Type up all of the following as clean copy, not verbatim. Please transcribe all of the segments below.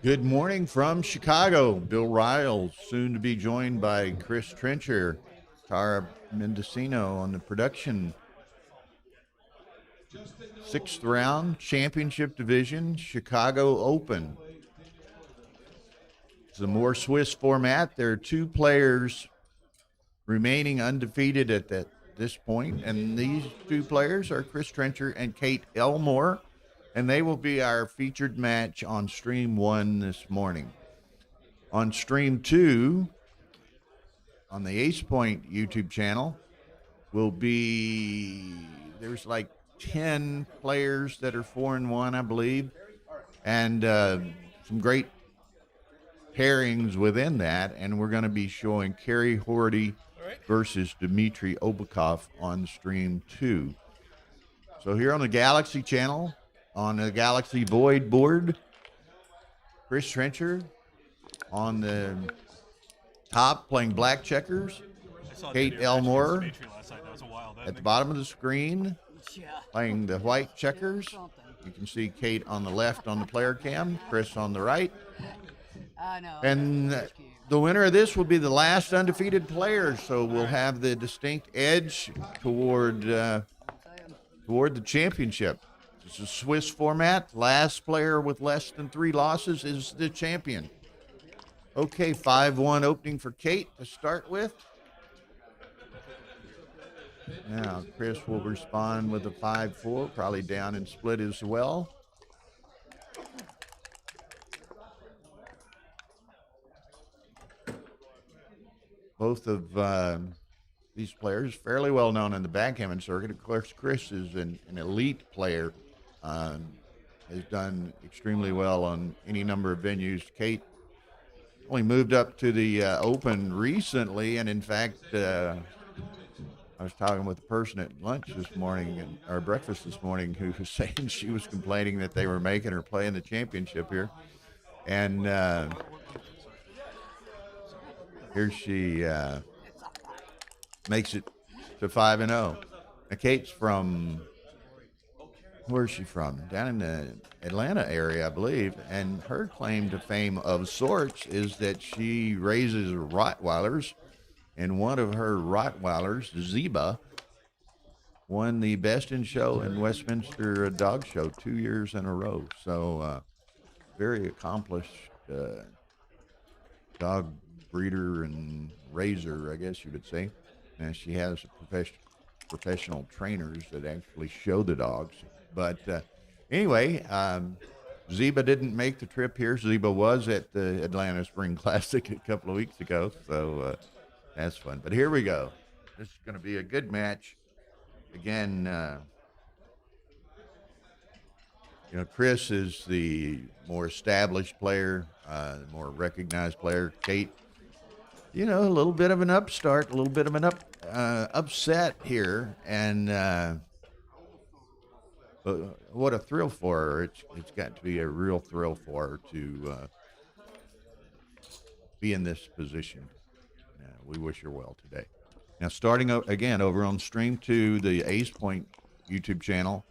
Good morning from Chicago. Bill Riles, soon to be joined by Chris Trencher, Tara Mendocino on the production. Sixth round, championship division, Chicago Open. It's a more Swiss format. There are two players remaining undefeated at this point, and these two players are Chris Trencher and Kate Elmore, and they will be our featured match on Stream 1 this morning. On Stream 2, on the Ace Point YouTube channel, will be there's like 10 players that are 4-1, I believe, and some great pairings within that. And we're going to be showing Kerry Horty versus Dmitry Obakov on Stream 2. So here on the Galaxy channel, on the Galaxy Void board, Chris Trencher on the top playing black checkers. Kate Elmore at the bottom of the screen playing the white checkers. You can see Kate on the left on the player cam, Chris on the right. And the winner of this will be the last undefeated player, so we'll have the distinct edge toward the championship. It's a Swiss format. Last player with less than 3 losses is the champion. Okay, 5-1 opening for Kate to start with. Now, Chris will respond with a 5-4, probably down and split as well. Both of these players fairly well known in the backgammon circuit. Of course, Chris is an elite player, has done extremely well on any number of venues. Kate only moved up to the Open recently, and in fact, I was talking with a person at lunch this morning, or breakfast this morning, who was saying she was complaining that they were making her play in the championship here. And here she makes it to 5-0. Now, Kate's from, where's she from? Down in the Atlanta area, I believe. And her claim to fame of sorts is that she raises Rottweilers, and one of her Rottweilers, Zeba, won the Best in Show in Westminster Dog Show 2 years in a row. So very accomplished dog breeder and raiser, I guess you would say. And she has professional trainers that actually show the dogs. But anyway, Zeba didn't make the trip here. Zeba was at the Atlanta Spring Classic a couple of weeks ago, so that's fun. But here we go. This is going to be a good match. Again, Chris is the more established player, the more recognized player. Kate, a little bit of an upstart, a little bit of an upset here, and what a thrill for her! It's got to be a real thrill for her to be in this position. We wish her well today. Now, starting again over on Stream 2, the Ace Point YouTube channel,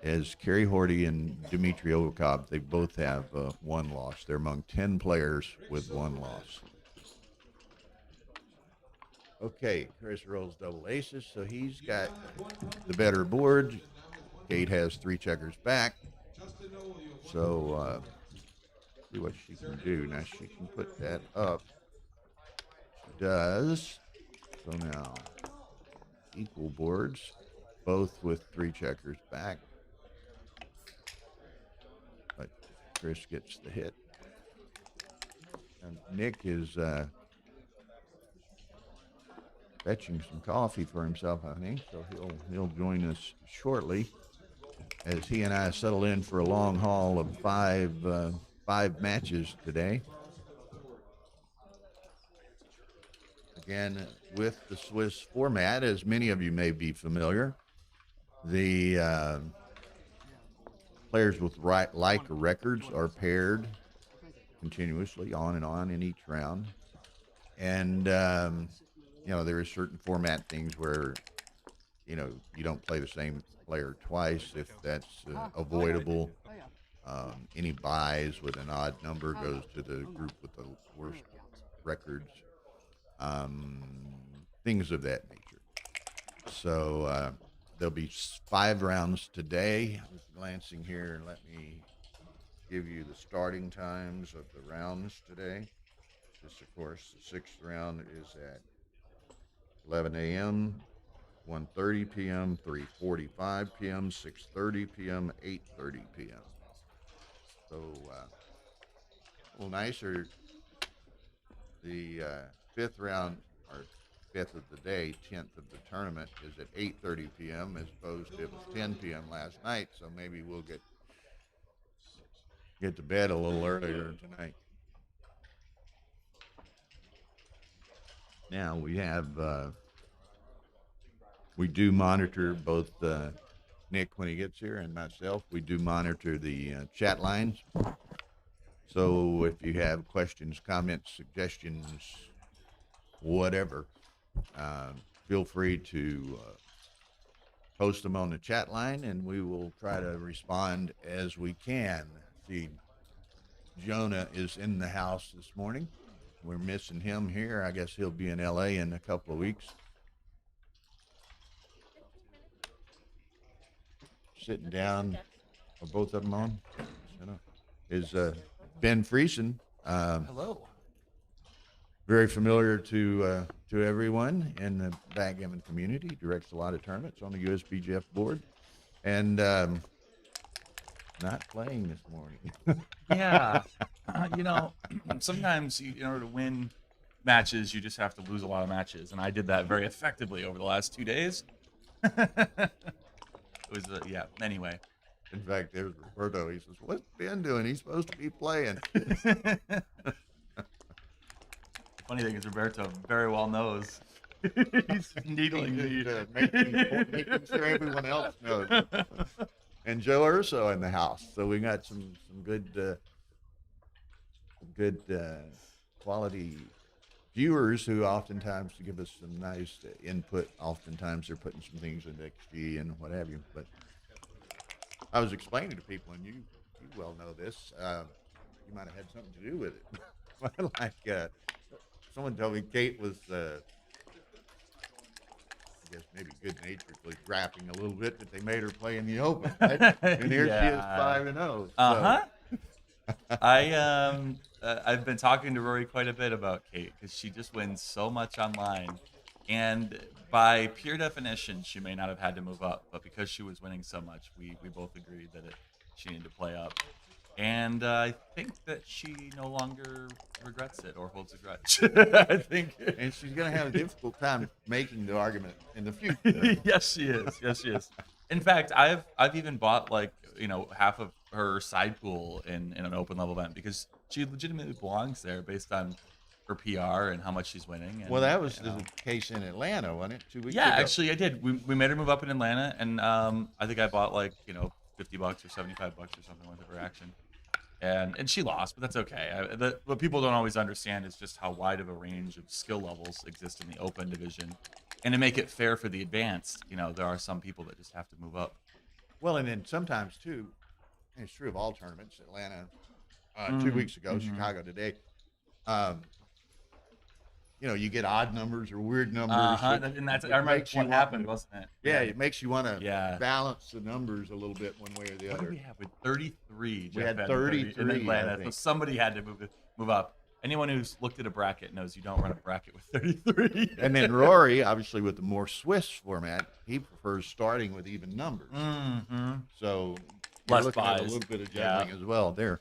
is Kerry Horty and Dmitry Obakov. They both have 1 loss. They're among 10 players with 1 loss. Okay, Chris rolls double aces, so he's got the better board. Kate has 3 checkers back. So, see what she can do. Now, she can put that up. She does. So now, equal boards, both with 3 checkers back. But Chris gets the hit. And Nick is fetching some coffee for himself, I think. So he'll join us shortly as he and I settle in for a long haul of five matches today. Again, with the Swiss format, as many of you may be familiar, the players with like records are paired continuously on and on in each round. And, there are certain format things where, you don't play the same player twice if that's avoidable. Any buys with an odd number goes to the group with the worst records. Um, Things of that nature. So there'll be 5 rounds today. I was glancing here. Let me give you the starting times of the rounds today. This, of course, the 6th round is at 11 a.m., 1:30 p.m., 3:45 p.m., 6:30 p.m., 8:30 p.m. So a little nicer. The 5th round, or 5th of the day, 10th of the tournament, is at 8:30 p.m. as opposed to it was 10 p.m. last night. So maybe we'll get to bed a little earlier tonight. Now we do monitor both Nick when he gets here and myself. We do monitor the chat lines. So if you have questions, comments, suggestions, whatever, uh, feel free to post them on the chat line, and we will try to respond as we can. See, Jonah is in the house this morning. We're missing him here. I guess he'll be in LA in a couple of weeks. Sitting down, are both of them on? Is Ben Friesen. Hello. Very familiar to everyone in the backgammon community. Directs a lot of tournaments on the USBGF board, and not playing this morning. Yeah. Sometimes in order to win matches, you just have to lose a lot of matches, and I did that very effectively over the last 2 days. It was Anyway. In fact, there's Roberto. He says, "What's Ben doing? He's supposed to be playing." Funny thing is, Roberto very well knows. He's needling me. Making sure everyone else knows. And Joe Urso in the house. So we got some good quality viewers who oftentimes give us some nice input. Oftentimes they're putting some things in XG and what have you. But I was explaining to people, and you well know this. You might have had something to do with it. Like someone told me Kate was, I guess maybe good-naturedly grappling a little bit that they made her play in the Open, right? And here she is 5-0. I've been talking to Rory quite a bit about Kate because she just wins so much online, and by pure definition, she may not have had to move up, but because she was winning so much, we both agreed that she needed to play up. And I think that she no longer regrets it or holds a grudge. I think, and she's going to have a difficult time making the argument in the future. Yes, she is. Yes, she is. In fact, I've even bought half of her side pool in an open level event because she legitimately belongs there based on her PR and how much she's winning. And, well, that was the case in Atlanta, wasn't it? 2 weeks ago. Yeah, actually, I did. We made her move up in Atlanta, and I think I bought $50 or $75 or something with her action. And she lost, but that's okay. What people don't always understand is just how wide of a range of skill levels exist in the open division. And to make it fair for the advanced, there are some people that just have to move up. Well, and then sometimes, too, and it's true of all tournaments, Atlanta 2 weeks ago, Chicago today, you get odd numbers or weird numbers. And that's what happened, wasn't it? Yeah, it makes you want to balance the numbers a little bit one way or the other. What did we have with 33? We had 33 in Atlanta, so somebody had to move up. Anyone who's looked at a bracket knows you don't run a bracket with 33. And then Rory, obviously with the more Swiss format, he prefers starting with even numbers. Mm-hmm. So less looking buys. at a little bit of juggling as well there.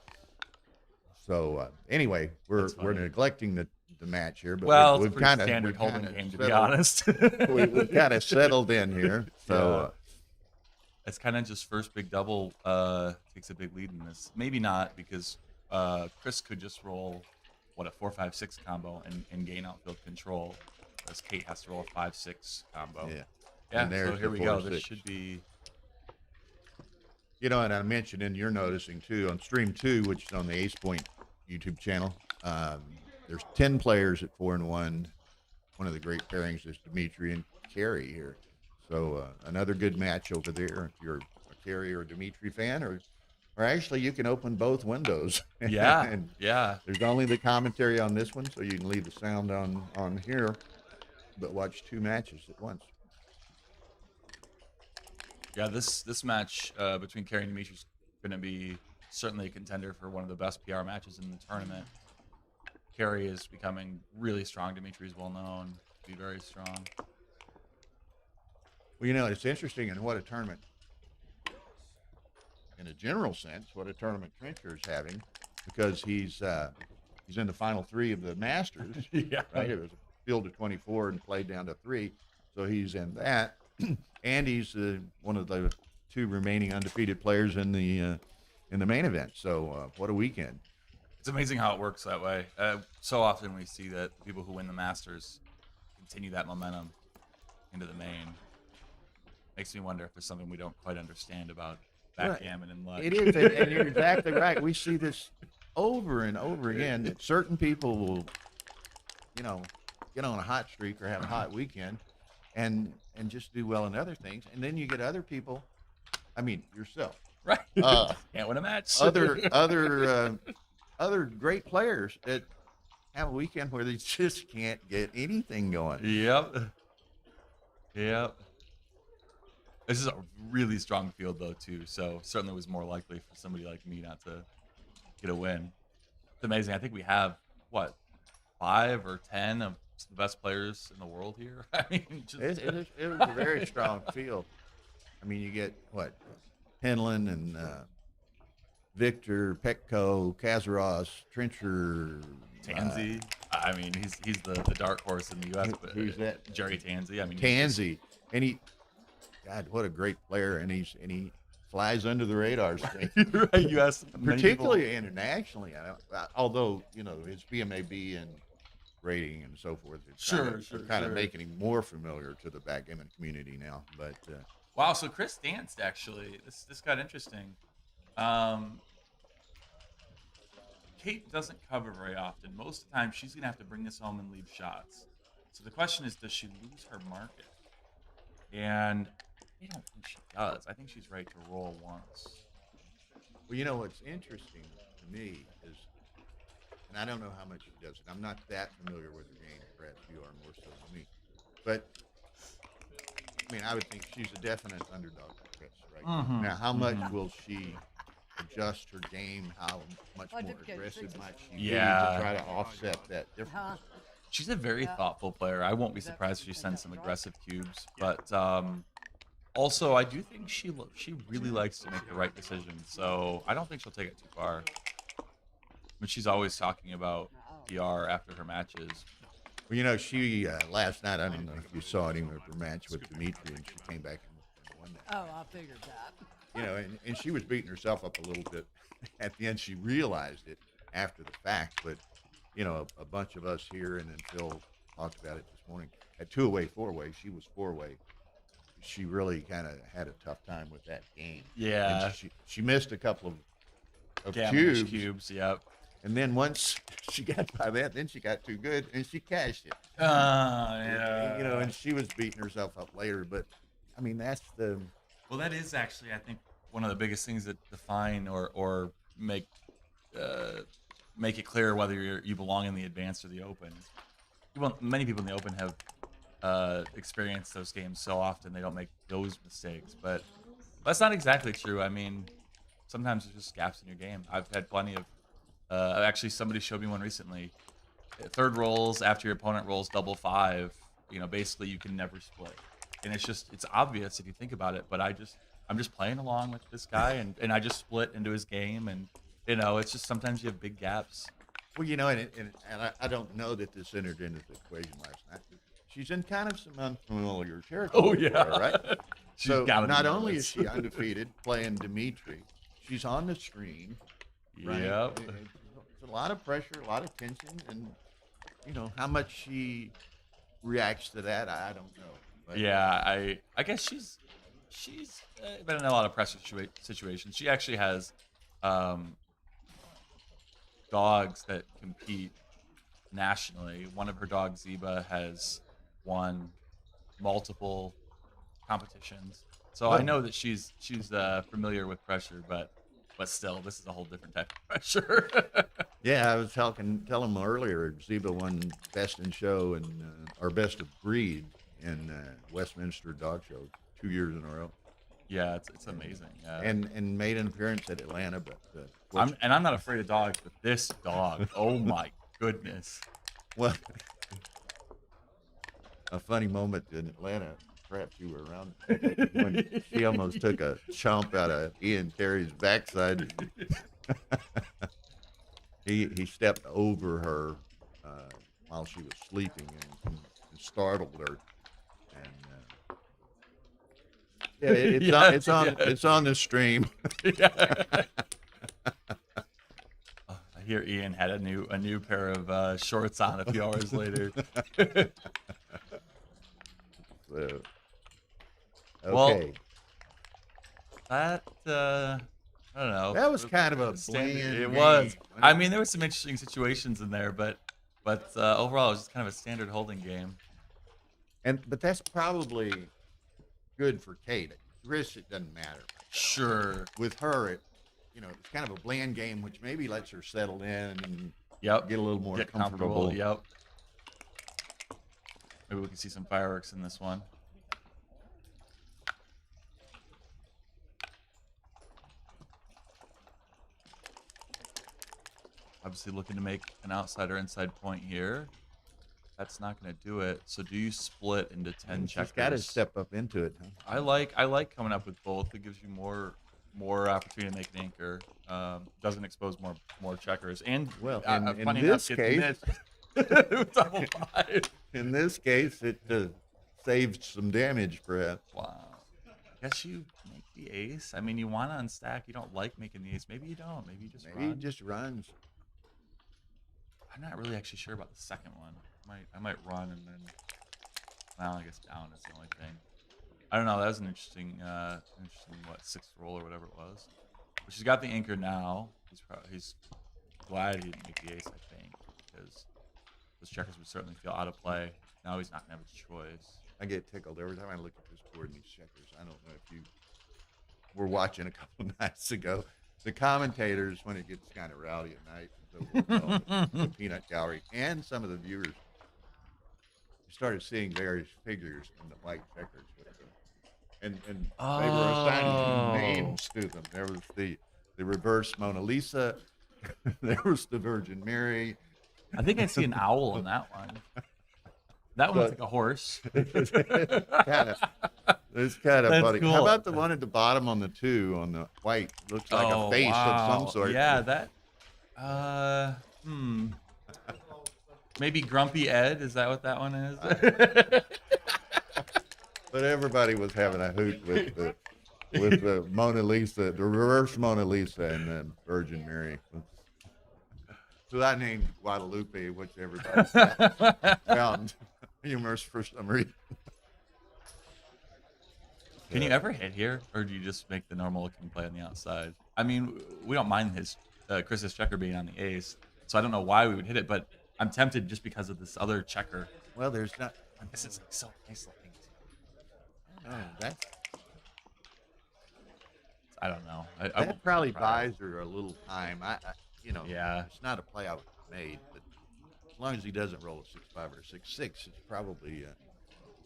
So anyway, we're neglecting the match here, but we've kind of standard holding game, to be honest. We've kind of settled in here, so it's kind of just first big double takes a big lead in this. Maybe not because Chris could just roll a 4-5-6 combo and gain outfield control, whereas Kate has to roll a 5-6 combo. And so here we go. This should be. And I mentioned, and you're noticing too, on stream 2, which is on the Ace Point YouTube channel. There's 10 players at 4-1. One of the great pairings is Dimitri and Carrie here. So another good match over there. If you're a Carrie or Dimitri fan, or Or actually, you can open both windows. Yeah, And yeah, there's only the commentary on this one, so you can leave the sound on here, but watch two matches at once. yeah. This match between Kerry and Dimitri is going to be certainly a contender for one of the best PR matches in the tournament. Kerry is becoming really strong. Dimitri is well known to be very strong. Well, it's interesting in what a tournament, in a general sense, what a tournament Trencher is having, because he's in the final three of the Masters, Yeah. right? It was a field of 24 and played down to three, so he's in that, and he's one of the two remaining undefeated players in the main event. So what a weekend! It's amazing how it works that way. So often we see that people who win the Masters continue that momentum into the main. Makes me wonder if there's something we don't quite understand about backgammon and luck. It is, and you're exactly right. We see this over and over again. That certain people will, get on a hot streak or have a hot weekend, and just do well in other things, and then you get other people. I mean, yourself. Right. Can't win a match. Other great players that have a weekend where they just can't get anything going. Yep. Yep. This is a really strong field though too, so certainly was more likely for somebody like me not to get a win. It's amazing. I think we have what 5 or 10 of the best players in the world here. I mean, It was a very strong field. I mean, you get what Penland and Victor, Petco, Kazaros, Trencher, Tansy. I mean, he's the dark horse in the U.S. But who's that? Jerry Tansy. I mean, Tansy, and God, what a great player, and he flies under the radar screen. Right, you asked Particularly internationally. Although his PMAB and rating and so forth, kind of making him more familiar to the backgammon community now. But wow, so Chris danced actually. This got interesting. Kate doesn't cover very often. Most of the time, she's gonna have to bring this home and leave shots. So the question is, does she lose her market? And I don't think she does. I think she's right to roll once. Well, what's interesting to me is, and I don't know how much she does it. I'm not that familiar with the game. Perhaps you are more so than me. But I mean, I would think she's a definite underdog for Chris, right? Mm-hmm. Now, how much will she adjust her game? How much more aggressive might she be to try to offset that difference? She's a very thoughtful player. I won't be surprised if she sends some aggressive cubes, but also I do think she really likes to make the right decision. So I don't think she'll take it too far. But she's always talking about PR after her matches. Well, she last night, I don't know if you saw any of her match with Dimitri, and she came back and won that. Oh, I figured that. And she was beating herself up a little bit. At the end, she realized it after the fact, but a bunch of us here, and then Phil talked about it this morning. At 2-away, 4-away, she was 4-away. She really kind of had a tough time with that game. Yeah. And she missed a couple of cubes. Yep. And then once she got by that, then she got too good, and she cashed it. Yeah. And she was beating herself up later. But, I mean, that's the... Well, that is actually, I think, one of the biggest things that define or make it clear whether you belong in the advanced or the open. Many people in the open have experienced those games so often they don't make those mistakes. But that's not exactly true. I mean, sometimes there's just gaps in your game. I've had plenty of... actually, somebody showed me one recently. Third rolls after your opponent rolls double 5. Basically you can never split, and it's obvious if you think about it. But I'm just playing along with this guy, and I just split into his game, and it's just sometimes you have big gaps. Well, and I don't know that this entered into the equation last night. She's in kind of some unfamiliar territory. Oh yeah, right. So not only this. is she undefeated playing Dimitri, she's on the stream. Right? Yep. It's a lot of pressure, a lot of tension, and how much she reacts to that, I don't know. But, yeah, I guess she's been in a lot of pressure situations. She actually has dogs that compete nationally. One of her dogs, Zeba, has won multiple competitions. So I know that she's familiar with pressure, but but still, this is a whole different type of pressure. Yeah, I was telling them earlier. Ziba won best in show and or best of breed in Westminster Dog Show 2 years in a row, Yeah, it's amazing. Yeah. and made an appearance at Atlanta. But I'm not afraid of dogs, but this dog, oh my goodness. well, a funny moment in Atlanta. Perhaps you were around when she almost took a chomp out of Ian Terry's backside. He stepped over her while she was sleeping and startled her. And yeah, it's on the stream. I hear Ian had a new pair of shorts on a few hours later. So, Well, okay. That I don't know. That was kind of a standard. bland It game. was. I mean, there were some interesting situations in there, but overall, it was just kind of a standard holding game. But that's probably good for Kate. Chris, it doesn't matter. Sure. With her, it's kind of a bland game, which maybe lets her settle in and Yep. get a little more Get comfortable. Yep. Maybe we can see some fireworks in this one. Obviously looking to make an outside or inside point here. That's not going to do it. So do you split into 10 checkers? She's got to step up into it. Huh? I like coming up with both. It gives you more opportunity to make an anchor. Doesn't expose more checkers. And Well, in funny this enough, gets case, missed. Double five. in this case, it saved some damage, perhaps. Wow. Guess you make the ace. I mean, you want to unstack. You don't like making the ace. Maybe you don't. Maybe you just Maybe run. it just runs. I'm not really actually sure about the second one. I might run and then, well, I guess down is the only thing. I don't know. That was an interesting sixth roll or whatever it was. But she's got the anchor now. He's glad he didn't make the ace, I think, because those checkers would certainly feel out of play. Now he's not gonna have a choice. I get tickled every time I look at this board and these checkers. I don't know if you were watching a couple of nights ago. The commentators, when it gets kind of rowdy at night, the peanut gallery, and some of the viewers, you started seeing various figures in the white checkers with them. And they were assigning names to them. There was the reverse Mona Lisa. There was the Virgin Mary. I think I see an owl in that one. That one looks like a horse. It's kind of That's funny. cool. How about the one at the bottom on the two on the white? Looks like a face of some sort. Yeah, that. Maybe Grumpy Ed. Is that what that one is? But everybody was having a hoot with the Mona Lisa, the reverse Mona Lisa, and the Virgin Mary. So I named Guadalupe, which everybody found humorous for some reason. Can you ever hit here, or do you just make the normal looking play on the outside? I mean, we don't mind Chris's checker being on the ace, so I don't know why we would hit it, but I'm tempted just because of this other checker. Well, there's not. This is like so nice looking. Oh, that's I don't know. that probably buys her a little time. Yeah. It's not a play I would have made, but as long as he doesn't roll a 6-5 or a 6-6, it probably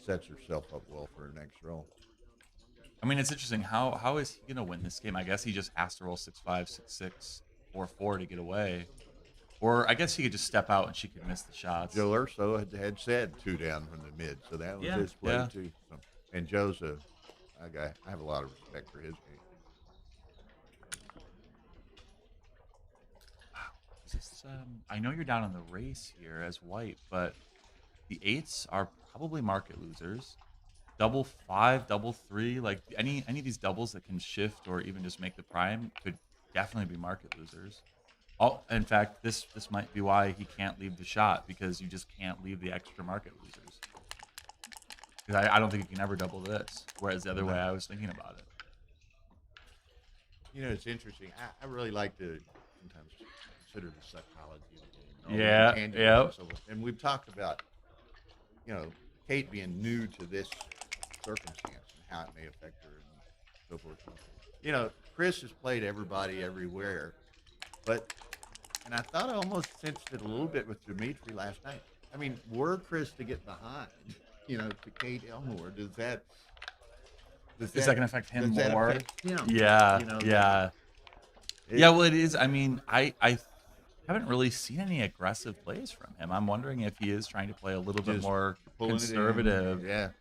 sets herself up well for her next roll. I mean, it's interesting. How is he gonna win this game? I guess he just has to roll 6-5, 6-6, or 4 to get away. Or I guess he could just step out and she could miss the shots. Joe Urso had said 2 down from the mid, so that was his play too. So, and Joe's a guy. I have a lot of respect for his game. I know you're down in the race here as white, but the 8s are probably market losers. Double 5, double 3, like any of these doubles that can shift or even just make the prime could definitely be market losers. Oh, in fact, this might be why he can't leave the shot, because you just can't leave the extra market losers. Because I don't think you can ever double this, whereas the other way I was thinking about it. You know, it's interesting. I really like to sometimes consider the psychology of the game. Yeah, yeah. And so forth. And we've talked about, Kate being new to this circumstance and how it may affect her and so forth. Chris has played everybody everywhere, and I thought I almost sensed it a little bit with Dimitri last night. I mean, were Chris to get behind, to Kate Elmore, does that Is that going to affect him does that more? affect him? Yeah, yeah. It- Yeah, well, it is. I mean, I haven't really seen any aggressive plays from him. I'm wondering if he is trying to play a little bit Just more pulling it in. conservative. Yeah.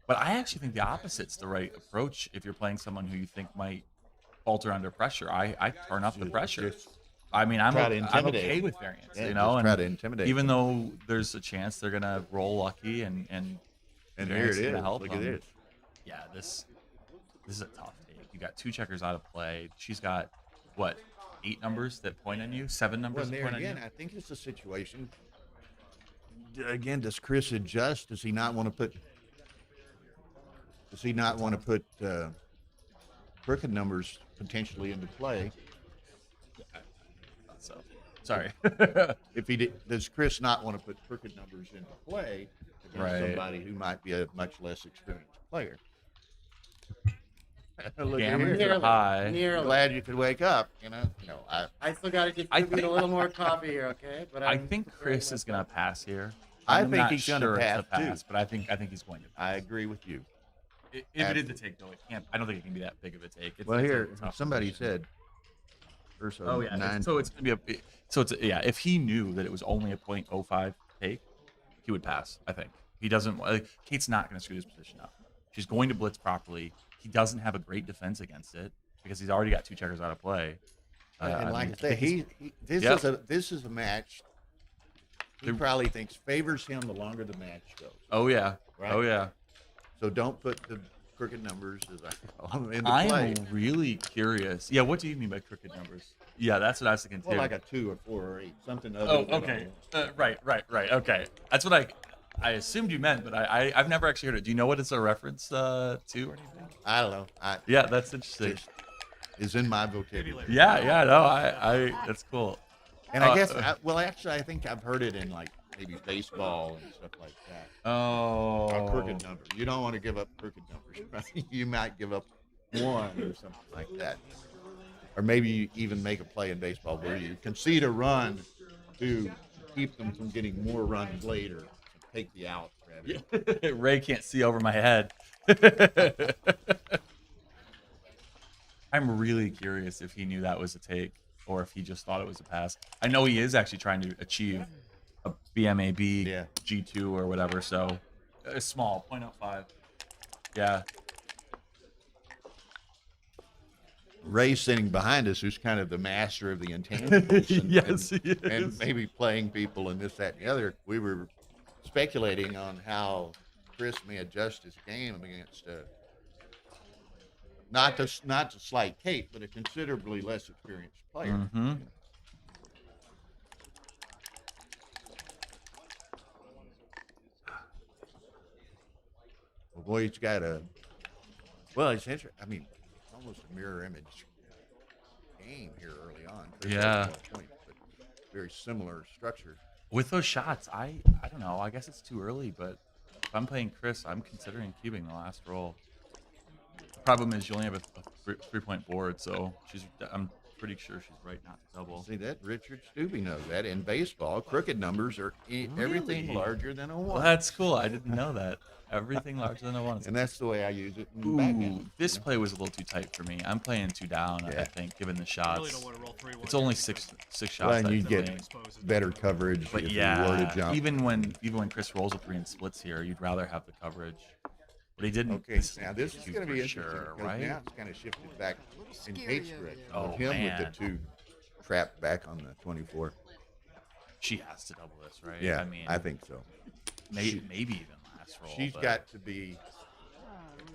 But I actually think the opposite's the right approach if you're playing someone who you think might falter under pressure. I turn up the pressure. Just I mean, I'm try to I'm intimidate. okay with variance, Yeah, you know, just try and to intimidate even them. though there's a chance they're gonna roll lucky and And here variance it is gonna is. help Look at them. this. Yeah, this is a tough take. You got 2 checkers out of play. She's got what, 8 numbers that point on you, 7 Well, numbers and that there point on again, you. I think it's a situation. Again, does Chris adjust? Does he not want to put? Does he not want to put crooked numbers potentially into play? So, sorry. If he did, does Chris not want to put crooked numbers into play against Right. somebody who might be a much less experienced player? Look at Gammons here. are high. Nearly. Glad you could wake up. I still got to distribute a little more coffee here, okay? But I I'm think preparing Chris is myself. gonna pass here. I I'm think not he's gonna sure it's a pass, too. but I think he's going to. I agree with you. If it is a take, though, it can't. I don't think it can be that big of a take. Well, it's here a tough somebody position. said. Urso, Oh yeah. 9. So it's gonna be yeah. If he knew that it was only a .05 take, he would pass. I think he doesn't. Kate's not gonna screw this position up. She's going to blitz properly. He doesn't have a great defense against it because he's already got 2 checkers out of play. And like mean, I said, this Yep. is a match. He The- probably thinks favors him the longer the match goes. Oh yeah. Right. Oh yeah. So don't put the crooked numbers as I call them into I play. am really curious. Yeah. What do you mean by crooked numbers? Yeah, that's what I was thinking too. Well, like a 2 or 4 or 8, something other. Oh, than okay. a- Right. Okay. That's what I assumed you meant, but I've never actually heard it. Do you know what it's a reference to or anything? I don't know. Yeah, that's interesting. Just is in my vocabulary. Yeah, no, I that's cool. And I guess, actually, I think I've heard it in like maybe baseball and stuff like that. Oh, A crooked number. You don't want to give up crooked numbers. Right? You might give up 1 or something like that. Or maybe you even make a play in baseball where you concede a run to keep them from getting more runs later and take the out. Rather. Ray can't see over my head. I'm really curious if he knew that was a take or if he just thought it was a pass. I know he is actually trying to achieve a BMAB Yeah. G2 or whatever, so a small 0.05. Yeah. Ray's sitting behind us, who's kind of the master of the intangibles. Yes, he is. And maybe playing people and this, that, and the other. We were speculating on how Chris may adjust his game against not to slight Kate, but a considerably less experienced player. Mm-hmm. Well, boy, he's got a. Well, it's interesting. I mean, it's almost a mirror image game here early on. Chris has Yeah. 12 points, but very similar structure. With those shots, I don't know. I guess it's too early, but if I'm playing Chris, I'm considering cubing the last roll. The problem is you only have a 3-point board, so I'm pretty sure she's right not to double. See that? Richard Stubbe knows that. In baseball, crooked numbers are everything Really? larger than a 1. Well, that's cool. I didn't know that. Everything larger than a 1. And that's the way I use it in Ooh, backgammon. this play was a little too tight for me. I'm playing 2 down, I Yeah. think, given the I shots. really don't want to roll 3 It's only six shots. Well, and that you I'm get playing. better coverage But if you were to yeah, jump. even when Chris rolls a 3 and splits here, you'd rather have the coverage. But he didn't. Okay, now this is cube going to for be interesting, sure, because right? now it's kind of shifted back in Kate's direction. Oh, with him with man. the 2 trapped back on the 24. She has to double this, right? Yeah, I mean, I think so. maybe even last roll. She's but got to be,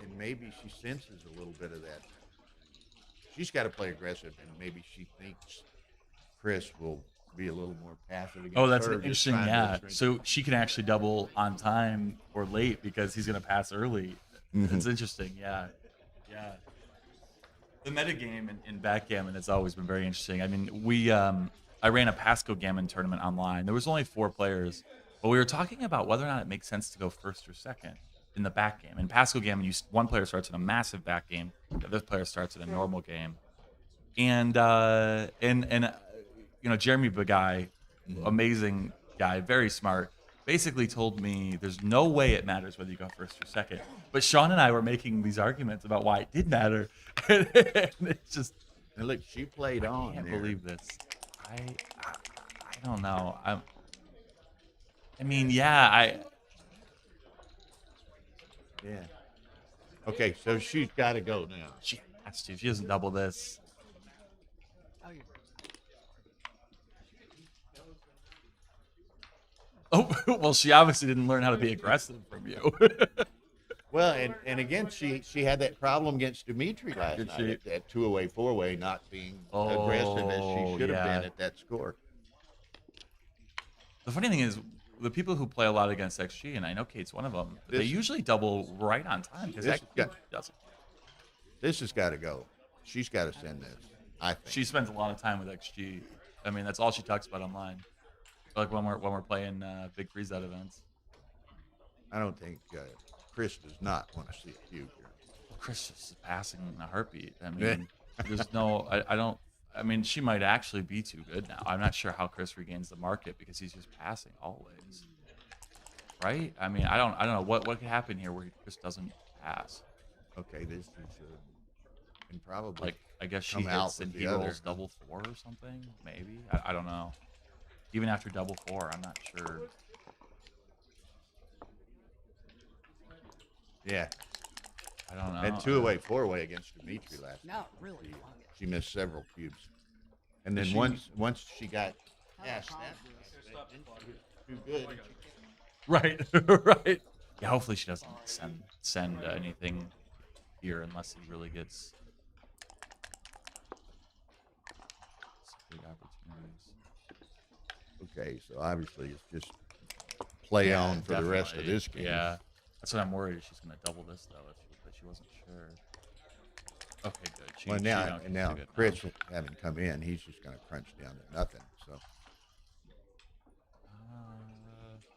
and maybe she senses a little bit of that. She's got to play aggressive, and maybe she thinks Chris will be a little more passive against Oh, that's her, an just interesting. trying to Yeah, restrain- so she can actually double on time or late because he's going to pass early. Mhm. It's interesting. Yeah. The metagame in backgammon has always been very interesting. I mean, I ran a Pasco Gammon tournament online. There was only 4 players, but we were talking about whether or not it makes sense to go first or second in the back game. In Pasco Gammon, one player starts in a massive back game, the other player starts in a normal game. And you know, Jeremy Bagay, amazing guy, very smart, basically told me there's no way it matters whether you go first or second. But Sean and I were making these arguments about why it did matter. And it's just, And look, she played on. I can't there. believe this. I don't know. I mean, yeah, Yeah. Okay, so she's got to go now. she has to. If she doesn't double this. Oh, well, she obviously didn't learn how to be aggressive from you. Well, and again, she had that problem against Dimitri last Did night she? at that 2-away, 4-way, not being aggressive as she should have yeah. been at that score. The funny thing is, the people who play a lot against XG, and I know Kate's one of them, they usually double right on time because this XG doesn't. This has got to go. She's got to send this, I think. She spends a lot of time with XG. I mean, that's all she talks about online. Like when we're playing big freeze-out events. I don't think Chris does not want to see a cube here. Well, Chris is passing in a heartbeat. I mean, there's no. I don't. I mean, she might actually be too good now. I'm not sure how Chris regains the market because he's just passing always. Right? I mean, I don't know what could happen here where Chris doesn't pass. Okay, this is and probably Like, I guess she come out hits with and the he other. rolls double 4 or something. Maybe. I don't know. Even after double 4, I'm not sure. Yeah. I don't know. And 2-away, 4-way against Dimitri last night. No, really. She missed several cubes. And then She- once she got past that, then she was too good. Right, right. Yeah, hopefully she doesn't send anything here unless he really gets some big opportunities. Okay, so obviously it's just play on for the rest of Definitely. this game. Yeah, that's what I'm worried. She's gonna double this though, but she wasn't sure. Okay, good. Well, She now don't- and now she's good Chris having come in, he's just going to crunch down to nothing. So,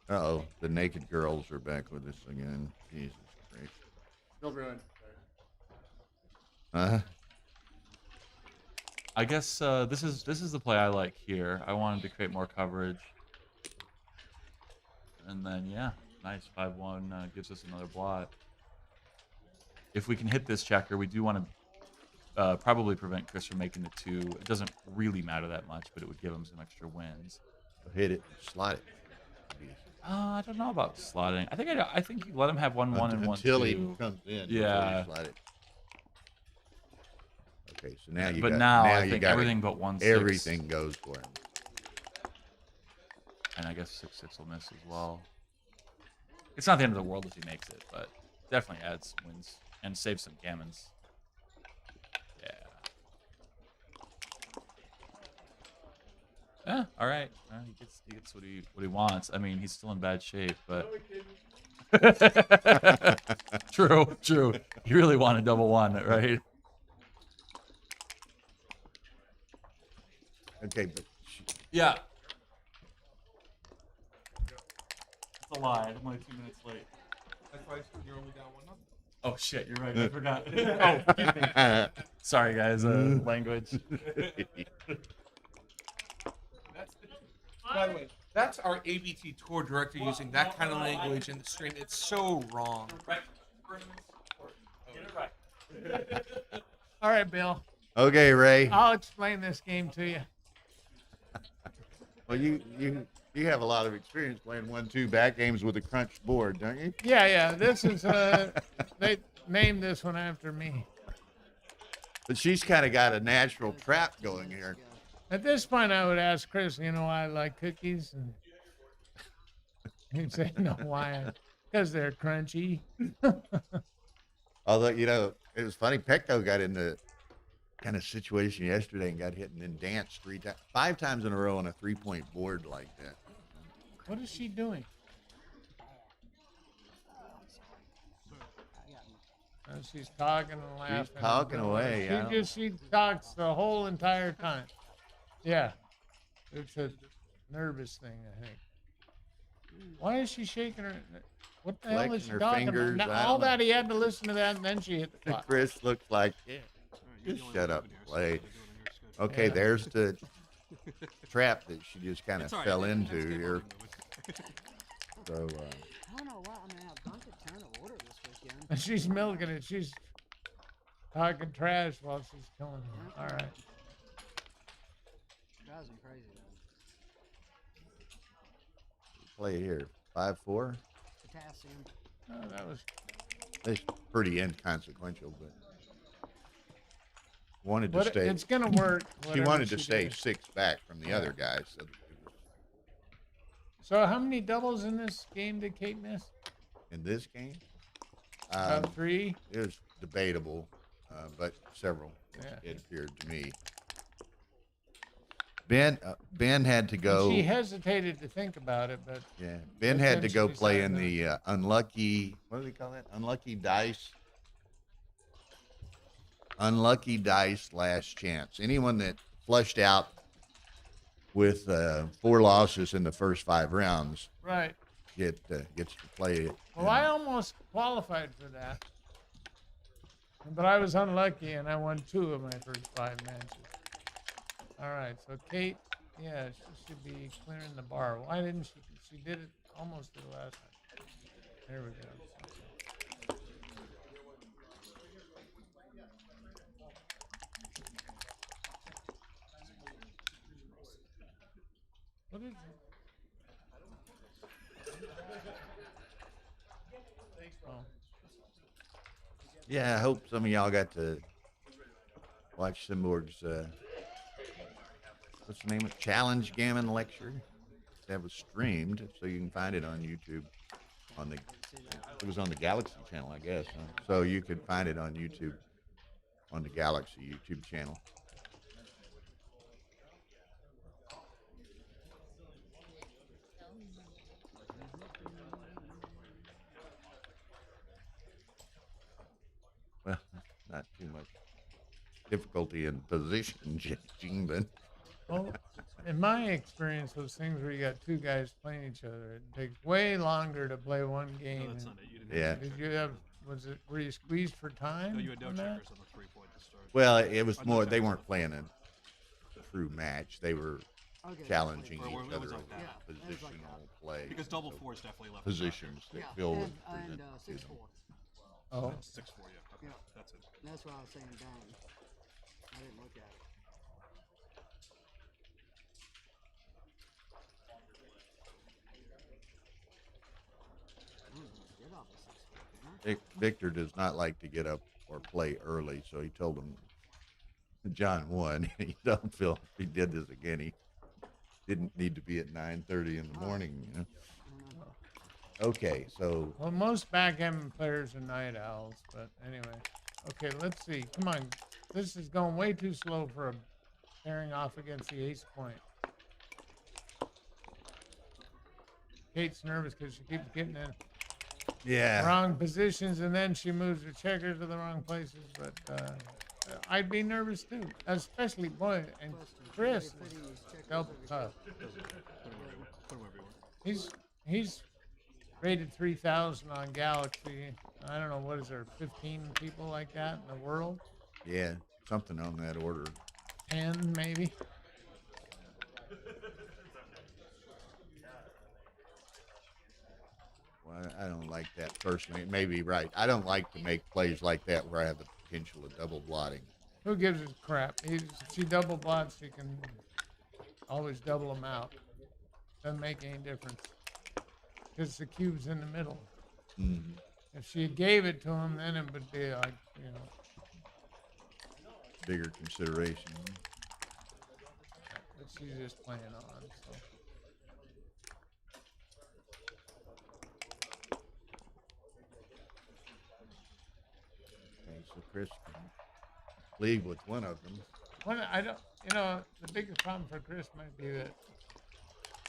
uh-oh, the naked girls are back with us again. Jesus Christ. Still brewing. Huh? I guess this is the play I like here. I wanted to create more coverage, and then yeah, nice 5-1 gives us another blot. If we can hit this checker, we do want to probably prevent Chris from making the 2. It doesn't really matter that much, but it would give him some extra wins. Hit it, slide it. I don't know about slotting. I think you let him have 1-1 and 1-2 Until he comes in. before you Yeah. slide it. Okay, so now you But got now I you think got everything but 1-6. everything goes for him. And I guess 6-6 will miss as well. It's not the end of the world if he makes it, but definitely adds wins and saves some gammons. Yeah. Yeah. All right. He gets what he wants. I mean, he's still in bad shape, but. True. You really want a double 1, right? Okay, but Yeah. It's a lie. I'm only 2 minutes late. That's why you're only down 1-0. Oh shit, you're right. I forgot. Oh, excuse me. Sorry, guys. Language. By the way, that's our ABT tour director using that kind of language in the stream. It's so wrong. All right, Bill. okay, Ray. I'll explain this game to you. Well, you have a lot of experience playing 1-2 back games with a crunch board, don't you? Yeah. This is they named this one after me. But she's kind of got a natural trap going here. At this point, I would ask Chris, I like cookies, and he'd say, no, why? Because they're crunchy. Although, it was funny. Pecco got in the kind of situation yesterday and got hit and then danced 5 times in a row on a 3-point board like that. What is she doing? She's talking and laughing. She's talking away. Yeah. She talks the whole entire time. Yeah. It's a nervous thing, I think. Why is she shaking her? What the hell is Flexing she her talking fingers, about? I Now, don't all know. that he had to listen to that, and then she hit the clock. Chris looks like, just shut up and play. Okay, Yeah. there's the trap that she just kind of It's all right. fell Let's into get here. moving. So, I don't know what. I mean, I've gone to a ton of order this weekend. And she's milking it. She's talking trash while she's killing him. All right. Drives me crazy though. play here. 5-4. Potassium. Oh, that was It's pretty inconsequential, but wanted to but stay. it's gonna work. She whatever wanted to she stay does. 6 back from the other guy. So it was, So how many doubles in this game did Kate miss? in this game, About 3. it was debatable, but several. Yeah. It appeared to me. Ben had to go. She hesitated to think about it, but Yeah, Ben But had then to she go play in decided the unlucky. What do they call that? Unlucky dice. Unlucky dice last chance. Anyone that flushed out with 4 losses in the first 5 rounds right. gets to play it. Well, I almost qualified for that, but I was unlucky and I won 2 of my first 5 matches. All right, so Kate, yeah, she should be clearing the bar. Why didn't she? She did it almost the last time. There we go. What is it? Oh. Yeah, I hope some of y'all got to watch Simborg's, what's the name of it? Challenge Gammon lecture. That was streamed, so you can find it on YouTube. It was on the Galaxy channel, I guess. Huh? So you could find it on YouTube, on the Galaxy YouTube channel. Well, not too much difficulty in position changing, but Well, in my experience, those things where you got 2 guys playing each other, it takes way longer to play one game. No, that's and- Sunday. You didn't. yeah. Did you have? Were you squeezed for time? No, you had no on that? checkers on the 3-point to start. Well, it was Oh, more. no They checkers. weren't playing a true match. They were Okay, challenging Or each it was other like that. Yeah, it was like positional play. Because double so 4 is definitely left. positions that Yeah, Phil would and present to 6-4. them. Oh, 6-4, yeah. Okay, Yeah. that's it. That's what I was saying. Dang. I didn't look at it. Get off the 6-4, huh? Victor does not like to get up or play early, so he told him John won. He don't feel if he did this again, he didn't need to be at 9:30 in the morning. You know? Okay, so well, most backgammon players are night owls, but anyway. Okay, let's see. Come on, this is going way too slow for a pairing off against the ace point. Kate's nervous because she keeps getting in yeah, wrong positions, and then she moves her checkers to the wrong places. But I'd be nervous too, especially boy and Chris is double tough. Put them wherever you want. He's rated 3,000 on Galaxy. I don't know what is there, 15 people like that in the world, yeah, something on that order. 10 maybe. Well, I don't like that personally. It may be right. I don't like to make plays like that where I have the potential of double blotting. Who gives a crap? If she double blots, she can always double them out. Doesn't make any difference because the cube's in the middle. Mm-hmm. If she gave it to him, then it would be like, you know. Bigger consideration. But she's just playing on. So. Okay, so Chris can lead with one of them. When I don't, you know, the biggest problem for Chris might be that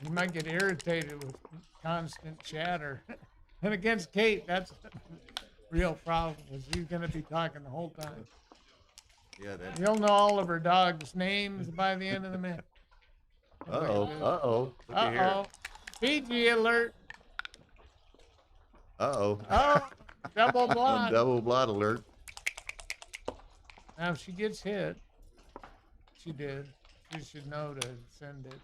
he might get irritated with constant chatter. And against Kate, that's a real problem because he's going to be talking the whole time. Yeah, that. He'll know all of her dogs' names by the end of the match. Uh-oh. Look at here. Uh-oh. Fiji alert. Uh-oh. Oh, double blot. Double blot alert. Now, if she gets hit, She did. She should know to send it.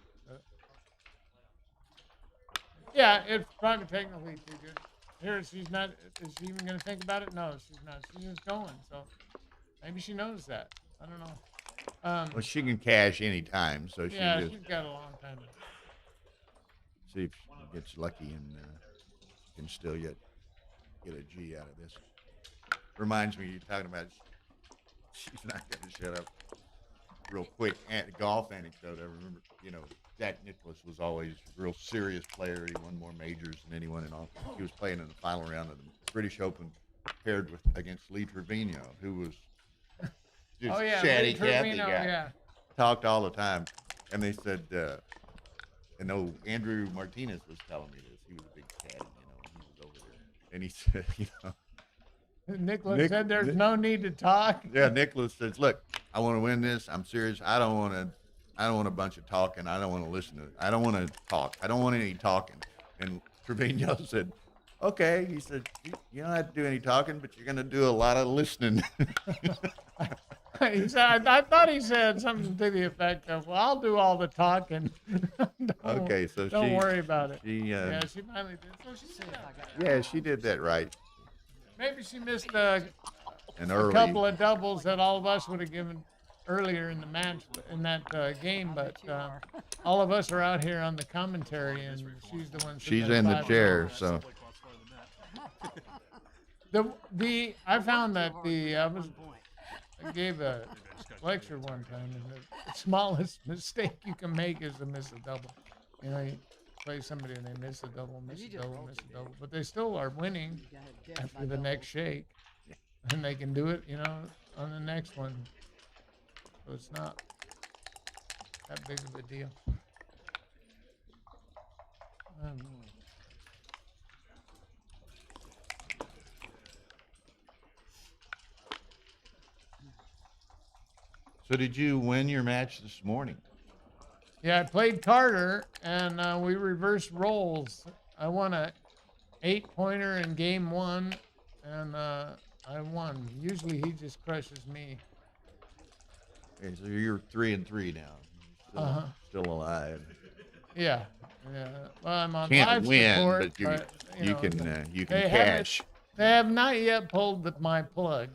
Yeah, it's probably technically too good. Here, she's not. Is she even gonna think about it? No, she's not. She's just going. So maybe she knows that. I don't know. Well, she can cash any time, so she Yeah, just she's got a long time. see if she gets lucky and can still get a G out of this. Reminds me, you're talking about she's not going to shut up. Real quick, golf anecdote. I remember, Jack Nicklaus was always a real serious player. He won more majors than anyone in all. He was playing in the final round of the British Open, paired against Lee Trevino, who was just chatty Cathy guy. Yeah. Talked all the time, and they said, and Andrew Martinez was telling me this. He was a big caddy, he was over there, and he said, Nicholas said there's no need to talk. Yeah, Nicholas says, "Look, I want to win this. I'm serious. I don't want a bunch of talking. I don't want to listen to it. I don't want to talk. I don't want any talking." And Trevino said, "Okay." He said, "You don't have to do any talking, but you're going to do a lot of listening." He said, I thought he said something to the effect of, "Well, I'll do all the talking." Okay, so don't worry about it. Yeah, she finally did. So she did that. yeah, she did that right. Maybe she missed a Early. couple of doubles that all of us would have given earlier in the match, in that game. But all of us are out here on the commentary, and she's the one. She's in the chair, so. I found that I gave a lecture one time, and the smallest mistake you can make is to miss a double. You play somebody and they miss a double, miss a double, but they still are winning after the next shake, and they can do it, on the next one. So it's not that big of a deal. So did you win your match this morning? Yeah, I played Carter, and we reversed roles. I won a 8-pointer in game 1, and I won. Usually he just crushes me. Okay, so you're 3-3 now. Still alive. Yeah. Well, I'm on Can't life win, support, but you can they cash. They have not yet pulled my plug.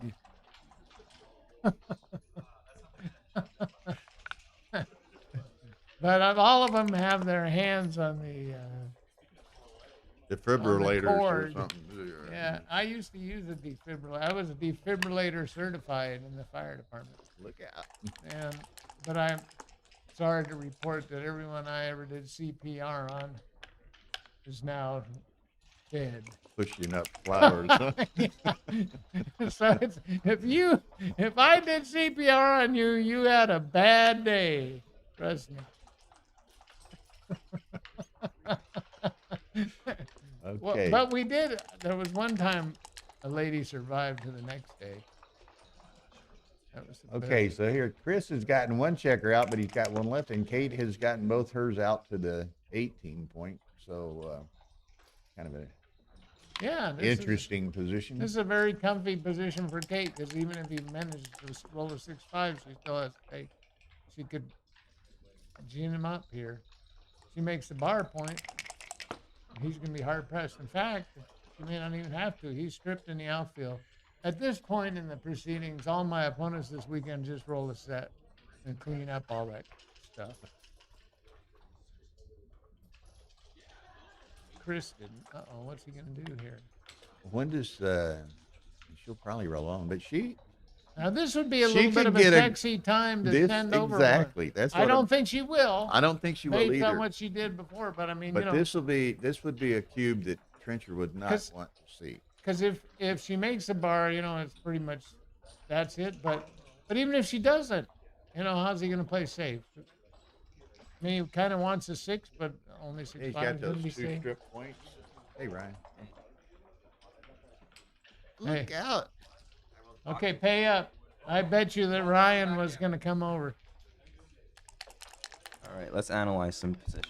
But all of them have their hands on the Defibrillators or cord. something. Yeah, I used to use a defibrillator. I was a defibrillator certified in the fire department. Look out. But I'm sorry to report that everyone I ever did CPR on is now dead. Pushing up flowers. Huh? So if I did CPR on you, you had a bad day. Trust me. Okay. But we did. There was one time a lady survived to the next day. That was the Okay, best. so here, Chris has gotten one checker out, but he's got one left, and Kate has gotten both hers out to the 18 point. So, kind of a interesting position. This is a very comfy position for Kate, because even if he managed to roll a 6-5, she still has to take. She could gene him up here. She makes the bar point. He's going to be hard pressed. In fact, she may not even have to. He's stripped in the outfield. At this point in the proceedings, all my opponents this weekend just roll a set and clean up all that stuff. Chris didn't. Uh-oh, what's he going to do here? When does she'll probably roll on, but Now, this would be a She little bit could of a get sexy time to send over one. exactly. That's what I don't think she will. I don't think she will based either. on what she did before, but I mean, But this would be a cube that Trencher would not want to see. because if she makes a bar, it's pretty much that's it. But even if she doesn't, how's he going to play safe? I mean, he kind of wants a 6, but only 6-5. He's got those Wouldn't be 2 safe. strip points. Hey, Ryan. Hey. Look out. Okay, pay up. I bet you that Ryan was going to come over. All right, let's analyze some positions.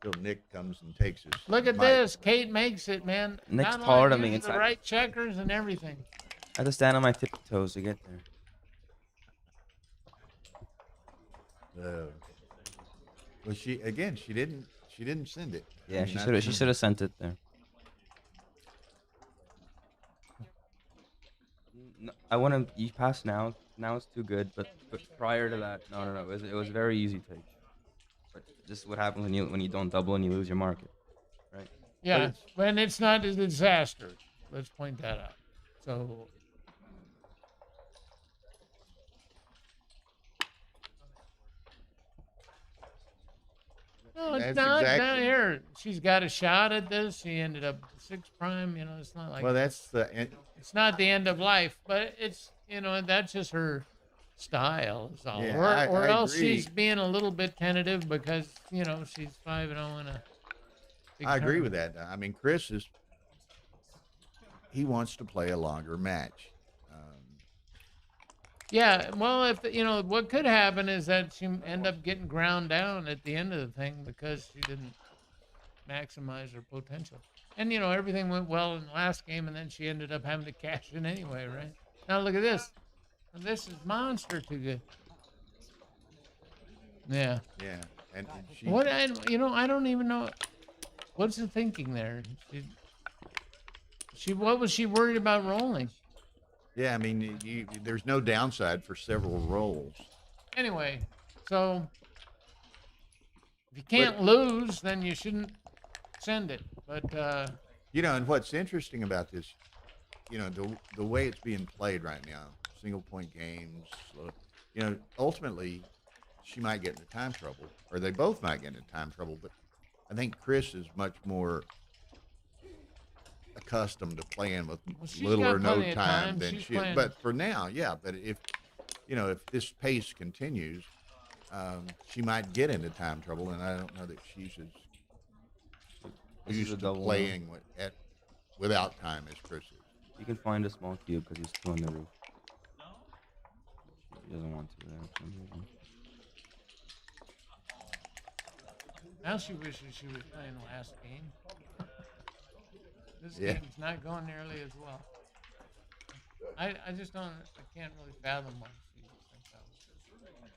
Till Nick comes and takes his Look at mic. this. Kate makes it, man. Nick's Not only taller than me. uses the right checkers and everything. I have to stand on my tippy toes to get there. Well, she didn't send it. I Yeah, mean, she that's should have. She the- should have sent it there. I want to. You pass now. Now it's too good. But prior to that, no. It was very easy take. But this is what happens when you don't double and you lose your market, right? Yeah, when it's not a disaster. Let's point that out. So. No, it's That's not down exactly- here. She's got a shot at this. She ended up 6'. You know, it's not like Well, that's the. it's not the end of life, but it's that's just her style. Is all. Yeah, or I else agree. she's being a little bit tentative because she's 5-0 in a. Big I agree with tournament. that. I mean, Chris he wants to play a longer match. Yeah, well, if what could happen is that she end up getting ground down at the end of the thing because she didn't maximize her potential. And everything went well in the last game, and then she ended up having to cash in anyway, right? Now look at this. This is monster too good. Yeah. Yeah, and she. What I don't even know. What's the thinking there? What was she worried about rolling? Yeah, I mean, there's no downside for several rolls. Anyway, so if you can't lose, then you shouldn't send it. But And what's interesting about this, the way it's being played right now, single point games, ultimately, she might get into time trouble, or they both might get into time trouble. But I think Chris is much more accustomed to playing with she's little got or no plenty of time time. than She's she. playing- But for now, yeah. But if this pace continues, she might get into time trouble, and I don't know that she's as This is a used to double playing without time as Chris is. You can find a small cube because he's still on the roof. He doesn't want to there for some reason. now she wishes she was playing last game. This Yeah. game's not going nearly as well. I just don't. I can't really fathom why she thinks that was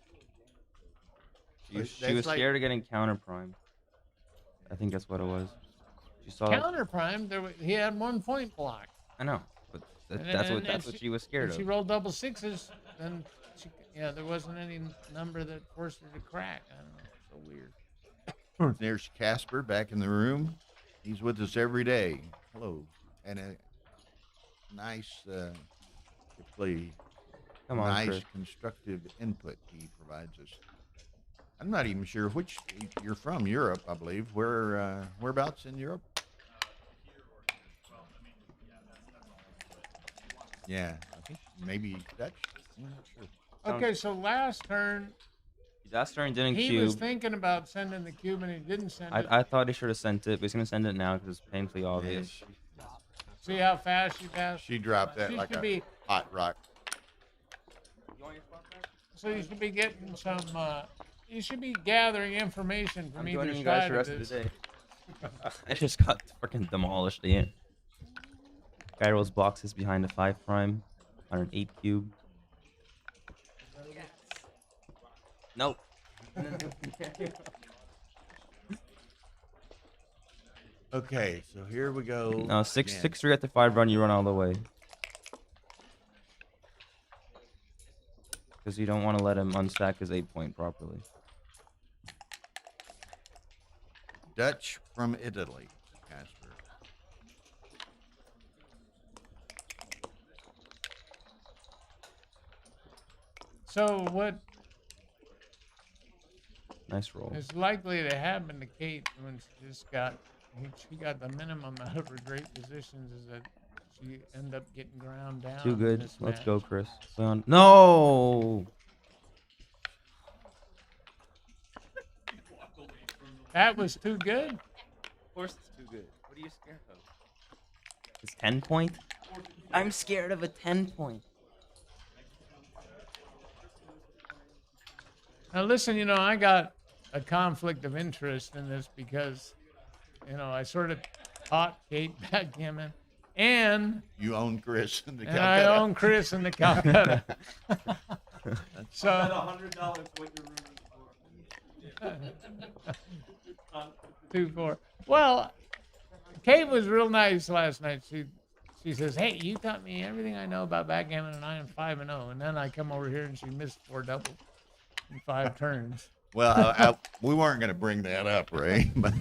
She was That's like- scared of getting counter primed. I think that's what it was. She saw. counter prime. He had 1 point block. I know, but And that's then what if she was scared If of. she rolled double sixes, then there wasn't any number that forced her to crack. I don't know. It's so weird. There's Casper back in the room. He's with us every day. Hello. And a nice, particularly Come on, nice Chris. constructive input he provides us. I'm not even sure which you're from. Europe, I believe. Whereabouts in Europe? Yeah, I think maybe Dutch. I'm not sure. Okay, so last turn That turn didn't he cube. was thinking about sending the cube and he didn't send it. I thought he should have sent it, but he's gonna send it now because it's painfully obvious. See how fast she passed. She dropped that She like should a be- hot rock. So you should be getting some. You should be gathering information from I'm either joining you guys side the of rest of this. the day. I just got freaking demolished again. Guy rolls boxes behind a 5 prime on an 8 cube. Nope. Okay, so here we go. No, 6 again. 6 3 at the 5 run, you run all the way. Because you don't want to let him unstack his 8 point properly. Dutch from Italy, Casper. So what Nice roll. is likely to happen to Kate when she got the minimum out of her great positions is that she end up getting ground down. Too in good. this Let's match. go, Chris. Play on. No! That was too good. Of course it's too good. What are you scared of? It's 10 point? I'm scared of a 10 point. Now listen, I got a conflict of interest in this because, I sort of taught Kate backgammon, and You own Chris in the and I Calcutta. own Chris in the Calcutta. So $100 what you're rooting for. 2-4. Well, Kate was real nice last night. She says, "Hey, you taught me everything I know about backgammon, and I am 5-0." And then I come over here and she missed 4 doubles in 5 turns. Well, we weren't going to bring that up, Ray. But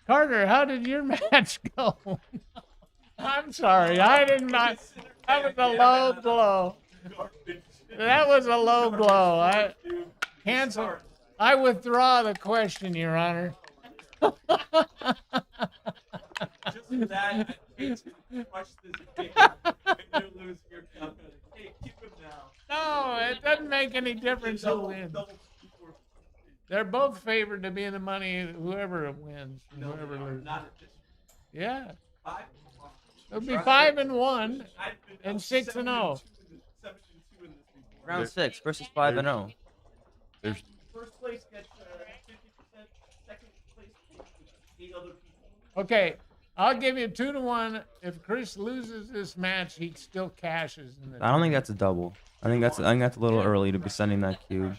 Carter, how did your match go? I'm sorry, I did not. That was a low blow. That was a low blow. I cancel. I withdraw the question, Your Honor. Just for that, Kate's gonna crush this game. And you lose your confidence. Hey, keep him now. No, it doesn't make any difference who wins. They're both favored to be in the money, whoever wins, and whoever loses. Not at this. Yeah, 5. it'll be 5-1 and 6-0. 7-2 in this before. Round 6 versus 5-0. there's First place gets 50%. Second place gets 8 other people. Okay, I'll give you 2-1. If Chris loses this match, he still cashes in the. I don't think that's a double. I think that's a little early to be sending that cube.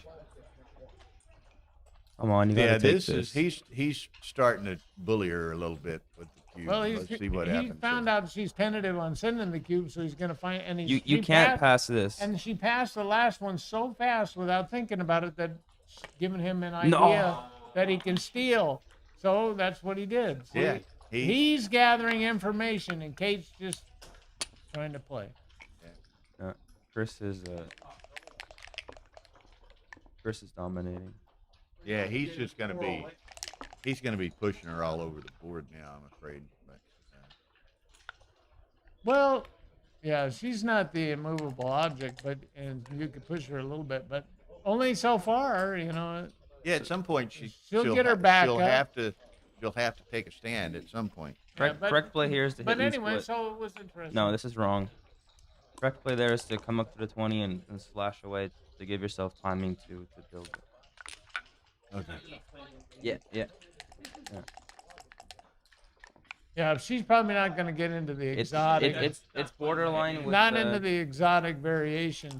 Come on, you gotta take this. he's starting to bully her a little bit with the cube. Well, Let's see what he happens. found out she's tentative on sending the cube, so he's gonna find. And You she can't passed- pass this. And she passed the last one so fast without thinking about it that it's giving him an No. idea that he can steal. So that's what he did. So Yeah, he's gathering information, and Kate's just trying to play. Chris is dominating. Yeah, he's just going to be. He's going to be pushing her all over the board now, I'm afraid. But, Well, yeah, she's not the immovable object, but and you could push her a little bit, but only so far, you know. yeah, at some point She'll get her back She'll up. have to take a stand at some point. Correct play here is to hit But and anyway, split. so it was interesting. No, this is wrong. Correct play there is to come up to the 20 and slash away to give yourself timing to build it. Okay. Yeah. Yeah, she's probably not going to get into the exotic. It's borderline with Not into the exotic variation,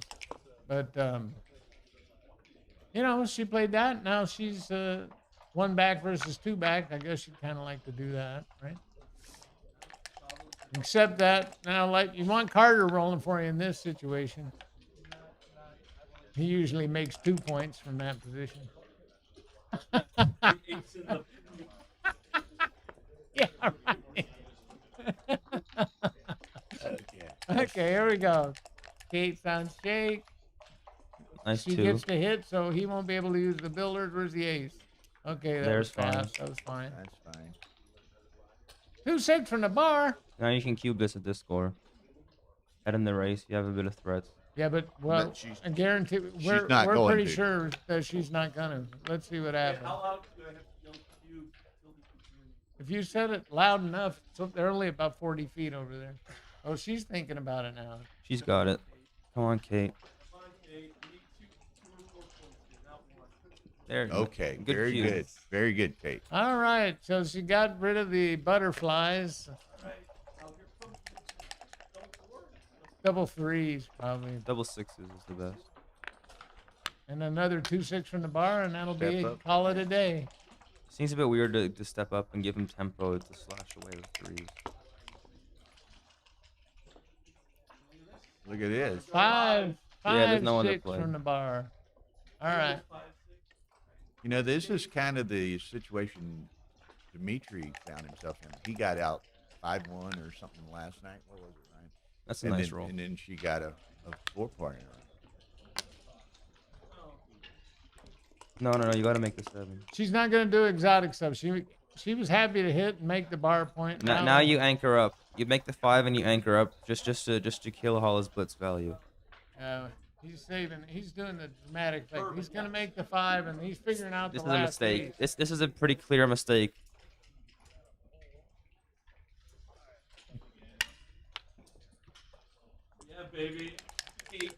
but you know, she played that. Now she's 1 back versus 2 back. I guess she'd kind of like to do that, right? Except that now, like you want Carter rolling for you in this situation. He usually makes 2 points from that position. Yeah, right. Okay, here we go. Kate's on shake. nice She 2. gets to hit, so he won't be able to use the builder. Where's the ace? Okay, that There's was fast. fine. That was fine. That's fine. 2-6 from the bar. Now you can cube this at this score. Head in the race, you have a bit of threats. Yeah, but well, But she's- I guarantee she's we're not going pretty to. sure that she's not gonna. Let's see what happens. How loud do I have to yell cube till the computer? If you said it loud enough, so they're only about 40 feet over there. Oh, she's thinking about it now. She's got it. Come on, Kate. Come on, Kate. You need 2 or 4 points here, not 1. There. Okay. Good Very cue. good. Very good, Kate. All right, so she got rid of the butterflies. Right. Now here comes double 4. Double 3s probably, Double 6s is the best. and another 2-6 from the bar, and that'll be Step up. call it a day. Seems a bit weird to step up and give him tempo to slash away with 3s. Look at this. Five, Yeah, there's no one to 6 play. from the bar. All right. You know, this is kind of the situation Dimitri found himself in. He got out 5-1 or something last night. What was it, Ryan? That's a nice roll. And then she got a 4-point in a row. No, you gotta make the 7. She's not gonna do exotic stuff. She was happy to hit and make the bar point. Now you anchor up. You make the 5 and you anchor up just to kill Hollis blitz value. He's saving. He's doing the dramatic thing. He's gonna make the 5, and he's figuring out This the is a last mistake. piece. This is a pretty clear mistake. Yeah, baby. 8.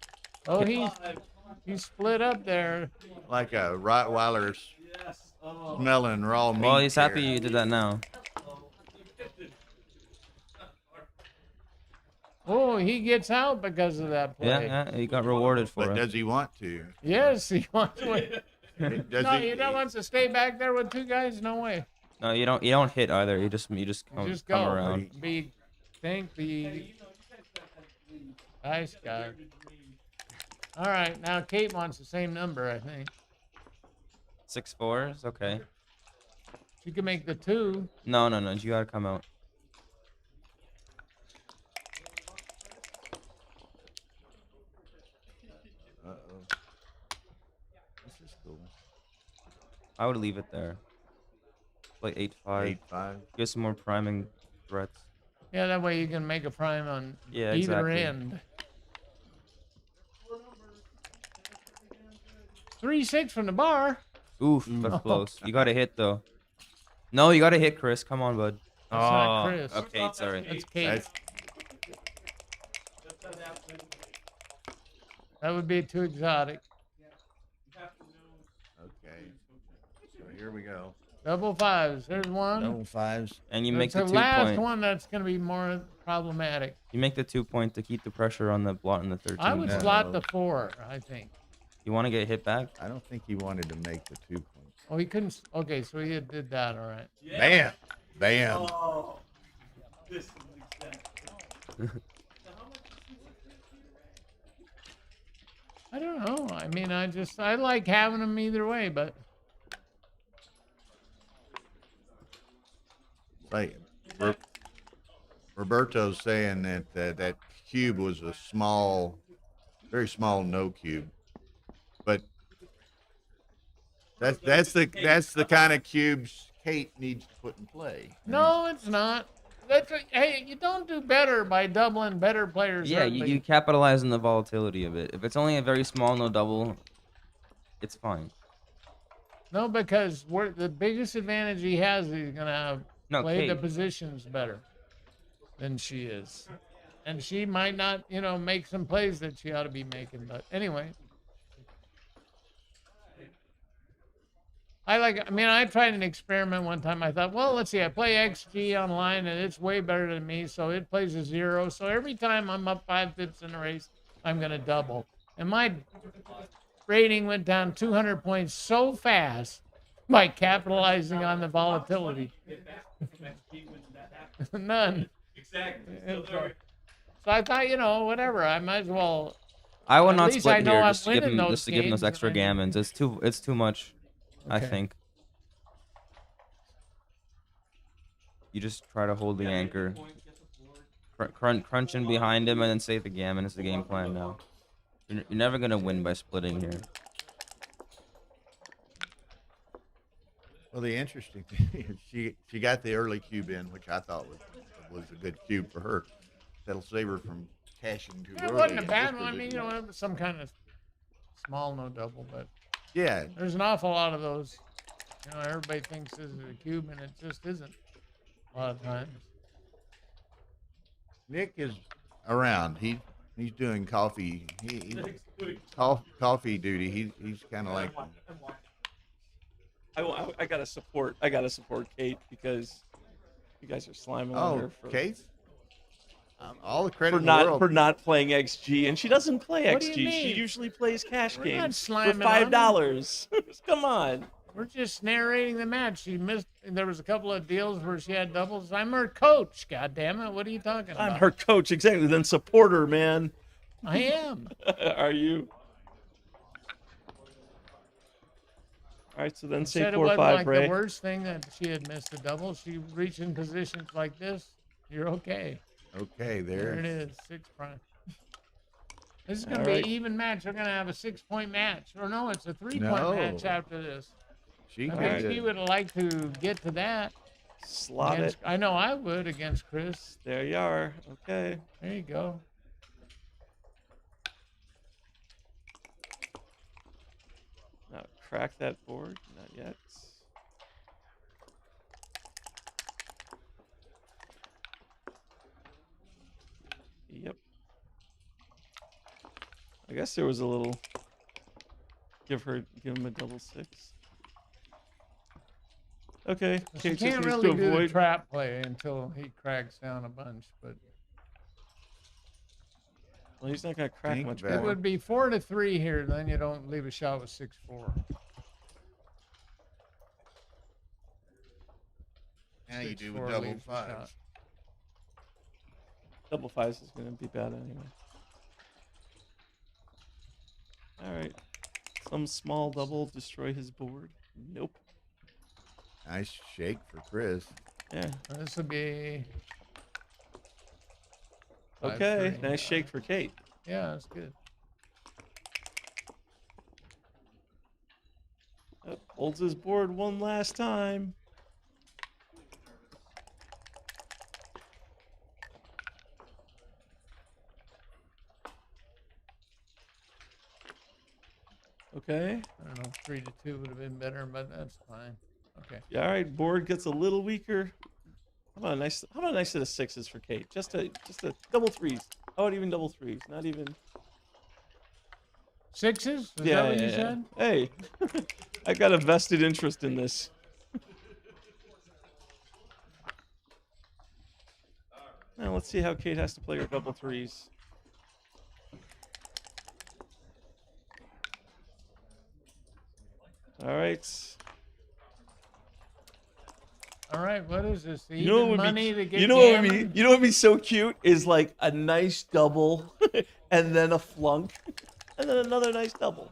Oh, 5. he's split up there. Like a Rottweiler's Yes. Oh. smelling raw meat. Well, he's happy here. you did that now. Oh, he gets out because of that play. Yeah, he got rewarded for But it. does he want to? Yes, he wants to. Does No, he? you don't want to stay back there with two guys? No way. No, you don't hit either. You just Just come go. around. Be nice guy. All right, now Kate wants the same number, I think. 6-4 is okay. She can make the 2. No, you gotta come out. Uh-oh. This is cool. I would leave it there. Like 8-5. 8-5. Get some more priming threats. Yeah, that way you can make a prime on Yeah, either exactly. end. 3-6 from the bar. Oof, that's close. You gotta hit though. No, you gotta hit, Chris. Come on, bud. That's not Chris. Okay, sorry. That's Kate. That's- That would be too exotic. Okay. So here we go. Double 5s. There's one. Double 5s. And you make That's the the last 2-point. one that's going to be more problematic. You make the 2-point to keep the pressure on the blot in the 13. I would No. slot the 4, I think. You want to get hit back? I don't think he wanted to make the 2 points. Oh, he couldn't. Okay, so he did that. All right. Bam! Bam! I don't know. I mean, I like having them either way, but Like Roberto's saying that that cube was a small, very small no cube, but that's the kind of cubes Kate needs to put in play. no, it's not. Hey, you don't do better by doubling better players. Yeah, you capitalize on the volatility of it. If it's only a very small no double, it's fine. No, because the biggest advantage he has is he's gonna have No, played the Kate. positions better than she is, and she might not, make some plays that she ought to be making. But anyway, I tried an experiment one time. I thought, well, let's see, I play XG online and it's way better than me, so it plays a 0. So every time I'm up 5 pips in a race, I'm gonna double, and my rating went down 200 points so fast by capitalizing on the volatility. None. Exactly. So I thought, whatever. I might as well. I would At not least split I know here I'm just to give winning him those those games, extra and I- gammons. It's too much. I Okay. think. You just try to hold the anchor. Crunching behind him and then save the gammon is the game plan now. You're never gonna win by splitting here. Well, the interesting thing is she got the early cube in, which I thought was a good cube for her. That'll save her from cashing too It early. wasn't a in bad this one. I mean, position. it was some kind of small no double, but Yeah, there's an awful lot of those. Everybody thinks this is a cube, and it just isn't. A lot of times. Nick is around. He's doing coffee. Coffee duty. He's kind of like. I gotta support Kate because you guys are sliming on Oh, her for, Kate. All the credit for in the world. not playing XG, and she doesn't play What do you XG. She mean? usually plays cash We're not games for sliming on her. $5. Come on. We're just narrating the match. She missed. There was a couple of deals where she had doubles. I'm her coach. God damn it! What are you talking about? I'm her coach, exactly. Then support her, man. I am. Are you? All right, so then say Said it 4 wasn't 5, like Ray. the worst thing that she had missed a double. She reached in positions like this. You're okay. Okay, There it there. is. 6 prime. This is going All to be right. an even match. We're going to have a 6-point match. Or no, it's a 3-point No. match after this. She I could. think she would like to get to that. Slot it. I know I would against Chris. There you are. Okay. There you go. Now crack that board. Not yet. Yep. I guess there was a little. Give him a double 6. Okay. She Kate just can't needs really to do the avoid. trap play until he cracks down a bunch. But Well, he's not gonna crack Think much about It more. would be 4-3 here. Then you don't leave a shot with 6-4. Now you do 6-4 with double leaves a shot. fives. Double fives is gonna be bad anyway. All right. Some small double destroy his board. Nope. Nice shake for Chris. Yeah. This would be. Okay. 5-3. Nice shake for Kate. Yeah, that's good. Holds his board one last time. Okay. I don't know. 3-2 would have been better, but that's fine. Okay. Yeah, all right. Board gets a little weaker. How about a nice set of sixes for Kate? Just a double threes. How about even double threes? Not even. Sixes? Is that what you said? Hey, I got a vested interest in this. Now let's see how Kate has to play her double threes. All right. All right. What is this? The You know what even would money be, to get you know what would be, gammon? you know what would be so cute is like a nice double, and then a flunk, and then another nice double.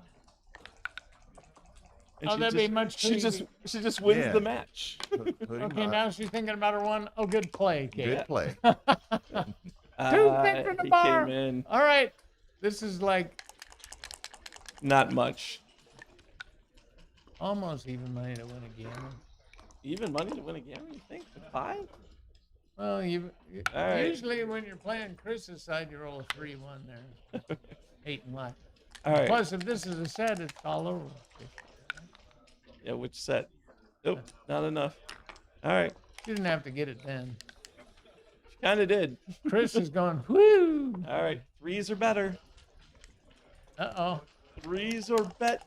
And Oh, she that'd be much She just easier. she just wins Yeah. the match. Put him Okay, up. now she's thinking about her one. Oh, good play, Kate. Good play. Toothpick from the He bar. came in All right. This is like not much. almost even money to win a gammon. Even money to win a game, you think? With 5? Well, All right. usually when you're playing Chris's side, you roll a 3-1 there. 8 and left. All right. Plus, if this is a set, it's all over. Yeah, which set? Nope, not enough. All right. You didn't have to get it then. She kind of did. Chris is going, whoo. All right. Threes are better. Uh-oh. Threes are better.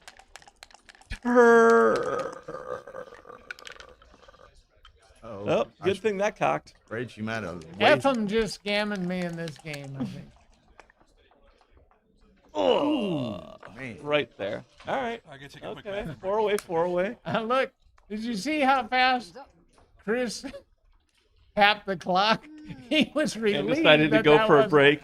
Oh, good thing that cocked. Afraid she might have. Ephraim just scammed me in this game, I think. Oh, Man. right there. All right. I gotta take a quick Okay. bathroom. 4 away, 4 away. Look, did you see how fast Chris tapped the clock? He was relieved And decided to that go that for a wasn't- break.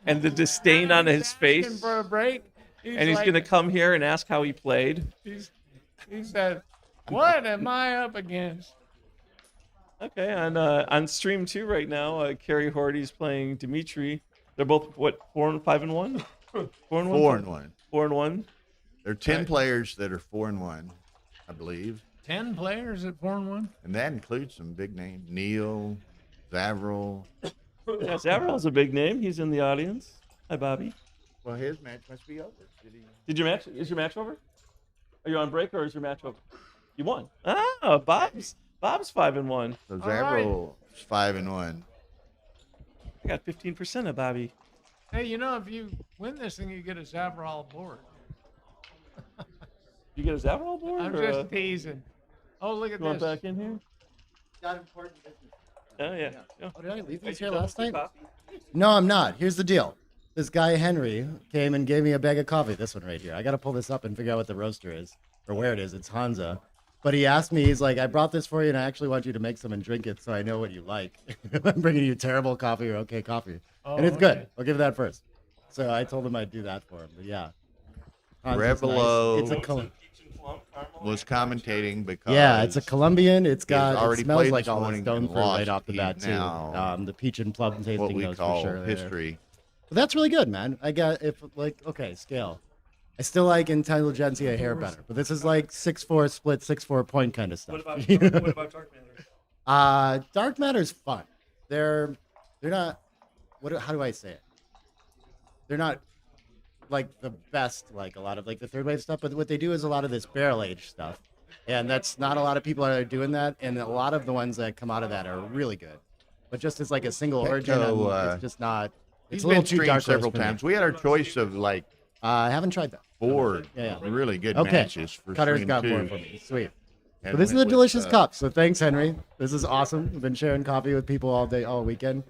And the disdain on his Asking face. for a break. And he's like- going to come here and ask how he played. He said, "What am I up against?" Okay, on stream 2 right now, Kerry Horty's playing Dimitri. They're both, what, 4 and 5 and 1? 4 and 1? 4 and 1. 4 and 1. There are 10 players that are 4 and 1, I believe, 10 players at 4-1. and that includes some big names: Neil, Zavril. Yeah, Zavril's a big name. He's in the audience. Hi, Bobby. Well, his match must be over. Did he? Did your match? Is your match over? Are you on break or is your match over? You won. Ah, Bob's 5 and 1. So right. Zavril's 5 and 1. I got 15% of Bobby. Hey, you know, if you win this thing, you get a Zavril board. You get a Zavril board? I'm or just teasing. Oh, look at you want this. back in here? Got important business. Oh, yeah. Yeah. Oh, did I leave Hey, these you here double last your night? coffee? No, I'm not. Here's the deal. This guy Henry came and gave me a bag of coffee. This one right here. I gotta pull this up and figure out what the roaster is or where it is. It's Hansa. But he asked me, he's like, I brought this for you, and I actually want you to make some and drink it so I know what you like. I'm bringing you terrible coffee or okay coffee. And it's good. okay. I'll give that first. So I told him I'd do that for him. But yeah. Hansa's Revelo. nice. It's a Peach and plum caramel. Was commentating because yeah, it's a Colombian. It's he has got it already smells played like this all the morning stone and fruit right lost. off the He's bat too. now The peach and plum tasting what we notes call for sure. there. history. But that's really good, man. I got if like okay scale. I still like Intelligentsia hair better, but this is like 6-4 split 6-4 point kind of stuff. What about Dark Matter? Dark Matter's fun. They're not. How do I say it? They're not like the best, like a lot of like the third wave stuff. But what they do is a lot of this barrel age stuff, and that's not a lot of people are doing that. And a lot of the ones that come out of that are really good. But just as like a single origin, it's just not. He's It's a little been too streamed dark several times. We had our choice of like I haven't tried that. 4 Yeah. really good Okay. matches for Cutter's stream got 2. 4 for me. Sweet. And But this is went a with, delicious cup, so thanks, Henry. This is awesome. We've been sharing coffee with people all day, all weekend.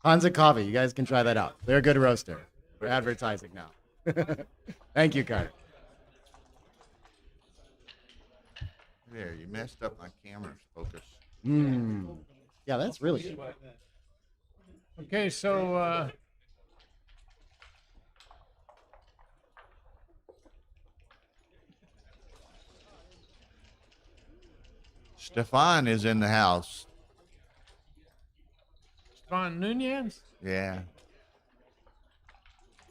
Hansa Coffee. You guys can try that out. They're a good roaster. We're advertising now. Thank you, Carter. There, you messed up my camera's focus. Yeah, that's really good. Okay, so Stefan is in the house. Stefan Nunez. Yeah.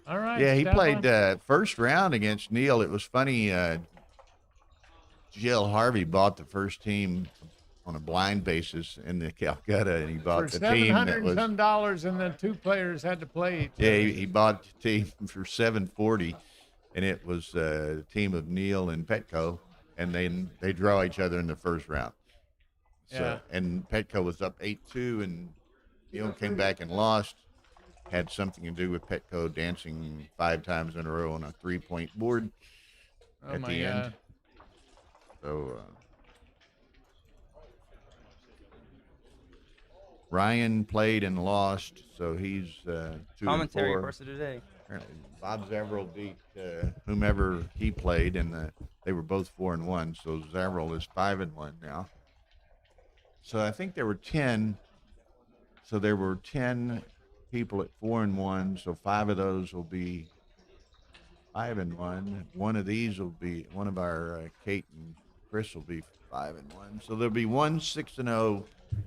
All right. Yeah, he Stefan. played first round against Neil. It was funny. Jill Harvey bought the first team on a blind basis in the Calcutta, and he bought for the team that $700 was. some dollars, and the two players had to play each Yeah, other. he bought the team for $740, and it was a team of Neil and Petco, and then they draw each other in the first round. So, Yeah. and Petco was up 8-2, and Neil came back and lost. Had something to do with Petco dancing 5 times in a row on a 3-point board Oh at my the God. end. So Ryan played and lost, so he's 2 Commentary and 4. person today. Apparently, Bob Zavril beat whomever he played, and they were both 4-1. So Zavril is 5-1 now. So I think there were 10. So there were 10 people at 4-1. So 5 of those will be 5-1. One of these will be one of our Kate and Chris will be 5-1. So there'll be 1 6-0,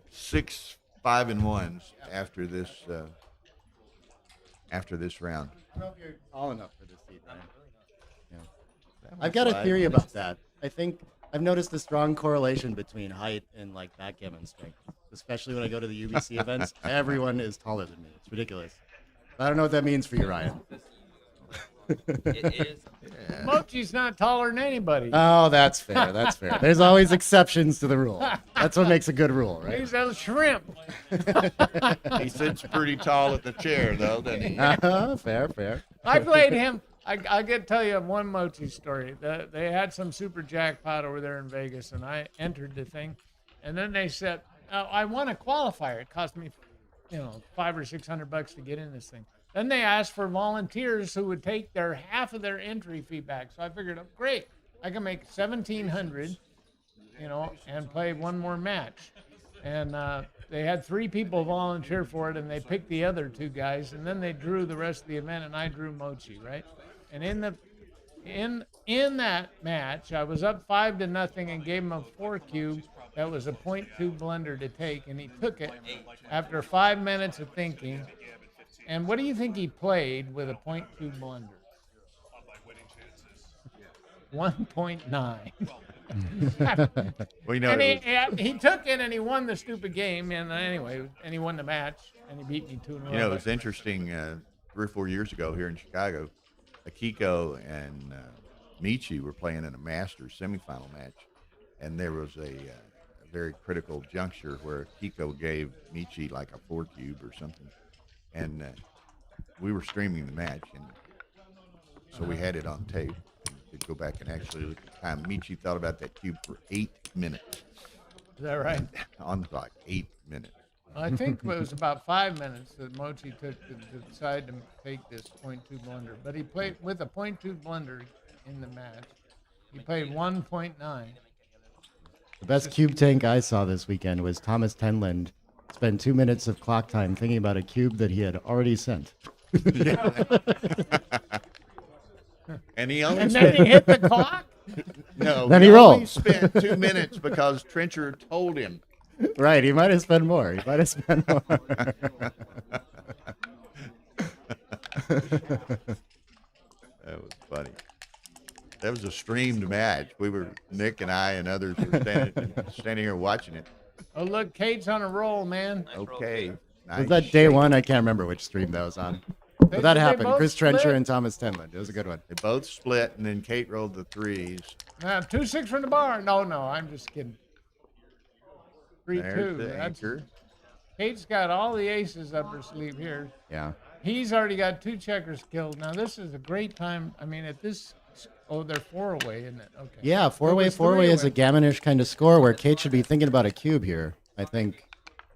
6 5-1s after this round. I don't know if you're tall enough for this seat, man. Yeah. That I've was got a live. theory about that. I think I've noticed a strong correlation between height and like backgammon strength, especially when I go to the UBC events. Everyone is taller than me. It's ridiculous. I don't know what that means for you, Ryan. It is. Mochi's not taller than anybody. Oh, that's fair. That's fair. There's always exceptions to the rule. That's what makes a good rule, right? He's a shrimp. He sits pretty tall at the chair, though, doesn't he? Fair. I played him. I get to tell you one Mochi story. They had some super jackpot over there in Vegas, and I entered the thing. And then they said, I won a qualifier. It cost me, $500 or $600 to get in this thing. Then they asked for volunteers who would take their half of their entry fee back. So I figured, oh, great, I can make $1,700, and play one more match. And they had 3 people volunteer for it, and they picked the other 2 guys, and then they drew the rest of the event, and I drew Mochi, right? And in that match, I was up 5-0 and gave him a 4 cube. That was a .2 blunder to take, and he took it after 5 minutes of thinking. And what do you think he played with a .2 blunder? 1.9. We know. And he took it and he won the stupid game. And anyway, and he won the match and he beat me 2 in a row. It was interesting. 3 or 4 years ago here in Chicago, Akiko and Michi were playing in a Masters semifinal match, and there was a very critical juncture where Akiko gave Michi like a 4 cube or something, and we were streaming the match, and so we had it on tape. We could go back and actually look at the time. Michi thought about that cube for 8 minutes. Is that right? On the clock, 8 minutes. I think it was about 5 minutes that Mochi took to decide to take this .2 blunder. But he played with a .2 blunder in the match. He played 1.9. The best cube tank I saw this weekend was Thomas Tenland spend 2 minutes of clock time thinking about a cube that he had already sent. And he only And then he hit the clock? No, Then he he only rolled. spent 2 minutes because Trencher told him. Right, he might have spent more. That was funny. That was a streamed match. Nick and I and others were standing here watching it. Oh, look, Kate's on a roll, man. Okay. Was that day one? I can't remember which stream that was on. But that They happened. both Chris Trencher split. and Thomas Tenland. It was a good one. They both split, and then Kate rolled the 3s. 2-6 from the bar. No, I'm just kidding. 3-2. There's the That's- anchor. Kate's got all the aces up her sleeve here. Yeah. He's already got 2 checkers killed. Now, this is a great time. I mean, at this... Oh, they're 4-away, isn't it? Okay. Yeah, four-way was is a three-away. gammonish kind of score where Kate should be thinking about a cube here, I think.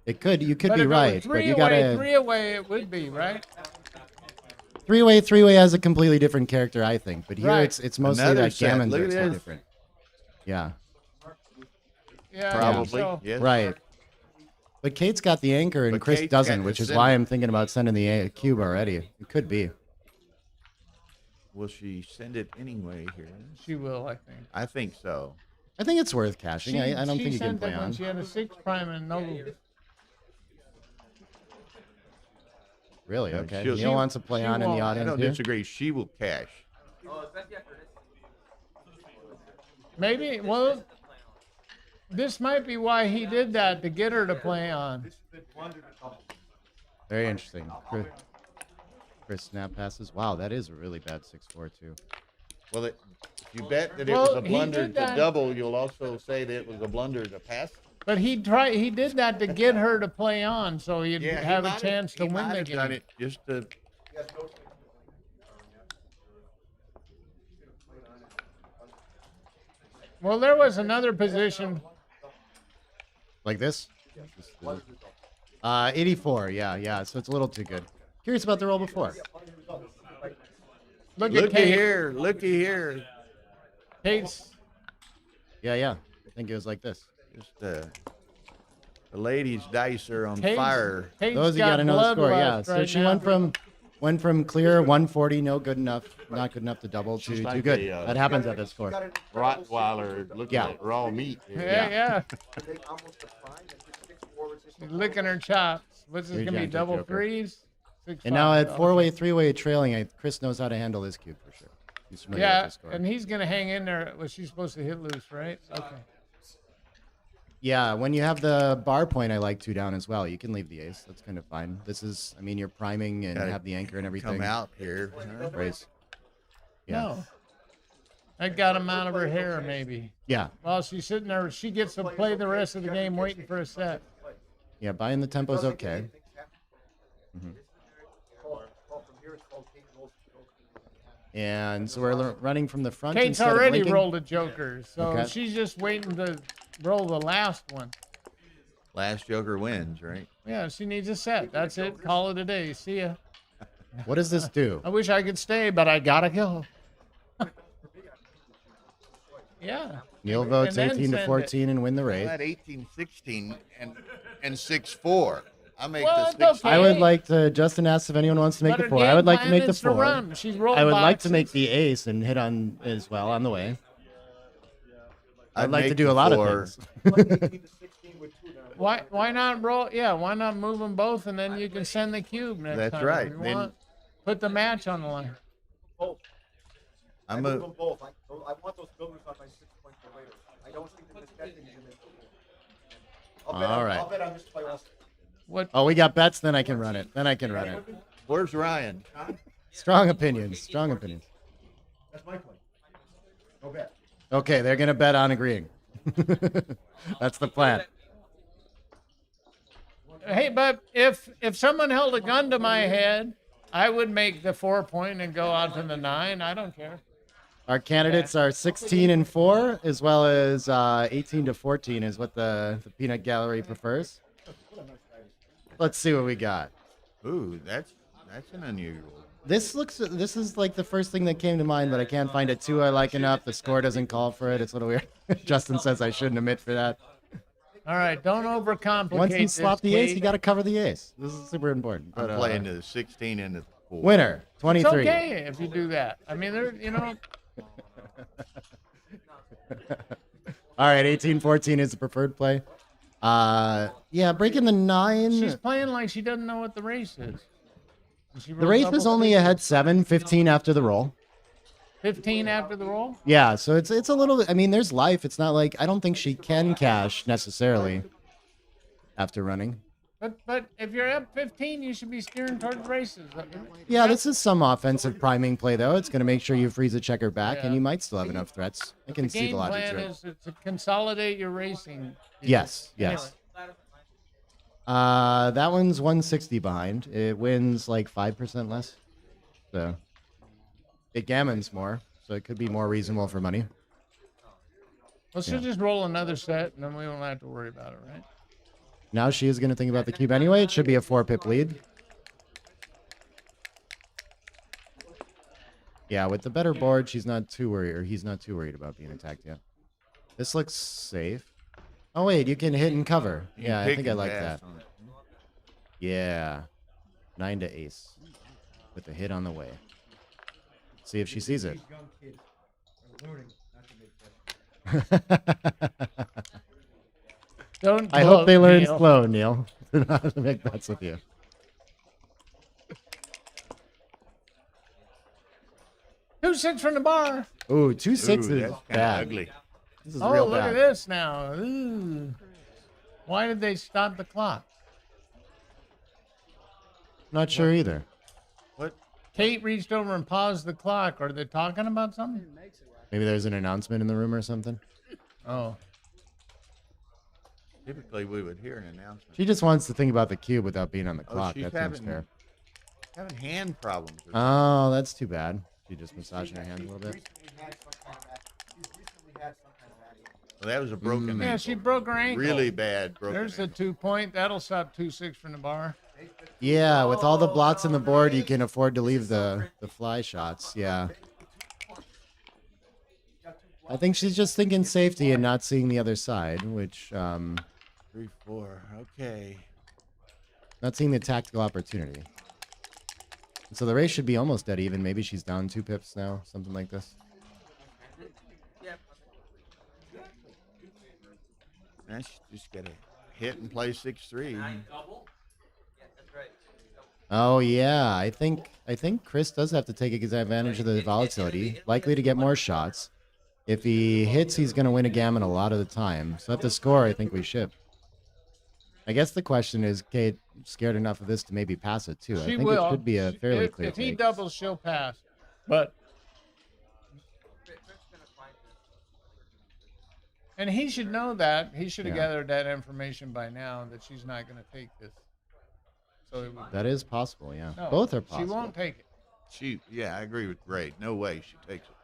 It could. You could But be if it was right, but three you away, gotta 3 away, it would be, right? three-way has a completely different character, I think. But here Right. it's mostly Another that set. gammons Look are at so this. different. Yeah. Yeah, Probably. So. Yes. Right. But Kate's got the anchor and But Chris Kate's got doesn't, the which is center. why I'm thinking about sending the cube already. It could be. Will she send it anyway here? She will, I think. I think so. I think it's worth cashing. I don't she think you can sent play it when on. she had a 6 prime and no. Really? Yeah, Okay. she'll- Neil wants to play she on in the won't. I audience don't here. disagree. She will cash. Maybe. Well, this might be why he did that to get her to play on. Very interesting. Chris snap passes. Wow, that is a really bad 6-4 too. Well, if you bet that it Well, was a he blunder did to that. double, you'll also say that it was a blunder to pass. But he did that to get her to play on, so you'd Yeah, have a chance to he win might the have game. done it just to. Well, there was another position. Like this? 84. Yeah. So it's a little too good. Curious about the roll before. Look at Looky Kate. here, looky here. Kate's. Yeah. I think it was like this. Just the ladies' dice are on Kate's, fire. Kate's Those you got got to know the score. Yeah. bloodlust So right she now. went from clear 140, no good enough, not good enough to double, She's to like good. a, That happens at this score. Rottweiler looking Yeah. at raw meat. Yeah. She's licking her chops. What's this Very gonna be? gentle Double Joker. threes. 6-5. And now at Okay. 4-way, 3-way trailing, Chris knows how to handle this cube for sure. He's familiar with Yeah, this score. and he's gonna hang in there. Was she supposed to hit loose, right? Okay. Yeah, when you have the bar point, I like 2 down as well. You can leave the ace. That's kind of fine. This is, I mean, you're priming and Gotta have the anchor and everything. Come out here. huh? Raise. Yeah. No. That got him out of her hair, maybe. Yeah. While she's sitting there, she gets to play the rest of the game waiting for a set. Yeah, buying the tempo's okay. And so we're running from the front. Kate's instead of already linking. rolled a joker, so Okay. she's just waiting to roll the last one. Last joker wins, right? Yeah, she needs a set. That's it. Call it a day. See ya. What does this do? I wish I could stay, but I gotta go. Yeah. Neil votes And then 18 to send it. 14 and win the race. At 18-16 and 6-4. I make Well, the it's 6. okay. I would like to. Justin asked if anyone wants to make But the her 4. I game would like to plan make the is to 4. run. She's rolled I would like to boxes. make the ace and hit on as well on the way. I'd like to make do the a lot 4. of things. Why not roll? Yeah, why not move them both and then you can send the cube next That's time right. if you Then- want. Put the match on the line. I'm a, both. I want those builders on my 6 points for later. I don't think that this betting is gonna. All right. I'll bet on this play also. What? Oh, we got bets. Then I can run it. where's Ryan? Strong opinions. That's my play. No bet. Okay, they're gonna bet on agreeing. That's the plan. Hey, but if someone held a gun to my head, I would make the 4 point and go out to the 9. I don't care. Our candidates are 16 and 4, as well as 18 to 14 is what the peanut gallery prefers. Let's see what we got. Ooh, that's an unusual. This is like the first thing that came to mind, but I can't find a 2 I like enough. The score doesn't call for it. It's a little weird. Justin says I shouldn't admit for that. All right, don't overcomplicate Once you this, slot the ace, Kate. you got to cover the ace. This is super important. I'm But, playing the 16 and the 4. winner, It's 23. okay if you do that. I mean, All right, 18-14 is the preferred play. Yeah, breaking the 9. she's playing like she doesn't know what the race is. The race is only ahead 7, 15 after the roll. 15 after the roll. Yeah, so it's a little. I mean, there's life. It's not like I don't think she can cash necessarily after running. But if you're up 15, you should be steering towards races. Yeah, this is some offensive priming play though. It's going to make sure you freeze a checker back, and Yeah. you might still have enough threats. I can The see the game logic plan to it. is to consolidate your racing. Yes. Anyway, That one's 160 behind. It wins like 5% less, so it gammons more, so it could be more reasonable for money. let's just roll another set, and then we won't have to worry about it, right? Now she is going to think about the cube anyway. It should be a 4-pip lead. Yeah, with the better board, she's not too worried, or he's not too worried about being attacked yet. This looks safe. Oh wait, you can hit and cover. Yeah, I think I like that. Yeah, 9 to ace with a hit on the way. See if she sees it. Don't. I hope they learn Neil. slow, Neil. They're not going to make bets with you. Two six from the bar. Ooh, 2-6 Ooh, is that's kinda bad. ugly. This is Oh, real look bad. at this now. Ooh. Why did they stop the clock? Not sure either. Kate reached over and paused the clock. Are they talking about something? Maybe there's an announcement in the room or something. Oh. Typically, we would hear an announcement. She just wants to think about the cube without being on the Oh, clock. she's That seems having- fair. Having hand problems. Or Oh, that's too bad. She just massaging her hand a little bit. well, that was a broken. Yeah, ankle. she broke her ankle. Really bad broken. There's the ankle. 2-point. That'll stop 2-6 from the bar. Yeah, with all the blots in the board, you can afford to leave the fly shots. Yeah. I think she's just thinking safety and not seeing the other side, which 3, 4. Okay. not seeing the tactical opportunity. So the race should be almost dead even. Maybe she's down 2 pips now, something like this. Now she's just got to hit and play 6-3. Oh yeah, I think Chris does have to take advantage of the volatility. Likely to get more shots. If he hits, he's going to win a gammon a lot of the time. So at the score, I think we ship. I guess the question is, Kate scared enough of this to maybe pass it too. I She think will. it should be a fairly If, clear if he take. doubles, she'll pass. But and he should know that. He should have Yeah. gathered that information by now that she's not going to take this. So it would, That is possible, yeah. no, Both are She possible. won't take it. Yeah, I agree with Ray. No way she takes it.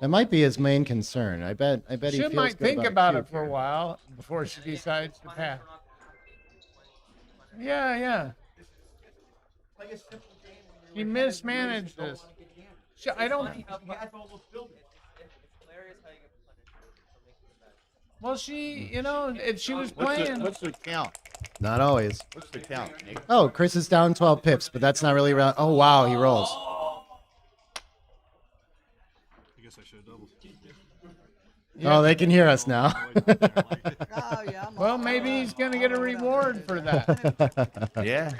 That might be his main concern. I bet he She feels might good think about cube it for a here. while before she decides to pass. Yeah, yeah. She mismanaged this. I don't. Well, if she was playing. What's the count? Not always. What's the count, Nick? Oh, Chris is down 12 pips, but that's not really around. Oh, wow, he rolls. I guess I should have doubled. Oh, they can hear us now. Oh, yeah. Well, maybe he's going to get a reward for that. Yeah.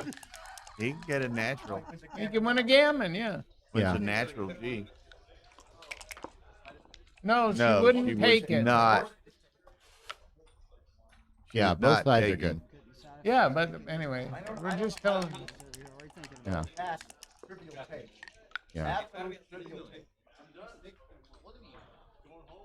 He can get a natural. He can win a gammon, yeah. What's Yeah. a natural G? No, she No, wouldn't she take was it. not. She Yeah, was both not sides are taking- good. Yeah, but anyway, we're just telling. Yeah. Yeah.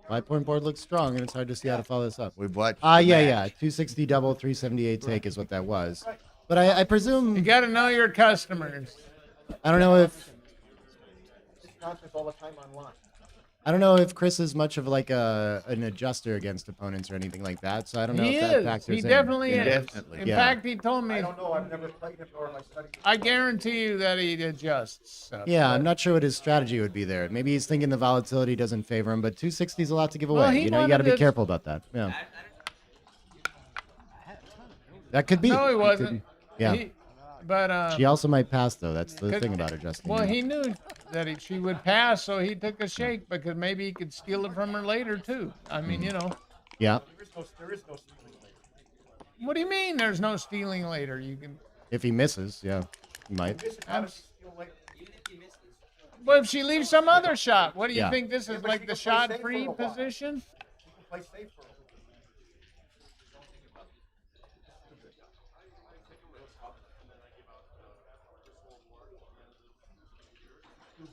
5-point board looks strong, and it's hard to see how to follow this up. We've watched. Ah, the yeah, match. yeah. 260 double, 378 take is what that was. But I You presume, got to know your customers. I don't know if Nonsense all the time online. I don't know if Chris is much of like an adjuster against opponents or anything like that. So I don't know He if that is. factors He in. definitely you know? is. Definitely. In Yeah. fact, he told me. I don't know. I've never played him nor have I studied. I guarantee you that he adjusts. Stuff. Yeah, I'm not sure what his strategy would be there. Maybe he's thinking the volatility doesn't favor him, but 260 is a lot to give away. Well, he You know, you wanted got to be to- careful about that. Yeah. That could be. No, he It could wasn't. be. Yeah. But She also might pass though. That's the Could- thing about adjusting. well, he knew that she would pass, so he took a shake because maybe he could steal it from her later too. I mean, Yeah. There is no stealing later. what do you mean? There's no stealing later. You can. If he misses, yeah, he might. This is how to steal later. Well, if she leaves some other shot, what do you Yeah. think? This is but she like can the play safe for a shot-free little while. position. You can play safe for a little.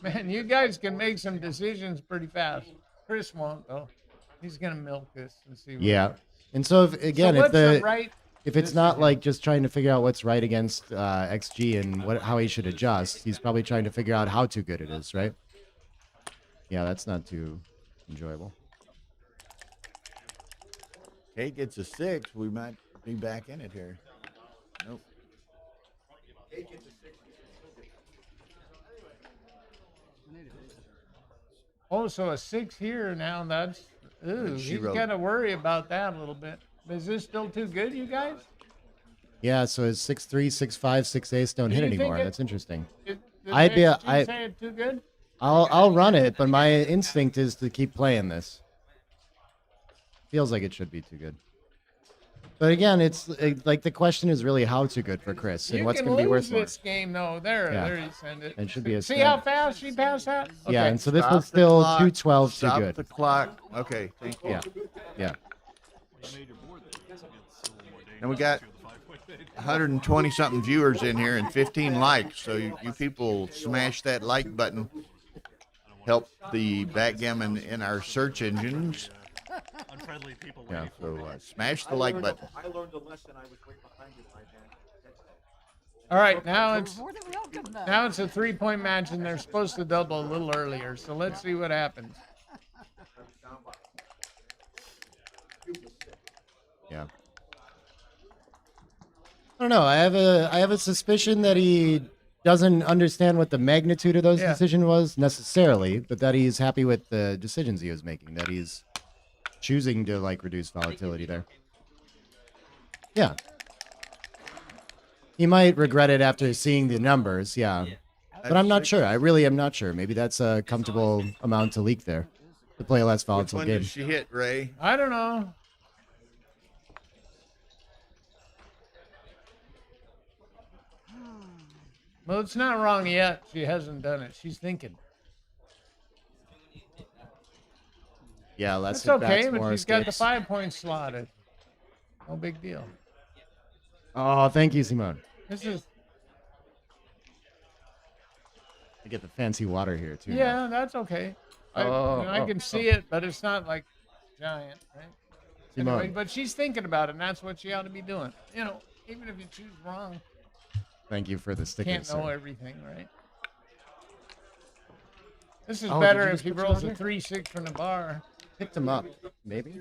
Man, you guys can make some decisions pretty fast. Chris won't though. He's gonna milk this and see. What Yeah. And so if, again, so if what's the the right? if it's not like just trying to figure out what's right against XG and how he should adjust, he's probably trying to figure out how too good it is, right? Yeah, that's not too enjoyable. Kate gets a 6. We might be back in it here. Nope. Oh, so a 6 here now. That's ooh. And she He's wrote- got to worry about that a little bit. Is this still too good, you guys? Yeah, so his 6-3, 6-5, 6-8 don't Do hit you think anymore. it- That's interesting. Did I'd be she I say it too good? I'll run it, but my instinct is to keep playing this. Feels like it should be too good. But again, it's like the question is really how too good for Chris and You what's can going to be worth lose more. this game, though. There, Yeah. there you send it. It should be a See spread. how fast she passed that? Okay. Yeah, and so this Stop was the still clock. 212 too Stop good. the clock. Okay, thank you. Yeah. Yeah. And we got 120 something viewers in here and 15 likes. So you people smash that like button. Help the backgammon in our search engines. Unfriendly people. Yeah. So smash the like button. I learned a lesson. I was right behind you, my man. All right, now it's More than welcome, though. now it's a 3-point match, and they're supposed to double a little earlier. So let's see what happens. Yeah. I don't know. I have a suspicion that he doesn't understand what the magnitude of those Yeah. decision was necessarily, but that he's happy with the decisions he was making. That he's choosing to like reduce volatility there. Yeah. He might regret it after seeing the numbers. Yeah. But I'm not sure. I really am not sure. Maybe that's a comfortable amount to leak there to play a less Which volatile one game. did she hit, Ray? I don't know. Well, it's not wrong yet. She hasn't done it. She's thinking. Yeah, less It's okay, hitbacks, but more she's got the escapes. 5-point slotted. No big deal. Oh, thank you, Simone. This is I get the fancy water here too. yeah, that's okay. I can see it, but it's not like giant, right? Simone. Anyway, but she's thinking about it, and that's what she ought to be doing. You know, even if you choose wrong, Thank you for the stickers. can't know sir. everything, right? This is Oh, better did you if he switch it rolls on a there? 3-6 from the bar. Picked him up, maybe.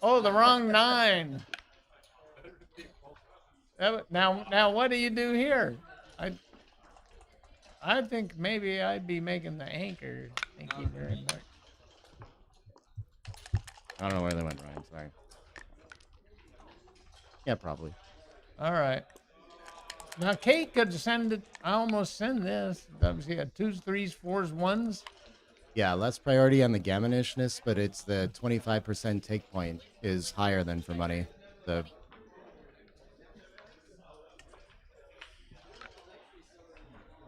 Oh, the wrong 9. Now, what do you do here? I think maybe I'd be making the anchor. Thank you very much. I don't know where they went, Ryan. Sorry. Yeah, probably. All right. Now Kate could send it. I almost send this. She had 2s, 3s, 4s, 1s. Yeah, less priority on the gammonishness, but it's the 25% take point is higher than for money. The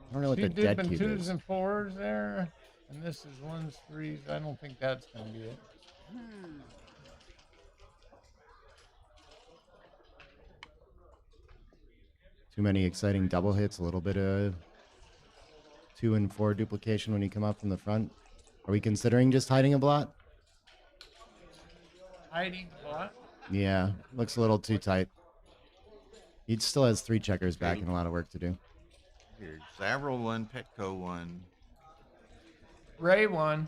I don't know what She the dead dipping cube 2s is. and 4s there, and this is 1s, 3s. I don't think that's gonna be it. Too many exciting double hits, a little bit of 2 and 4 duplication when you come up from the front. Are we considering just hiding a blot? Hiding what? Yeah, looks a little too tight. He still has 3 checkers back and a lot of work to do. Here, Zavril 1, Petco 1. Ray 1.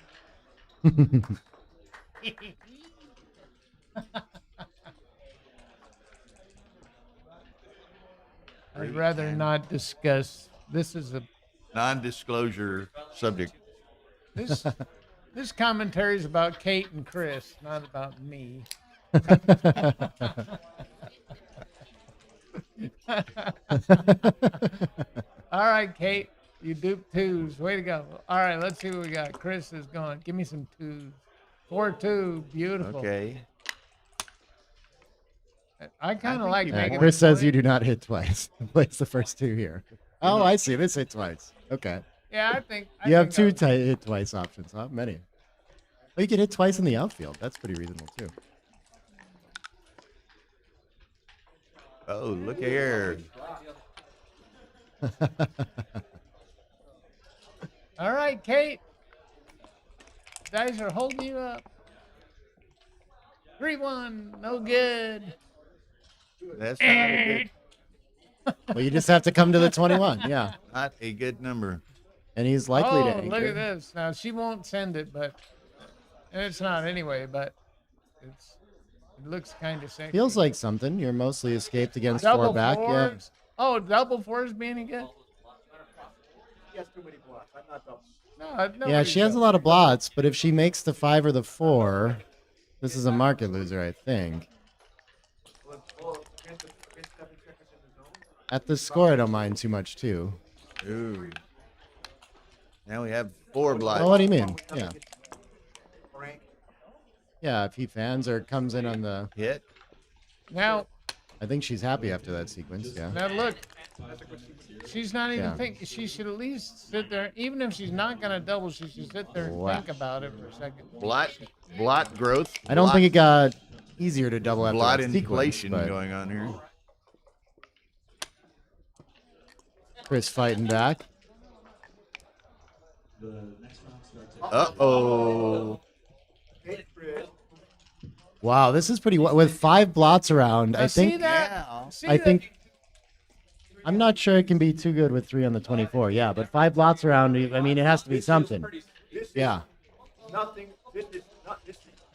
I'd rather not discuss. This is a Non-disclosure subject. this this commentary is about Kate and Chris, not about me. All right, Kate, you duped 2s. Way to go. All right, let's see what we got. Chris is going. Give me some 2s. 4-2. Beautiful. Okay. I kind of think like you making might Chris it says play. you do not hit twice. Plays the first 2 here. Oh, I see. This hit twice. Okay. Yeah, I think. You have think 2 hit twice options, huh? Many. Well, you can hit twice in the outfield. That's pretty reasonable, too. Oh, look here. All right, Kate. Guys are holding you up. 3-1. No good. That's not a good, Well, you just have to come to the 21. Yeah. not a good number. And he's likely to Oh, anchor. look at this. Now she won't send it, but and it's not anyway. But It looks kind of sexy. Feels like something. You're mostly escaped against double four back. Yeah. fours. Oh, double fours being good. He has too many blocks. I'm not double. No, Yeah, she has a lot of blots, but if she makes the 5 or the 4, this is a market loser, I think. At the score, I don't mind too much, too. Ooh. Now we have 4 blots. Oh, what do you mean? Yeah. Yeah, if he fans or comes in on the hit. Now, I think she's happy after that sequence. Yeah. now look. She's not even Yeah. thinking. She should at least sit there. Even if she's not going to double, she should sit there and Wow. think about it for a second. Blot growth. I don't think it got easier to double after Blot that sequence, inflation but going on here. Chris fighting back. Uh-oh. Wow, this is pretty with 5 blots around. I See think that? See I that? think I'm not sure it can be too good with 3 on the 24. Yeah, but 5 blots around. I mean, it has to be something. Yeah. Nothing. This is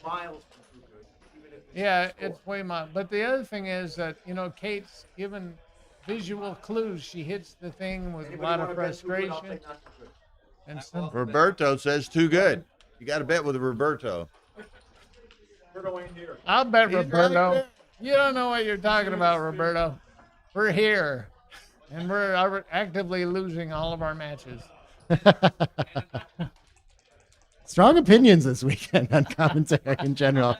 miles from too good. Even if it's Yeah, it's way more. But the other thing is that, Kate's given visual clues. She hits the thing with a lot of frustration. And some, Roberto says too good. You got to bet with Roberto. I'll bet He's Roberto. right You don't know what you're talking about, Roberto. We're here. And we're actively losing all of our matches. Strong opinions this weekend on commentary in general.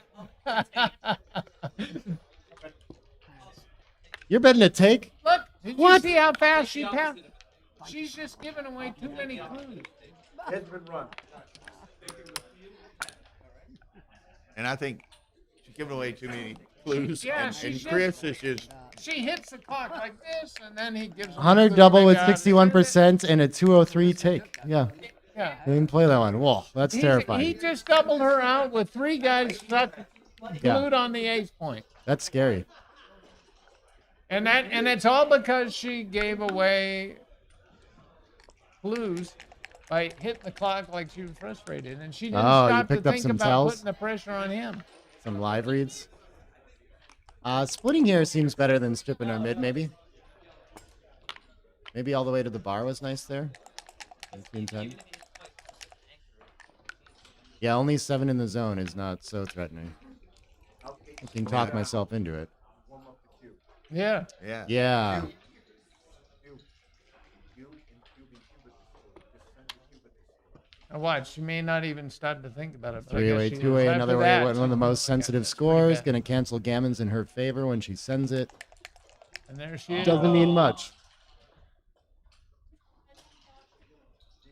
You're betting a take? Look, did What? you see how fast she passed? She's just giving away too many clues. Desmond run. And I think she's giving away too many clues. Yeah, and she's Chris is just She hits the clock like this, and then he gives her Hunter the double big with out. 61% and a 203 take. Yeah. Yeah. We didn't play that one. Whoa, that's He terrifying. just doubled her out with 3 guys stuck Yeah. glued on the ace point. That's scary. And it's all because she gave away clues by hitting the clock like she was frustrated, and she didn't Oh, you stop to picked up think some about tells? putting the pressure on him. Some live reads. Splitting here seems better than stripping our mid, maybe. Maybe all the way to the bar was nice there. 15-10. Yeah, only 7 in the zone is not so threatening. I can talk myself into it. Yeah. yeah. Yeah. Now watch, she may not even start to think about it. but I 3-way, guess she 2-way, is. another After way. that, One of the most sensitive pretty scores. bad. Going to cancel gammons in her favor when she sends it. And there she is. Doesn't mean much.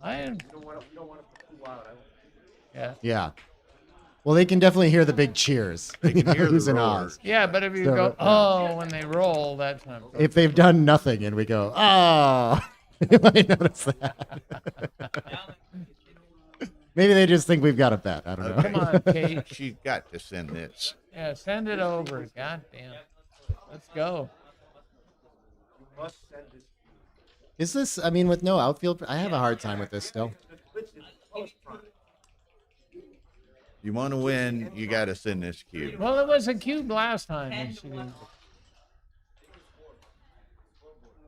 I am. Yeah. Yeah. Well, they can definitely hear the big cheers. They can hear the Who's in roar. Oz. Yeah, but if you So, go, oh, when they roll, that's not. If they've done nothing and we go, oh, you might notice that. Maybe they just think we've got a bet. I don't know. Come on, Kate. She's got to send this. Yeah, send it over. God damn. Let's go. Is this, I mean, with no outfield, I have a hard time with this still. You want to win, you got to send this cube. Well, it was a cube last time. And she didn't.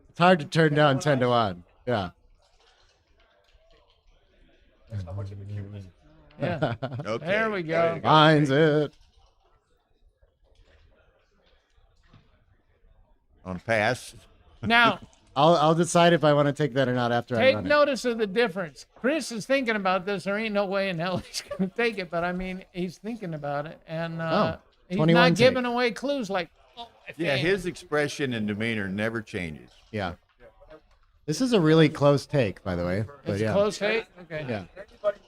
It's hard to turn down 10 to 1. Yeah. Yeah. Okay. There we go. Finds it. On pass. Now, I'll decide if I want to take that or not after I take run it. notice of the difference. Chris is thinking about this. There ain't no way in hell he's going to take it, but I mean, he's thinking about it. And he's 21 not take. giving away clues like, oh, I Yeah, think. his expression and demeanor never changes. Yeah. This is a really close take, by the way. But It's yeah. close hate? Okay. Yeah. Anybody,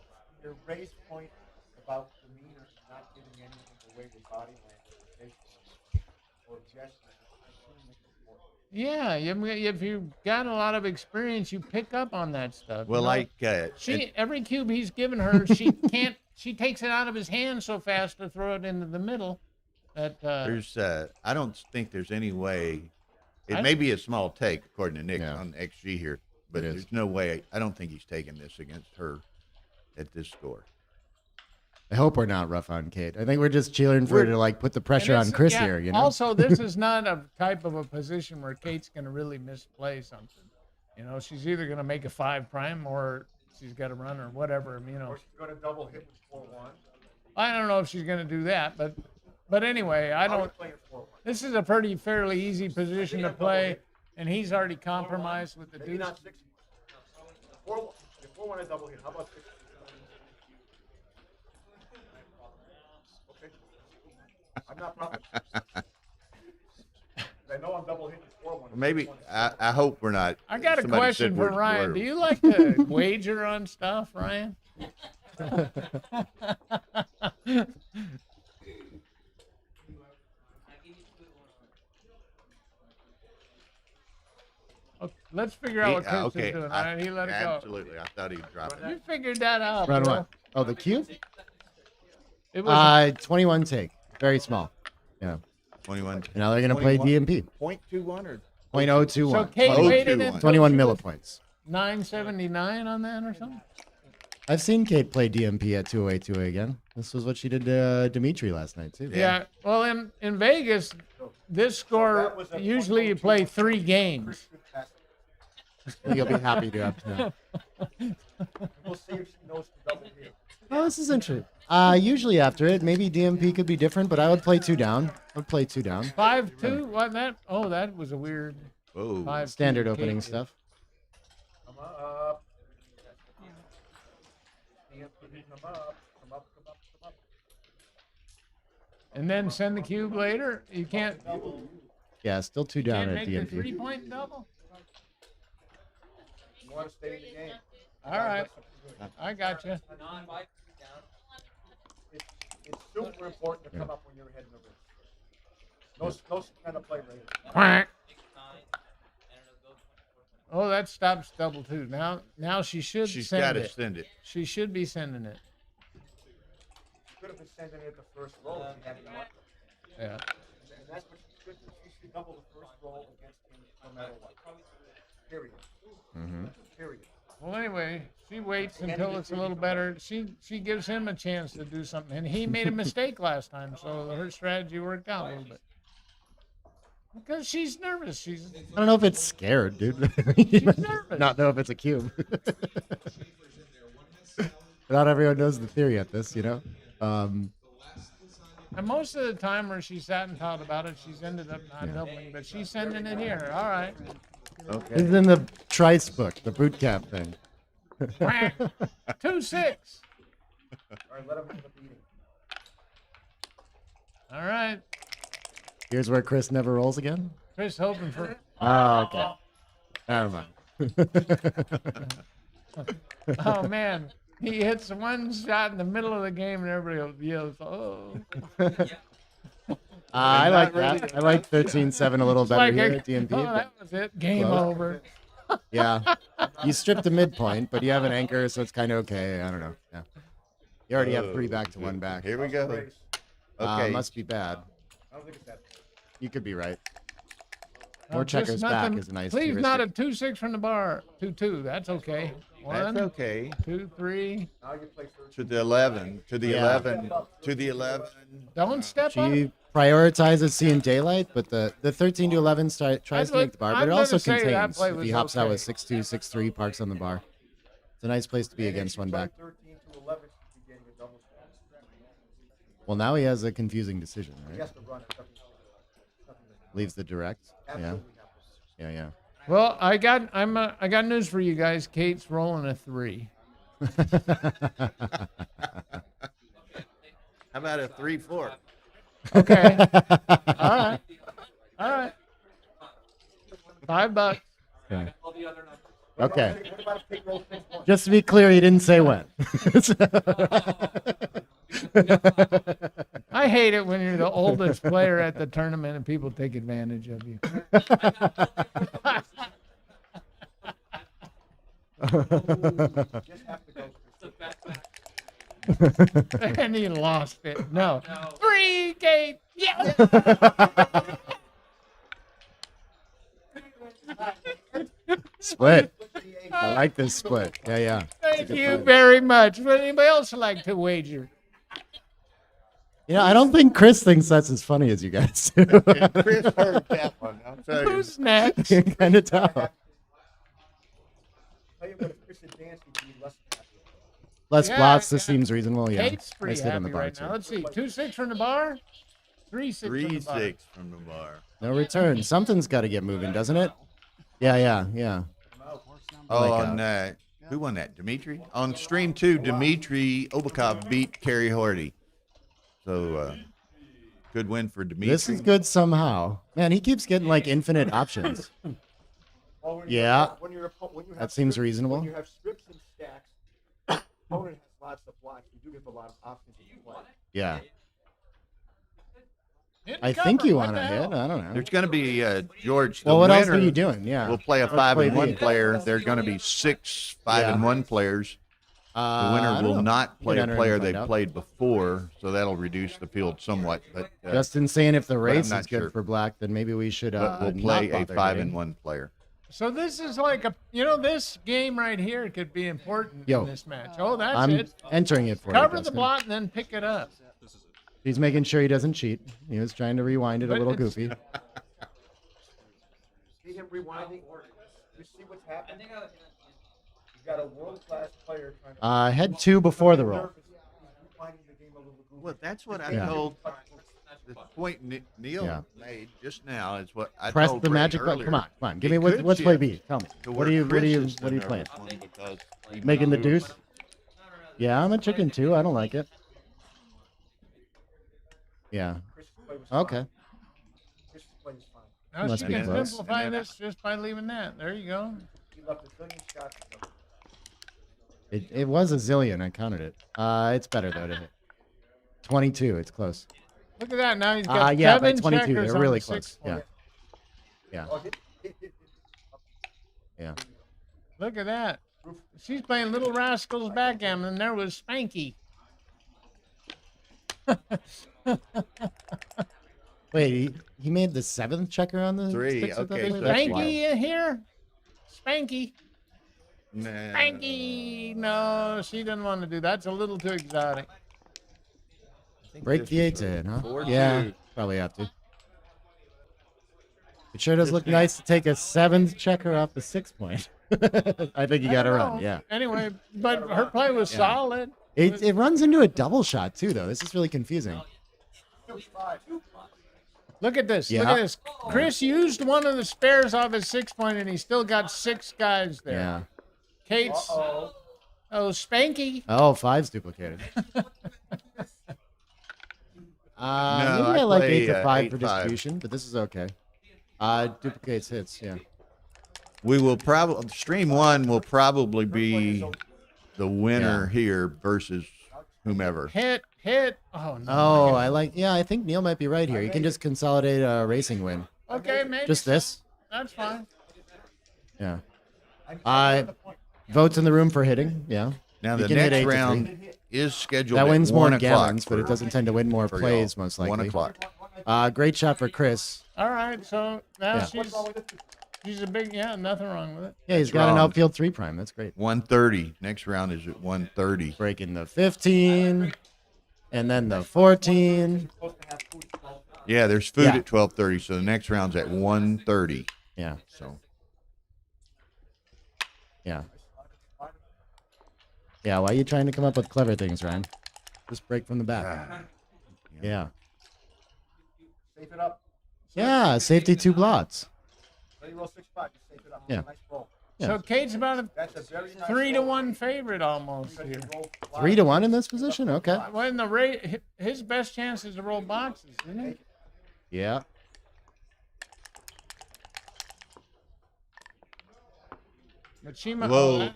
your raise point about demeanor and not giving anything away with body language or gestures. Yeah, if you've got a lot of experience, you pick up on that stuff. Well, like every cube he's given her, she can't. She takes it out of his hand so fast to throw it into the middle. That there's, I don't think there's any way. It may be a small take according to Nick on XG here, but there's no way. I don't think he's taking this against her at this score. I hope we're not rough on Kate. I think we're just cheering for her to like put the pressure And on it's- Chris yeah, here. You know. Also, this is not a type of a position where Kate's going to really misplay something. You know, she's either going to make a 5 prime or she's got to run or whatever. You know, Or she's going to double hit with 4-1. I don't know if she's going to do that, but anyway, I don't. Play it 4-1. This is a pretty fairly easy position to play, and he's already compromised with the Maybe deuce. not 6. 4-1. If 4-1 and double hit, how about 6? Okay. I'm not proud. I know I'm double hitting 4-1. Maybe I hope we're not. I got a somebody question said for we're- Ryan. we're- Do you like to wager on stuff, Ryan? Okay, let's figure out what Chris okay. is doing. All right, he let it go. Absolutely. I thought he'd drop it. You figured that out. Run bro. what? Oh, the cube? It was 21 take. Very small. Yeah. 21. Now they're going to play 21. DMP. 0.21 or 0.021. so Kate Oh, waited 2-1. until 21 she milli was points. 979 on that or something. I've seen Kate play DMP at 208 2A again. This was what she did to Dimitri last night too. Yeah. Well, in Vegas, this score usually you play 3 games. You'll be happy to have to. We'll see if she knows to double hit. Oh, this is interesting. Usually after it, maybe DMP could be different, but I would play 2 down. I would play 2 down. 5-2. What that? Oh, that was a weird. Whoa. 5-2 Standard Kate opening did. stuff. Come up. Come up. Come up. Come up. And then send the cube later. You can't. Yeah, still 2 down Can't at make the DMP. 3-point double. You want to stay in the game. All right, I got you. It's super important to come up when you're ahead in the race. No kind of play later. Quack. Oh, that stops double 2. Now she should She's send got to it. send it. She should be sending it. Could have been sending it the first roll. If he hadn't won. Yeah. And that's what she should do. She should double the first roll against him no matter what. Period. Mm-hmm. Period. Well, anyway, she waits until it's a little better. She gives him a chance to do something, and he made a mistake last time, so her strategy worked out a little bit. Because she's nervous. She's I don't know if it's scared, dude. nervous. Not know if it's a cube. Not everyone knows the theory at this, you know. And most of the time where she sat and thought about it, she's ended up not doubling, but she's sending it here. All right. Okay. It's in the Trice book, the boot camp thing. Quack. 2-6. All right, let him end up eating. All right. Here's where Chris never rolls again. Chris hoping for. Oh, okay. Never mind. Oh, man. He hits one shot in the middle of the game, and everybody yells, oh. I like that. I like 13-7 a little It's better like here a- at DMP. oh, but that was it. Game Close. over. yeah. You stripped the midpoint, but you have an anchor, so it's kind of okay. I don't know. Yeah. You already have 3 back to 1 back. Here we go. Okay. Must be bad. I don't think it's that. You could be right. Just More checkers back nothing- is a nice Please not a heuristic. 2-6 from the bar. 2-2. That's okay. That's 1, okay. 2, 3. Now you play 13. To the 11. To the Yeah. 11. To the 11. Don't step up. She prioritizes seeing daylight, but the 13 to 11 tries to I'd make the bar, like- but I'm it also gonna say that contains. play If was he hops out okay. with 6-2, 6-3, parks on the bar. It's a nice place to be against If you 1 try back. 13 to 11, she'd be getting a double score. Well, now he has a confusing decision, He right? has to run it. Nothing Leaves the direct. Yeah, absolutely happens. yeah. Well, I got news for you guys. Kate's rolling a 3. How about a 3-4? Okay. All right. $5. Okay. What Okay. about a pig roll 6-1? Just to be clear, he didn't say when. I hate it when you're the oldest player at the tournament and people take advantage of you. Just have to go. And he lost it. No. 3, Kate. Yeah. Split. I like this split. Yeah. Thank you very much. Would anybody else like to wager? You know, I don't think Chris thinks that's as funny as you guys do. Chris heard that one. I'll tell you. Who's next? Kind of tough. Tell you what, if Chris advanced, he'd be less happy. Less Yeah, blots, this yeah. seems reasonable. Yeah. Kate's pretty Nice hit on happy the bar, right too. now. Let's see. 2-6 from the bar. 3-6 from the bar. 3-6 from the bar. No return. Something's got to get moving, doesn't it? Yeah. Oh, Like, on who won that? Dimitri? On stream 2, Dimitri Obakov beat Kerry Hardy. So, good win for Dimitri. This is good somehow. Man, he keeps getting like infinite options. Well, when Yeah. When you have That seems strips- reasonable. When you have strips and stacks, opponent has lots of blocks. You do give a lot of options to play. Yeah. Hit I cover. think you What want to the hit. hell? I don't know. There's going to be George. The Well, what else winner are you doing? Yeah. will play a Let's play 5-1 B. player. There are going to be 6 5-1 players. The I winner don't will know. not play Get a enter and player find they've out. played before, so that'll reduce the field somewhat. But Justin saying if the I'm race not is good sure. for black, then maybe we should but we'll not play a bother hitting. 5-1 player. So this is like this game right here could be important Yo. in this match. Oh, that's I'm it. entering it for you. Cover the Justin. blot and then pick it up. He's making sure he doesn't cheat. He was trying to rewind it a But little it's- goofy. See him rewinding? You see what's happening? You got a world-class player trying to. Head 2 before the roll. He's rewinding the game a little goofy. Well, that's what I Yeah. told. The point Neil Yeah. made just now is what I Press told the Ray magic button. earlier. Come on. Give He me could what's play shift B. Tell me. to What where are you Chris is what are you the playing? nervous one because he Making the moves. deuce? Yeah, I'm a chicken too. I don't like it. Yeah. Chris's play was fine. Okay. Chris's play was fine. Now Must she be can close. simplify And then this just by leaving that. There you go. He left a billion shots. ago. It was a zillion. I counted it. It's better though to hit. 22. It's close. Look at that. Now he's got Yeah, by 7 22. checkers They're on really the close. 6 Yeah. point. Yeah. Oh, hit. Yeah. Look at that. She's playing Little Rascals Backgammon, and there was Spanky. Wait, he made the 7th checker on the 3, sticks with that okay, thing? so that's That's wild. Spanky in here? Spanky. Nah. Spanky. No, she didn't want to do that. It's a little too exotic. Break the 8 to hit, huh? 4-2. Yeah, probably have to. It sure does look nice to take a 7th checker off the 6 point. I think you got to I don't run, know. yeah. Anyway, but her play was solid. It runs into a double shot, too, though. This is really confusing. Look at this. Yeah. Look at this. Chris used one of the spares off his 6 point, and he still got 6 guys there. Yeah. Kate's. Oh, Spanky. Oh, 5's duplicated. Maybe I I like play, 8 to 5 for 8-5. distribution, but this is okay. Duplicates hits, yeah. We will probably stream 1 will probably be the winner here versus whomever. Hit. Oh, no. Oh, I think Neil might be right here. You can just consolidate a racing win. Okay, maybe. Just this? That's fine. Yeah. Votes in the room for hitting, yeah. Now You the can hit 8 next to 3. round is scheduled That at wins 1 more o'clock gammons, but it for- doesn't tend to win more for plays, y'all. most 1 likely. o'clock. Great shot for Chris. All right, so now Yeah. she's a big, nothing wrong with it. Yeah, he's That's got an wrong. outfield 3 prime. That's great. 1:30. Next round is at 1:30. Breaking the 15, and then the 14. Yeah, there's food Yeah. at 12:30, so the next round's at 1:30. Yeah, So yeah. Yeah, why are you trying to come up with clever things, Ryan? Just break from the back. Yeah. Safe it up. Yeah, safety 2 blots. Ready, roll 6-5. Just safe it up. Yeah. Nice roll. Yeah. So Kate's about a That's a very nice 3-1 favorite almost here. 3 to 1 in this position? Okay. When the rate, his best chance is to roll boxes, isn't it? Yeah. But she might. Whoa.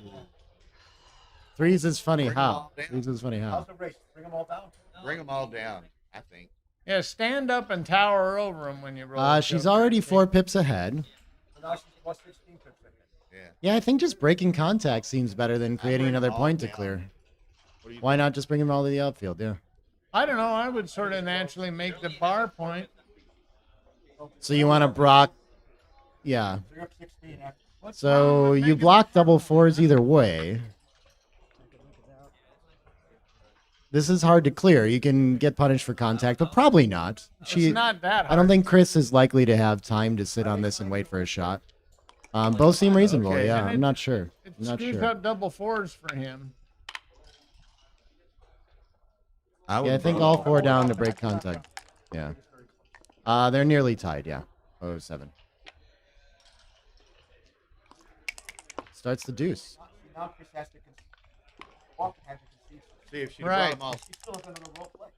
3s is funny Bring 'em how? all down. 3s is funny How's how? the race? Bring them all down. bring them all down, I think. Yeah, stand up and tower over him when you roll. the She's joker. already 4 pips ahead. So now she's plus 16 pips ahead. Yeah, I think just breaking contact seems better than creating bring another them all point to down. clear. What do you Why not just bring them all to the outfield? Yeah. I don't know. I would sort of naturally make the bar point. So you want to block? Yeah. So you're up 16 after. What's So wrong with you making- block double 4s either way. this is hard to clear. You can get punished for contact, but probably not. It's not that hard. I don't think Chris is likely to have time to sit on this and wait for a shot. Both seem reasonable. Okay. Yeah, And I'm not sure. It I'm not screws sure. up double fours for him. Yeah, I think all 4 down to break contact. Yeah. They're nearly tied. Yeah. 0-7. Starts the deuce. Now Chris has to walk has to concede. See if she Right. brought them all. She still has another role play.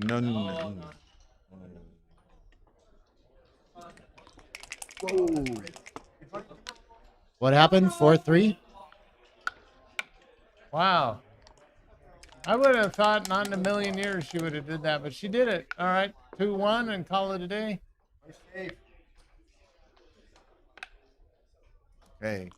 No, no, no. What happened? 4-3. Wow. I would have thought not in a million years she would have did that, but she did it. All right, 2-1 and call it a day. Okay.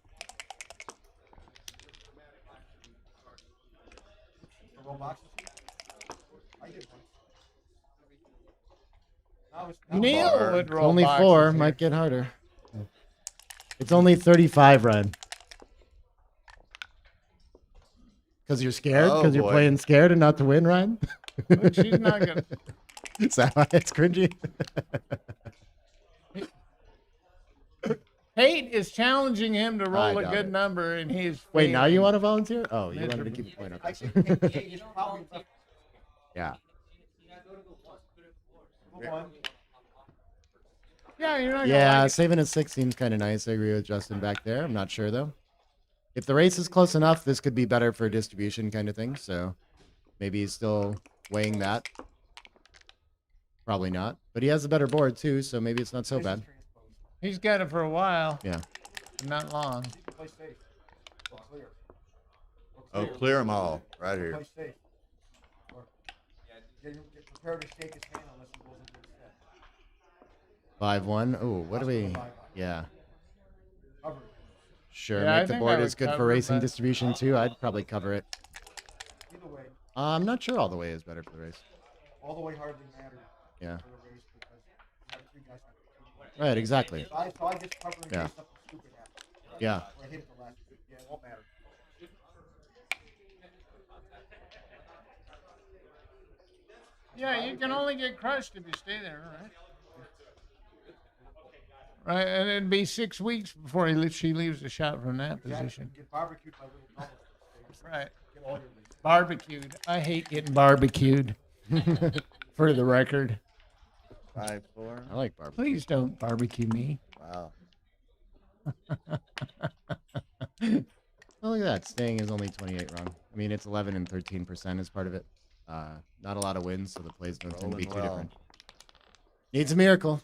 Neil would roll Only boxes 4. here. Might get harder. It's only 35, Ryan. Because you're scared? Oh, Because you're boy. playing scared and not to win, Ryan? But she's not gonna. Is that why it's cringy? Kate is challenging him to I roll a doubt good it. number, and he's. Wait, now you failing. want to volunteer? Oh, you wanted to Miserable. keep a point on I this. think Kate is probably left Yeah. one. Yeah, you're not. Gonna Yeah, like it. saving a 6 seems kind of nice. I agree with Justin back there. I'm not sure, though. If the race is close enough, this could be better for distribution kind of thing. So maybe he's still weighing that. Probably not. But he has a better board, too, so maybe it's not so bad. He's got it for a while. Yeah. But not long. Play safe. Or clear. Oh, clear them all right here. Play safe. Or get prepared to shake his hand unless he goes into the set. 5-1. Oh, what do we... Yeah. Cover. Sure, Yeah, I make the think board I is would good for cover, racing but- distribution, too. I'd probably cover it. Either way, I'm not sure all the way is better for the race. all the way hardly matters Yeah. for the race because you have 3 guys. Right, exactly. So I just cover in Yeah. case something stupid happens. Yeah. Or I hit it the last week. Yeah, it won't matter. Yeah, you can only get crushed if you stay there, right? Right, and it'd be 6 weeks before she leaves the shot from that position. Get barbecued by little doubles. Right. Get all your leads. Barbecued. I hate getting barbecued. For the record. 5-4. I like barbecue. Please don't barbecue me. Wow. Oh, look at that. Staying is only 28 wrong. I mean, it's 11 and 13% is part of it. Not a lot of wins, so the plays don't tend to be too Rolling well. different. Needs a miracle.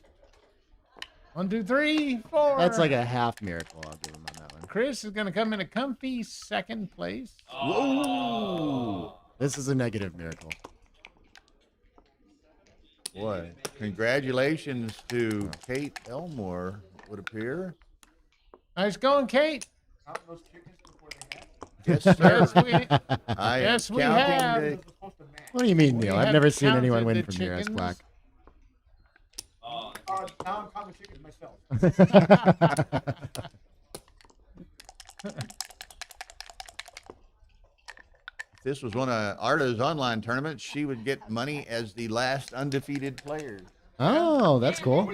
1, 2, 3, 4. That's like a half miracle. I'll give him on that one. Chris is going to come in a comfy second place. Whoa. This is a negative miracle. Boy, congratulations to Kate Elmore, it would appear. Nice going, Kate. Count those chickens before they hatch. Yes, sir. Yes, we, I am yes, we counting have. the- They're supposed to match. What do you mean, Neil? We I've have never seen anyone counted win the from here as chickens. black. Now I'm counting chickens myself. If this was one of Arda's online tournaments, she would get money as the last undefeated player, Oh, that's cool.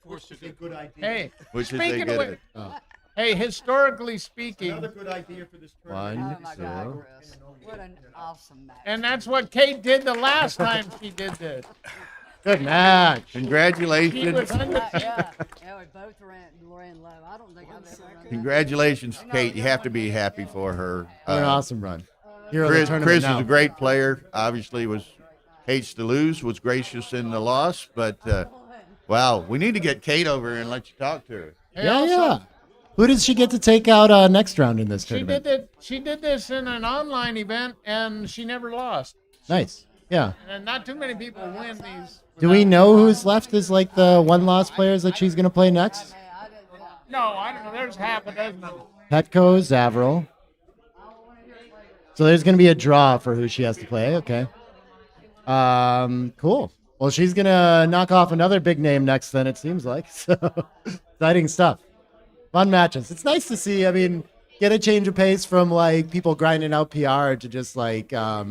Which is a good idea. Hey, which is they speaking get of it. Oh. hey, historically speaking, Another good idea for this One, tournament. Oh my God, two. Chris. What an awesome match. and that's what Kate did the last time she did this. Good match. She Congratulations. was Yeah, we both ran low. I don't think I've ever run that. Congratulations, Kate. You have to be happy for her. What an awesome run. Hero of the Chris tournament is now. a great player. Obviously, hates to lose, was gracious in the loss, but wow, we need to get Kate over here and let you talk to her. Yeah, yeah. Who does she get to take out next round in this She tournament? did that. She did this in an online event, and she never lost. Nice. Yeah. And not too many people win these. Do we know who's left as like the one-loss players that she's going to play next? No, I don't know. There's half a dozen of them. Petco, Zavril. So there's going to be a draw for who she has to play. Okay. Cool. Well, she's going to knock off another big name next then, it seems like. So exciting stuff. Fun matches. It's nice to see. I mean, get a change of pace from like people grinding out PR to just like I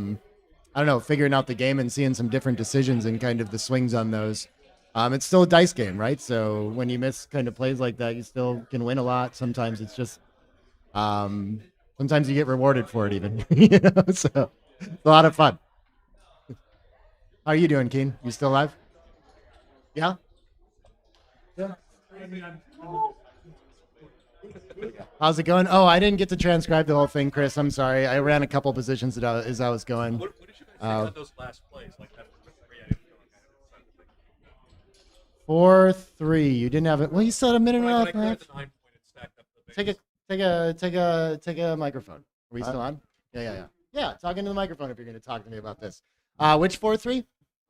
don't know, figuring out the game and seeing some different decisions and kind of the swings on those. It's still a dice game, right? So when you miss kind of plays like that, you still can win a lot. Sometimes it's just sometimes you get rewarded for it even. So it's a lot of fun. How are you doing, Keen? You still alive? Yeah? Yeah. How's it going? Oh, I didn't get to transcribe the whole thing, Chris. I'm sorry. I ran a couple positions as I was going. What did you guys think about those last plays? Like that 4-3. You didn't have it. Well, you still had a minute and a half. the 9 point and stacked up the Take a microphone. Are we still on? Yeah. Yeah, talking to the microphone if you're going to talk to me about this. Which 4-3?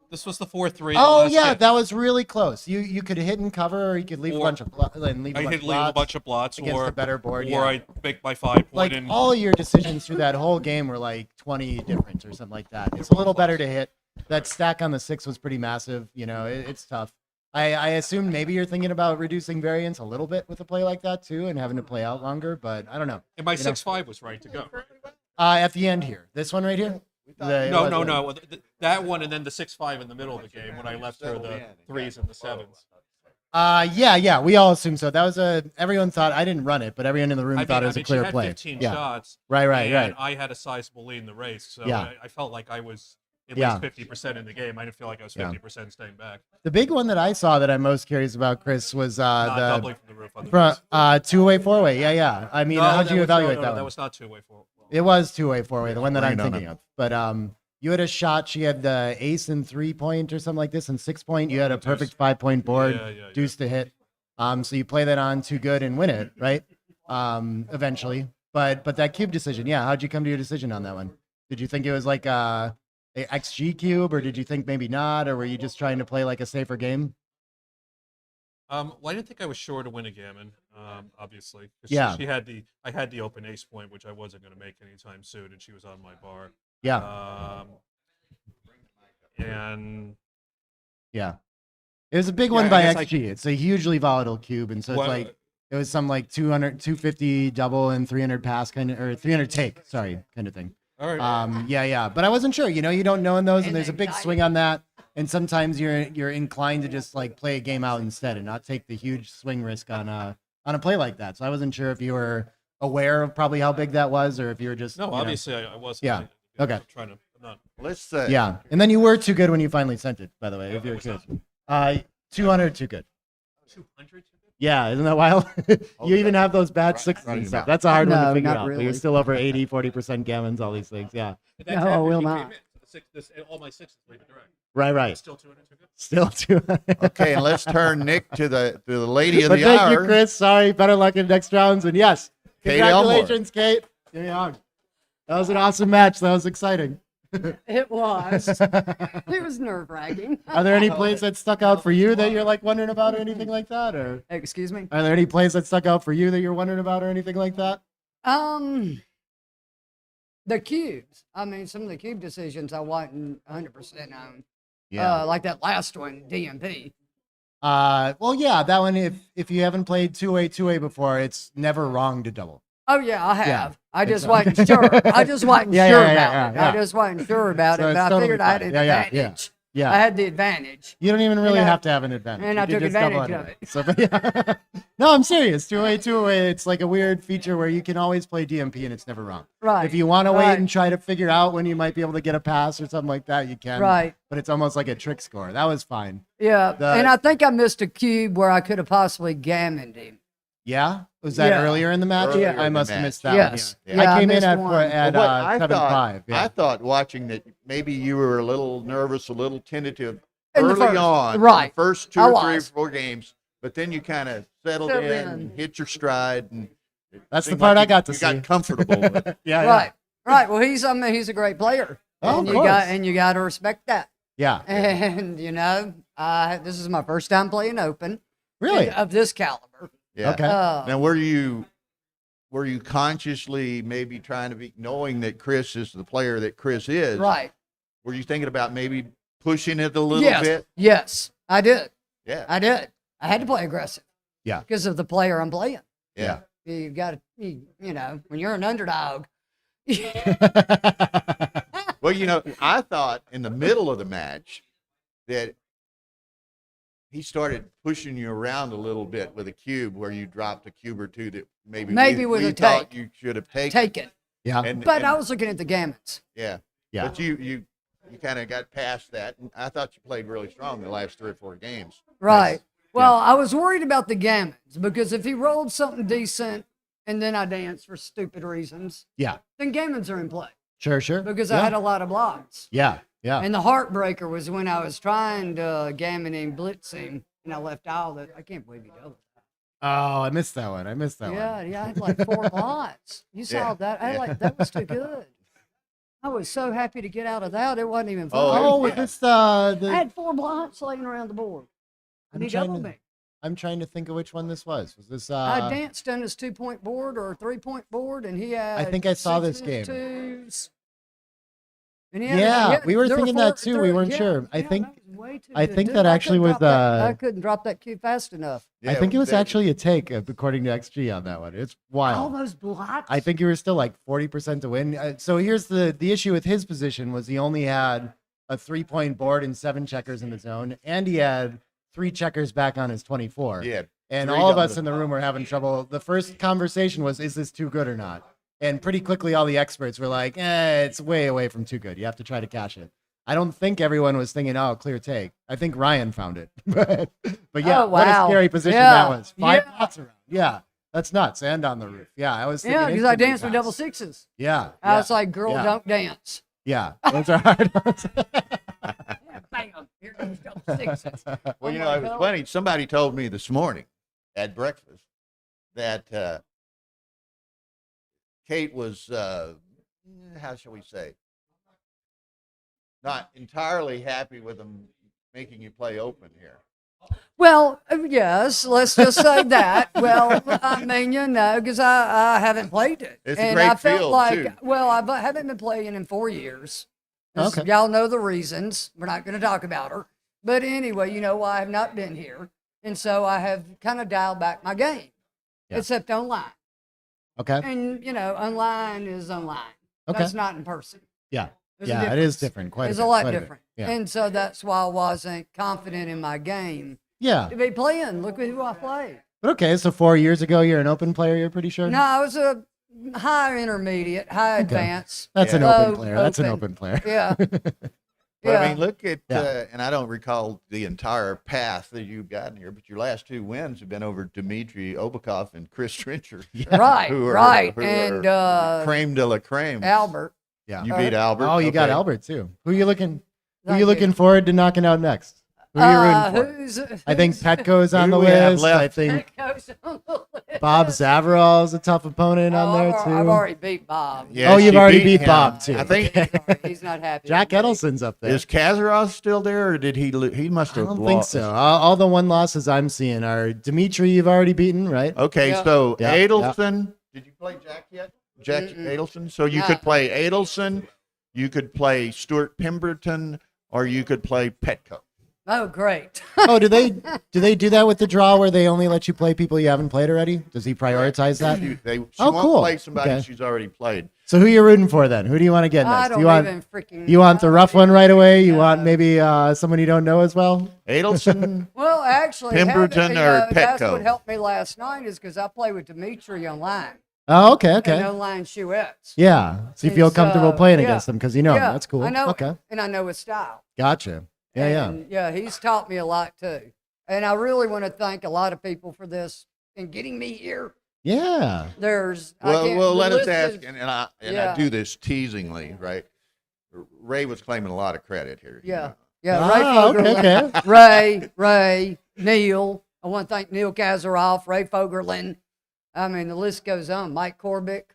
This was the 4-3. Oh last yeah, hit. that was really close. You could hit and cover, or you could leave a Or- bunch of leave a bunch of blots, against or a better board. or Yeah. I make my 5 point Like and all your decisions through that whole game were like 20 different or something like that. It's a little better to hit. That stack on the 6 was pretty massive. It's tough. I assume maybe you're thinking about reducing variance a little bit with a play like that too, and having to play out longer. But I don't know. and my you know. 6-5 was right to go. At the end here, this one right here. No. That one and then the 6-5 in the middle of the game when I left her the 3s and the 7s. Yeah. We all assumed so. That was everyone thought I didn't run it, but everyone in the room thought it was a clear she had play. 15 Yeah. shots. Right. And I had a sizable lead in the race, so Yeah. I felt like I was at Yeah. least 50% in the game. I didn't feel like I was 50% staying back. The big one that I saw that I'm most curious about, Chris, was Not the doubling from the roof on the race. two-way, four-way. Yeah. I mean, how'd you evaluate that No, one? that was not two-way for. It was two-way, four-way, the one that I'm Bring it on thinking up. of. But you had a shot. She had the ace and 3-point or something like this, and 6-point. You had a perfect 5-point board, Yeah. deuce to hit. So you play that on too good and win it, right? Eventually. But that cube decision, yeah. How'd you come to your decision on that one? Did you think it was like a XG cube, or did you think maybe not, or were you just trying to play like a safer game? Well, I didn't think I was sure to win a gammon, obviously. 'Cause Yeah. I had the open ace point, which I wasn't going to make anytime soon, and she was on my bar. Yeah. And Yeah. It was a big Yeah, one I by guess XG. It's a hugely volatile cube, and so it's Well, like it was some like 250 double and 300 pass kind of, or 300 take, sorry, kind of thing. all right. Yeah. But I wasn't sure. You don't know in those, and there's a big swing on that. And sometimes you're inclined to just like play a game out instead and not take the huge swing risk on a play like that. So I wasn't sure if you were aware of probably how big that was, or if you were just No, obviously I wasn't. Yeah. I'm Okay. trying to. I'm not. Let's Yeah, and then you were too good when you finally sent it. By the way, if you're curious, 200 too good. 200. Yeah, isn't that wild? You even have those bad sixes and stuff. That's a hard one to No, figure not out. But really. you're still over 80, 40% gammons, all these things. Yeah. That's No, after will he not. came in. So all my 6s leave it direct. Right. Still 200 too good. Still 200. Okay, and let's turn Nick to the lady of But the thank hour. you, Chris. Sorry. Better luck in the next rounds. And yes, Kate Elmore. congratulations, Kate. Give me a hug. That was an awesome match. That was exciting. It was. It was nerve wracking. Are there any plays that stuck out for you that you're like wondering about or anything like that? Or Excuse me. are there any plays that stuck out for you that you're wondering about or anything like that? The cubes. I mean, some of the cube decisions I wasn't 100% on. Yeah. Like that last one, DMP. Well, yeah, that one. If you haven't played two-way before, it's never wrong to double. Oh yeah, I have. Yeah. I just It's- wasn't sure. I just wasn't Yeah, sure yeah, about it. yeah. I just wasn't sure about So it, it's but I totally figured I had fine. an Yeah, yeah. advantage. Yeah. I had the advantage. You don't even really And I- have to have an advantage. and You I could took just double advantage of anyway. So, but yeah. No, I'm serious. Two-way. It's like a weird feature where you can always play DMP and it's never wrong. Right. If you want to wait Right. and try to figure out when you might be able to get a pass or something like that, you can. Right. But it's almost like a trick score. That was fine. Yeah. The- And I think I missed a cube where I could have possibly gammoned him. Yeah. Was that Yeah. earliad in the match? Earlier in I the must have match. missed that Yes. one. Yeah. Yeah, I I came in missed at one. at Well, what I 7-5. Yeah. I thought watching that maybe you were a little nervous, a little tentative In the early first, on, right. the first two I or three or was. 4 games, but then you kind of settled Settled in, in. and hit your stride, and it That's the seemed part like I got to you see. got comfortable with it. Yeah. Right. Right. Well, he's a great player. Oh, and of you got course. and you got to respect that. Yeah. And this is my first time playing open. Really? Of this caliber. Yeah. Okay. Now, were you consciously maybe trying to be, knowing that Chris is the player that Chris is? Right. Were you thinking about maybe pushing it a little Yes. bit? Yes, I did. Yeah. I did. I had to play aggressive. Yeah. Because of the player I'm playing. Yeah. You got to, you know, when you're an underdog. Well, you know, I thought in the middle of the match that he started pushing you around a little bit with a cube where you dropped a cube or two that maybe with we a thought take. you should have taken. Taken. Yeah. But I was looking at the gammons. Yeah. Yeah. But you kind of got past that. And I thought you played really strong the last 3 or 4 games. Right. Well, I was worried about the gammons because if he rolled something decent and then I danced for stupid reasons, Yeah. then gammons are in play Sure. because yeah. I had a lot of blocks. Yeah. Yeah. And the heartbreaker was when I was trying to gammon and blitz him and I left out that I can't believe he doubled. Oh, I missed that one. I missed that one. Yeah, I had like 4 blots. You saw that? I had like that was too good. I was so happy to get out of that. It wasn't even fun. Oh, was this I the? had 4 blots laying around the board. And he doubled me. I'm trying to think of which one this was. Was this? I danced on his 2-point board or a 3-point board, and he had. I think I saw this sixes, game. 2s. And he had, Yeah, we were there thinking that too. We weren't sure. I think. that was way too I good. think Dude, that I actually couldn't was. drop that- I couldn't drop that cue fast enough. I think it was that- actually a take, according to XG on that one. It's wild. All those blots. I think you were still like 40% to win. So here's the issue with his position was he only had a 3-point board and 7 checkers in the zone, and he had 3 checkers back on his 24. Yeah. And 3 all of double us in the room were having trouble. The first conversation was, is this too good or not? And pretty quickly, all the experts were like, it's way away from too good. You have to try to cash it. I don't think everyone was thinking, oh, clear take. I think Ryan found it. but yeah, Oh, what a wow. scary position Yeah. that was. 5 Yeah. knots around. Yeah, that's nuts. And on the roof. Yeah, I was thinking. Yeah, because I instantly danced with pass. double sixes. Yeah. I yeah, was like, girl, yeah. don't dance. Yeah, those are hard. Yeah, bam, here goes double sixes. Well, you I'm know, like, it was oh. funny. Somebody told me this morning at breakfast that Kate was, how shall we say, not entirely happy with them making you play open here. Well, yes, let's just say that. Well, I mean, you know, because I haven't played it. It's a and great I felt field, like, too. well, I haven't been playing in 4 years. Okay. Y'all know the reasons. We're not going to talk about her. But anyway, you know why I've not been here. And so I have kind of dialed back my game, Yeah. except online. Okay. And, you know, online is online. Okay. That's not in person. Yeah. There's a Yeah, it is difference. different. Quite It's a a bit, lot quite bit. different. Yeah. And so that's why I wasn't confident in my game Yeah. to be playing. Look at who I played. But okay, so 4 years ago, you're an open player, you're pretty sure? No, I was a high intermediate, high advanced. That's an low open player. That's an open player. Yeah. But Yeah. I mean, look at, Yeah. and I don't recall the entire path that you've gotten here, but your last 2 wins have been over Dmitry Obakov and Chris Trencher. Right, who are- right. who And are creme de la creme. Albert. Yeah. You beat Albert. Oh, you got okay. Albert too. Who you looking Thank you. forward to knocking out next? Who are you rooting for? Who's, I think Petco's on Who the do we have list. left? I think goes on the list. Bob Zavaral's a tough opponent Oh, on there I've too. already beat Bob. Yeah, Oh, you've she already beat him. Bob, too. I think Sorry, he's not happy. Jack with me. Edelson's up there. is Kazaroff still there, or did he? He must I have. don't think so. All the one losses I'm seeing are Dimitri. You've already beaten, right? Okay, Yeah. so Yeah, Adelson. Did you play Jack yet? Jack Adelson. So you No. could play Adelson, you could play Stuart Pemberton, or you could play Petco. Oh, great. Oh, do they do that with the draw where they only let you play people you haven't played already? Does he prioritize that? She Oh, won't cool. play somebody Okay. she's already played. So who you rooting for then? Who do you want to get I next? don't You want even freaking. you want the rough one right away? You want No. maybe someone you don't know as well? Adelson. Well, actually, Pemberton having, or that's Petco? what helped me last night is because I play with Dimitri online. Oh, okay, And okay. online Shuettes. Yeah. So you And feel comfortable so, playing yeah. against them because you know him. Yeah, That's cool. I know. Okay. And I know his style. Gotcha. Yeah, yeah. And, yeah, he's taught me a lot too. And I really want to thank a lot of people for this and getting me here. Yeah. There's Well, let us list ask, is- and I Yeah. do this teasingly, right? Ray was claiming a lot of credit here. you Yeah. know. Yeah, Ray Ah, okay, Fogerlin. okay. Ray, Neil. I want to thank Neil Kazaroff, Ray Fogerlin. I mean, the list goes on. Mike Corbick.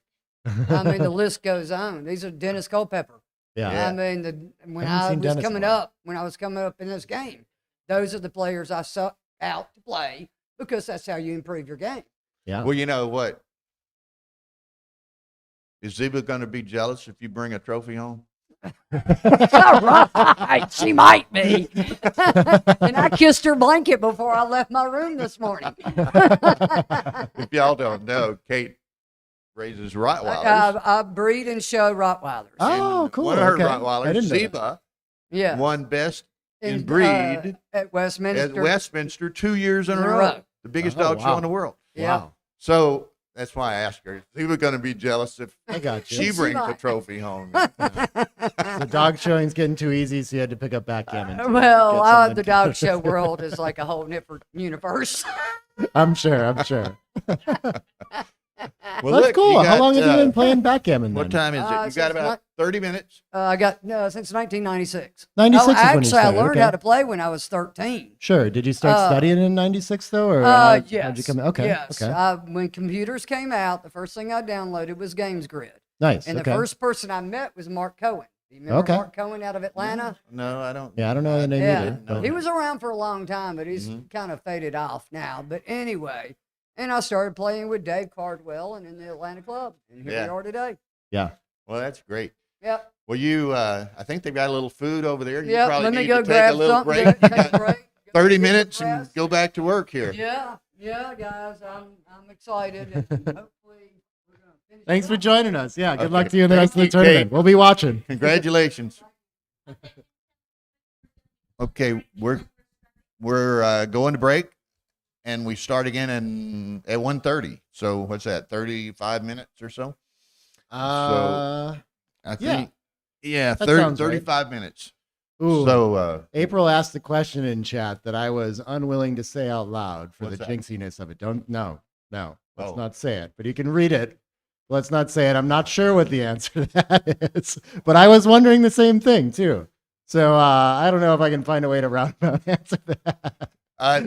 I mean, the list goes on. These are Dennis Culpepper. Yeah. I mean, when Haven't I seen was Dennis coming in a while. up, when I was coming up in this game, those are the players I sought out to play because that's how you improve your game. Yeah. Well, you know what? Is Ziba going to be jealous if you bring a trophy home? Right, she might be. And I kissed her blanket before I left my room this morning. If y'all don't know, Kate raises Rottweilers. I breed and show Rottweilers. Oh, And cool. One of her Okay. I Rottweilers, didn't know that. Zeba, Yeah. won best in And, breed at Westminster. at Westminster 2 years in a In a row. row. The biggest Oh, dog show wow. in the world. Yeah. Wow. So that's why I asked her. She was going to be jealous if I got you. she She brings the might. trophy home. The dog showing's getting too easy, so you had to pick up backgammon. to Well, get something. the dog show world is like a whole different universe. I'm sure. Well, That's look, cool. you How long got, have you been playing backgammon What then? time is it? You Since got about 30 minutes. I got no since 1996. 96 Oh, is when you actually, I started, learned okay. how to play when I was 13. Sure. Did you start studying in '96 though, or Yes. how'd you come? Okay. Yes. Okay. When computers came out, the first thing I downloaded was Games Grid. Nice. And okay. the first person I met was Mark Cohen. Do you remember Okay. Mark Cohen out of Atlanta? No, I don't. Yeah, I don't know the name Yeah. either. but- He was around for a long time, but he's kind of faded off now. But anyway, and I started playing with Dave Cardwell and in the Atlanta Club. And here Yeah. we are today. Yeah. Well, that's great. Yep. Well, you, I think they've got a little food over there. You Yep. probably Let me need go to take grab a little something. break. Take You a got break. 30 Get some minutes and rest. go back to work here. Yeah. Yeah, guys. I'm excited. And hopefully we're going to finish. Than's for joining us. Yeah. Good luck Okay. to you in the Thank rest of the you, tournament. Kate. We'll be watching. Congratulations. Okay, we're going to break, and we start again at 1:30. So what's that? 35 minutes or so. Uh, I think. Yeah, That 30, sounds right. 35 minutes. ooh. So April asked the question in chat that I was unwilling to say out loud for What's the that? jinxiness of it. No. Let's Oh. not say it. But you can read it. Let's not say it. I'm not sure what the answer to that is. But I was wondering the same thing too. So I don't know if I can find a way to roundabout answer that.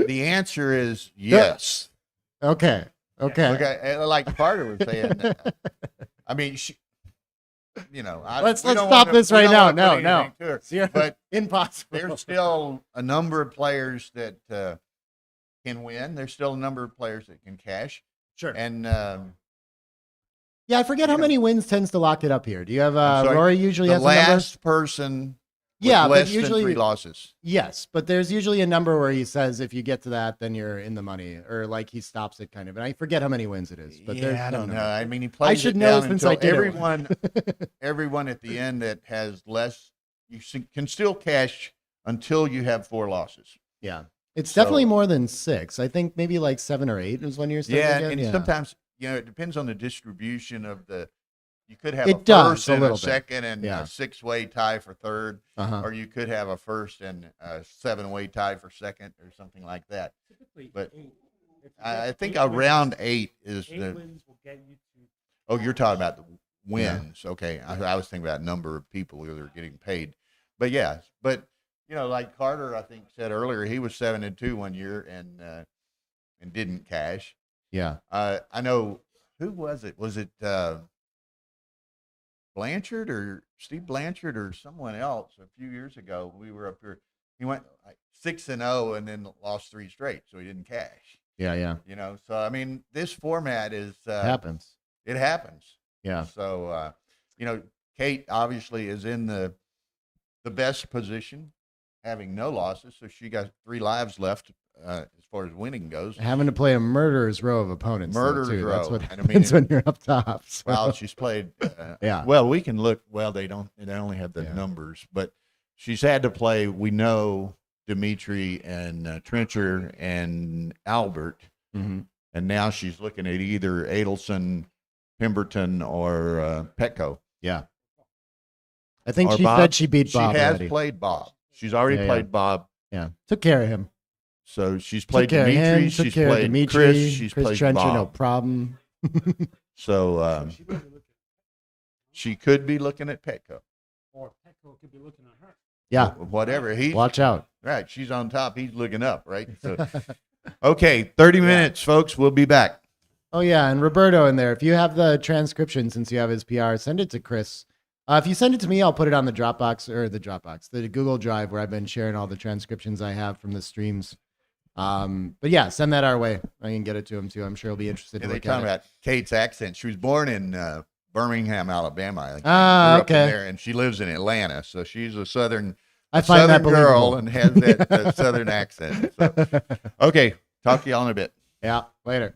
the answer is yes. Okay. Okay, like Carter was saying. I mean, Let's we don't stop wanna- this we right don't now. wanna put No. anything to her. Zero. But Impossible. there's still a number of players that can win. There's still a number of players that can cash. Sure. And Yeah, I forget how know. many wins tends to lock it up here. Do you have I'm sorry? Rory usually the has a number? last person with Yeah, but less usually- than 3 losses. Yes, but there's usually a number where he says if you get to that, then you're in the money, or like he stops it kind of. And I forget how many wins it is, but there's I some don't know. number. I mean, he plays should it know down since until I did it. everyone at the end that has less, can still cash until you have 4 losses. Yeah, it's So- definitely more than 6. I think maybe like 7 or 8 is when you're starting Yeah, to get. and yeah. sometimes it depends on the distribution of the. You could have It a does, first a and little a bit. second and Yeah. a 6-way tie for third, Uh-huh. or you could have a first and a 7-way tie for second, or something like that. Typically, But 8. If you I get think 8 wins, around 8 is 8 the. wins will get you to. Oh, you're talking about the wins. Okay, I was thinking about number of people who are getting paid, but yeah, but like Carter, I think said earlier, he was 7-2 one year and didn't cash. Yeah. I know who was it? Was it Blanchard or Steve Blanchard or someone else a few years ago? We were up here. He went like 6-0 and then lost 3 straight, so he didn't cash. Yeah. So I mean, this format is Happens. It happens. Yeah. So Kate obviously is in the best position, having no losses, so she got 3 lives left as far as winning goes. Having to play a murderer's row of opponents. though, Murderer's too. That's row. what And I mean, happens when you're up top. so- Well, she's played. Yeah. Well, we can look. Well, they don't. They only have the Yeah. numbers, but she's had to play. We know Dimitri and Trencher and Albert, Mhm. and now she's looking at either Adelson, Pemberton, or Petco. Yeah. I think Or she Bob. said she beat She Bob has already. played Bob. She's already Yeah, played Bob. Yeah. Took care of him. So she's Took played care of Dimitri. him. Took She's care of played Dimitri. Chris. She's Chris played Trencher, Bob. no problem. So she could be looking at Petco. Or Petco could be looking at her. Yeah. Whatever. He's Watch out. right. She's on top. He's looking up. Right. So, okay, 30 minutes, folks. We'll be back. Oh, yeah. And Roberto in there. If you have the transcription, since you have his PR, send it to Chris. If you send it to me, I'll put it on the the Google Drive where I've been sharing all the transcriptions I have from the streams. But yeah, send that our way. I can get it to him too. I'm sure he'll be interested Yeah, to they look talking at it. about Kate's accent. She was born in Birmingham, Alabama. I think. Ah, Grew up in okay. there, and she lives in Atlanta, so she's a southern. I a find that southern girl believable. and has that southern accent. So. Okay, talk to y'all in a bit. Yeah, later.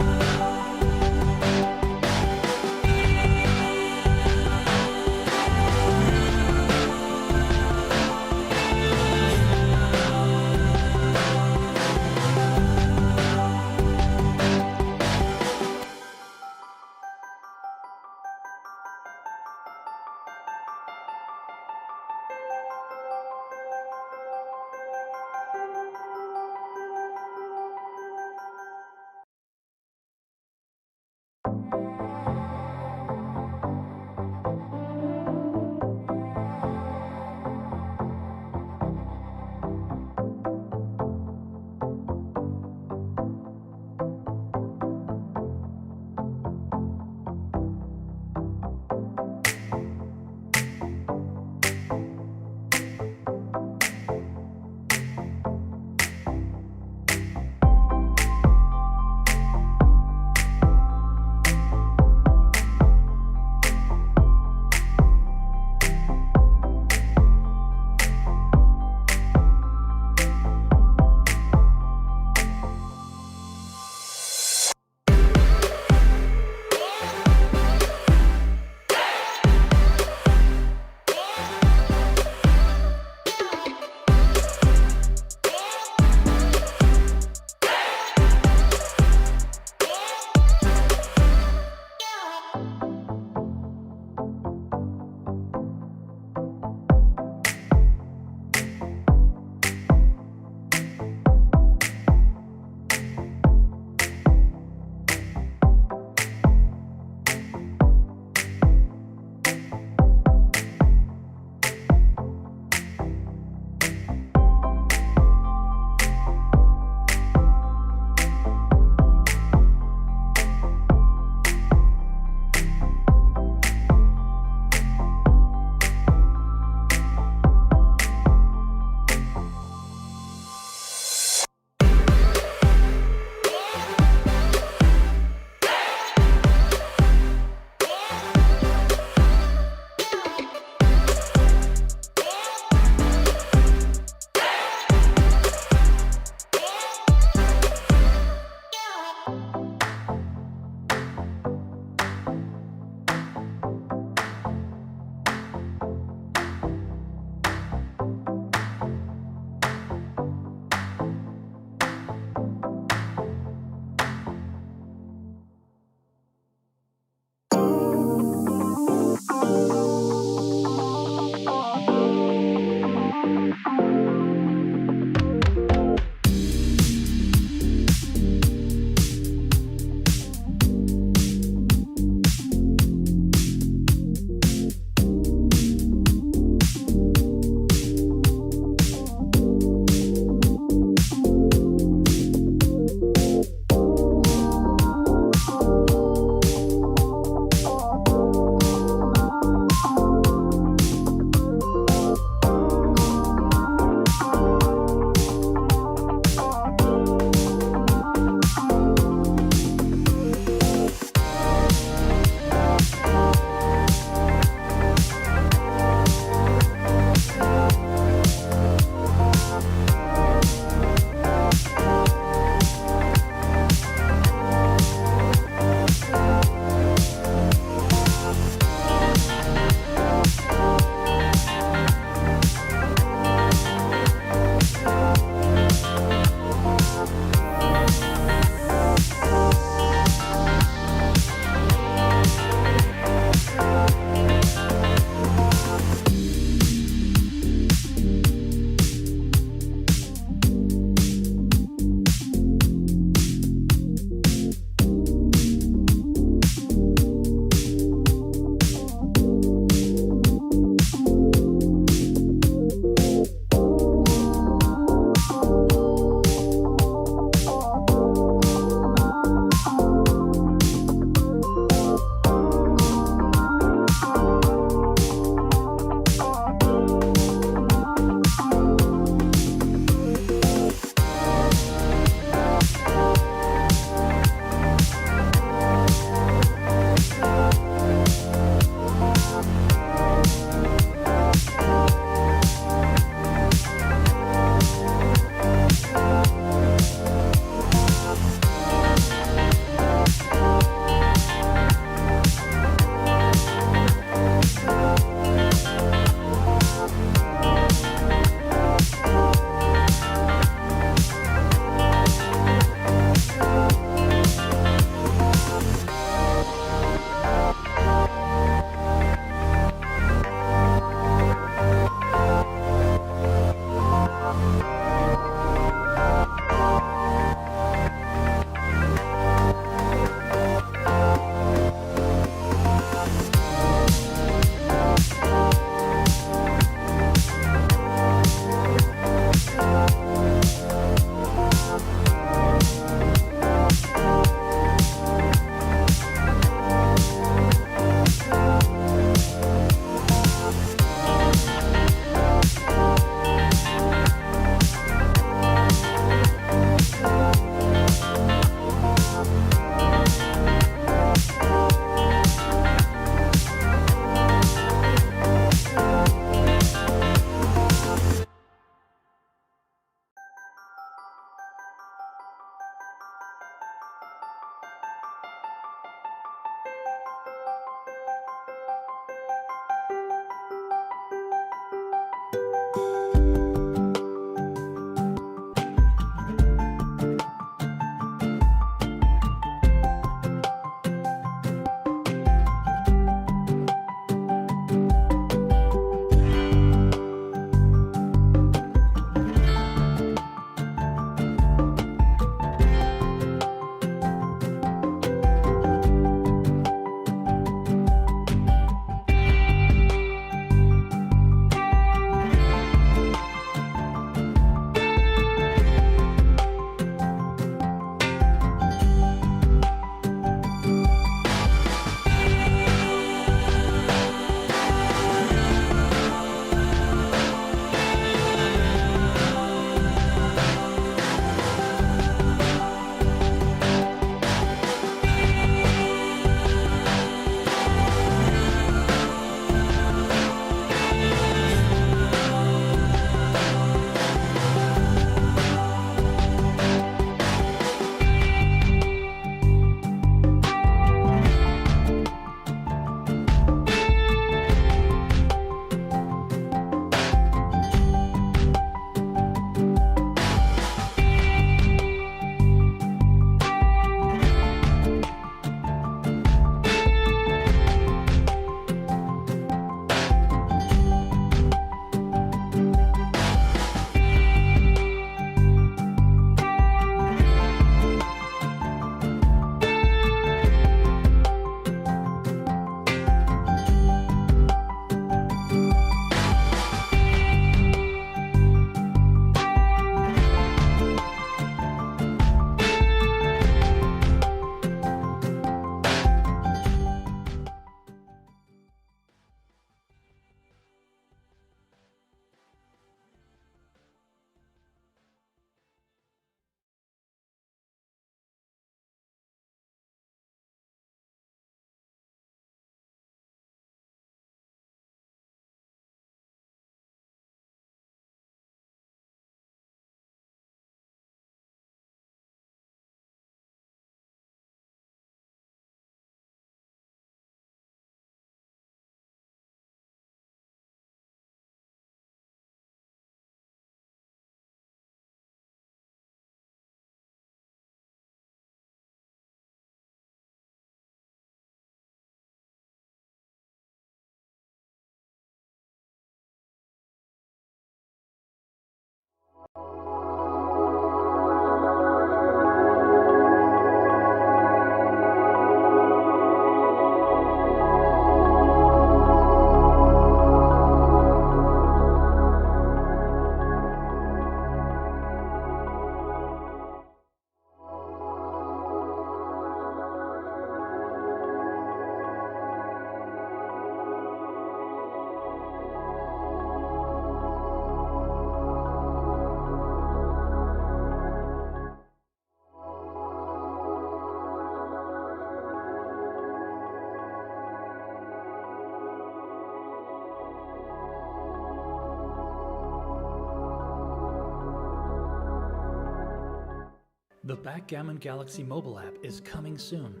The Backgammon Galaxy mobile app is coming soon.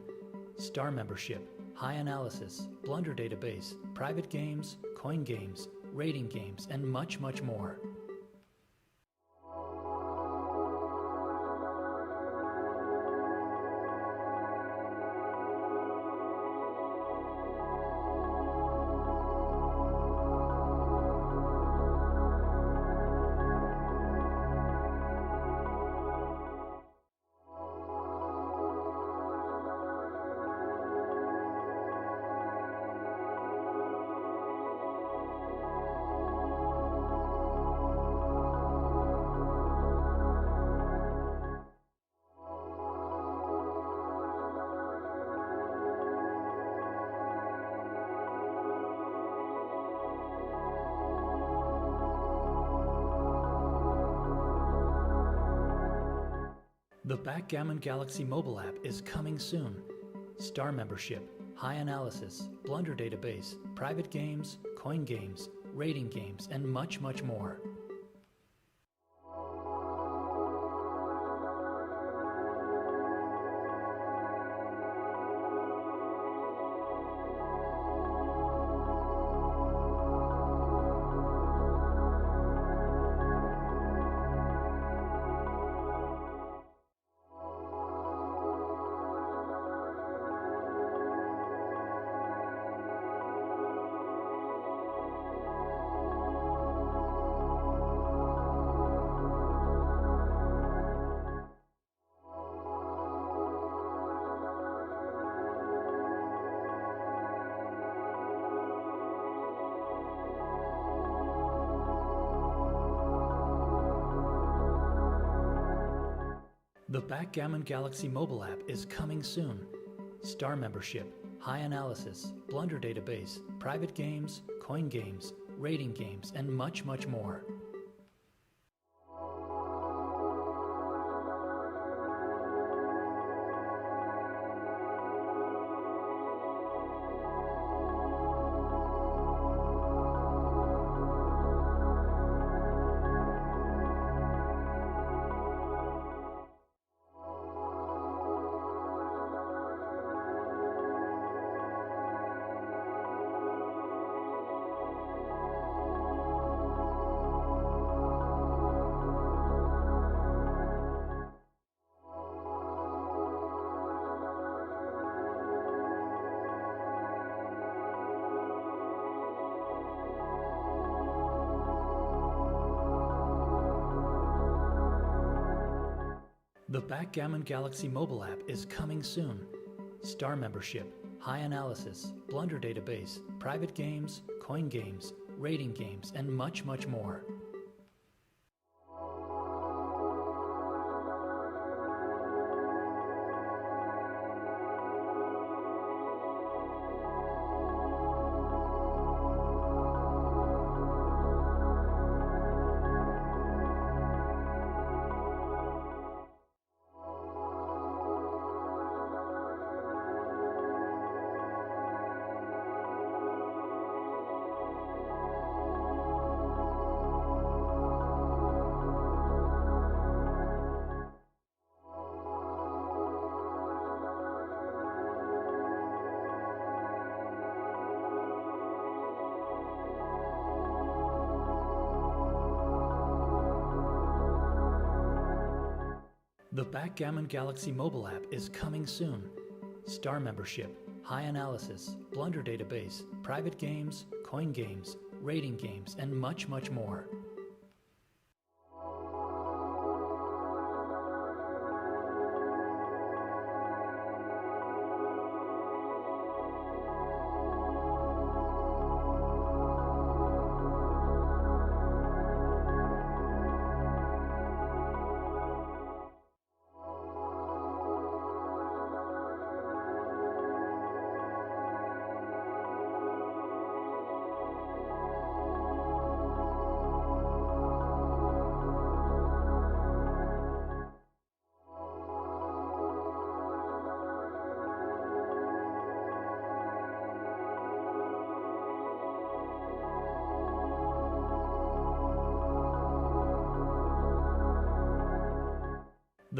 Star membership, high analysis, blunder database, private games, coin games, rating games, and much, much more. The Backgammon Galaxy mobile app is coming soon. Star membership, high analysis, blunder database, private games, coin games, rating games, and much, much more. The Backgammon Galaxy mobile app is coming soon. Star membership, high analysis, blunder database, private games, coin games, rating games, and much, much more. The Backgammon Galaxy mobile app is coming soon. Star membership, high analysis, blunder database, private games, coin games, rating games, and much, much more. The Backgammon Galaxy mobile app is coming soon. Star membership, high analysis, blunder database, private games, coin games, rating games, and much, much more.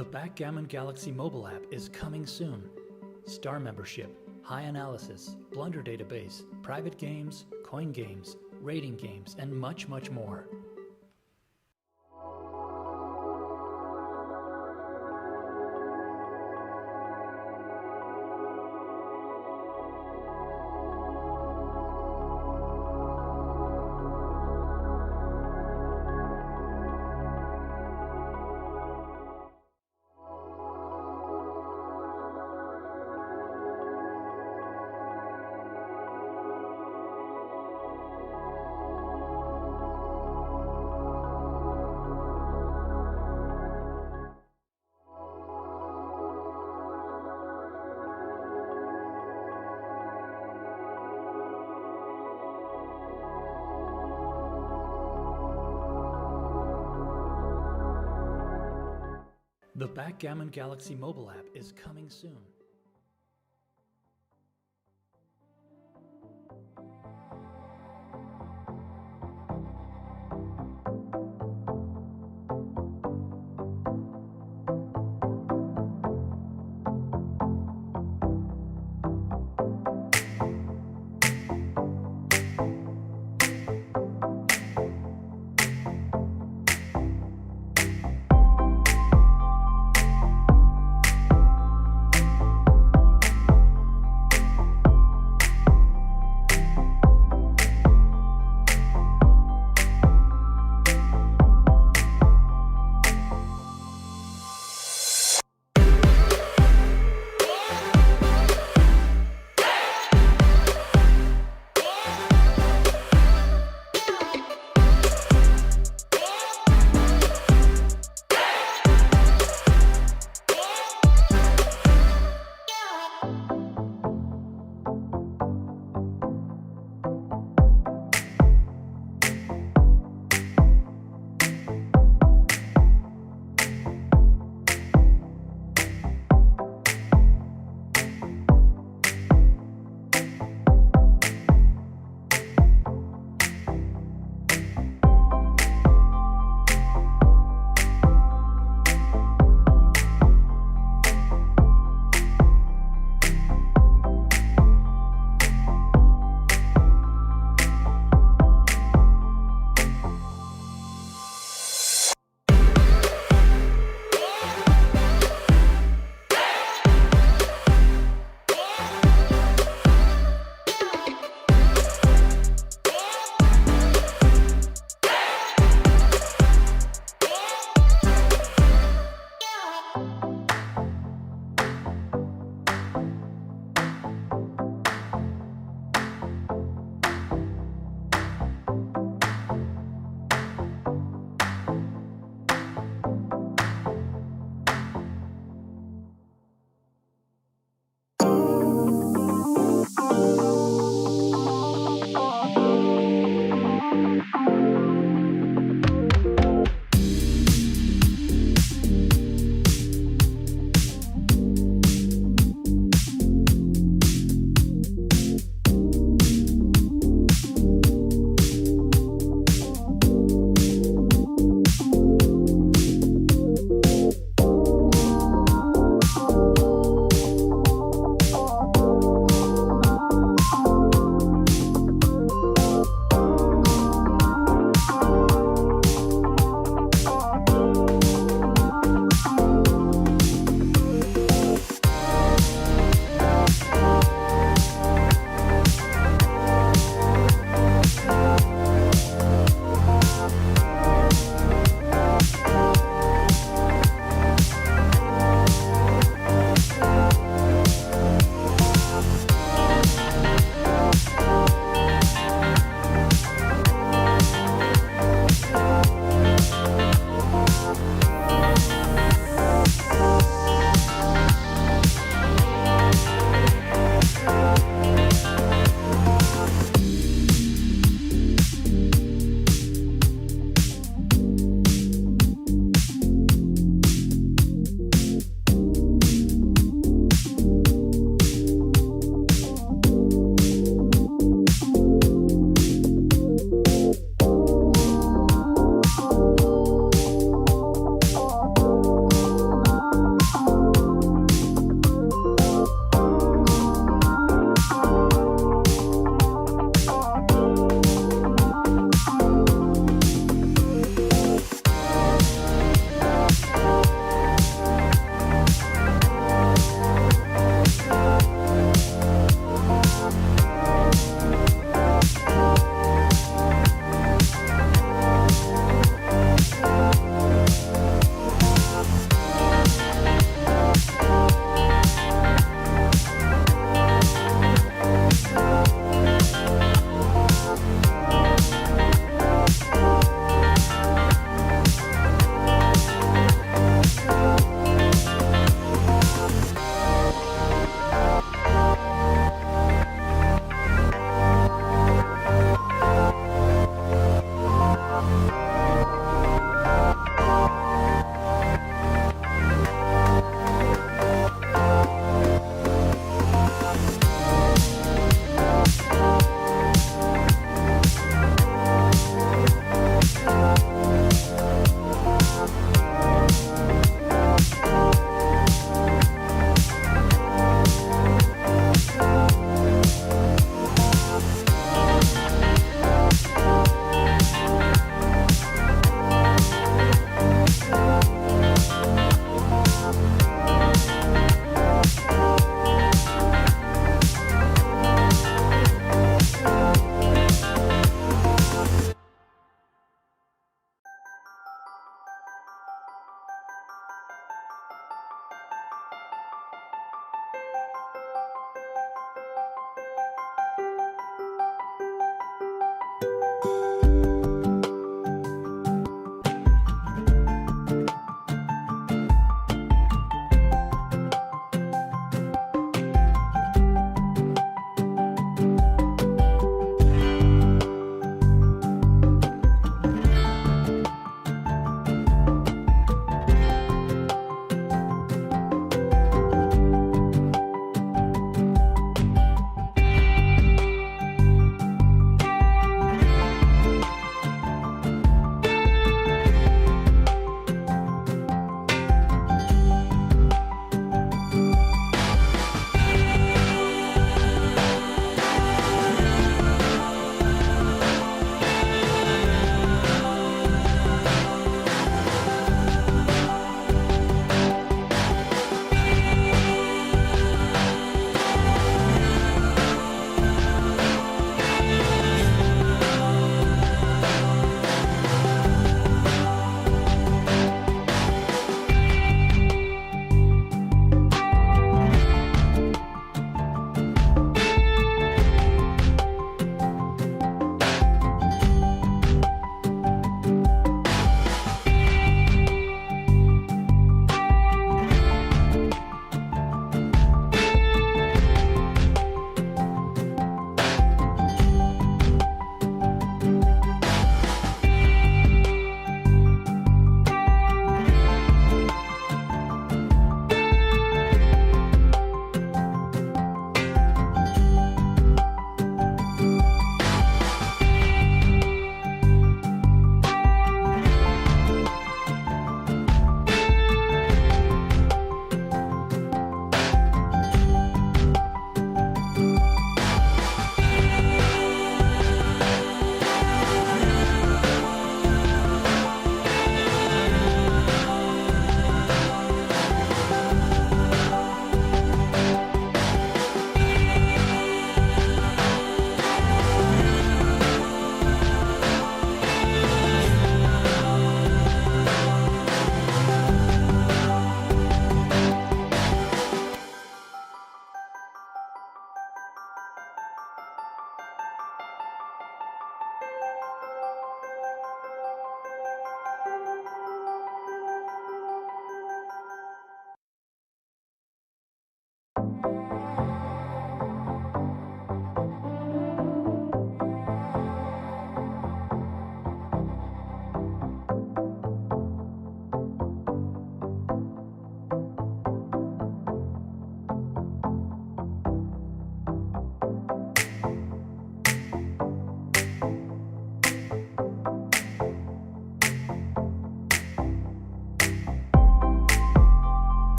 The Backgammon Galaxy mobile app is coming soon. Star membership, high analysis, blunder database, private games, coin games, rating games, and much, much more. The Backgammon Galaxy mobile app is coming soon.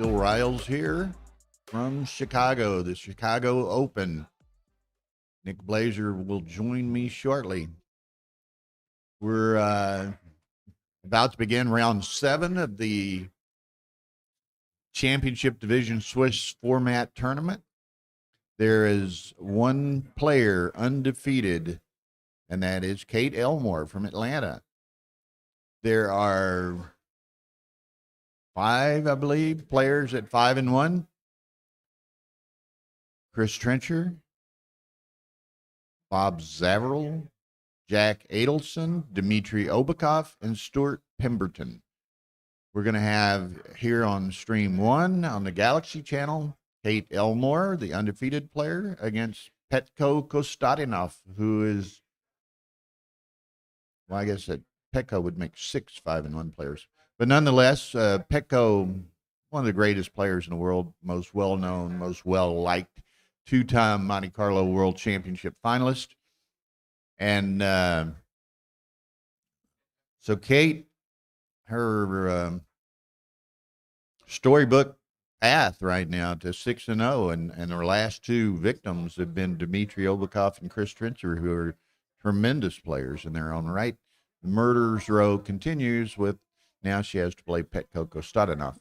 Bill Riles here from Chicago, the Chicago Open. Nick Blazer will join me shortly. We're about to begin round 7 of the Championship Division Swiss format tournament. There is one player undefeated, and that is Kate Elmore from Atlanta. There are 5, I believe, players at 5-1. Chris Trencher, Bob Zaverl, Jack Adelson, Dmitry Obakov, and Stuart Pemberton. We're going to have here on stream 1 on the Galaxy channel, Kate Elmore, the undefeated player, against Petko Kostadinov, who is, well, I guess that Petko would make 6 5-1 players. But nonetheless, Petko, one of the greatest players in the world, most well-known, most well-liked, 2-time Monte Carlo World Championship finalist. And so Kate, her storybook path right now to 6-0, and her last 2 victims have been Dmitry Obakov and Chris Trencher, who are tremendous players in their own right. The murderer's row continues with, now she has to play Petko Kostadinov.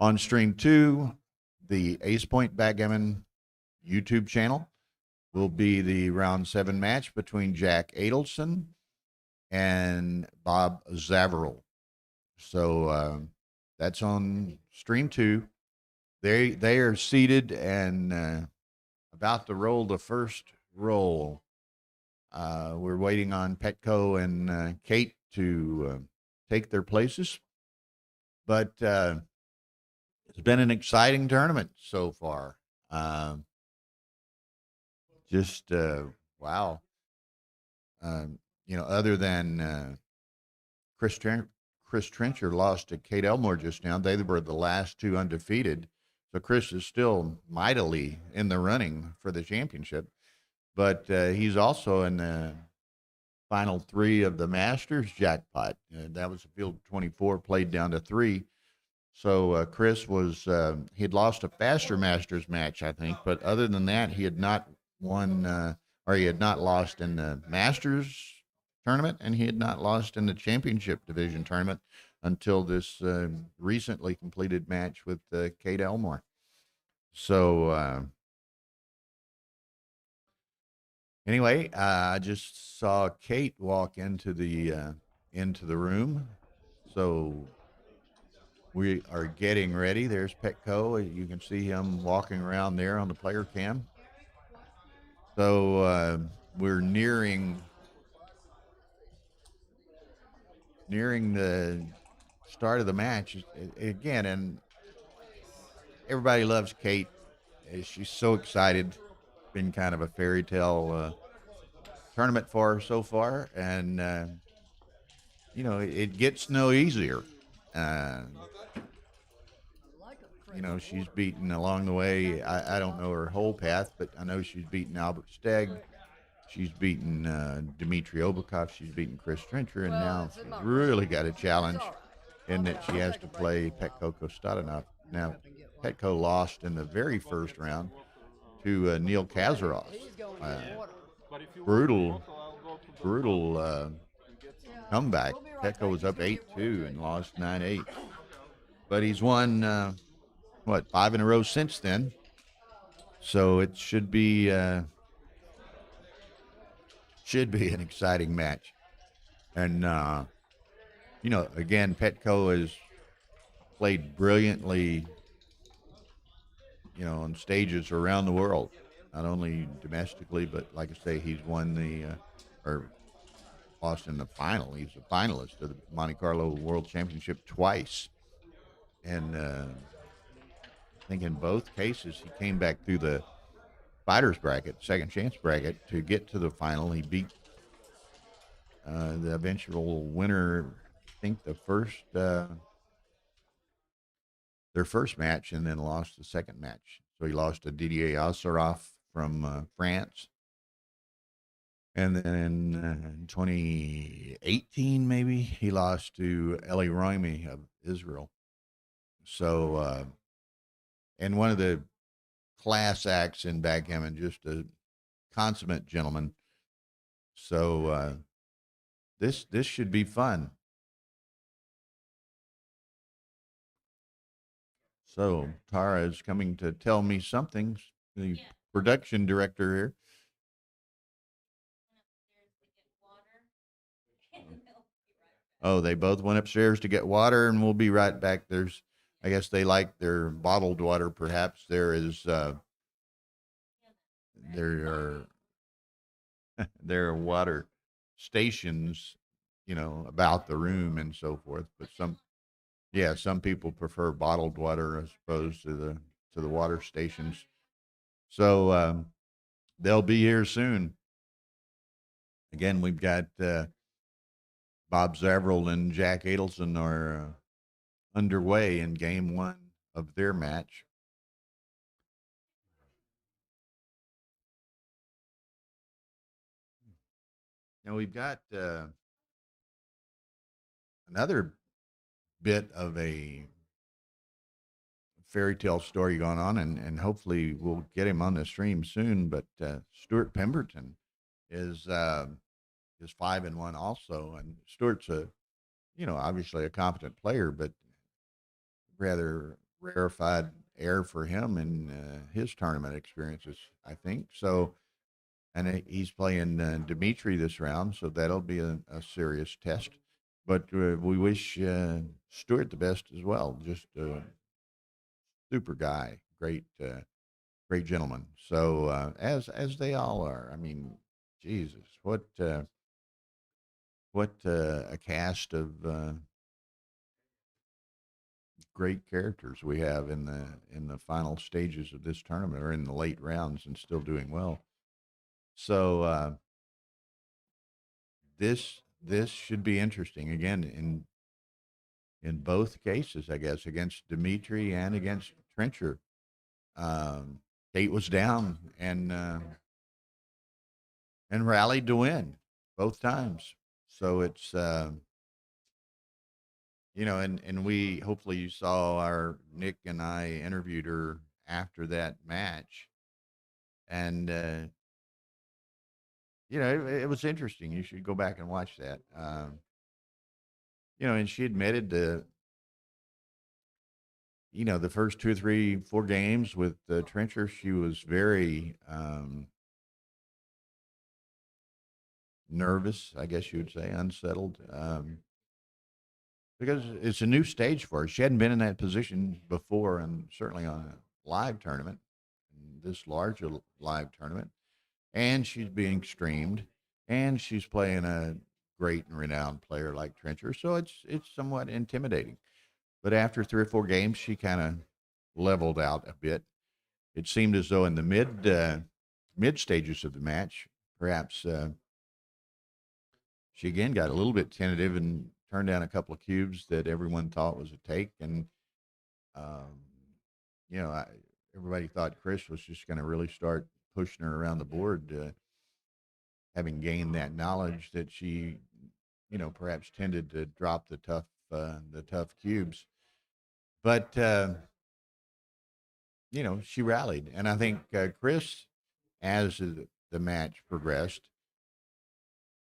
On stream 2, the Ace Point Backgammon YouTube channel will be the round 7 match between Jack Adelson and Bob Zaverl. So that's on stream 2. They are seated and about to roll the first roll. We're waiting on Petko and Kate to take their places. But it's been an exciting tournament so far. Wow. Other than Chris Trencher lost to Kate Elmore just now, they were the last 2 undefeated. So Chris is still mightily in the running for the championship. But he's also in the final 3 of the Masters jackpot. That was a field of 24, played down to 3. So Chris was, he had lost a faster Masters match, I think. But other than that, he had not won, or he had not lost in the Masters tournament, and he had not lost in the Championship Division tournament until this recently completed match with Kate Elmore. So anyway, I just saw Kate walk into the room, so we are getting ready. There's Petko. You can see him walking around there on the player cam. So we're nearing the start of the match again, and everybody loves Kate. She's so excited. Been kind of a fairy tale tournament for her so far, and it gets no easier. She's beaten along the way. I don't know her whole path, but I know she's beaten Albert Stegg. She's beaten Dmitry Obakov. She's beaten Chris Trencher, and now she's really got a challenge in that she has to play Petko Kostadinov. Now, Petko lost in the very first round to Neil Kazaroff. Brutal comeback. Petko was up 8-2 and lost 9-8. But he's won, 5 in a row since then. So it should be an exciting match. And, again, Petko has played brilliantly, on stages around the world, not only domestically, but like I say, he's won lost in the final. He's a finalist of the Monte Carlo World Championship twice. And I think in both cases, he came back through the fighter's bracket, second chance bracket, to get to the final. He beat the eventual winner, I think their first match, and then lost the second match. So he lost to Didier Asaraf from France. And then in 2018, maybe, he lost to Eli Roimy of Israel. So, and one of the class acts in backgammon, just a consummate gentleman. So this should be fun. So Tara is coming to tell me something. The production director here. Oh, they both went upstairs to get water, and we'll be right back. I guess they like their bottled water. Perhaps there are there are water stations, about the room and so forth. But some people prefer bottled water as opposed to the water stations. So they'll be here soon. Again, we've got Bob Zavril and Jack Adelson are underway in game one of their match. Now we've got another bit of a fairy tale story going on, and hopefully we'll get him on the stream soon. But Stuart Pemberton is 5-1 also, and Stuart's obviously a competent player, but rather rarefied air for him in his tournament experiences, I think. So, and he's playing Dimitri this round, so that'll be a serious test. But we wish Stuart the best as well. Just a super guy, great gentleman. So as they all are. I mean, Jesus, what a cast of great characters we have in the final stages of this tournament, or in the late rounds, and still doing well. So this should be interesting again in both cases, I guess, against Dimitri and against Trencher. Kate was down and rallied to win both times. So it's and we, hopefully you saw Nick and I interviewed her after that match, and it was interesting. You should go back and watch that. And she admitted to, the first 2, 3, 4 games with Trencher, she was very nervous, I guess you would say, unsettled, because it's a new stage for her. She hadn't been in that position before, and certainly on a live tournament, this large a live tournament, and she's being streamed, and she's playing a great and renowned player like Trencher, so it's somewhat intimidating. But after 3 or 4 games, she kind of leveled out a bit. It seemed as though in the mid stages of the match, perhaps she again got a little bit tentative and turned down a couple of cubes that everyone thought was a take. And, everybody thought Chris was just going to really start pushing her around the board, having gained that knowledge that she, perhaps tended to drop the tough cubes. But, she rallied. And I think Chris, as the match progressed,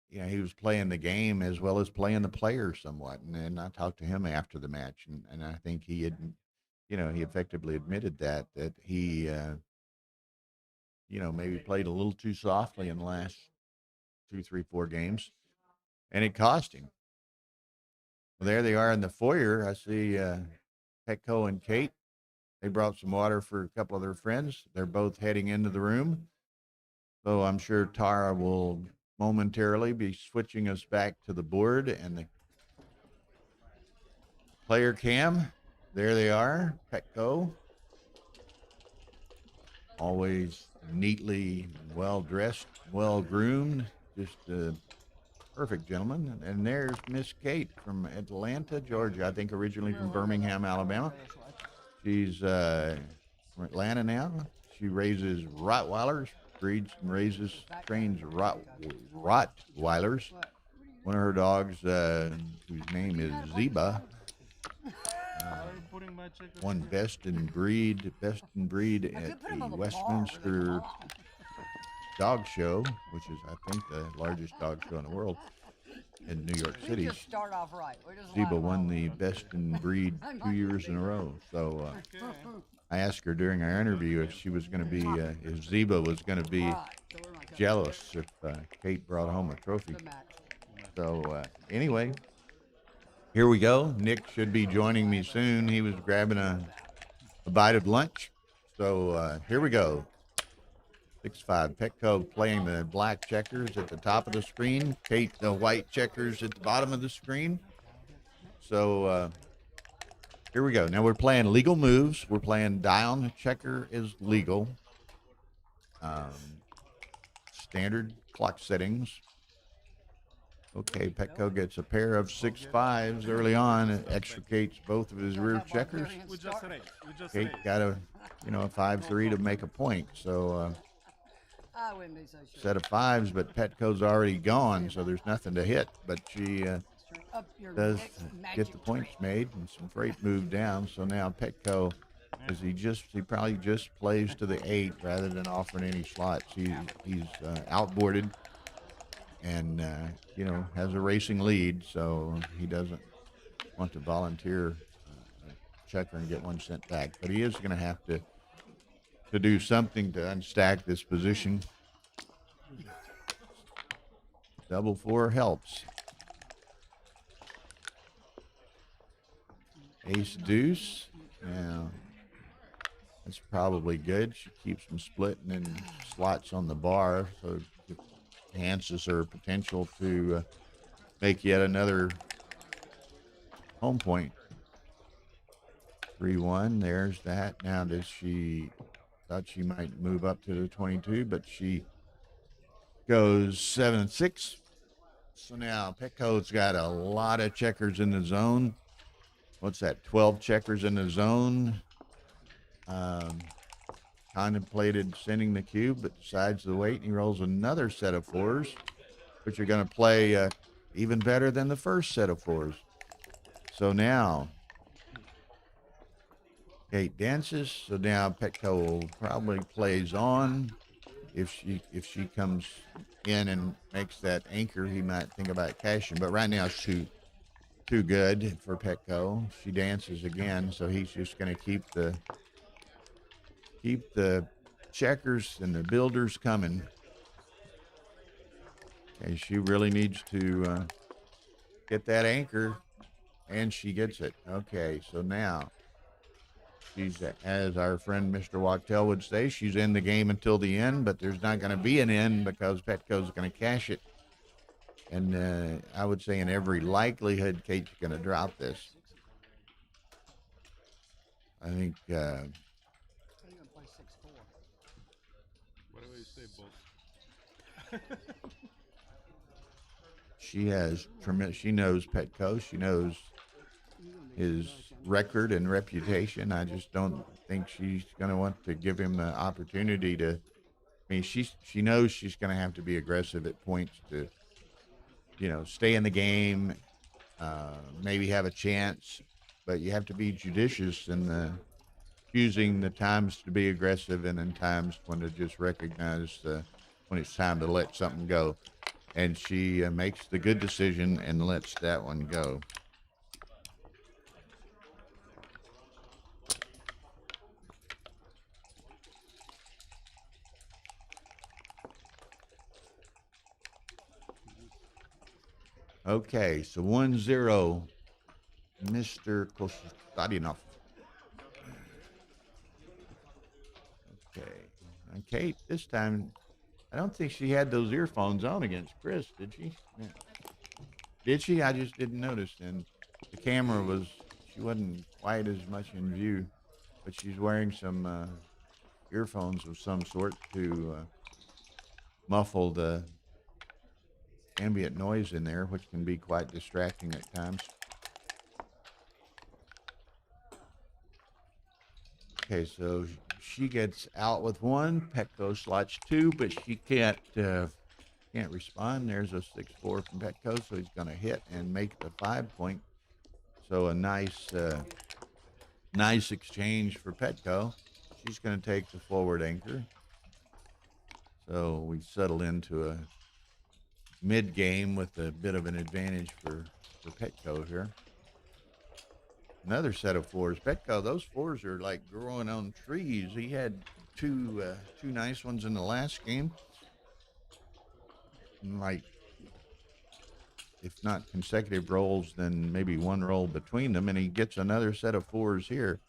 he was playing the game as well as playing the player somewhat. And I talked to him after the match, and I think he had, he effectively admitted that he, maybe played a little too softly in the last 2, 3, 4 games, and it cost him. Well, there they are in the foyer. I see Petco and Kate. They brought some water for a couple of their friends. They're both heading into the room. So I'm sure Tara will momentarily be switching us back to the board and the player cam. There they are, Petco. Always neatly well-dressed, well-groomed, just a perfect gentleman. And there's Miss Kate from Atlanta, Georgia, I think originally from Birmingham, Alabama. She's from Atlanta now. She raises Rottweilers, trains Rottweilers. One of her dogs, whose name is Zeba, won best in breed at the Westminster Dog Show, which is, I think, the largest dog show in the world in New York We City. just start off right. We just Zeba line won them the all best in breed 2 years in a row. So I asked her during our interview if she was going to be, if Zeba was going to be jealous if Kate brought home a trophy. So anyway, here we go. Nick should be joining me soon. He was grabbing a bite of lunch. So here we go. 6-5. Petco playing the black checkers at the top of the screen. Kate, the white checkers at the bottom of the screen. So here we go. Now we're playing legal moves. We're playing down. Checker is legal. Standard clock settings. Okay, Petco gets a pair of 6-5s early on. It extricates both of his rear checkers. Kate got a 5-3 to make a point. So I wouldn't be so sure. set of 5s, but Petco's already gone, so there's nothing to hit. But she does get the points made and some freight moved down. So now Petco, he probably just plays to the 8 rather than offering any slots. He's outboarded and has a racing lead, so he doesn't want to volunteer a checker and get 1 cent back. But he is going to have to do something to unstack this position. Double 4 helps. Ace deuce. Now that's probably good. She keeps them split and then slots on the bar, so it enhances her potential to make yet another home point. 3-1. There's that. Now thought she might move up to the 22, but she goes 7-6. So now Petco's got a lot of checkers in the zone. What's that? 12 checkers in the zone. Contemplated sending the cube, but decides to wait, and he rolls another set of 4s, which are going to play even better than the first set of 4s. So now Kate dances. So now Petco probably plays on. If she comes in and makes that anchor, he might think about cashing. But right now it's too good for Petco. She dances again, so he's just going to keep the checkers and the builders coming. Okay, she really needs to get that anchor, and she gets it. Okay, so now she's, as our friend Mr. Wachtel would say, she's in the game until the end, but there's not going to be an end because Petco's going to cash it. And I would say in every likelihood, Kate's going to drop this. I think What do I say, both? she has tremendous. She knows Petco. She knows his record and reputation. I just don't think she's going to want to give him the opportunity to. I mean, she knows she's going to have to be aggressive at points to, stay in the game, maybe have a chance, but you have to be judicious in choosing the times to be aggressive and then times when to just recognize when it's time to let something go. And she makes the good decision and lets that one go. Okay, so 1-0, Mr. Kostadinov. Okay, and Kate, this time, I don't think she had those earphones on against Chris, did she? Yeah. Did she? I just didn't notice. And the camera she wasn't quite as much in view, but she's wearing some earphones of some sort to muffle the ambient noise in there, which can be quite distracting at times. Okay, so she gets out with 1. Petco slots 2, but she can't respond. There's a 6-4 from Petco, so he's going to hit and make the 5 point. So a nice Nice exchange for Petco. She's going to take the forward anchor. So we settle into a mid game with a bit of an advantage for Petco here. Another set of fours. Petco, those fours are like growing on trees. He had two nice ones in the last game. Like, if not consecutive rolls, then maybe one roll between them, and he gets another set of fours here.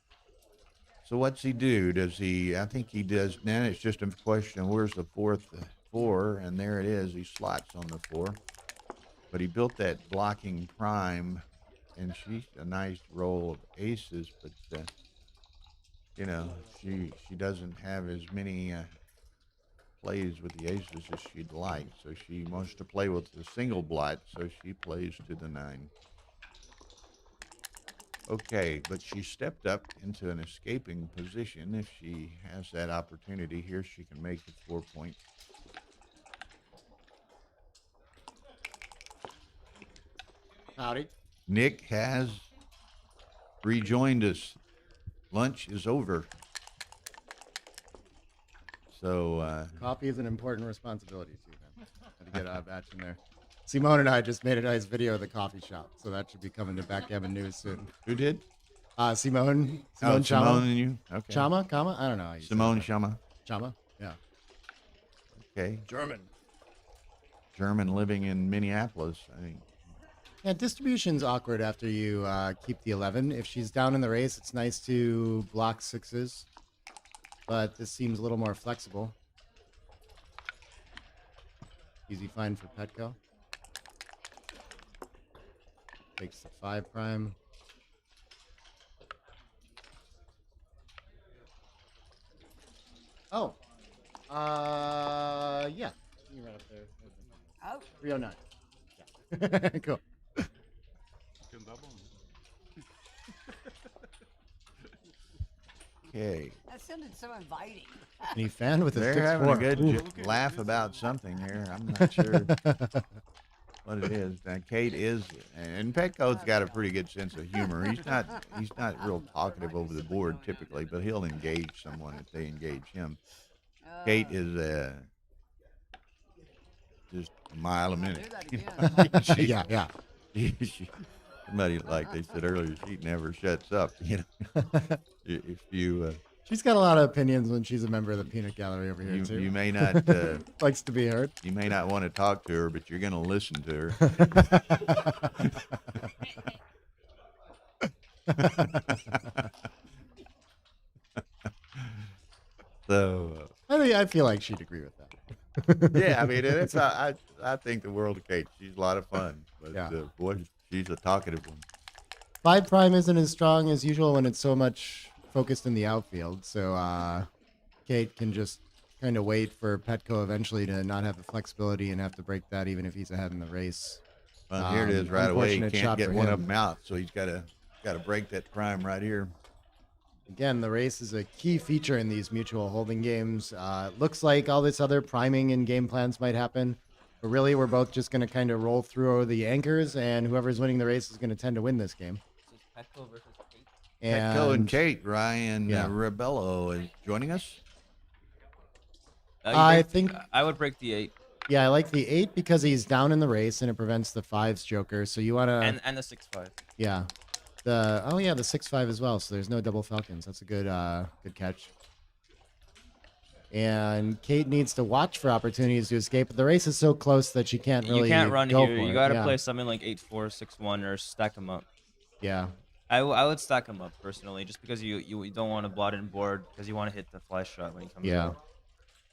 So what's he do? Does he, I think he does, now it's just a question, where's the fourth four? And there it is, he slots on the four. But he built that blocking prime, and she's a nice roll of aces, but, you know, she doesn't have as many plays with the aces as she'd like. So she wants to play with the single blot, so she plays to the 9. Okay, but she stepped up into an escaping position. If she has that opportunity here, she can make it 4 point. Howdy. Nick has rejoined us. Lunch is over. So coffee is an important responsibility to them. Got to get a batch in there. Simone and I just made a nice video of the coffee shop, so that should be coming to Backgammon News soon. Who did? Simone Simone Chama. and you? Okay. Chama? Kama? I don't know how you say Simone that. Chama. Chama? Yeah. Okay. German. Living in Minneapolis, I think. Yeah, distribution's awkward after you keep the 11. If she's down in the race, it's nice to block 6s, but this seems a little more flexible. Easy find for Petco. Takes the 5 prime. Oh. Yeah. You right up there. Oh. 309. Yeah. Cool. Okay. That sounded so inviting. Any fan with a They're 6-4. having a good laugh about something here. I'm not sure what it is. Now, Kate is, and Petco's got a pretty good sense of humor. He's not real talkative over the board typically, but he'll engage someone if they engage him. Kate is just a mile a minute. Yeah. Somebody, like they said earlier, she never shuts up. You know, if you. She's got a lot of opinions when she's a member of the Peanut Gallery over here, too. You may not likes to be heard. You may not want to talk to her, but you're going to listen to her. So I feel like she'd agree with that. Yeah, I mean, it's I think the world of Kate. She's a lot of fun, but Yeah. Boy, she's a talkative one. 5 prime isn't as strong as usual when it's so much focused in the outfield. So Kate can just kind of wait for Petco eventually to not have the flexibility and have to break that even if he's ahead in the race. Well, here it is right away. He Unfortunate can't shot get for one him. of them out, so he's got to break that prime right here. Again, the race is a key feature in these mutual holding games. Looks like all this other priming and game plans might happen, but really we're both just going to kind of roll through the anchors, and whoever's winning the race is going to tend to win this game. Petco versus Kate. Petco and Kate. Ryan Rebello is joining us. I think I would break the 8. Yeah, I like the 8 because he's down in the race and it prevents the 5's joker. So you want to and the 6-5. Yeah. The 6-5 as well. So there's no double falcons. That's a good catch. And Kate needs to watch for opportunities to escape. But the race is so close that she can't really. You can't run go here. for You it. got to Yeah. play something like 8-4, 6-1, or stack them up. Yeah. I would stack them up personally, just because you don't want to blot in board because you want to hit the fly shot when he comes Yeah. out.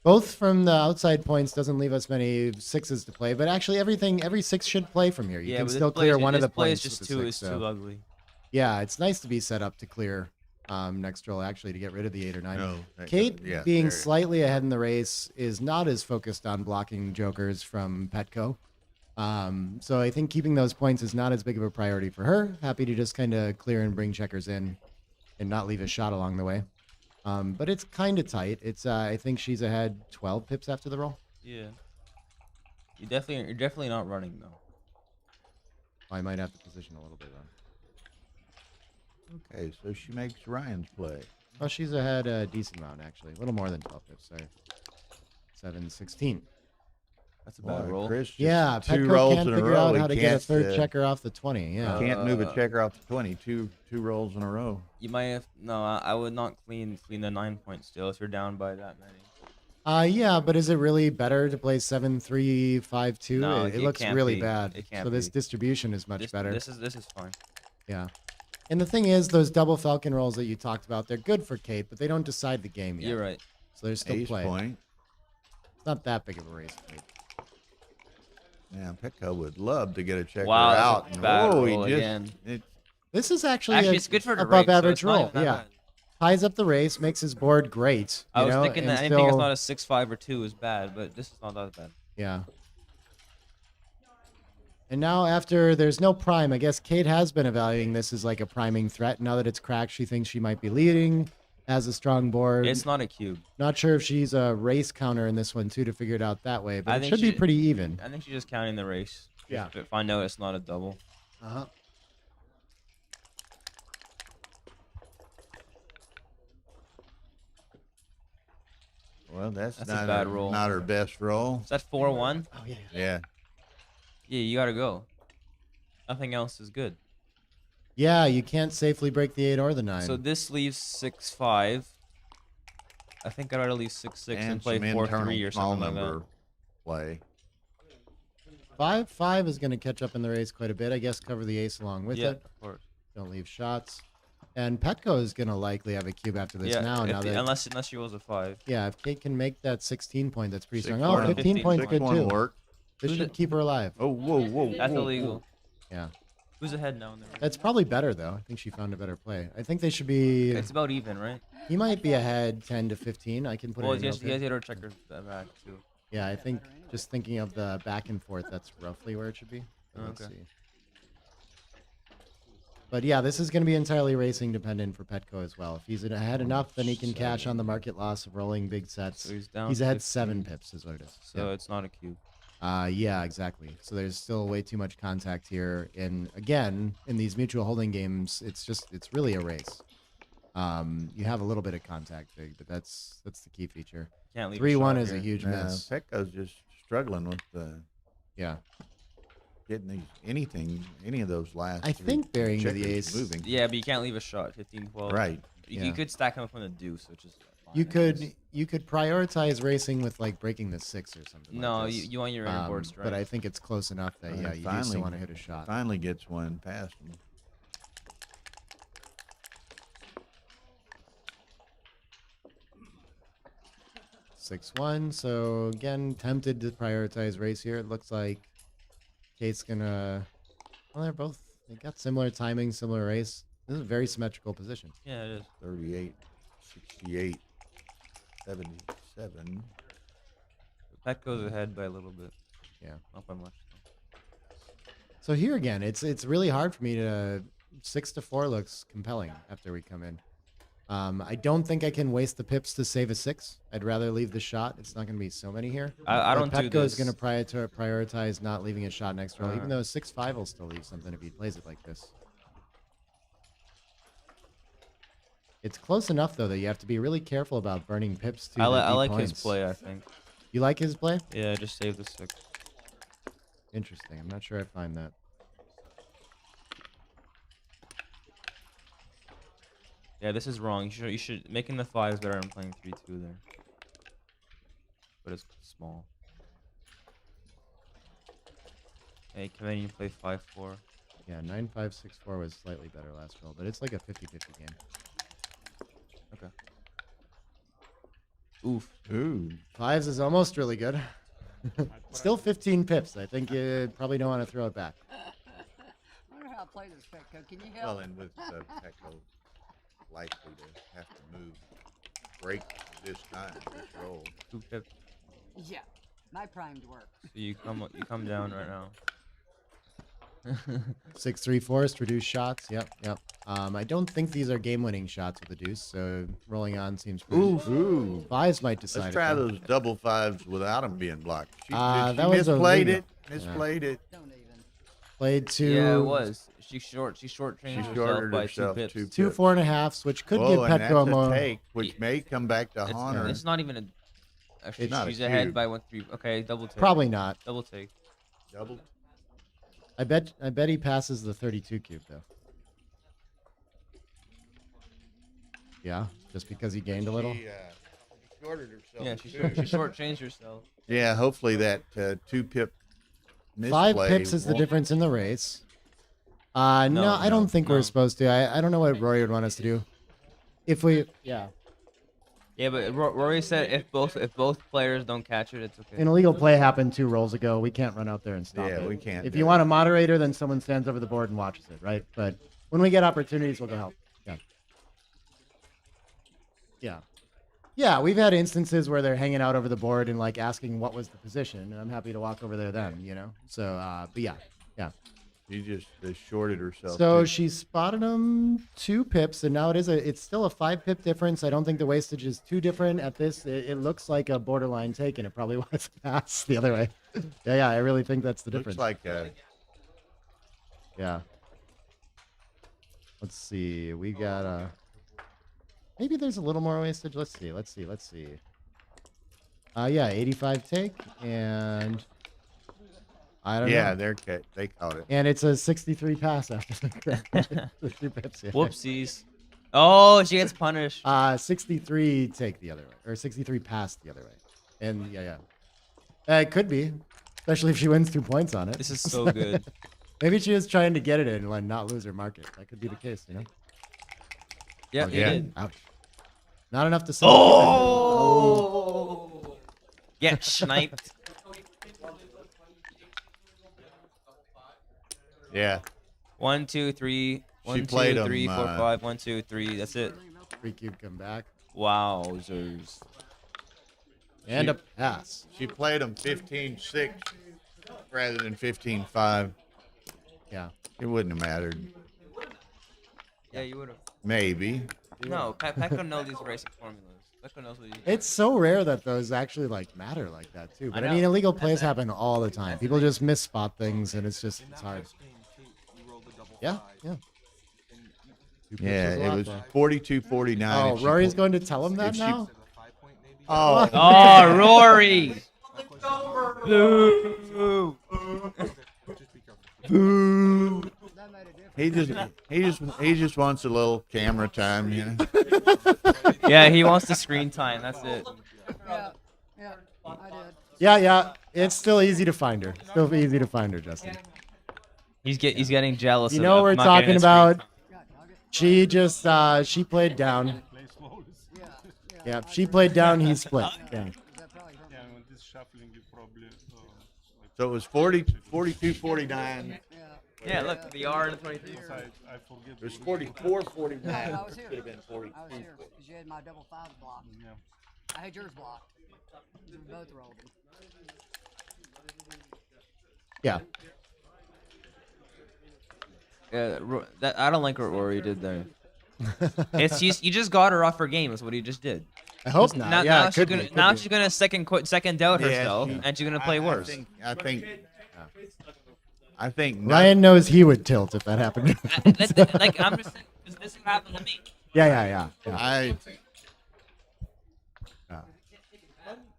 Both from the outside points doesn't leave us many 6s to play, but actually every 6 should play from here. You can but still this play clear is- one of this the play points. is just with the too 6, so. ugly. Yeah, it's nice to be set up to clear next roll actually to get rid of the 8 or 9. No, Kate yeah, being there. slightly ahead in the race is not as focused on blocking jokers from Petco. So I think keeping those points is not as big of a priority for her. Happy to just kind of clear and bring checkers in and not leave a shot along the way. But it's kind of tight. It's I think she's ahead 12 pips after the roll. Yeah. You're definitely not running though. I might have to position a little bit Okay, so she makes Ryan's play. Oh, she's ahead a decent amount, actually. A little more than 12 pips, sorry. 7-16. That's a bad Boy, roll. Chris just Yeah, two Petco rolls can't in a figure row. out He how to get a can't, third checker off the 20. Yeah. Can't move a checker off the 20. Two rolls in a row. You might have no. I would not clean the 9 point still if you're down by that many. Yeah, but is it really better to play 7-3-5-2? No, it it looks can't really be. bad. It can't so this be. distribution is much better. This is fine. Yeah. And the thing is, those double Falcon rolls that you talked about, they're good for Kate, but they don't decide the game yet. You're right. So there's still Ace play. point. It's not that big of a race. Kate. Yeah, Petco would love to get a checker Wow, that's a out. bad oh, roll he just, again. This is actually, It's good for the above rake, so average it's not roll. even that Yeah. bad. Ties up the race, makes his board great. I you was know, thinking and that anything that's still- not a 6-5 or 2 is bad, but this is not that bad. Yeah. And now after there's no prime, I guess Kate has been evaluating this as like a priming threat. Now that it's cracked, she thinks she might be leading, has a strong board. It's not a cube. Not sure if she's a race counter in this one too to figure it out that way, but I it think should be she- pretty even. I think she's just counting the race. Yeah. To find out it's not a double. Uh-huh. Well, that's That's not a bad her, roll. not her best roll. Is that 4-1? Oh yeah. Yeah. Yeah, you gotta go. Nothing else is good. Yeah, you can't safely break the 8 or the 9. So this leaves 6-5. I think I'd rather leave 6-6 and play some 4-3 or small something like number that. play. 5-5 is going to catch up in the race quite a bit. I guess cover the ace along with Yeah, it. of course. Don't leave shots. And Petco is going to likely have a cube after this Yeah, now. if the- that, unless she rolls a 5. yeah, if Kate can make that 16 point, that's pretty strong. 6-1. Oh, 15 points 6-1 good too. work. This Who's should it? keep her alive. Oh, whoa. That's whoa, illegal. Yeah. Who's ahead now in the race? That's probably better, though. I think she found a better play. I think they should be. It's about even, right? He might be ahead 10 to 15. I can put Well, it in. he has real quick. hit our checkers back too. Yeah, I think just thinking of the back and forth, that's roughly where it should be. But let's Okay. see. But yeah, this is going to be entirely racing dependent for Petco as well. If he's ahead enough, then he can cash on the market loss of rolling big sets. So he's down. He's ahead 15, 7 pips, is what it is. So it's not a cube. Yeah, exactly. So there's still way too much contact here. And again, in these mutual holding games, it's really a race. You have a little bit of contact big, but that's the key feature. Can't leave. 3-1 a is shot a here. huge miss. Petco's just struggling with the Yeah. getting any of those last. I three think burying to the checkers ace. moving. Yeah, but you can't leave a shot. 15-12. Right. You Yeah. could stack him up on a deuce, which is. You fine. could prioritize racing with like breaking the 6 or something. No, like this. you want your inner board strike. But I think it's close enough that yeah, you do still want to hit a shot. Finally gets one past him. Six one. So again, tempted to prioritize race here. It looks like Kate's gonna. Well, they got similar timing, similar race. This is a very symmetrical position. Yeah, it is. 38, 68, 77. Pet goes ahead by a little bit. Yeah. Not by much. So here again, it's really hard for me to 6-4 looks compelling after we come in. I don't think I can waste the pips to save a 6. I'd rather leave the shot. It's not going to be so many here. I don't do Petco is this. going to prioritize not leaving a shot next roll, even though a 6-5 will still leave something if he plays it like this. It's close enough though that you have to be really careful about burning pips to. I the deep like his points. play. I think. You like his play? Yeah, just save the 6. Interesting. I'm not sure I find that. Yeah, this is wrong. You should making the 5s better than playing 3-2 there. But it's small. Hey, Kevin, you play 5-4. Yeah, 9-5-6-4 was slightly better last roll, but it's like a 50-50 game. Okay. Oof. Ooh. 5s is almost really good. Still 15 pips. I think you probably don't want to throw it back. I wonder how I play this, Petco. Can you help? Well, and with Petco likely to have to move, break this time, this roll. 2 pips. Yeah, my primed work. So you come down right now. 6-3 forced, reduce shots. Yep. I don't think these are game-winning shots with a deuce, so rolling on seems pretty. Ooh. 5s might decide. Let's it, try though. those double 5s withough them being blocked. She that was misplayed illegal. it. Misplayed it. Don't even. played two. Yeah, it was. She shortchanged herself shorted by herself 2 pips. two Two pips. 4.5s, which could give Oh, and that's Petco a more. take, which may come back to haunt her. It's not even a. Actually, not a she's ahead cube. by 1-3. Okay, double take. Probably not. Double take. Double. I bet he passes the 32 cube though. Yeah, just because he gained a little. She shorted herself. Yeah, too. she shortchanged herself. Yeah, hopefully that 2-pip misplay 5 pips is the won't- difference in the race. No, I don't think we're supposed to. I don't know what Rory would want us to do. If we, yeah. Yeah, but Rory said if both players don't catch it, it's okay. An illegal play happened 2 rolls ago. We can't run out there and stop it. Yeah, we can't If do you it. want a moderator, then someone stands over the board and watches it, right? But when we get opportunities, we'll go help. Yeah. Yeah. Yeah, we've had instances where they're hanging out over the board and like asking what was the position, and I'm happy to walk over there then, you know? So, but yeah. She just shorted herself. So too. she spotted him 2 pips, and now it's still a 5 pip difference. I don't think the wastage is too different at this. It looks like a borderline take, and it probably was a pass the other way. Yeah, I really think that's the difference. Looks like Yeah. Let's see. We got maybe there's a little more wastage. Let's see. Yeah, 85 take, and I don't know. yeah, they caught it. And it's a 63 pass after the 2 pips. Yeah. Whoopsies. Oh, she gets punished. 63 take the other way, or 63 pass the other way. And yeah. It could be, especially if she wins 2 points on it. This is so good. Maybe she was trying to get it in and like not lose her market. That could be the case, you know? Yeah, Oh, you did. Ouch. Not enough to say. Oh! Get sniped. Yeah. 1, 2, 3. 1, played 2, 3, 'em, 4, 5. 1, 2, 3. That's it. 3 cube come back. Wowzers. And a pass. She played them 15-6 rather than 15-5. Yeah. It wouldn't have mattered. Yeah, you would have. Maybe. No, Pekka knows these racing formulas. Pekka knows what he's It's so rare that those actually like matter like that too. But I, know. mean, illegal plays happen all the time. People just miss spot things, and it's hard. Yeah. 2 pips Yeah, is a it lot was there. 42-49. Oh, if she Rory's pl- going to tell him if that she- now. Oh, Oh, Rory! Boo. He just wants a little camera time, you know. Yeah, he wants the screen time. That's it. Yeah, I did. Yeah. It's still easy to find her. Still easy to find her, Justin. He's getting jealous. You of- know of what we're not getting talking his screen about. time. She just she played down. Yeah, she played down. He split. Yeah. So it was 42-49. Yeah, look, the R and the 23. It was 44-49. I was here. Could have been 42. I was here because you had my double 5 blocked. I had yours blocked. We both rolled them. Yeah. Yeah, I don't like what Rory did there. You just got her off her game. Is what he just did. I hope not. Now, Yeah, now it could be, she's it gonna could she's gonna second doubt Yeah, herself, she- and she's gonna play worse. I think Ryan knows he would tilt if that happened. Like I'm just saying, this happened to me. Yeah. I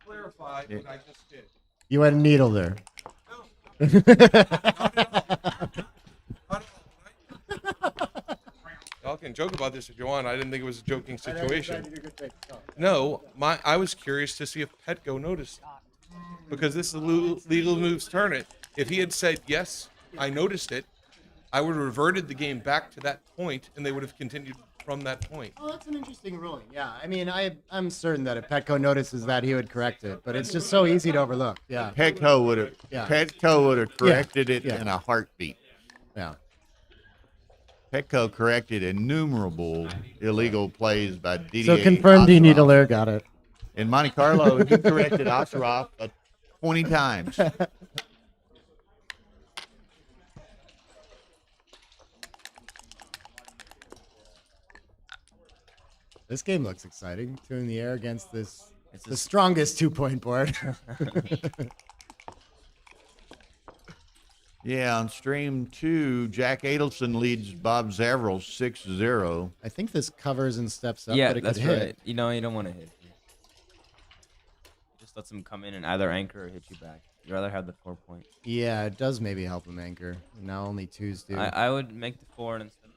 Clarify what I just did. You had a needle there. Y'all can joke about this if you want. I didn't think it was a joking situation. No, I was curious to see if Petco noticed, because this is a legal moves tournament. If he had said yes, I noticed it, I would have reverted the game back to that point, and they would have continued from that point. Oh, that's an interesting ruling. Yeah, I mean, I'm certain that if Petco notices that, he would correct it, but it's just so easy to overlook. Yeah. Petco would have corrected it in a heartbeat. Yeah. Petco corrected innumerable illegal plays by DDA. So confirmed he Ashraf. needler, got it. In Monte Carlo, he corrected Ashraf 20 times. This game looks exciting. 2 in the air against this. It's the strongest 2-point board. Yeah, on stream 2, Jack Adelson leads Bob Zavrel 6-0. I think this covers and steps up, Yeah, but it that's could hit. right. You know, you don't want to hit. Just lets him come in and either anchor or hit you back. You'd rather have the 4 point. Yeah, it does maybe help him anchor. Now only 2s do. I would make the 4 and instead.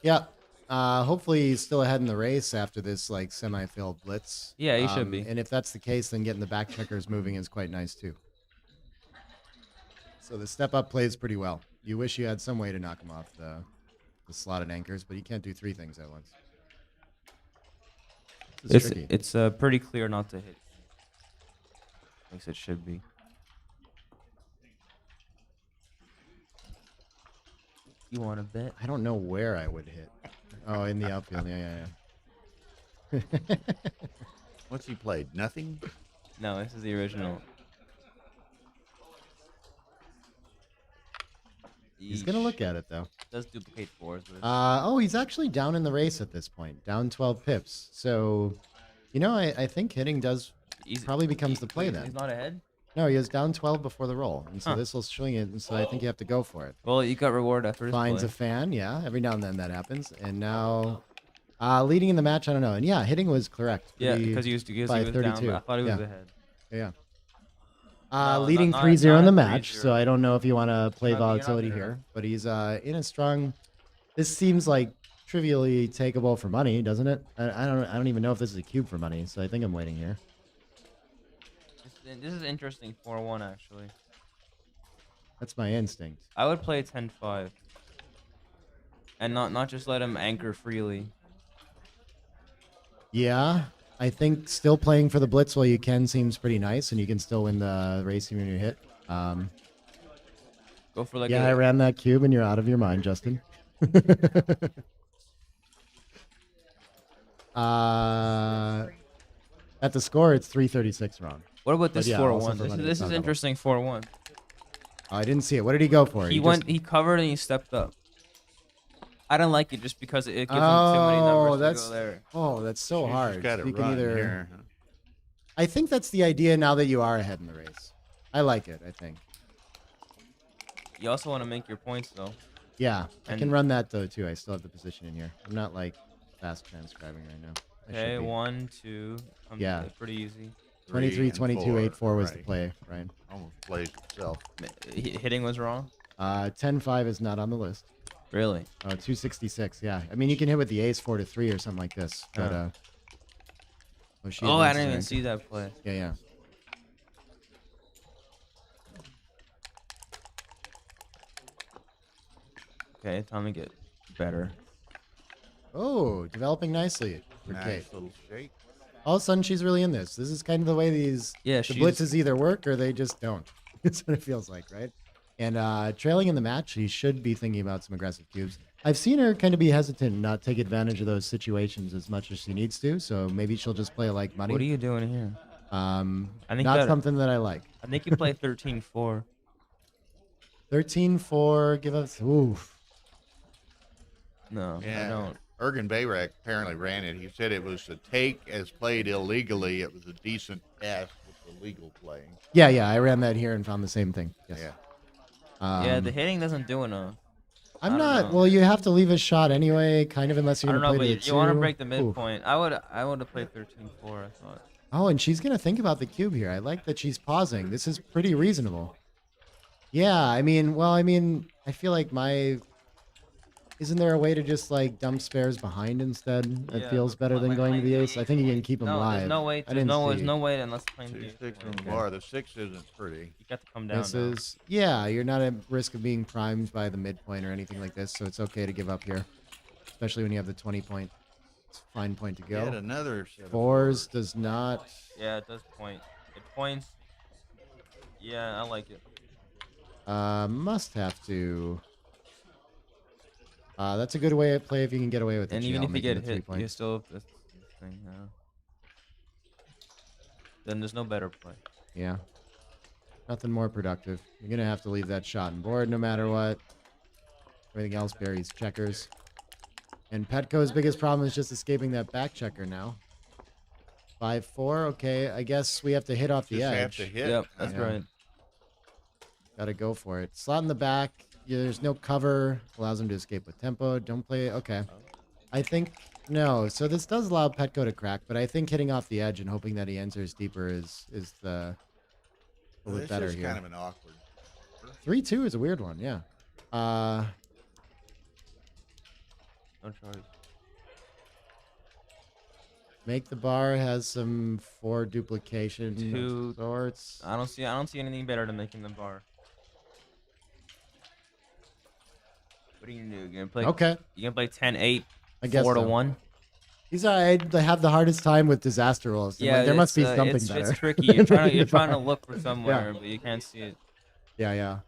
Yeah. Hopefully he's still ahead in the race after this like semi-failed blitz. Yeah, he should be. And if that's the case, then getting the back checkers moving is quite nice too. So the step up plays pretty well. You wish you had some way to knock him off the slotted anchors, but you can't do 3 things at once. Tricky. It's pretty clear not to hit. At least it should be. You want to bet? I don't know where I would hit. Oh, in the outfield. Yeah. What's he played? Nothing? No, this is the original. He's going to look at it, though. Does duplicate 4s. But oh, he's actually down in the race at this point. Down 12 pips. So, you know, I think hitting does probably becomes the play then. He's not ahead? No, he was down 12 before the roll. And so this will swing it. And so I think you have to go for it. Well, you got reward after his Finds play. a fan. Yeah, every now and then that happens. And now leading in the match, I don't know. And yeah, hitting was correct. Yeah, because he was by down, 32. but I thought he was Yeah. ahead. Yeah. No, Leading not 3-0 in the 3-0. match, so I don't know if you want to play You're not volatility there. here. But he's in a strong. This seems like trivially takeable for money, doesn't it? I don't even know if this is a cube for money, so I think I'm waiting here. This is interesting. 4-1 actually. That's my instinct. I would play 10-5. And not just let him anchor freely. Yeah, I think still playing for the blitz while you can seems pretty nice, and you can still win the race when you hit. Go for like Yeah, I ran that cube, and you're out of your mind, Justin. At the score, it's 336 wrong. What about But this yeah, also 4-1? for money, This it's is not interesting. 4-1. I didn't see it. What did he go for? He just- covered and he stepped up. I don't like it just because it gives him too many numbers that's to go there. that's so She's hard. got it You can run either. here. I think that's the idea now that you are ahead in the race. I like it. I think. You also want to make your points though. Yeah, I And- can run that though too. I still have the position in here. I'm not like fast transcribing right now. I should Okay, be. 1, 2. Yeah. Pretty easy. 23, and 22, 4, 8, 4 was the right. play, Ryan. Almost plays itself. Hitting was wrong. 10-5 is not on the list. Really? 266. Yeah, I mean you can hit with the ace 4 to 3 or something like this. But she Oh, I advances didn't even her see anchor. that play. Yeah. Okay, time to get better. Oh, developing nicely for Kate. Nice little shake. All of a sudden, she's really in this. This is kind of the way these Yeah, the she's- blitzes either work or they just don't. That's what it feels like, right? And trailing in the match, she should be thinking about some aggressive cubes. I've seen her kind of be hesitant and not take advantage of those situations as much as she needs to. So maybe she'll just play like money. What are you doing here? I think Not that- something that I like. I think you play 13-4. 13-4, give us. Oof. No, I Yeah. don't. Ergen Bayrak apparently ran it. He said it was a take as played illegally. It was a decent pass with the legal playing. Yeah, I ran that here and found the same thing. Yes. Yeah. Yeah, the hitting doesn't do enough. I I'm don't not. know. Well, you have to leave a shot anyway, kind of, unless I you're don't gonna know, play but the you want to 2. break the Oof. midpoint. I would have played 13-4, I thought. Oh, and she's gonna think about the cube here. I like that she's pausing. This is pretty reasonable. Yeah, I mean, I feel like isn't there a way to just like dump spares behind instead? It Yeah, feels better than going to the ace. I think you can keep them No, live. there's no way. I didn't There's see. no way unless playing the 2-6 on the Okay. bar. The 6 isn't pretty. You got to come down. This now. is you're not at risk of being primed by the midpoint or anything like this, so it's okay to give up here, especially when you have the 20-point fine point to Yet go. another set of 4s does not. Yeah, it does point. It points. Yeah, I like it. Must have to. That's a good way to play if you can get away with it. And GL, even if you making get the 3 hit, you points. still have this thing. Then there's no better play. Yeah. Nothing more productive. You're gonna have to leave that shot and board no matter what. Everything else buries checkers. And Petco's biggest problem is just escaping that back checker now. 5-4. Okay, I guess we have to hit off the Just have edge. to hit. Yep, that's Yeah. right. Gotta go for it. Slot in the back. Yeah, there's no cover. Allows him to escape with tempo. Don't play. Okay. I think no. So this does allow Petco to crack, but I think hitting off the edge and hoping that he enters deeper is the a little This better is here. kind of an awkward. 3-2 is a weird one. Yeah. No choice. Make the bar has some 4 duplication Two. sorts. I don't see anything better than making the bar. What are you gonna do? You gonna play? Okay. You gonna play 10-8, I guess 4-1? These are I have the hardest time with disaster rolls. I'm like, there must be something it's, better. It's tricky. You're trying to look for somewhere, but you can't see it. Yeah.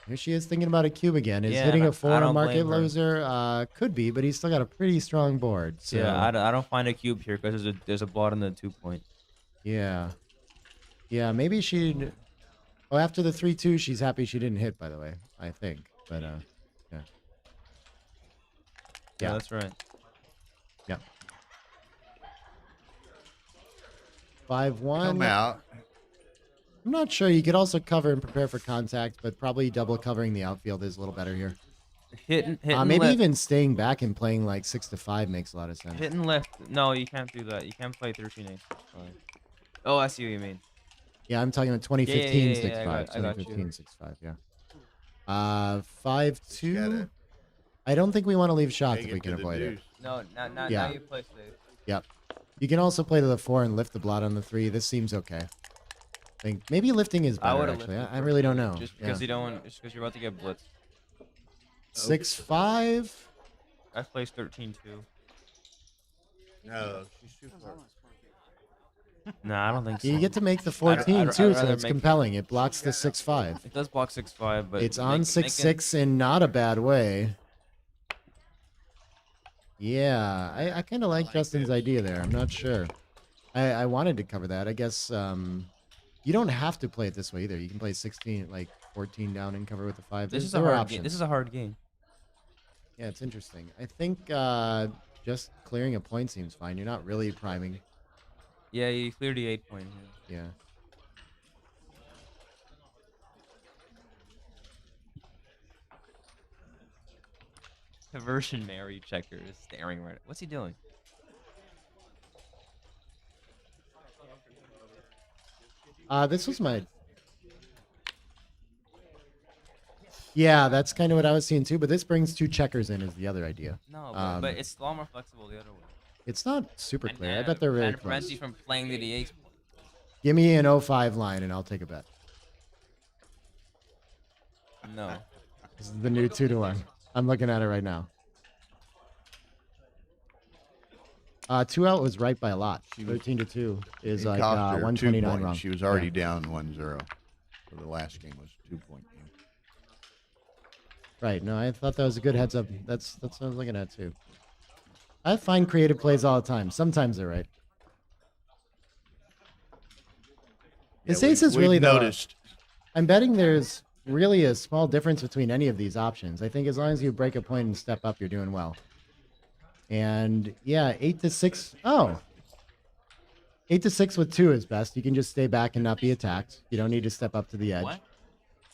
Here she is thinking about a cube again. Is Yeah, hitting and a 4 I on don't market blame her. loser? Could be, but he's still got a pretty strong board. So Yeah, I don't find a cube here because there's a blot on the 2-point. yeah. Maybe she. Oh, after the 3-2, she's happy she didn't hit. By the way, I think. But yeah. Yeah, that's right. Yeah. 5-1. Come out. I'm not sure. You could also cover and prepare for contact, but probably double covering the outfield is a little better here. Hitting Maybe left. even staying back and playing like 6-5 makes a lot of sense. Hitting left. No, you can't do that. You can't play 13-8. Oh, I see what you mean. Yeah, I'm talking about 2015 Yeah, 6-5. I got you. 2015 6-5, yeah. 5-2. it. I don't think we want to leave shots Take if we it can to the avoid it. deuce. No, now Yeah. you play safe. Yep. You can also play to the 4 and lift the blot on the 3. This seems okay. I think maybe lifting is I better would've actually. lifted I really don't know. Just because just because you're about to get blitzed. 6-5. I placed 13-2. No, she's too far. Nah, I don't think so. You get to make the I'd 14 rather too, so it's make- compelling. It blocks the 6-5. It does block 6-5, but It's on make 6-6 in not a bad way. Yeah, I kind of like Justin's idea there. I'm not sure. I wanted to cover that. I guess you don't have to play it this way either. You can play 16, like 14 down and cover with the 5. This is There a are hard options. game. This is a hard game. Yeah, it's interesting. I think just clearing a point seems fine. You're not really priming. Yeah, you cleared the 8-point. Yeah. Conversion Mary checker is staring right. What's he doing? This was my. Yeah, that's kind of what I was seeing too. But this brings 2 checkers in is the other idea. No, but it's a lot more flexible the other way. It's not super And, clear. I bet they're really and it prevents close. you from playing the D8. Give me an 05 line and I'll take a bet. No. This is the new 2-1. I'm looking at it right now. 2 out was right by a lot. 13-2 is It like cost her 2 129 points. wrong. She was already down 1-0. So the last game was a 2-point game. Right. No, I thought that was a good heads up. That's what I was looking at too. I find creative plays all the time. Sometimes they're right. This ace is we've really noticed. I'm betting there's really a small difference between any of these options. I think as long as you break a point and step up, you're doing well. And yeah, 8-6. Oh. 8-6 with 2 is best. You can just stay back and not be attacked. You don't need to step up to the edge.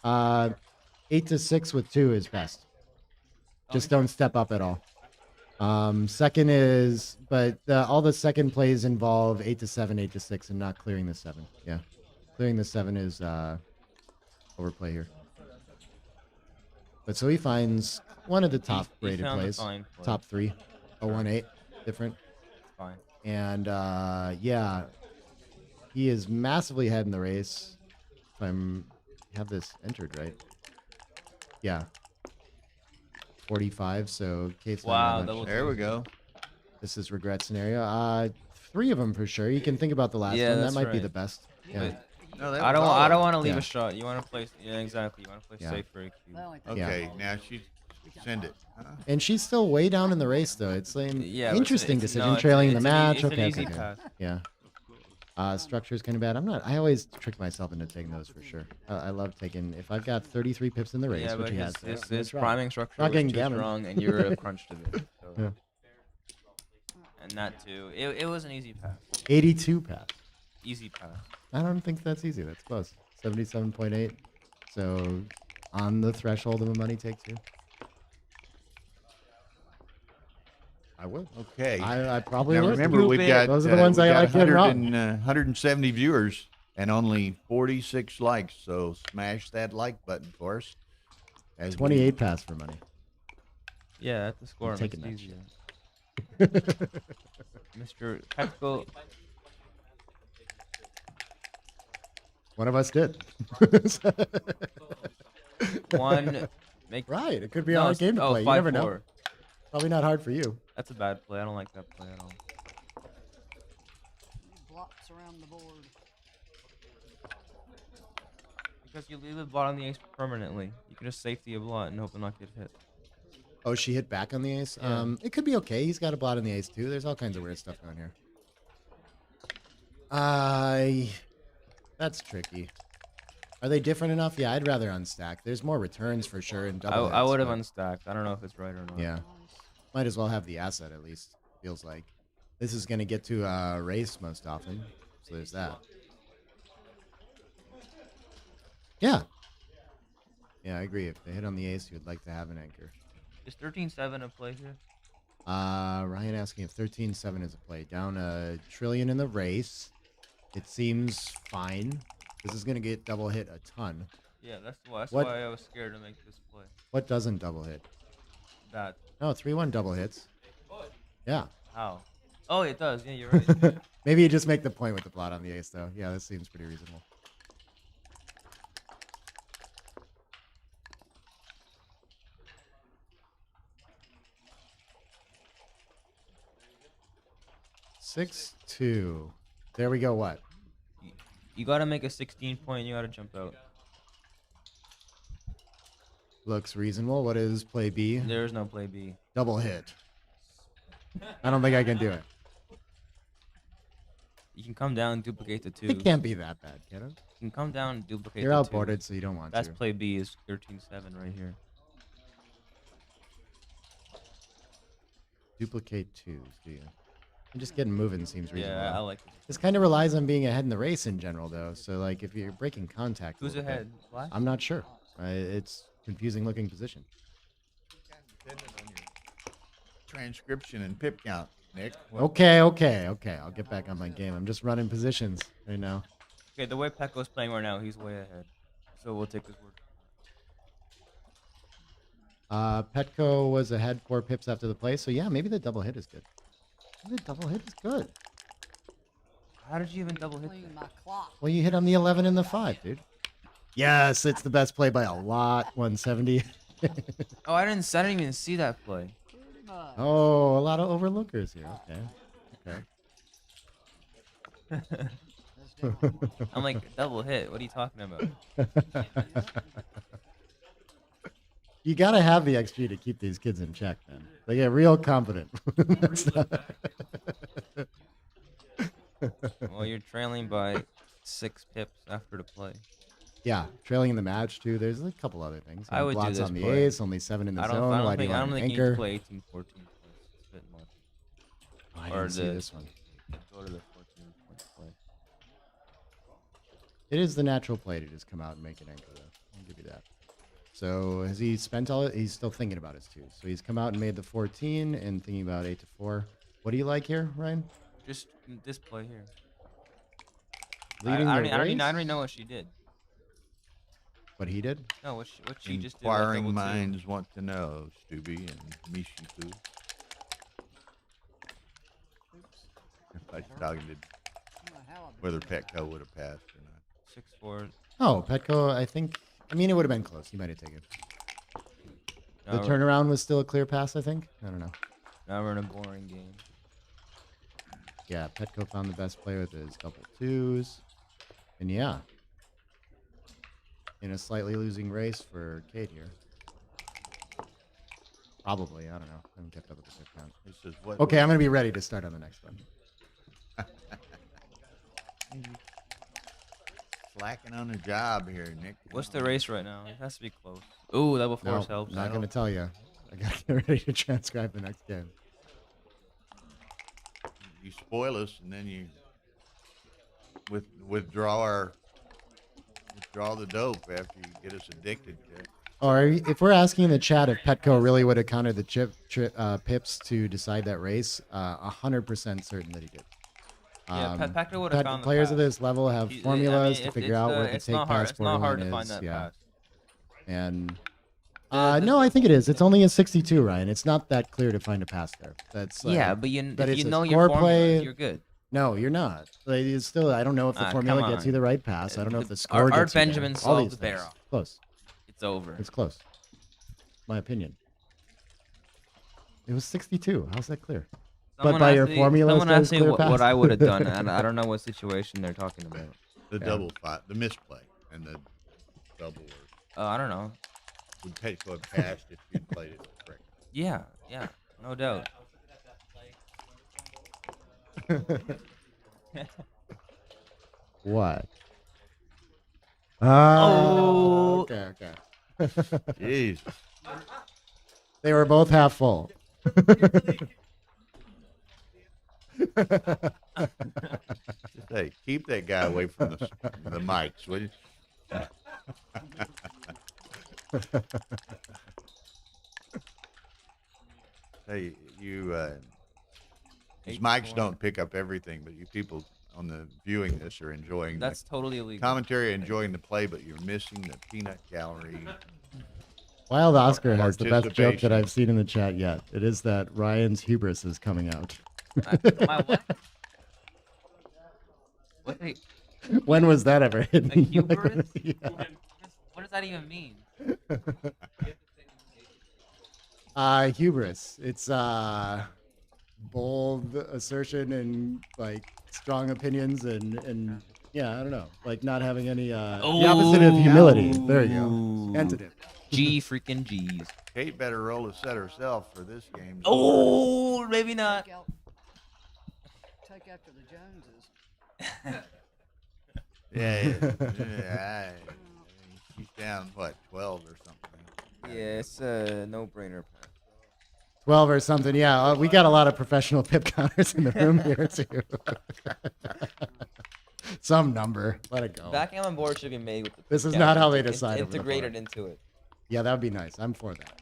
What? 8-6 with 2 is best. Just don't step up at all. Second is, but all the second plays involve 8-7, 8-6, and not clearing the 7. Yeah, clearing the 7 is overplay here. But so he finds one of the top He rated found a plays, fine play. top 3, 0-1-8, different. Fine. And yeah, he is massively ahead in the race. If I'm have this entered right. Yeah. 45, so Kate's Wow, not that much. was- There we go. This is regret scenario. 3 of them for sure. You can think about the last Yeah, one. That that's might be right. the best. Yeah. But No, that I was all don't of want to leave Yeah. a shot. You want to play. Yeah, exactly. You want to play Yeah. safe for a cube. Okay, now she send it. Huh? And she's still way down in the race though. It's like Yeah, but interesting it's- decision no, it's- trailing the it's an match. it's an Okay, easy okay. pass. Yeah. Structure's kind of bad. I always trick myself into taking those for sure. I love taking, if I've got 33 pips in the race, Yeah, which but he has his, there, his, I'm gonna his try. priming structure Not was getting too gammon. strong, and you're a crunch to it. So. Yeah. And that too. It was an easy pass. 82 pass. Easy pass. I don't think that's easy. That's close. 77.8. So on the threshold of a money take two. I would. Okay. I probably Now would. remember, we've got Those are the ones we I got like getting 100 wrong. 170 viewers and only 46 likes. So smash that like button for us. As we- 28 pass for money. Yeah, that's the score. I'm Makes taking it that easier. Mr. Petco. One of us did. One. Make Right. It could be No, a hard it's- game to oh, play. You never 5-4. know. Probably not hard for you. That's a bad play. I don't like that play at all. Blocks around the board. Because you leave the blot on the ace permanently. You can just safety a blot and hope to not get hit. Oh, she hit back on the ace? Yeah. It could be okay. He's got a blot on the ace, too. There's all kinds of weird stuff going here. That's tricky. Are they different enough? Yeah, I'd rather unstack. There's more returns for sure in double I hits, would have but- unstacked. I don't know if it's right or not. Yeah. Might as well have the asset at least, feels like. This is going to get to a race most often, so there's that. Yeah. Yeah, I agree. If they hit on the ace, you would like to have an anchor. Is 13-7 a play here? Ryan asking if 13-7 is a play. Down a trillion in the race. It seems fine. This is going to get double hit a ton. Yeah, that's why What- I was scared to make this play. What doesn't double hit? That. No, 3-1 double hits. Yeah. How? Oh, it does. Yeah, you're right. Maybe you just make the point with the blot on the ace, though. Yeah, this seems pretty reasonable. Six, 2. There we go. What? You gotta make a 16 point. You gotta jump out. Looks reasonable. What is play B? There is no play B. Double hit. I don't think I can do it. You can come down and duplicate the 2. It can't be that bad, can it? You can come down and duplicate You're the outboarded, 2. so you don't want That's to. play B is 13-7 right here. Duplicate 2s, do you? And just getting moving seems reasonable. Yeah, I like it. This kind of relies on being ahead in the race in general, though. So, like, if you're breaking contact, a Who's little bit- ahead? Black? I'm not sure. It's confusing looking position. transcription and pip count, Nick. Okay. I'll get back on my game. I'm just running positions right now. Okay, the way Pecco's playing right now, he's way ahead. So we'll take his word. Petco was ahead 4 pips after the play, so yeah, maybe the double hit is good. Maybe the double hit is good. How did you even double hit Clean that? my clock. Well, you hit on the 11 and the 5, dude. Yes, it's the best play by a lot. 170. Oh, I didn't even see that play. Pretty much. Oh, a lot of overlookers here. Okay. I'm like, double hit. What are you talking about? You gotta have the XG to keep these kids in check, man. They get real confident. Well, you're trailing by 6 pips after the play. Yeah, trailing in the match too. There's a couple other things. I would do Blots this on the play. ace, only 7 in the I don't, zone. I don't Why do think, you I want don't an think you need anchor? to play 18, 14 points. It's a bit much. Oh, I Or didn't see the- this one. Go to the 14 point play. It is the natural play to just come out and make an anchor, though. I'll give you that. So has he spent all it? He's still thinking about his 2s. So he's come out and made the 14 and thinking about 8 to 4. What do you like here, Ryan? Just this play here. Leading I the already race? know what she did. What he did? No, what she just did. like Inquiring double two. minds want to know, Stubby and Mishiku. I was talking to whether Petco would have passed or not. 6-4. Oh, Petco, I think. I mean, it would have been close. He might have taken. The turnaround was still a clear pass, I think. I don't know. Now we're in a boring game. Yeah, Petco found the best play with his double 2s. And yeah. In a slightly losing race for Kate here. Probably. I don't know. I haven't kept up with the tip count. This is what Okay, I'm going to be ready to start on the next one. slacking on the job here, Nick. What's the race right now? It has to be close. Ooh, double No, force helps. not going to tell you. I got to get ready to transcribe the next game. You spoil us, and then you withdraw our draw the dope after you get us addicted to it. Or if we're asking in the chat if Petco really would have counted the pips to decide that race, 100% certain that he did. Yeah, Petco would have found the players pass. of this level have formulas to figure out where the it's take not hard. pass It's not hard borderline to find is. that Yeah. pass. And no, I think it is. It's only a 62, Ryan. It's not that clear to find a pass there. That's Yeah, but that if it's you a know score your formula, play. you're good. No, you're not. Like, it's still, I don't know if the formula come gets you on. the right pass. I don't know if the score Art gets you there. Benjamin All solved these the bear things. off. Close. It's over. It's close. My opinion. It was 62. How's that clear? Someone but by asked your me- formula, someone says asked me clear what pass. I would have done, and I don't know what situation they're talking about. The double fight, the misplay, and the double. I don't know. Would Petco have passed if you'd played it correct? Yeah, no doubt. What? Oh. Okay. Jeez. They were both half full. Hey, keep that guy away from the mics, will you? Hey, these mics don't pick up everything, but you people on the viewing this are enjoying. That's the totally illegal. Commentary, enjoying the play, but you're missing the peanut gallery. Wild Oscar has the best joke that Participation. I've seen in the chat yet. It is that Ryan's hubris is coming out. My what? What? When was that ever hidden? A hubris? Yeah. What does that even mean? Hubris. It's bold assertion and like strong opinions and yeah, I don't know, like not having any the opposite of humility. There you go. Antonym. G freaking G's. Kate better roll a set herself for this game. Oh, maybe not. Take after the Joneses. Yeah. She's down, what, 12 or something? Yeah, it's a no-brainer. 12 or something. Yeah, we got a lot of professional pip counters in the room here too. Some number. Let it go. Backgammon board should be made with the This is pip not how counter they decide over the integrated board. into it. Yeah, that would be nice. I'm for that.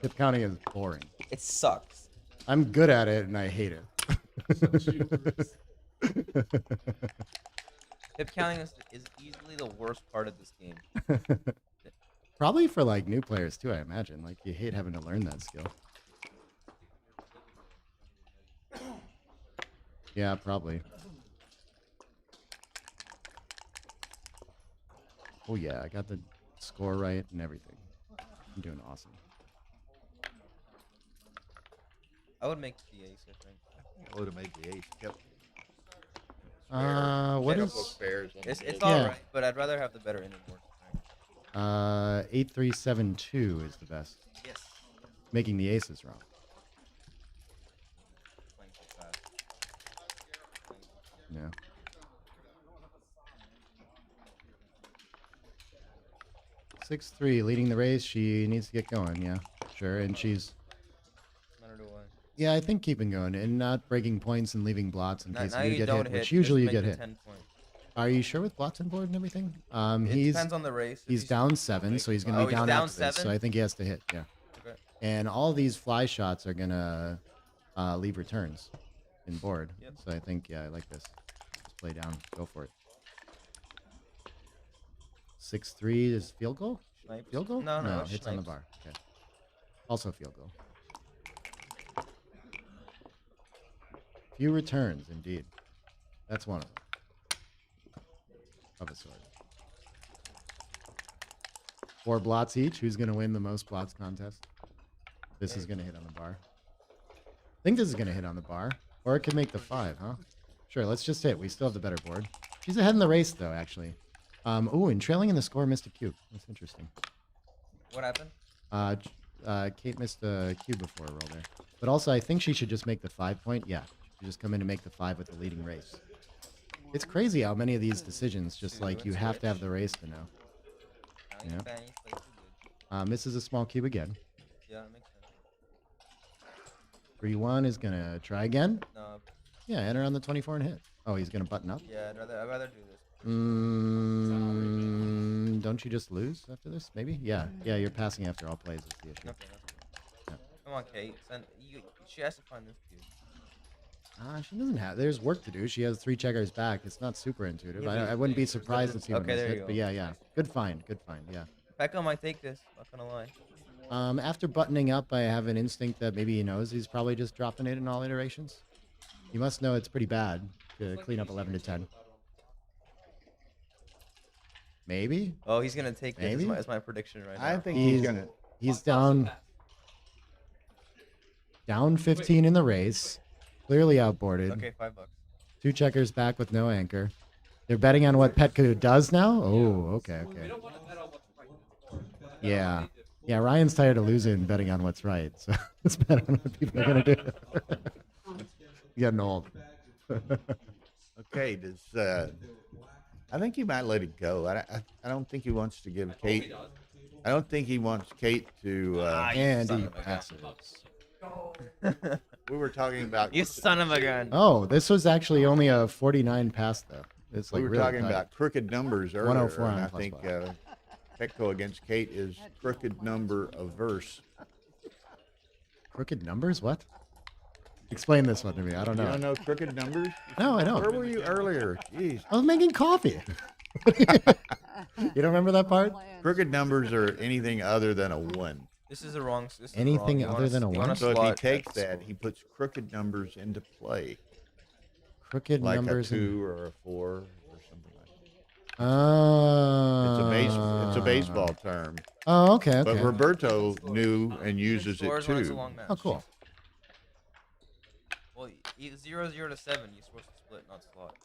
Pip counting is boring. It sucks. I'm good at it and I hate it. Pip counting is easily the worst part of this game. Probably for like new players too, I imagine. Like you hate having to learn that skill. Yeah, probably. Oh yeah, I got the score right and everything. I'm doing awesome. I would make the ace, I think. I would have made the ace. Yep. What Couple is spares on It's the ace. all right, but I'd rather have the better inning board. 8372 is the best. Yes. Making the aces wrong. Playing so fast. Yeah. Six three, leading the race. She needs to get going. Yeah, sure. And she's. Neither do I. Yeah, I think keeping going and not breaking points and leaving blots in Now, case now you you get don't hit, hit. which usually you just get make hit. the 10 points. Are you sure with blots on board and everything? It He's depends on the race. If he's down 7, so he's gonna Oh, be he's down down after this. So 7? I think he has to hit. Yeah. Okay. And all these fly shots are gonna leave returns in board. Yep. So I think I like this. Just play down. Go for it. 6-3 is field goal. Snipes. Field goal? No, hits on the snipes. bar. Okay. Also field goal. Few returns, indeed. That's one of them. Of a sort. 4 blots each. Who's going to win the most blots contest? This is going to hit on the bar. I think this is going to hit on the bar. Or it could make the 5, huh? Sure, let's just hit. We still have the better board. She's ahead in the race, though, actually. Oh, and trailing in the score missed a cube. That's interesting. What happened? Kate missed a cube before a roll there. But also, I think she should just make the 5 point. Yeah, she should just come in and make the 5 with the leading race. It's crazy how many of these decisions just like you have to have the race to know. Yeah. Misses a small cube again. Yeah, that makes sense. 3-1 is gonna try again. No. Yeah, enter on the 24 and hit. Oh, he's gonna button up. Yeah, I'd rather do this. don't you just lose after this? Maybe. Yeah. Yeah. You're passing after all plays is the issue. Okay, come on, Kate. She has to find this cube. She doesn't have. There's work to do. She has 3 checkers back. It's not super intuitive. I wouldn't be surprised to see him Okay, miss there it. you go. But yeah. Good find. Good find. Yeah. Pecco might take this. Not gonna lie. After buttoning up, I have an instinct that maybe he knows he's probably just dropping it in all iterations. He must know it's pretty bad to clean up 11 to 10. Maybe. Oh, he's gonna take this. Maybe? That's my prediction right now. I think he's gonna. He's down 15 in the race. Clearly outboarded. Okay, $5. 2 checkers back with no anchor. They're betting on what Petco does now? Oh, okay. Yeah. Yeah, Ryan's tired of losing and betting on what's right. So let's bet on what people are going to do. Getting old. Okay, I think he might let it go. I don't think he wants to give Kate. I don't think he wants Kate to. And he passes. We were talking about. You son of a gun. Oh, this was actually only a 49 pass, though. It's like We were really talking tight. about crooked numbers earlier, 104 and on I plus think five. Petco against Kate is crooked number averse. Crooked numbers? What? Explain this one to me. I don't You know. don't know crooked numbers? No, I don't. Where were you earlier? Jeez. I was making coffee. You don't remember that part? Crooked numbers are anything other than a 1. This is the wrong. This is Anything wrong. You other wanna- than a you one? wanna So if he slot takes X. that, he puts crooked numbers into play, Crooked like numbers. a 2 or a 4 or something like that. Oh. It's a baseball term. Oh, okay. But Roberto knew and uses it Scores when it's a too. long match. Oh, cool. Well, 0-0 to 7. You're supposed to split, not slot.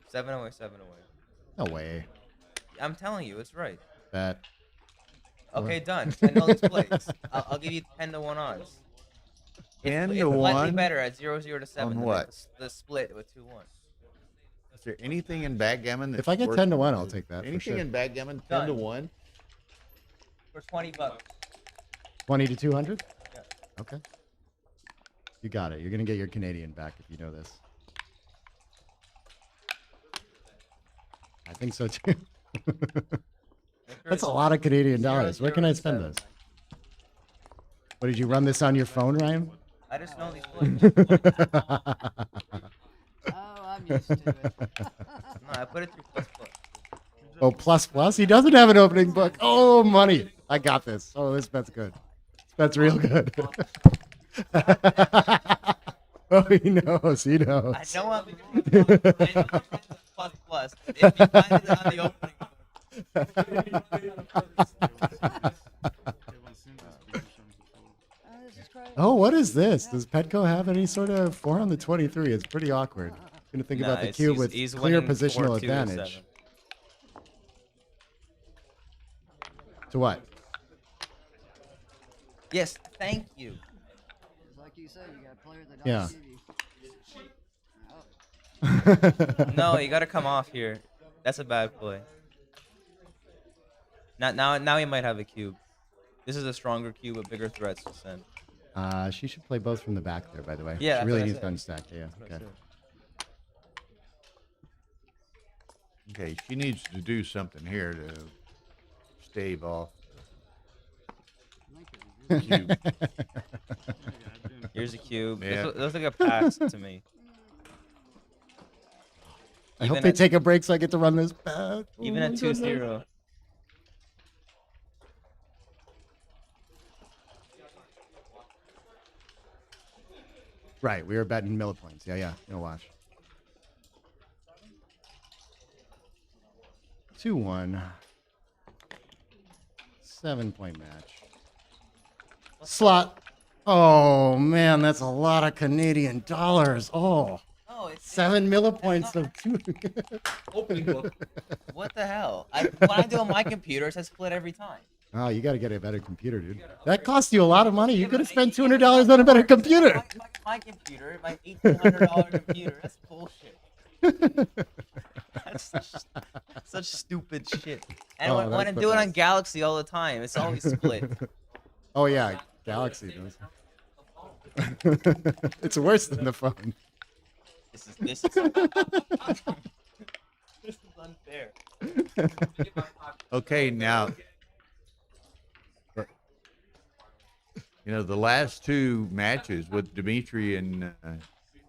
7 away, 7 away. No way. I'm telling you, it's right. Bet. Okay, done. I know this plays. I'll give you 10 to 1 odds. 10 it's to slightly 1 better at 0-0 to 7. on than what? The split with 2-1. Is there anything in backgammon that's If I get worth- 10 to 1, I'll take that. Anything for sure. in backgammon 10 to Done. 1? For $20. 20 to 200? Yeah. Okay. You got it. You're going to get your Canadian back if you know this. I think so too. That's a lot of Canadian dollars. Where can I spend this? What, did you run this on your phone, Ryan? I just know these plays. Oh, I'm used to it. No, I put it through plus. Oh, plus? He doesn't have an opening book. Oh, money. I got this. Oh, this bet's good. This bet's real good. Oh, he knows. He knows. I know I'm plus. If you find it on the opening Oh, what is this? Does Petco have any sort of 4 on the 23? It's pretty awkward. I'm going to think about the cube with he's clear winning positional 4-2 to advantage. 7. To what? Yes, thank you. Like you said, you got a player that Yeah. give you. No, you gotta come off here. That's a bad play. Now he might have a cube. This is a stronger cube with bigger threats to send. She should play both from the back there, by the way. Yeah, She really that's needs what I to unstack. Yeah. Okay. Okay, she needs to do something here to stave off. the cube. Here's a cube. Yeah. This looks like a pass to me. I hope Even they at- take a break so I get to run this back. Even Oh at my goodness. 2-0. Right, we were betting millipoints. Yeah, no watch. 2-1. 7-point match. Slot. Oh man, that's a lot of Canadian dollars. Oh. No, it's 7 millipoints of 2. opening book. What the hell? When I do on my computer, it says split every time. Oh, you got to get a better computer, dude. That cost you a lot of money. You could have spent $200 on a better computer. My computer, my $1,800 computer. That's bullshit. That's such stupid shit. And Oh, when that's I the do it on best. Galaxy all the time, it's always split. Oh yeah, Galaxy does. It's worse than the phone. This is this is unfair. Okay, now, the last two matches with Dimitri and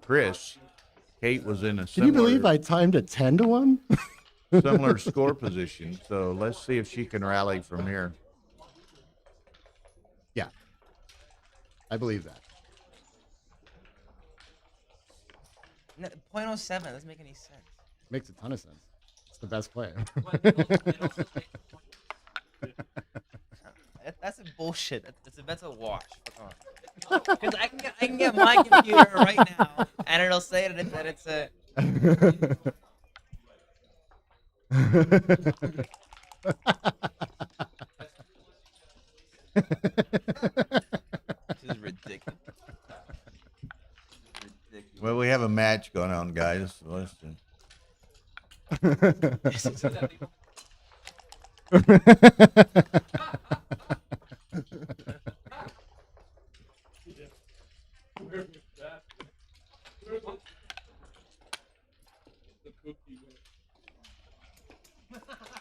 Chris, Kate was in a Can you believe similar, I timed it 10-1? similar score position. So let's see if she can rally from here. Yeah. I believe that. No, 0.07 doesn't make any sense. Makes a ton of sense. It's the best player. That's a bullshit. That's a wash. Fuck on. Because I can get my computer right now, and it'll say that it's a. This is ridiculous. Well, we have a match going on, guys. So let's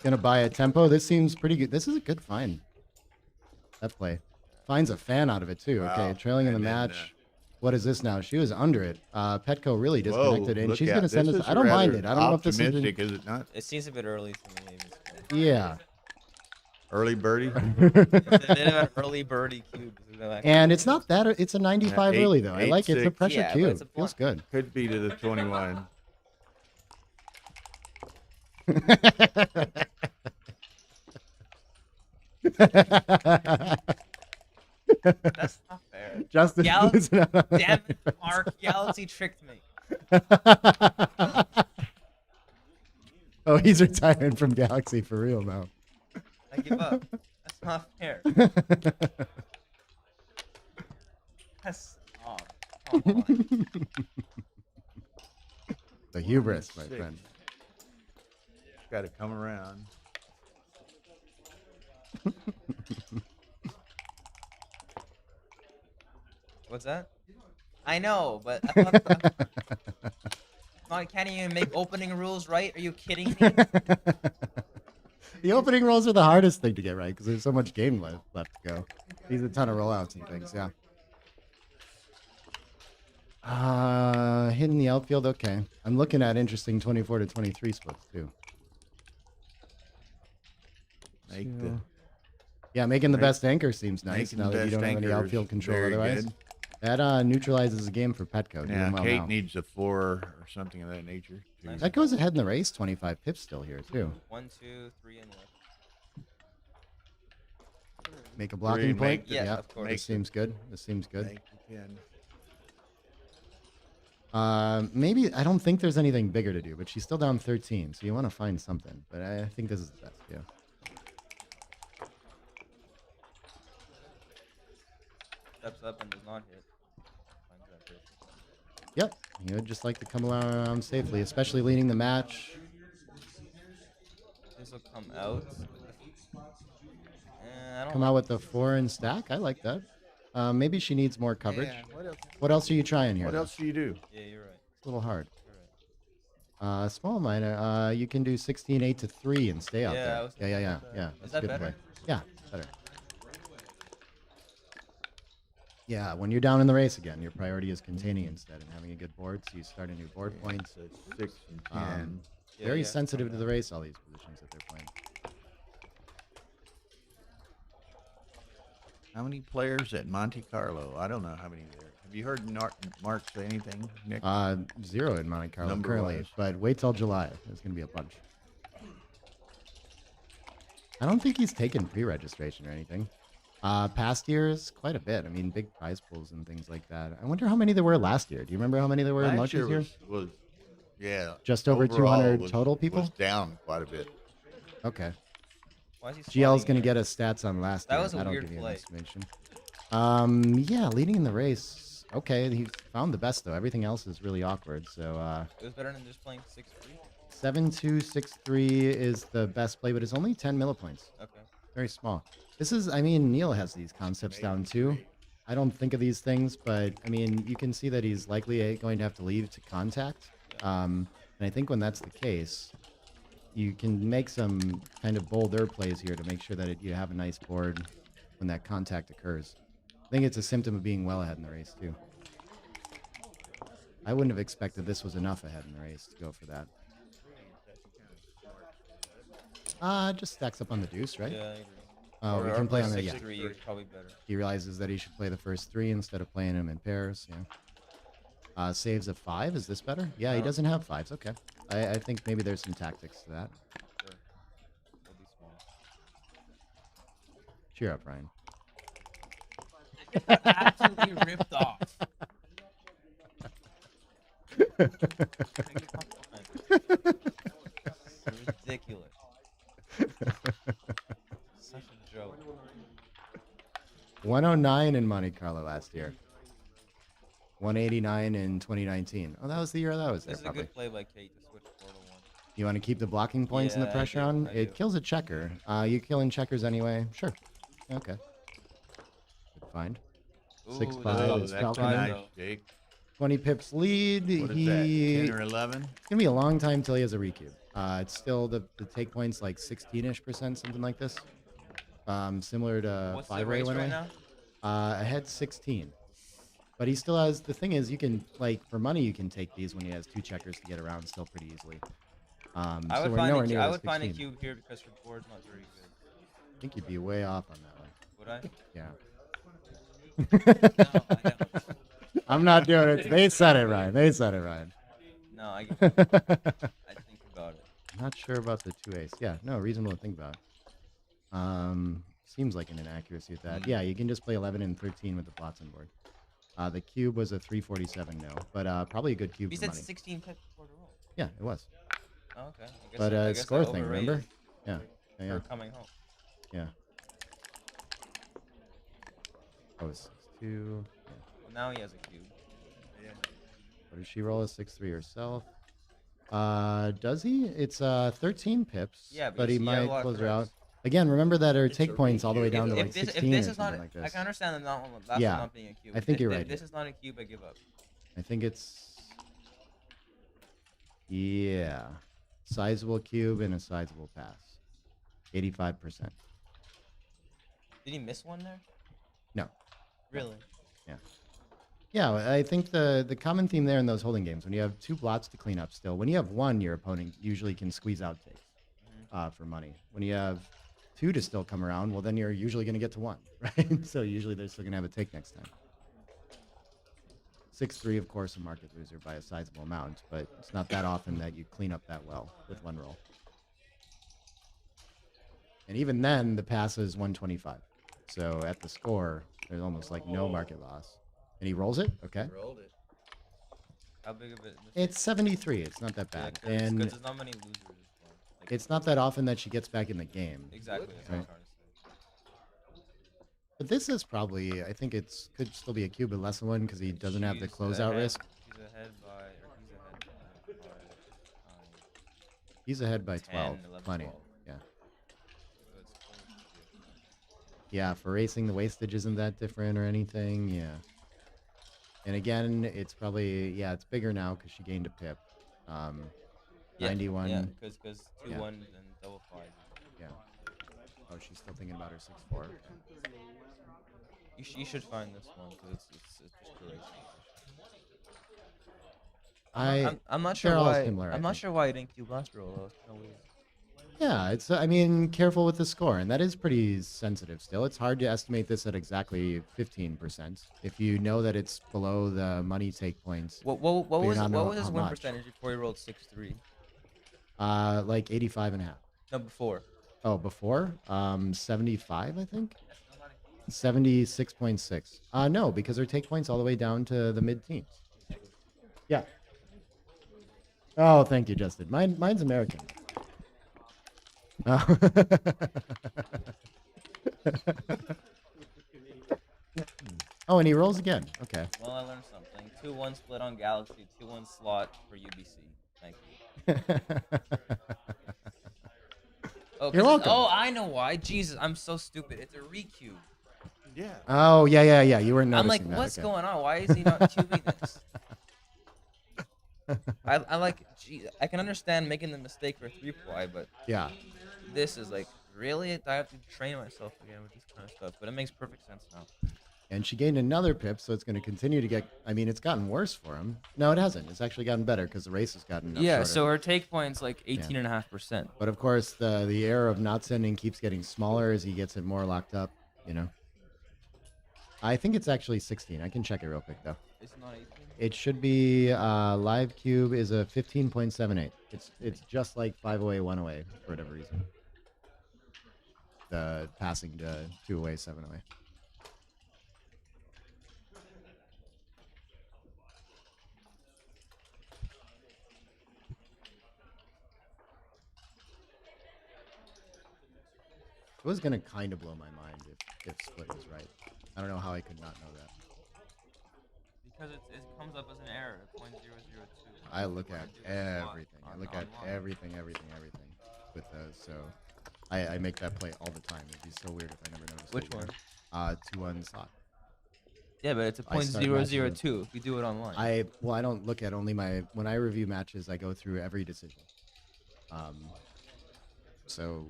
Gonna buy a tempo. This seems pretty good. This is a good find. That play. Finds a fan out of it too. Okay, Wow. trailing in the And then, match. What is this now? She was under it. Petco really Whoa, disconnected, and look she's at- gonna send this us. is I don't mind rather it. I don't know if this is. optimistic, is it not? It seems a bit early to me. Maybe. Yeah. Early birdie. It's a bit of an early birdie cube. And it's not that. It's a 95 Yeah, early though. I like it. It's a 8-6. pressure Yeah, but cube. it's a Feels good. Could be to the 21. That's not fair. Justin. Damn losing out on the it, 95. Mark. Galaxy tricked me. Oh, he's retiring from Galaxy for real now. I give up. That's not fair. That's come on. The hubris, my 6. friend. Got to come around. What's that? I know, but I thought I can't even make opening rules right. Are you kidding me? The opening rolls are the hardest thing to get right because there's so much game left to go. Needs a ton of rollouts and things, yeah. Hitting the outfield, okay. I'm looking at interesting 24 to 23 splits too. Make the, Yeah, making the Make- best anchor seems nice making now the that you best don't have any anchor is outfield control very otherwise. good. That neutralizes the game for Petco. Yeah, Doing well Kate now. needs a 4 or something of that nature. to- That goes ahead in the race. 25 pips still here too. 1, 2, 3, and 1. Make a blocking make- point. yeah, yeah, of course. This seems good. This seems good. Make the 10. Maybe I don't think there's anything bigger to do, but she's still down 13, so you want to find something. But I think this is the best. Yeah. Steps up and does not hit. Finds that pitch. Yep. You would just like to come around safely, especially leading the match. This will come out. I don't Come out with the 4 and stack. I like that. Maybe she needs more coverage. Yeah, What else are you trying here? what else do you do? Yeah, you're right. It's a little hard. You're right. Small minor. You can do 16, 8 to 3 and stay out Yeah, I there. was Yeah. thinking That's Is a that good better? play. Yeah, better. Yeah, when you're down in the race again, your priority is containing instead and having a good board, so you start a new board point. So 6 and 10. Yeah, Very yeah, sensitive to the race, all these positions that they're playing. How many players at Monte Carlo? I don't know how many there. Have you heard Mark say anything, Nick? 0 in Monte Carlo currently, Number-wise. but wait till July. There's going to be a bunch. I don't think he's taken pre-registration or anything. Past years, quite a bit. I mean, big prize pools and things like that. I wonder how many there were last year. Do you remember how many there were in Last year Lush's year? was yeah. Just over overall 200 total people? Was down quite a bit. Okay. Why is he GL's sliding going to there? get us stats on last That year. was a That'll weird give you an play. estimation. Yeah, leading in the race. Okay, he found the best though. Everything else is really awkward. So It was better than just playing 6-3. 7-2, 6-3 is the best play, but it's only 10 millipoints. Okay. Very small. This is, I mean, Neil has these concepts down too. I don't think of these things, but I mean, you can see that he's likely going to have to leave to contact. And I think when that's the case, you can make some kind of bolder plays here to make sure that you have a nice board when that contact occurs. I think it's a symptom of being well ahead in the race, too. I wouldn't have expected this was enough ahead in the race to go for that. Just stacks up on the deuce, right? Yeah, I agree. Oh, we can play on the 6-3 is probably better. He realizes that he should play the first 3 instead of playing them in pairs. Yeah. Saves a 5. Is this better? Yeah, he doesn't have 5s. Okay. I think maybe there's some tactics to that. Sure. It'll be small. Cheer up, Ryan. Absolutely ripped off. Ridiculous. Such a joke. 109 in Monte Carlo last year. 189 in 2019. Oh, that was the year that was there, This is a probably. good play by Kate to switch 4 to 1. You want to keep the blocking points and the Yeah, I pressure do, on? I It do. kills a checker. You killing checkers anyway? Sure. Okay. Good find. Ooh, 6-5. that's It's a Falcon five, in. though. Jake. 20 pips lead. What is that? 10 or 11? It's gonna be a long time till he has a recube. It's still the take points like 16ish%, something like this. Similar to What's the 5-ray race went right away. now? Ahead 16. But he still has, the thing is, you can, like, for money, you can take these when he has 2 checkers to get around still pretty easily. I So would we're find nowhere a, near I the would find a 16. cube here because your board's not very good. I think you'd be way off on that one. Would I? Yeah. No, I don't. I'm not doing it. They said it, Ryan. They said it, Ryan. No, I think about it. I'm not sure about the 2-ace. Yeah, no, reasonable to think about. Seems like an inaccuracy with that. Yeah, you can just play 11 and 13 with the plots on board. The cube was a 347 no, but probably a good cube You for said money. 16 pips before the roll. Yeah, it was. Oh, okay. I guess But I guess I score thing, overrated remember? Yeah. Yeah. For coming home. Yeah. Oh, it's 6-2. Well, now he has a cube. What does she roll? A 6-3 herself. Does he? It's 13 pips. Yeah, but he because you have a might lot of close her out. corrects. Again, remember that her take points all the way down to like 16 if this or is not, something like this. I can understand that that's Yeah, not being a cube. I think If you're if right This here. is not a cube. I give up. I think it's, yeah, sizable cube and a sizable pass. 85%. Did he miss one there? No. Really? Yeah. Yeah, I think the common theme there in those holding games, when you have 2 blots to clean up still, when you have 1, your opponent usually can squeeze out takes for money. When you have 2 to still come around, well, then you're usually going to get to 1, right? So usually they're still going to have a take next time. 6-3, of course, a market loser by a sizable amount, but it's not that often that you clean up that well with 1 roll. And even then, the pass is 125. So at the score, there's almost like no market loss. And he rolls it? Okay. Rolled it. How big of it? It's 73. It's not that bad. Yeah, And because there's not many losers. Like, it's not that often that she gets back in the game. exactly. That's what I'm Right. trying to say. But this is probably, I think it's could still be a cube, but less than 1 because he doesn't have the She's closeout ahead- risk. She's ahead by, or he's ahead by He's ahead by 10, 12. 11, Plenty. 12. Yeah. So it's close to it. Yeah, for racing, the wastage isn't that different or anything. Yeah. And again, it's probably, yeah, it's bigger now because she gained a pip. Yeah, 91. Yeah, because 2-1 Yeah. and double 5. Yeah. Oh, she's still thinking about her 6-4. Okay. You should find this one because it's just crazy. I'm not sure they're all why. similar, I I'm not think. sure why it didn't cube last roll. Though. It's kinda weird. Yeah, it's, I mean, careful with the score, and that is pretty sensitive still. It's hard to estimate this at exactly 15%. If you know that it's below the money take points, What but you was don't know his how win much. percentage before he rolled 6-3? Like 85.5. No, before. Oh, before? 75, I think? 76.6. No, because her take points all the way down to the mid-teens. Yeah. Oh, thank you, Justin. Mine's American. Oh. Oh, and he rolls again. Okay. Well, I learned something. 2-1 split on Galaxy, 2-1 slot for UBC. Thank you. Oh, 'cause You're welcome. Oh, I know why. Jesus, I'm so stupid. It's a recube. Yeah. Oh, yeah. You weren't I'm noticing like, that. what's Okay. going on? Why is he not cubing this? I like like, gee, I can understand making the mistake for 3-ply, but Yeah. this is like, really? I have to train myself again with this kind of stuff. But it makes perfect sense now. And she gained another pip, so it's going to continue to get. I mean, it's gotten worse for him. No, it hasn't. It's actually gotten better because the race has gotten Yeah, shorter. so her take point's like 18.5%. But of course, the error of not sending keeps getting smaller as he gets it more locked up. You know. I think it's actually 16. I can check it real quick though. It's not 18. It should be live cube is a 15.78. It's just like 5 away, 1 away for whatever reason. The passing to 2 away, 7 away. It was gonna kind of blow my mind if split was right. I don't know how I could not know that. Because it comes up as an error, 0.002. I look at everything. I look at everything with those. So I make that play all the time. It'd be so weird if I never noticed. Which it. one? 2-1 slot. Yeah, but it's a I start matching 0.002 if you do it online. I don't look at only my when I review matches. I go through every decision. So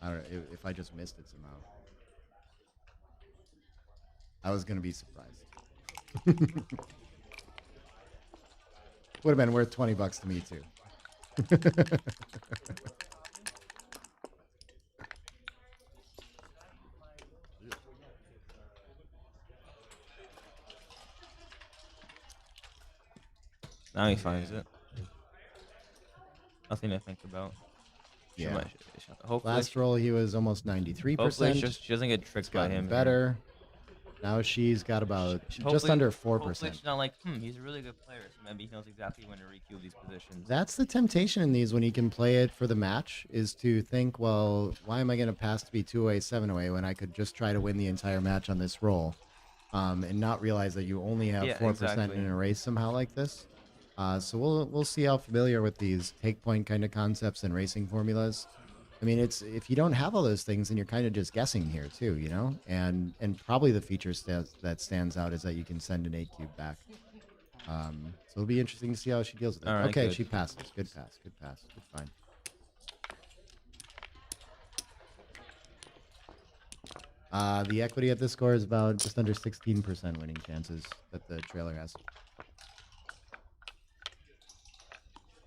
I don't know if I just missed it somehow. I was gonna be surprised. Would have been worth $20 to me too. Now he finds it. Nothing to think about. Yeah. Hopefully Last roll he was almost 93%. Hopefully she doesn't get tricked by him. Better. Now she's got about just under 4%. Hopefully she's not like, he's a really good player, so maybe he knows exactly when to recube these positions. That's the temptation in these when you can play it for the match, is to think, well, why am I going to pass to be 2 away, 7 away when I could just try to win the entire match on this roll, and not realize that you only have 4% in a race somehow like this. So we'll see how familiar with these take point kind of concepts and racing formulas. I mean, it's if you don't have all those things, then you're kind of just guessing here too, you know. And probably the feature that stands out is that you can send an 8 cube back. So it'll be interesting to see how she deals with it. All right, okay, good. she passes. Good pass. Good pass. Good find. The equity at this score is about just under 16% winning chances that the trailer has.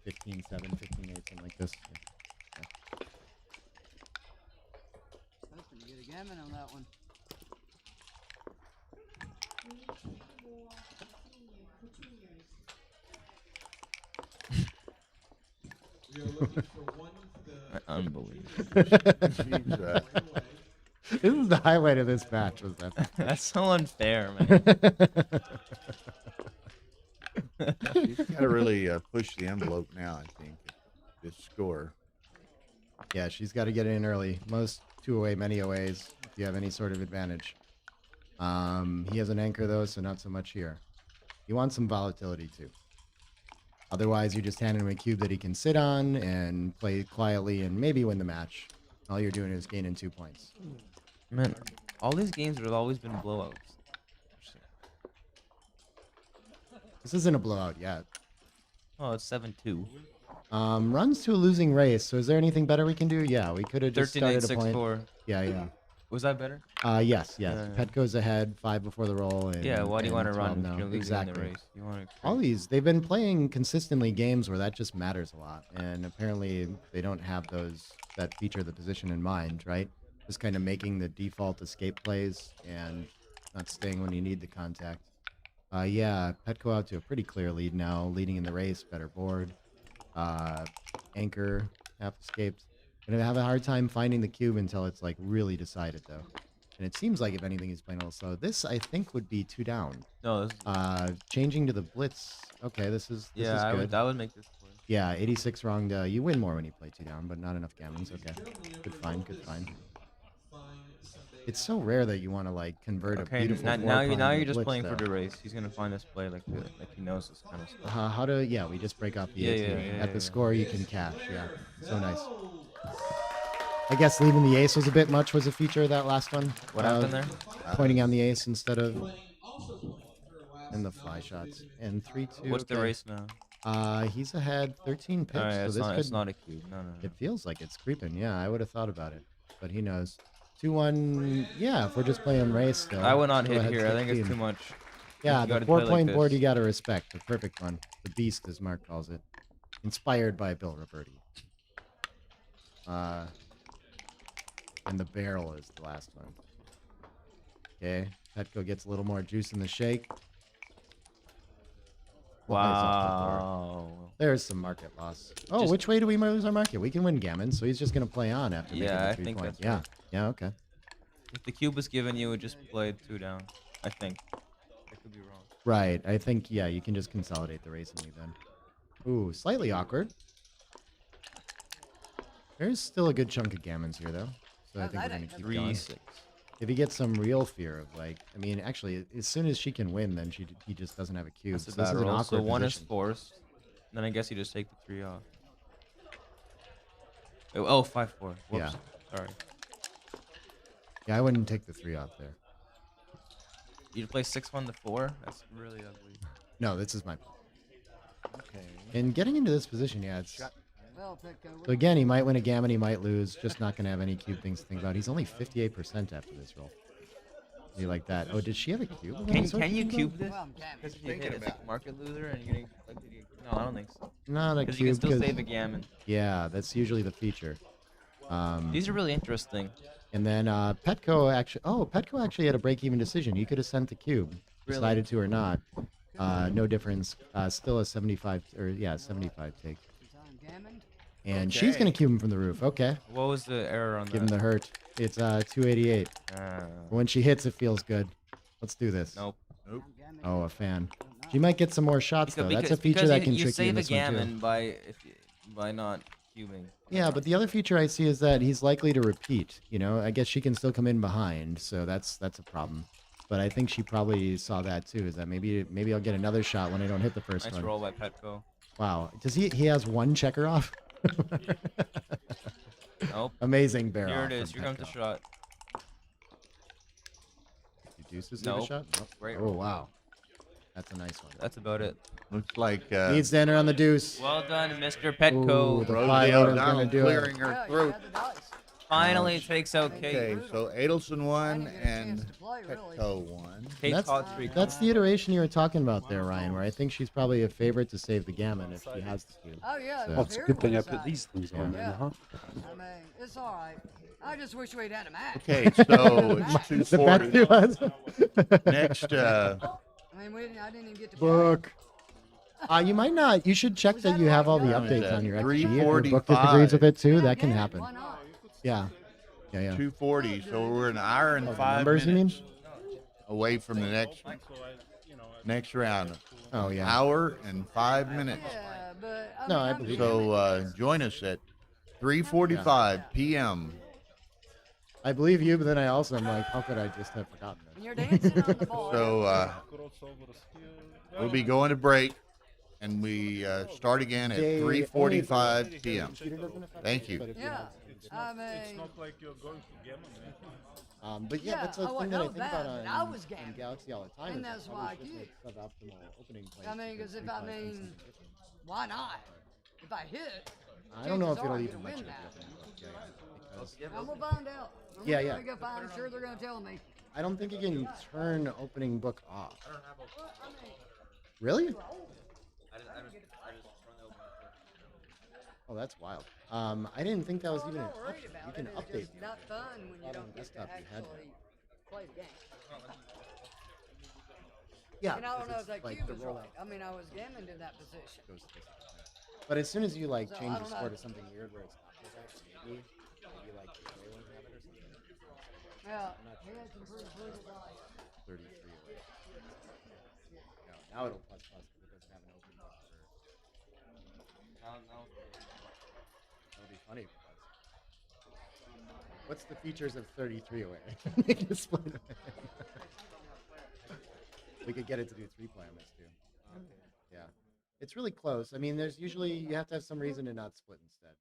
15-7, 15-8, something like this. Yeah. Hoping to get a gammon on that one. Unbelievable. This is the highlight of this match. Was that? That's so unfair, man. She's got to really push the envelope now, I think, this score. Yeah, she's got to get in early. Most 2 away, many aways, if you have any sort of advantage. He has an anchor, though, so not so much here. You want some volatility, too. Otherwise, you just hand him a cube that he can sit on and play quietly and maybe win the match. All you're doing is gaining 2 points. Man, all these games have always been blowouts. This isn't a blowout yet. Oh, it's 7-2. Runs to a losing race. So is there anything better we can do? Yeah, we could have just started a point. 13-8-6-4. Yeah. Was that better? Yes. Yeah. Pet goes ahead 5 before the roll. And, Yeah, why do you want to 12 run? now. You're losing Exactly. the race. You want to All these, they've been playing consistently games where that just matters a lot. And apparently they don't have that feature the position in mind, right? Just kind of making the default escape plays and not staying when you need the contact. Yeah, Petco out to a pretty clear lead now, leading in the race, better board. Anchor, half escaped. Gonna have a hard time finding the cube until it's like really decided though. And it seems like if anything he's playing a little slow. This I think would be 2 down. No, this Changing to the blitz. Okay, this is good. I would make this play. Yeah, 86 wrong. You win more when you play 2 down, but not enough gammons. Okay, good find. It's so rare that you want to like convert a beautiful. Now you're just blitz, playing for though. the race. He's gonna find this play like he knows this kind of stuff. How to? Yeah, we just break off the 18. At the score, you can cash. Yeah, so nice. I guess leaving the ace was a bit much. Was a feature of that last one. What happened there? Pointing on the ace instead of. And the fly shots and 3-2. What's the race now? He's ahead 13 pips, Alright, so it's this not, could. it's not a cube. No, no, no. It feels like it's creeping. Yeah, I would have thought about it, but he knows. 2-1. Yeah, if we're just playing race still. I would not go hit ahead, here. I think it's 16. too much. Yeah, You the gotta play like 4-point board this. you gotta respect. The perfect one. The beast, as Mark calls it. Inspired by Bill Roberti. And the barrel is the last one. Okay, Petco gets a little more juice in the shake. Nice off the board. Wow. There's some market loss. Oh, Just- which way do we lose our market? We can win gammon, so he's just gonna play on after making Yeah, the I 3 think points. that's Yeah, right. yeah, okay. If the cube was given, you would just play 2 down. I think. I could be wrong. Right, I think, yeah, you can just consolidate the racing lead then. Ooh, slightly awkward. There's still a good chunk of gammons here, though. So I think we're going to keep going. 3-6. If he gets some real fear of, like, I mean, actually, as soon as she can win, then he just doesn't have a cube. That's So a this bad is an roll. awkward So 1 is position. forced. Then I guess you just take the 3 off. Oh, 5-4. Whoops. Yeah. Sorry. Yeah, I wouldn't take the 3 off there. You'd play 6-1 to 4? That's really ugly. No, this is my... Okay. And getting into this position, yeah, it's... Well, Petco, So again, he might win a gammon, he might lose. Just not going to have any cube things to think about. He's only 58% after this roll. You like that? Oh, did she have a cube? of any sort Can to you think cube about? this? Well, I'm gammon. Because if you hit, it's a market loser and you're getting... No, I don't think so. Not a Because cube. you can still 'cause- save a gammon. Yeah, that's usually the feature. These are really interesting. And then Petco actually had a break-even decision. He could have sent the cube, Really? decided to or not. No difference. Still a 75 take. Gammon. And she's gonna cube him from the roof. Okay, What was the error on give him that? the hurt. It's 288. When she hits, it feels good. Let's do this. Nope. Oh, a fan. She might get some more shots though. That's a feature because that can you trick you in save a this one too. gammon by not cubing. Yeah, but the other feature I see is that he's likely to repeat. You know, I guess she can still come in behind, so that's a problem. But I think she probably saw that too. Is that maybe I'll get another shot when I don't hit the first Nice one. roll by Petco. Wow, does he has one checker off? Nope. Amazing barrel. Here it is. from Here comes the Petco. shot. Deuces Nope. a shot? Nope. Great Oh roll. wow, that's a nice one. That's about it. Looks like Needs to enter on the deuce. Well done, Mr. Ooh, Petco. the Rosie 5-0 is O'Donnell gonna do clearing it. her Yeah, you throat. had the dice. Finally takes out Kate. Okay, so Adelson won I didn't get a and chance to play, really. Petco won. Kate That's, caught 3 that's the iteration you were talking about there, Ryan, where I think she's probably a favorite to save the gammon if she has the cube. Oh yeah. So- it Well, was It's a here good thing I on the put side. these things Yeah. on then, Yeah. huh? I mean, it's all right. I just wish we'd had a match. Okay, so it's The back 240. to us. Next, I mean, I didn't even get to play. Book. You might not. You should check that you have all the What was updates that? on your XG. If your book 345. disagrees with it too, Yeah, that can yeah, happen. Why not? Yeah. Yeah, yeah. 240. So we're an hour and Oh, the 5 numbers, you mean? minutes away from the next round. Oh, yeah. Hour and 5 minutes. Yeah, but I No, mean, I I'm believe just- So join us at 3:45 p.m. I believe you, but then I also am like, how could I just have forgotten And this? you're dancing on the ball. So we'll be going to break, and we start again at They- 3:45 p.m. Computer doesn't affect Thank it, you. but if you Yeah. have- I mean, But yeah, Yeah, that's a oh, I thing that I know think that, about but on, I was on gambling. Galaxy all the time. And is that's I why I probably should did. make suboptimal opening plays I mean, because if I mean, why not? If I hit, I don't know if chances it'll are I even could let win you that. get them, because I'm gonna find out. Yeah, yeah. I'm gonna go find. I'm sure they're gonna tell me. I don't think you can turn opening book off. Really? Oh, that's wild. I didn't think that was even an I'm not worried option. about You can it. update. It's just not fun when you Not on don't get to desktop, you had actually play the game. Yeah, And I don't know because if that it's like cube the is rollout right. I mean, I was gamming in that position. goes to this. But as soon as you like So, change I the don't score know. to something weird where it's not maybe like the Wayland have it or something. Yeah, he had some pretty brutal dice. 33 away. No, now it'll plus plus because it doesn't have an open book for. That'll be funny if it does. What's the features of 33 away? Explain it. We could get it to do 3-play on this too. Yeah. It's really close. I mean, there's usually, you have to have some reason to not split instead.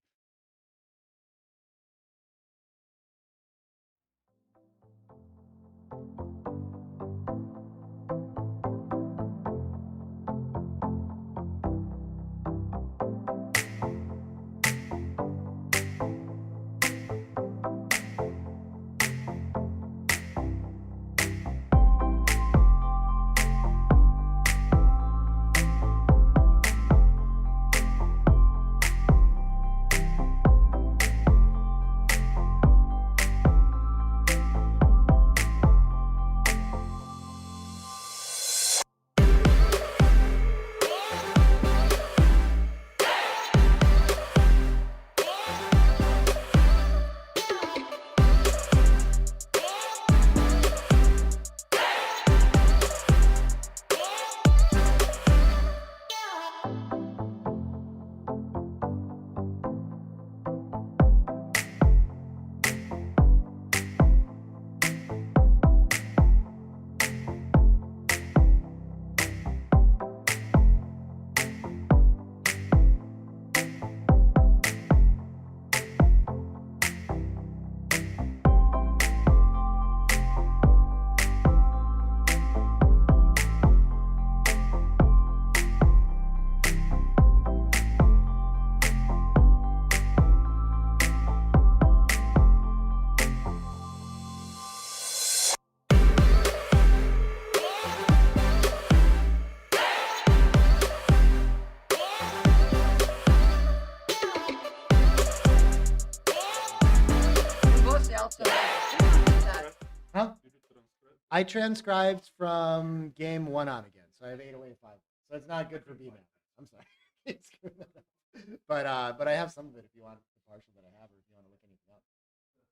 I transcribed from game 1 on again, so I have 808 5. So it's not good for B-Man. I'm sorry. It's screwing that up. But I have some of it if you want the partial that I have, or if you want to look anything up.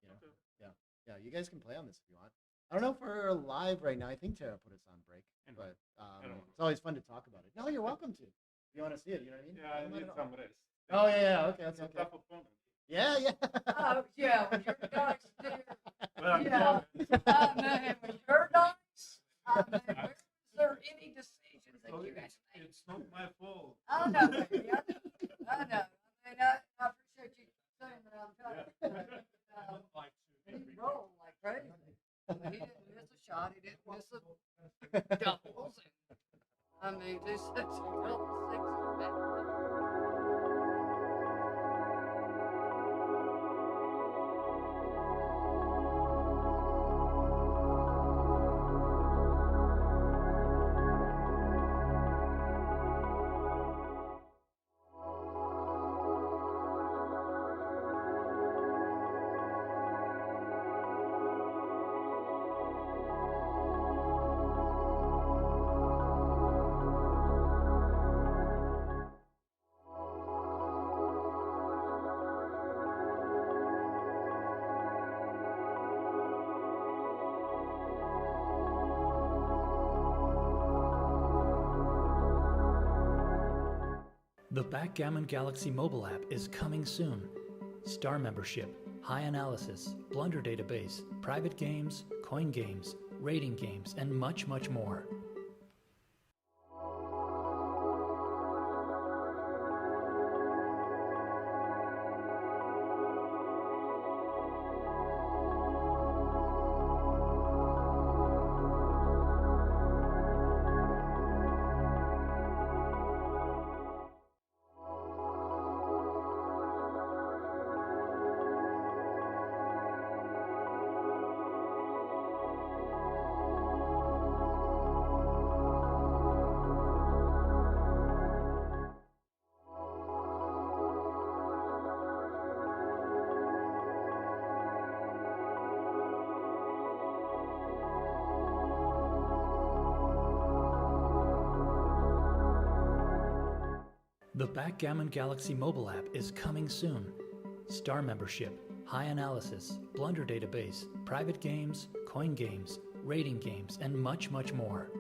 You know? Yeah. You guys can play on this if you want. I don't know if we're live right now. I think Tara put us on break, but it's always fun to talk about it. No, you're welcome to. If you want to see it, you know what I mean? Yeah, I need some rest. Oh yeah. Okay, that's It's a okay. tough opponent. Yeah. Oh, yeah, with your dice, dear. Well, Yeah. I mean, with your dice, I mean, where is there any decisions that you guys make? it's not my fault. I know, baby. I know. I mean, I appreciate you saying that I'm trying to. He rolled like crazy. I mean, he didn't miss a shot. He didn't miss a doubles. I mean, just such a double sixes, man. The Backgammon Galaxy mobile app is coming soon. Star membership, high analysis, blunder database, private games, coin games, rating games, and much, much more. The Backgammon Galaxy mobile app is coming soon. Star membership, high analysis, blunder database, private games, coin games, rating games, and much, much more.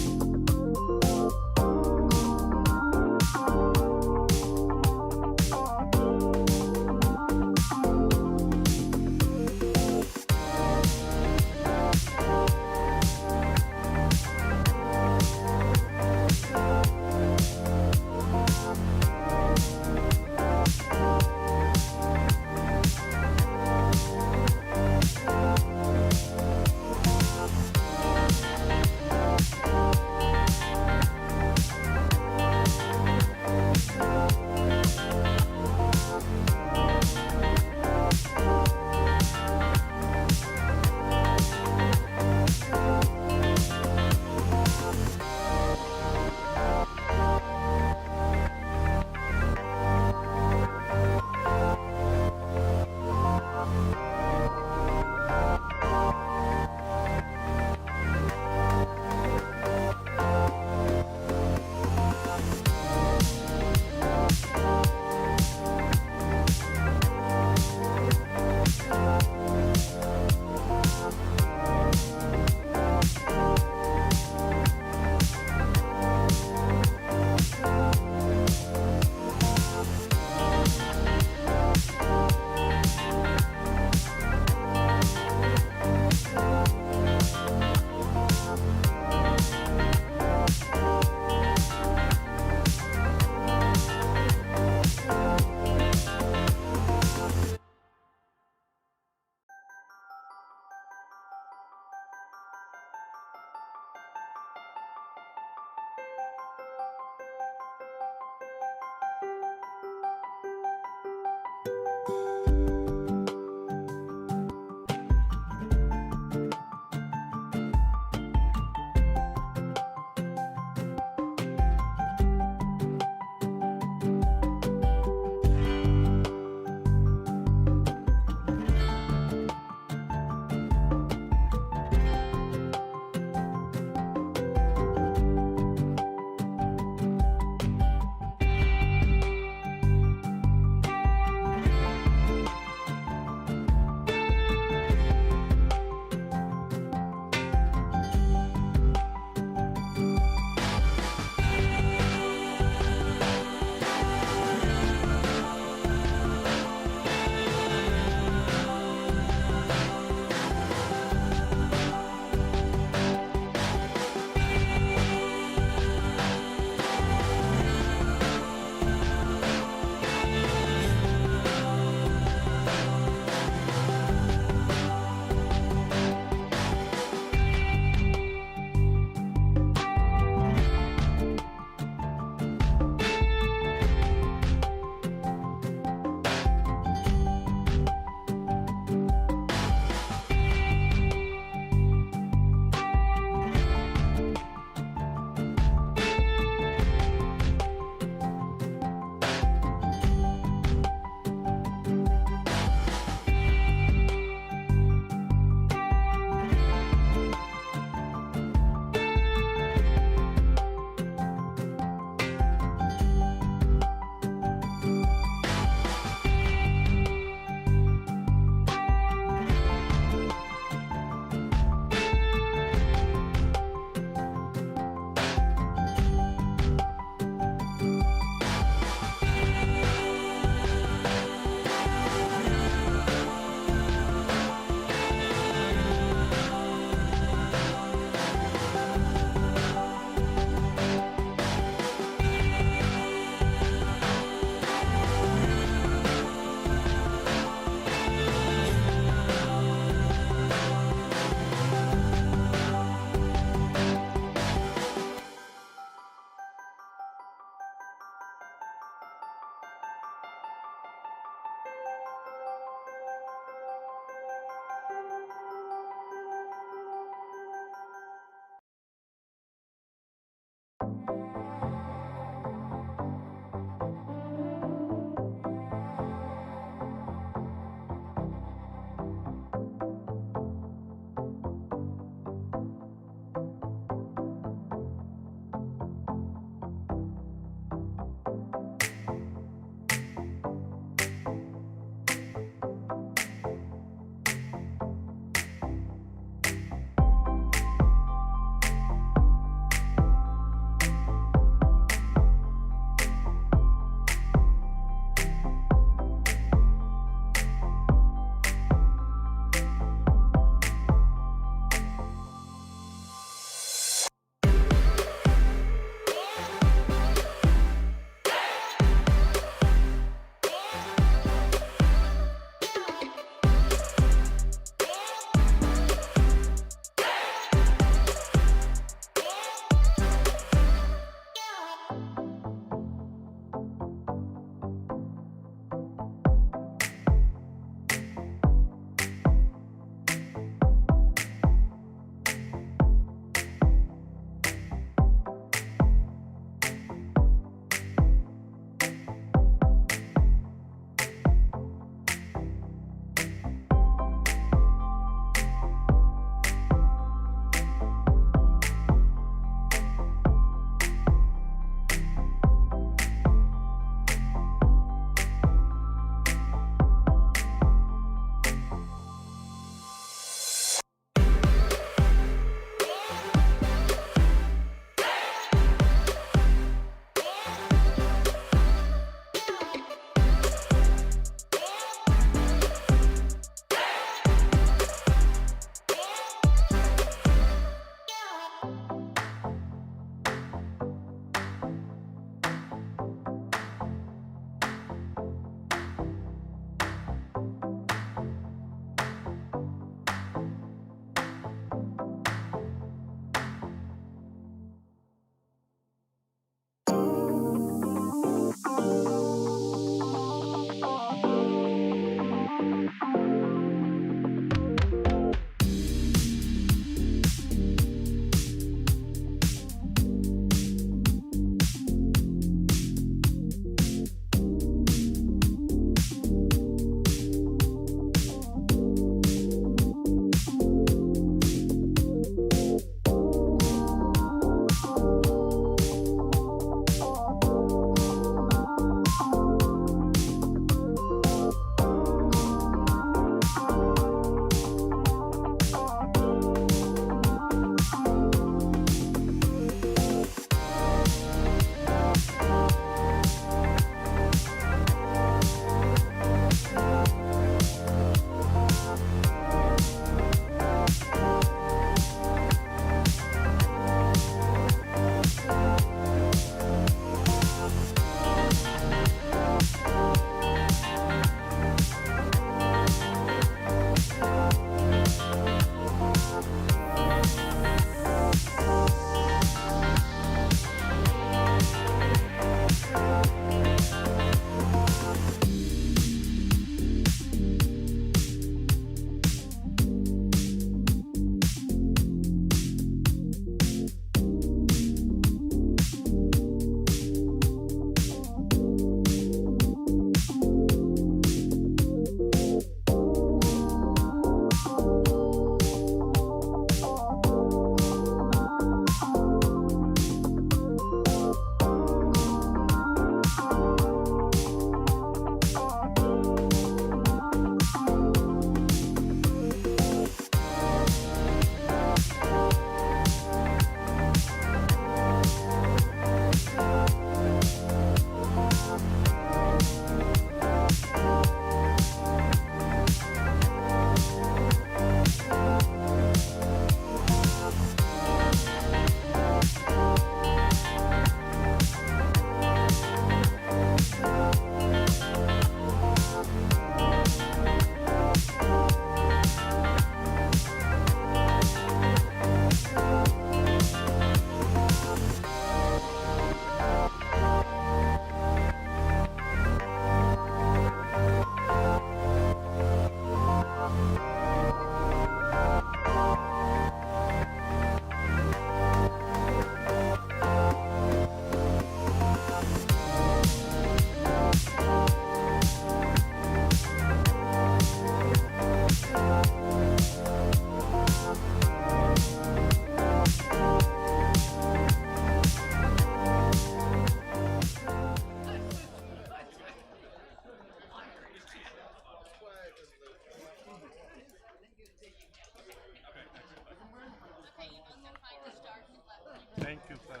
Thank you, Sarah.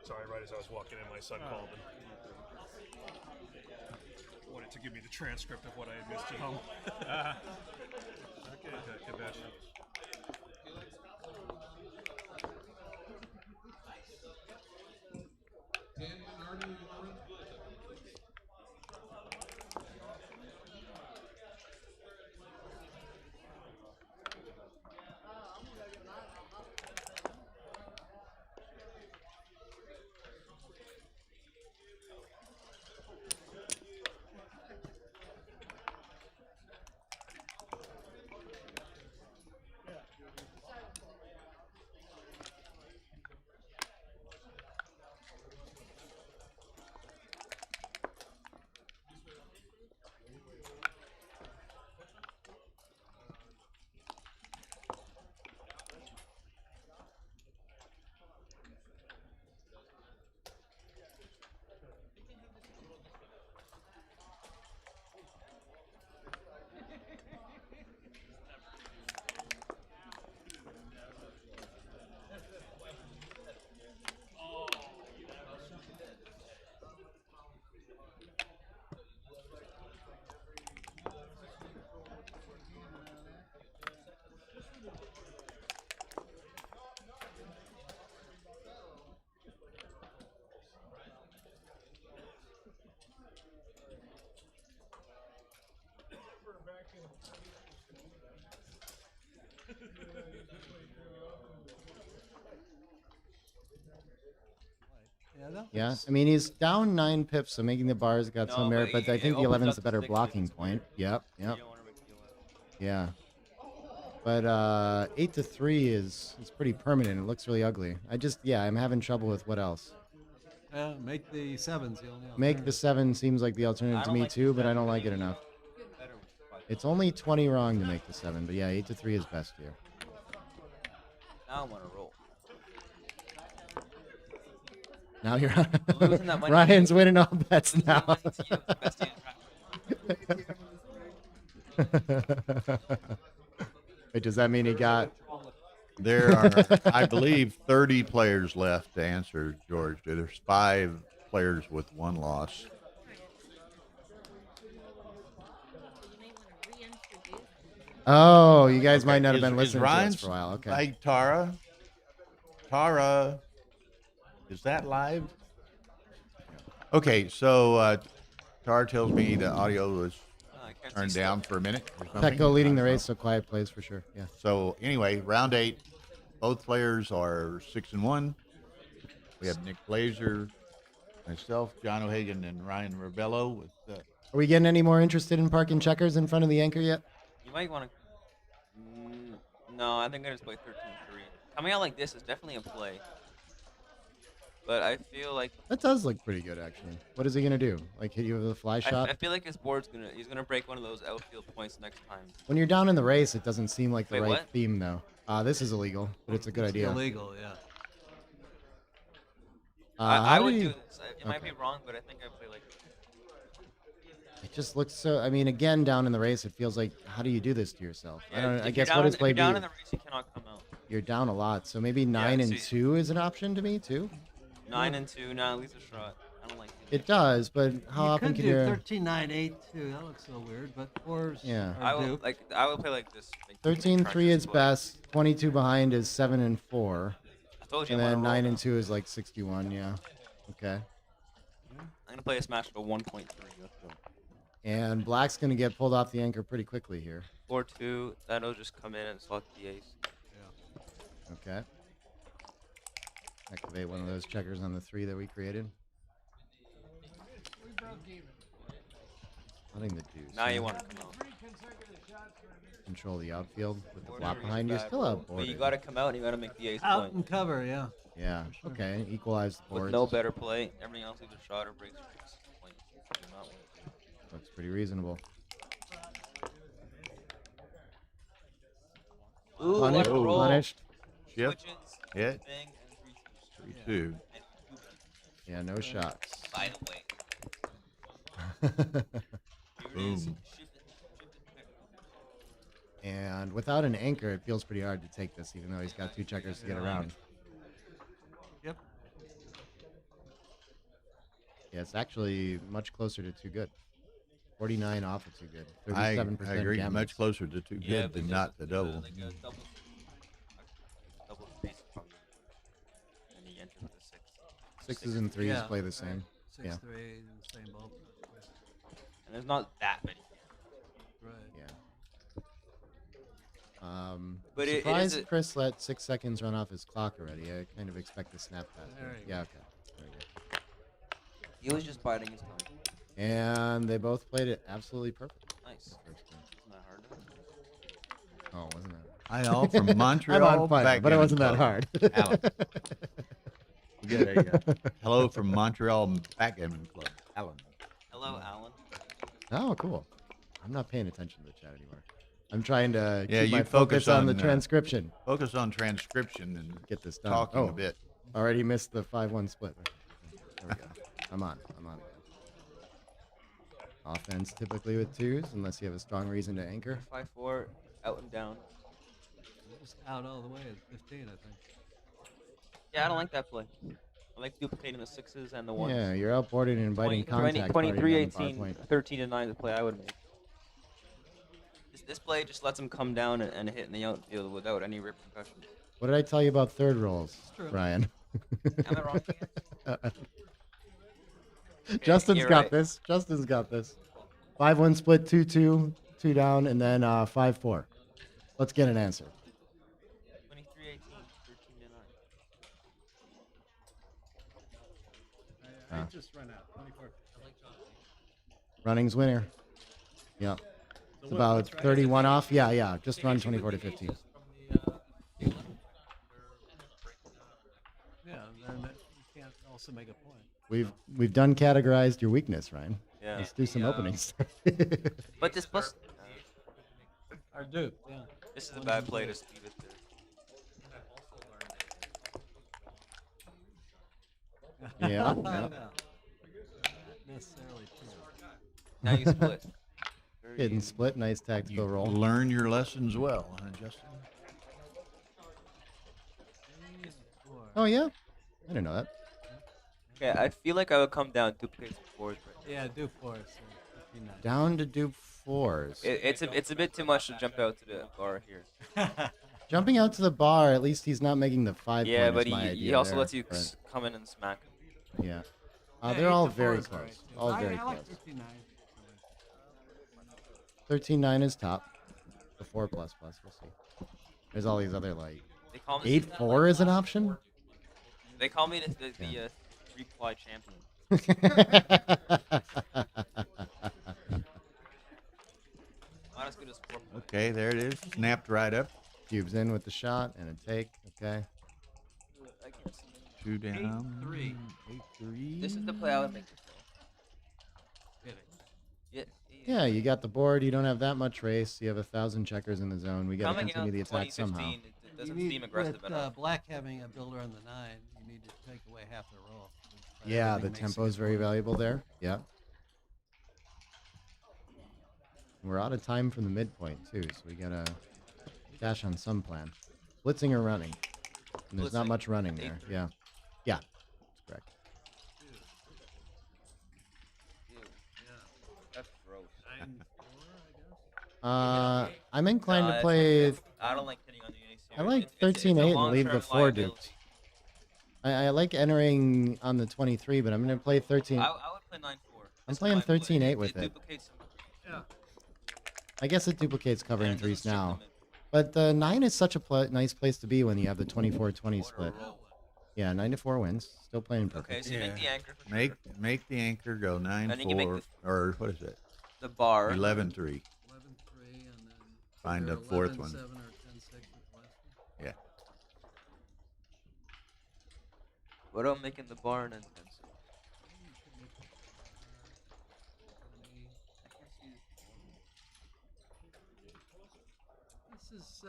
Sorry, right as I was walking in, my son called and wanted to give me the transcript of what I had missed at home. Okay, Kabasha. Yeah, I mean, he's down 9 pips, so making the bars got some merit, but I think the 11's a better blocking point. Yep, yep. Yeah. But 8 to 3 is pretty permanent. It looks really ugly. I'm having trouble with what else. Make the 7s the only Make the 7 seems like the alternative to me too, but I don't like it enough. It's only 20 wrong to make the 7, but yeah, 8 to 3 is best here. Now I'm on a roll. Now you're Ryan's winning all bets now. Wait, does that mean he got? There are, I believe, 30 players left to answer, George. There's 5 players with 1 loss. Oh, you guys might not have been Is listening to Ryan's us for a while. Okay. Like Tara. Tara, is that live? Okay, so Tara tells me the audio was turned down for a minute or something. Petco leading the race, so quiet plays for sure. Yeah. So anyway, round 8, both players are 6-1. We have Nick Blazer, myself, John O'Hagan, and Ryan Ravello. With Are we getting any more interested in parking checkers in front of the anchor yet? You might want to. No, I think I just play 13-3. Coming out like this is definitely a play. But I feel like That does look pretty good, actually. What is he gonna do? Like hit you with a fly shot? I feel like his board's he's gonna break one of those outfield points next time. When you're down in the race, it doesn't seem like the Wait, right what? theme, though. This is illegal, but it's a good idea. Illegal, yeah. I how would do do you- this. It might be wrong, but I think I play like. It just looks so. I mean, again, down in the race, it feels like, how do you do this to yourself? I don't. I guess what does play If you're down B? in the race, you cannot come out. You're down a lot, so maybe 9 and 2 is an option to me too. 9 and 2, now at least a shot. I don't like it. It does, but how often could can do you? 13, 9, 8 too. That looks so weird, but 4s Yeah. are I will duped. I will play like this. Like, 13-3 is best. 22 behind is 7 and 4. I told you And I'm on then a roll 9 now. and 2 is like 61. Yeah. Okay. I'm gonna play a smash for 1.3. Let's go. And black's gonna get pulled off the anchor pretty quickly here. 4-2. That'll just come in and slot the ace. Okay. Activate one of those checkers on the 3 that we created. We broke even. Letting the deuce. Now you yeah. want to come out. Control the outfield with the Order block is behind you. bad, Still bro. outboarded. But you gotta come out and you gotta make the ace Out point. and cover, yeah. Yeah. Okay. Equalize the With boards. no better play. Everything else either shot or breaks point. Do not want to. Looks pretty reasonable. Ooh, Punished. what a roll. Punished. Chip, Switches, hit, thing, and 3-2. Yeah. No shots. By the way. Boom. And without an anchor, it feels pretty hard to take this, even though he's got 2 checkers to get around. Yeah, it's actually much closer to too good. 49 off of too good. I 37% agree. gammons. Much closer to too Yeah, good than because, not the double. Like a double threes probably. And he enters the six. Sixes and threes play the same. Six, Yeah. three, same ball. And there's not that many. Right. Yeah. But it is surprised Chris let 6 seconds run off his clock already. I kind of expect the snap that. There you Yeah, go. okay. There we go. He was just biding his time. And they both played it absolutely perfect. Nice. the first game. Isn't that hard? Oh, wasn't it? Hi all from I'm Montreal. on fire, but it Backgammon wasn't that Club. hard. Alan. We get a hello from Montreal Backgammon Club. Alan. Hello, Alan. Oh, cool. I'm not paying attention to the chat anymore. I'm trying to Yeah, keep you my focus on the on, transcription. Focus on transcription and Get this done. talking a bit. Already missed the 5-1 split. There we go. I'm on again. Offense typically with twos, unless you have a strong reason to anchor. 5-4, out and down. Just out all the way at 15, I think. Yeah, I don't like that play. I like duplicating the sixes and the ones. Yeah, you're outboarding and inviting contact. 23, already on the power 18, point. 13 to 9 is the play I would make. This play just lets him come down and hit in the outfield without any repercussions. What did I tell you about third rolls, true. Ryan? Am I wrong again? Justin's you're got right. this. Justin's got this. 5-1 split, 2-2, 2 down, and then 5-4. Let's get an answer. 23, 18, 13 to 9. I just run out. 24. Running's winner. Yeah. It's about 31 off. Yeah. Just run 24 to 15. Yeah, then you can't also make a point. We've done categorized your weakness, Ryan. Yeah. Let's do some openings. But this plus. Our dupe, yeah. This is a bad play to leave it there. Yeah. No, not necessarily true. Now you split. Very Hidden easy. split, nice tactical roll. Learn your lessons well, huh, Justin? Oh yeah, I didn't know that. Okay, I feel like I would come down, duplicate some fours right Yeah, dupe for us. 59. Down to dupe fours. It's a bit too much to jump out to the bar here. Jumping out to the bar, at least he's not making the 5 Yeah, point, but is my he idea also there, lets you but- come in and smack him. Yeah. Yeah, They're all 8 to 4 very is close. right, too. All I very like close. 59. 13-9 is top. The 4++, we'll see. There's all these other like They call me 8-4 is an option. They call me the three-ply champion. Not as good as 4. Okay, there it is. Snapped right up. Cubes in with the shot and a take. Okay. I can't see. 2 down. 8-3. 8-3. This is the play I would make. Get it. Yeah. Yeah, you got the board. You don't have that much race. You have 1,000 checkers in the zone. We got to Coming out continue the attack 2015, somehow. it doesn't You need, seem aggressive with, enough. Black having a builder on the 9, you need to take away half the roll. Yeah, the Everything makes tempo it is very good. valuable there. Yeah. We're out of time from the midpoint too, so we gotta cash on some plan. Blitzing or running? And there's not Blitzing. much running there. 8-3. Yeah. Yeah. That's correct. Ew. That's gross. 9-4, I guess. I'm inclined No, to that's play. not good. I don't like hitting on the ace here. I like It's a 13-8 and leave the long-term 4 liability. duped. I like entering on the 23, but I'm gonna play 13. I would play 9-4. I'm playing 13-8 with it. duplicates some- Yeah. I guess it duplicates covering and it doesn't threes strip now. them in. But the 9 is such a nice place to be when you have the 24-20 split. Yeah, 9-4 wins. Still playing perfect. Okay, so you make the anchor for sure. Make the anchor go And then you 9-4, make or what is it? the bar. 11-3. 11-3, and then Find either a fourth 11-7 one. or 10-6 with Weston. Yeah. What about making the bar and then 10-6? This is,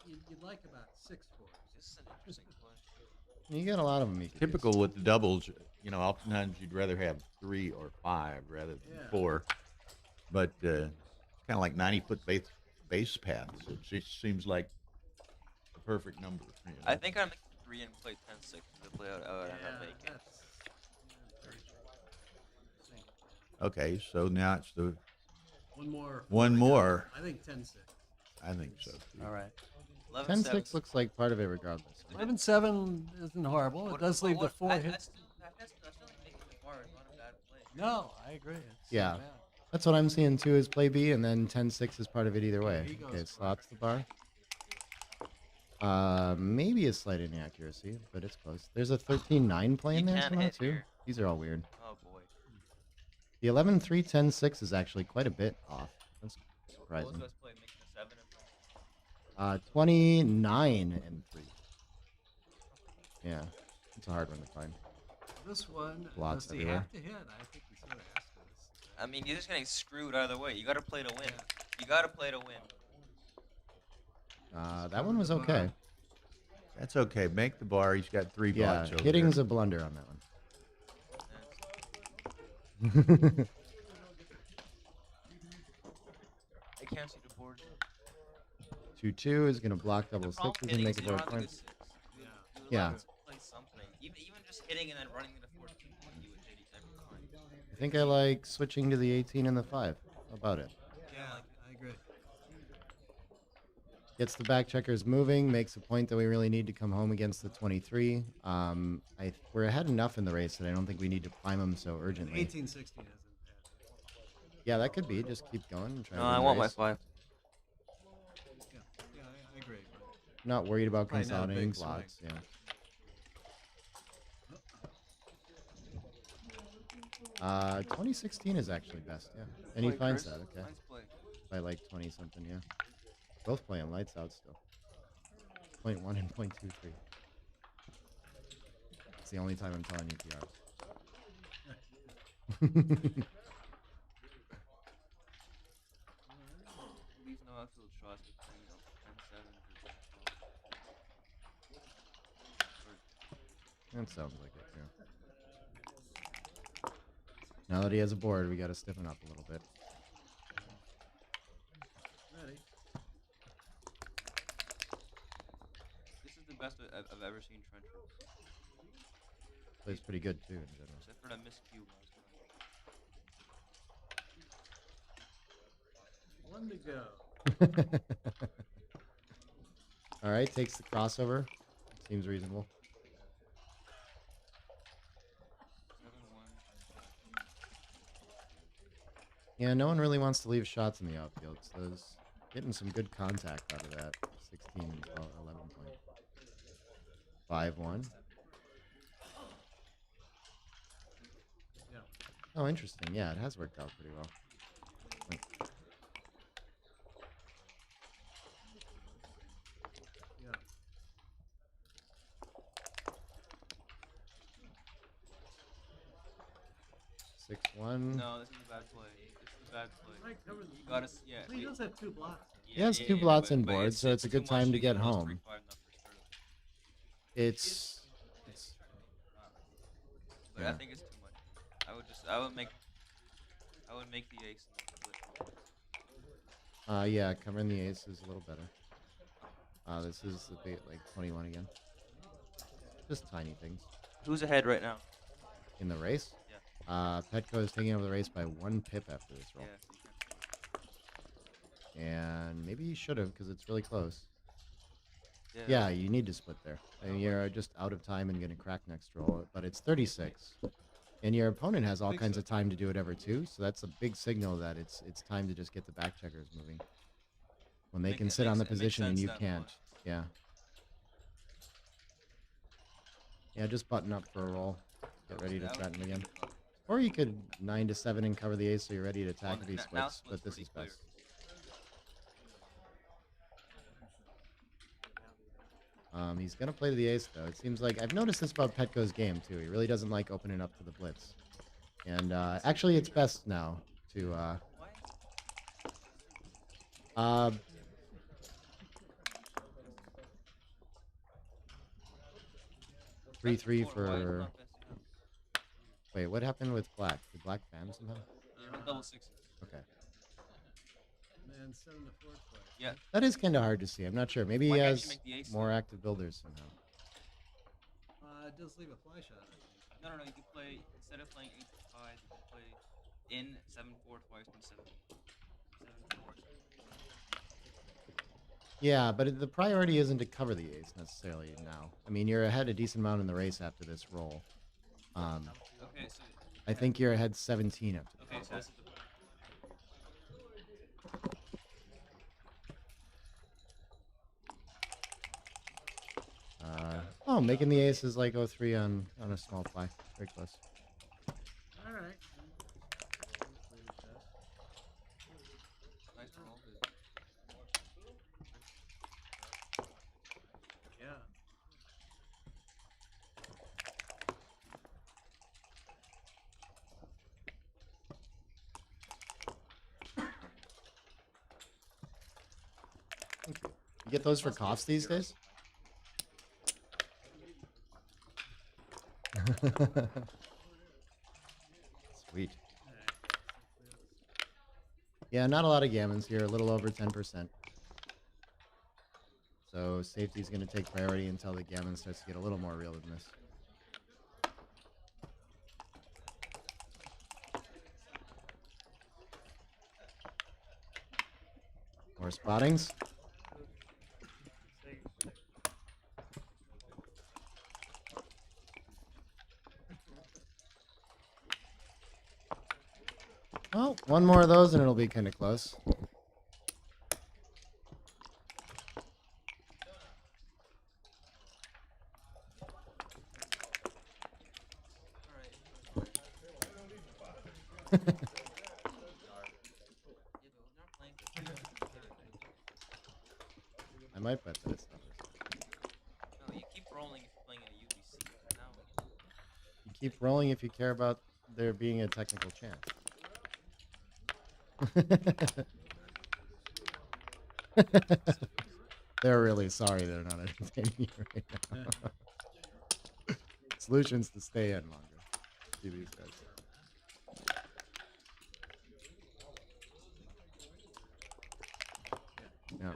you'd like about 6 fours. This is an interesting play. You got a lot of them. You could Typical with the doubles, oftentimes you'd rather have 3 or 5 rather than Yeah. 4. But it's kind of like 90-foot base paths. It just seems like the perfect number. I think I'm 3 and play 10-6 is the play I would end up making. That's very true. Okay, so now it's the One more. one more. I think 10-6. I think so too. All right. 10-6 looks like part of it regardless. 11-7 isn't horrible. It does leave the 4 hit. I still think making the bar is not a bad play. No, I agree. It's Yeah. not bad. That's what I'm seeing too is play B, and then 10-6 is part of it either way. he goes Okay, for slots the bar. Maybe a slight inaccuracy, but it's close. There's a 13-9 play in You there can't somehow hit too. here. These are all weird. Oh boy. The 11-3, 10-6 is actually quite a bit off. That's What was surprising. the best play? Making a 7 and 29 and 3. Yeah, it's a hard one to find. This one, Lots does he everywhere. have to hit? I think we sort of asked this. I mean, you're just getting screwed either way. You got to play to win. You got to play to win. That one was okay. That's okay. Make the bar. He's got 3 Yeah, pots over hitting's there. a blunder on that one. I can't see the board. 2-2 is gonna block double The problem sixes and hitting make is a you don't board have to go point. 6. Yeah. You're Yeah. allowed to play something. Even just hitting and then running into 14, you would hit every time. I think I like switching to the 18 and the 5. How about it? Yeah, I agree. Gets the back checkers moving, makes a point that we really need to come home against the 23. We're ahead enough in the race that I don't think we need to climb them so urgently. 18-16 isn't bad. Yeah, that could be. Just keep going. And try No, to win I the want my race. 5. Yeah, I agree. But Not worried about Probably not a consolidating big swing. slots. Yeah. Uh, 2016 is actually best. Yeah, and he Play, finds Chris. that. Okay. Nice play. By like 20 something. Yeah. Both playing lights out still. 0.1 and 0.23. It's the only time I'm telling you PRs. Leaves no actual trust between 10-7. That sounds like it, too. Now that he has a board, we got to stiffen up a little bit. ready. This is the best I've ever seen Trencher. Plays pretty good, too, in general. Except for that miscue last time. 1 to go. All right, takes the crossover. Seems reasonable. 7-1. Yeah, no one really wants to leave shots in the outfield, so there's getting some good contact out of that. 16 and 12, 11 point. 5-1. Yeah. Oh, interesting. Yeah, it has worked out pretty well. Wait. Yeah. Six one. No, this is a bad play. This is a bad play. Right, cover the- You gotta, yeah. He does have 2 blocks. He has 2 blots but- and but boards, so it's a good too time much to get those home. 3-5 numbers started. It's But Yeah. I think it's too much. I would make the ace and flip. yeah, covering the ace is a little better. This is a bit like 21 again. Just tiny things. Who's ahead right now? In the race? Yeah. Petco is taking over the race by 1 pip after this roll. Yeah, so you can't- And maybe he should have because it's really close. Yeah. Yeah, you need to split there. I mean, you're just out of time and going to crack next roll, but it's 36. And your opponent has all kinds of time to do whatever too, so that's a big signal that it's time to just get the back checkers moving. When they can sit on the position and you can't. Yeah. Yeah, just button up for a roll. Get ready to threaten again. Or you could 9 to 7 and cover the ace so you're ready to attack if he now splits, but this is best. He's going to play to the ace, though. It seems like I've noticed this about Petco's game, too. He really doesn't like opening up to the blitz. And actually, it's best now to... 3-3 for... Wait, what happened with black? Did black fan somehow? Double sixes. Okay. And 7 to 4 play. Yeah. That is kind of hard to see. I'm not sure. Maybe Why he can't you has make the ace more active builders somehow. It does leave a fly shot. No, you can play, instead of playing 8 to 5, you can play in 7-4 twice and 7-4. Yeah, but the priority isn't to cover the ace necessarily now. I mean, you're ahead a decent amount in the race after this roll. Okay, so I think you're ahead 17 after this. okay, so this is the Oh, making the ace is like 03 on a small fly. Very close. All right. nice roll. Yeah. You get those for coughs these days? Sweet. Yeah, not a lot of gammons here, a little over 10%. So safety's going to take priority until the gammon starts to get a little more real than this. More spottings. Oh, one more of those and it'll be kind of close. I might bet that it's not. No, you keep rolling if you're playing in a UBC. Now You keep rolling if you care about there being a technical chance. They're really sorry they're not entertaining you right now. Solutions to stay in longer. See these guys. Yeah.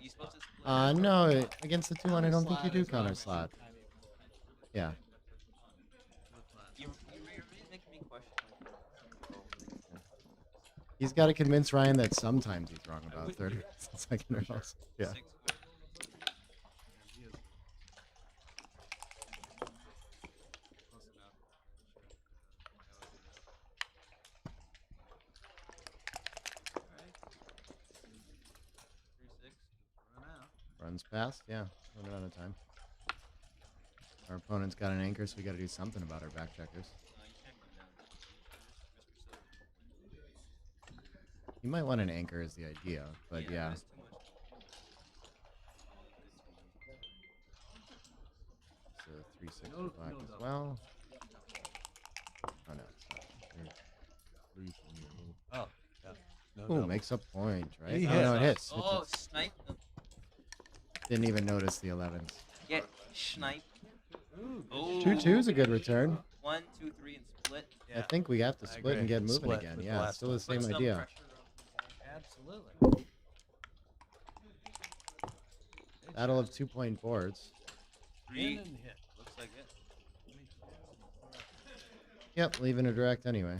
you supposed to split No, against the 2-1, I don't think you do counter slot. Yeah. You're really making me question. He's got to convince Ryan that sometimes he's wrong about third and second rolls. Yeah. Runs past, yeah. Running out of time. Our opponent's got an anchor, so we got to do something about our back checkers. You might want an anchor is the idea, but yeah. So 365 as well. Oh no, it's not. Oh, yeah. Ooh, makes a point, right? He Oh hit. no, it hits. Oh, snipe them. Didn't even notice the 11s. Get snipe. Oh. 2-2 is a good return. 1, 2, 3, and split. I think we have to split and get moving Split again. with the Yeah, last it's still the one. same Put some idea. pressure. Absolutely. Battle of 2-point boards. 3. In and hit. Looks like it. Yep, leaving a direct anyway.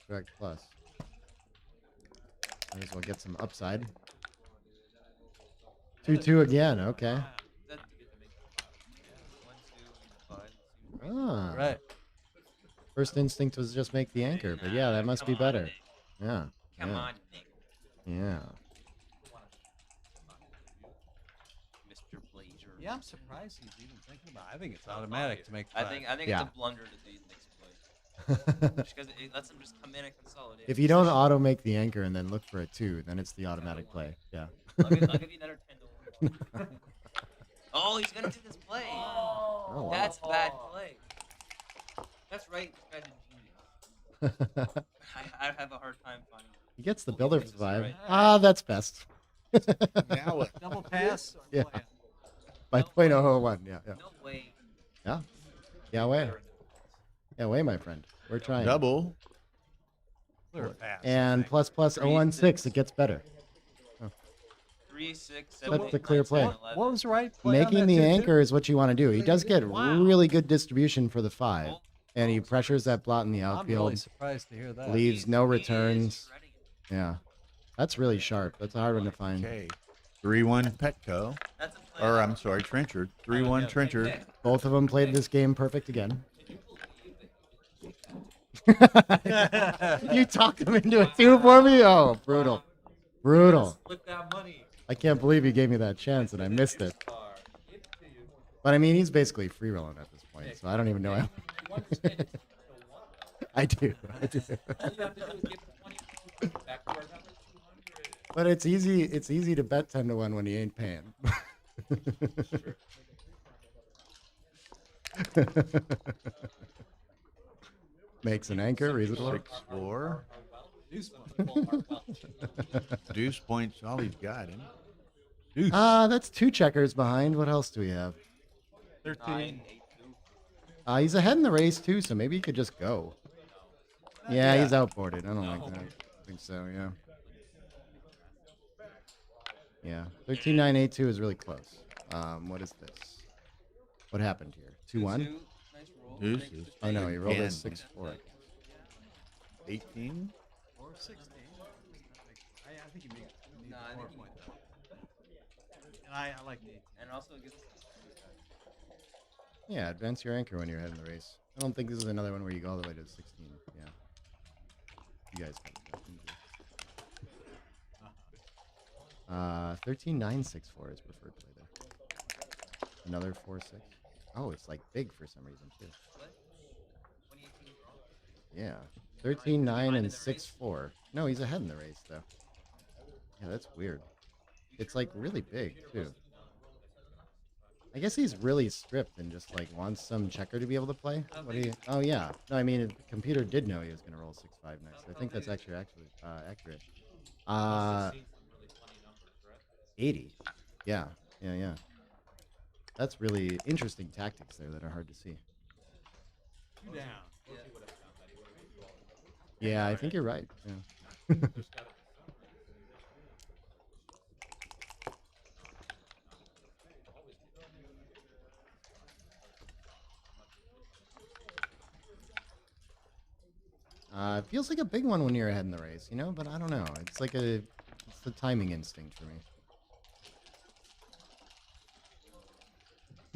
Direct plus. Might as well get some upside. 2-2 again, okay. That's good to make 1, 2, 5. Ah. Right. First instinct was just make the anchor, but yeah, that must be better. Yeah. Come yeah. on, Nick. Yeah. Mr. Blazer. Yeah, I'm surprised he's even thinking about it. I think it's automatic to make I 5. think Yeah. it's a blunder to do Nick's play. Just because it lets him just come in and consolidate. If you don't auto make the anchor and then look for a 2, then it's the automatic play. Yeah. I'll give you another $10. Oh, he's gonna do this play. wow. That's a bad play. That's right. This guy's a genius. I have a hard time finding. He gets the builder for 5. Right. Ah, that's best. Now what? Double pass? Or Yeah. plan? By .001, yeah, yeah. No way. Yeah. Yeah, way. Yeah, way, my friend. We're trying. Double. Clear fast. And plus 016, it gets better. 3, 6, That's 7, the 8, clear 9, 10, play. 11. What was the right play on Making that the 2-2? anchor is what you want to do. He does get Wow. really good distribution for the 5. And he pressures that blot in the I'm outfield. really surprised to hear that. Leaves no returns. Yeah. That's really sharp. That's a hard one to find. Okay. 3-1 Petco. Or I'm sorry, Trenchard. 3-1 Trenchard. Both of them played this game perfect again. You talked him into a 2 for me? Oh, brutal. Brutal. I can't believe you gave me that chance and I missed it. But I mean, he's basically free rolling at this point, so I don't even know how. I do. But it's easy to bet 10-1 when he ain't paying. Makes an anchor reasonable. 6-4. Deuce points all he's got, isn't it? That's 2 checkers behind. What else do we have? 13. He's ahead in the race too, so maybe he could just go. Yeah, he's outboarded. I don't like that. I think so, yeah. Yeah, 13-9-8-2 is really close. What is this? What happened here? 2-1? Nice roll. Deuces. Oh no, he rolled a And 6-4. 18. Or 16. I think you make No, I think 4 point though. And I like the 18. And also it gives Yeah, advance your anchor when you're ahead in the race. I don't think this is another one where you go all the way to 16. Yeah. You guys can. 13-9-6-4 is preferred play there. Another 4-6. Oh, it's like big for some reason too. Yeah. 13-9 and 6-4. No, he's ahead in the race though. Yeah, that's weird. It's like really big too. I guess he's really stripped and just like wants some checker to be able to play. What do you? Oh yeah. No, I mean the computer did know he was gonna roll 6-5 next. I think that's actually accurate. 80. Yeah. That's really interesting tactics there that are hard to see. Down. Yeah, I think you're right. Yeah. It feels like a big one when you're ahead in the race, you know, but I don't know. It's like it's the timing instinct for me.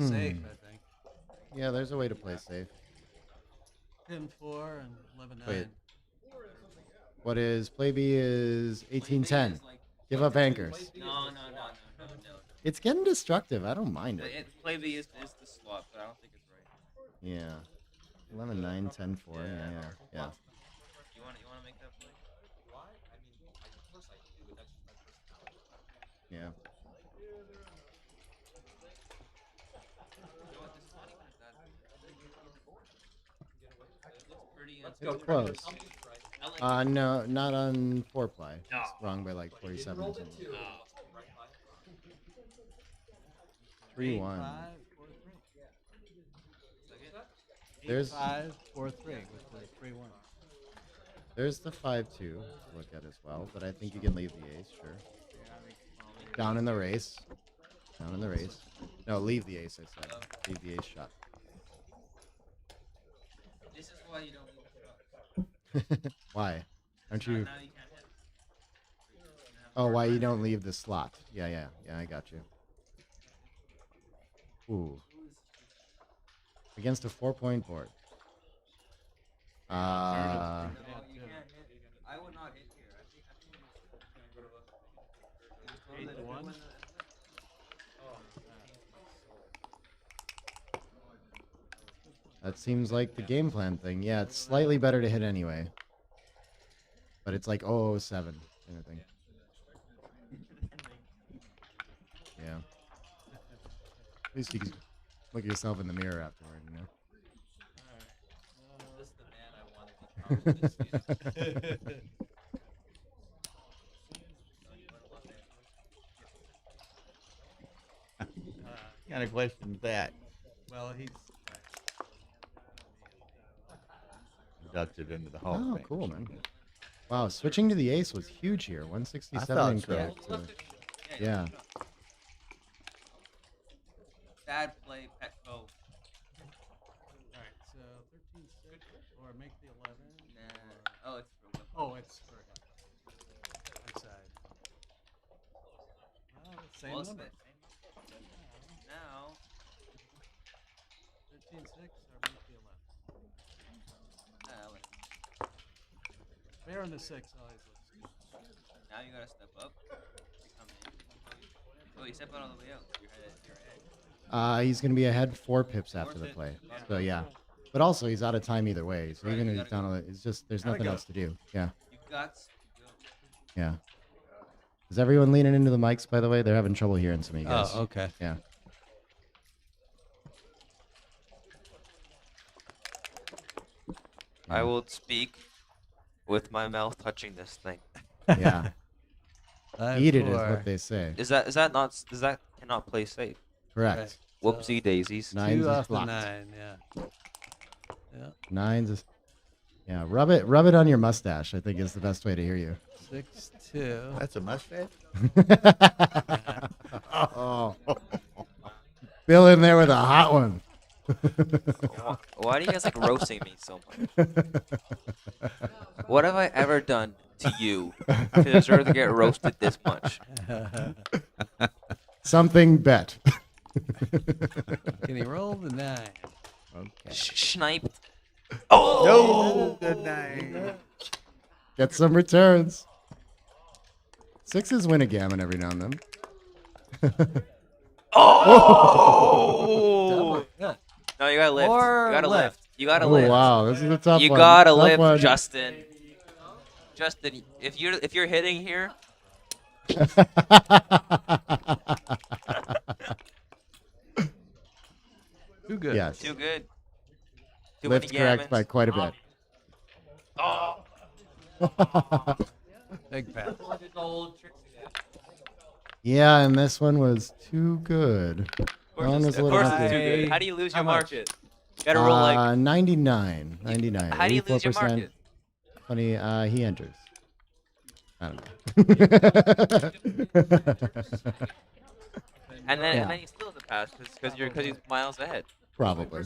Safe, I think. Yeah, there's a way to play safe. 10-4 and 11-9. Wait. What is play B is 18-10. Give up anchors. No. It's getting destructive. I don't mind it. Play B is the swap, but I don't think it's right. Yeah. 11-9, 10-4. Yeah. You want to make that play? Yeah. It's close. No, not on 4-ply. It's wrong by like 47 or something. 3-1. There's 5-4-3 with the 3-1. There's the 5-2 to look at as well, but I think you can leave the ace, sure. Down in the race. No, leave the ace, I said. Leave the ace shot. This is why you don't leave the shot. Why? Aren't you? Now you can't hit. Oh, why you don't leave the slot? Yeah, I got you. Ooh. Against a 4-point board. You can't hit. I would not hit here. I think 8-1. That seems like the game plan thing. Yeah, it's slightly better to hit anyway. But it's like 007 kind of thing. Yeah. At least you can look at yourself in the mirror afterward, you know? this is the man I wanted to be. What kind of question is that? Well, he's Inducted into the Hall of Oh, Fame. cool, man. Wow, switching to the ace was huge here. 167 so. incorrect. Yeah. Bad play, Petco. All right, so 13-6 or make the 11. Nah. Oh, it's for whip. Oh, it's for outside. Well, same Close number. it. Now. 13-6 or make the 11. Fair on the 6 always looks good. Now you gotta step up. You come in. Oh, you step out all the way out. You're ahead. He's going to be ahead 4 pips after the play. So, yeah. But also, he's out of time either way. So, even if he's down, it's just, there's nothing else to do. Yeah. You got to go. Yeah. Is everyone leaning into the mics, by the way? They're having trouble hearing some of you guys. Oh, okay. Yeah. I will speak with my mouth touching this thing. Yeah. Eat it is what they say. Is that cannot play safe? Correct. Whoopsie daisies. 9s is 2 off the blocked. 9, yeah. Yeah. 9s is... Yeah, rub it on your mustache, I think is the best way to hear you. 6-2. That's a mustache? Oh. Bill in there with a hot one. Why do you guys like roasting me so much? What have I ever done to you to deserve to get roasted this much? Something bet. Can he roll the 9? Okay. Sniped. No, good night. Get some returns. 6s win a gammon every now and then. Oh! No, you gotta lift. Or You gotta lift. lift. You gotta Oh, lift. wow, this is a tough You one. gotta Tough lift, one. Justin. Justin, if you're hitting here, Too good. Yes. too good. Too Lift many correct gammons. by quite a bit. Oh. Big pass. Yeah, and this one was too good. That one was a Of little course too it's too good. good. How do you lose How your much? market? You gotta roll like 99. How do you lose your 84%. market? 20, he enters. I don't know. and then Yeah. and then you still have to pass because he's miles ahead. Probably.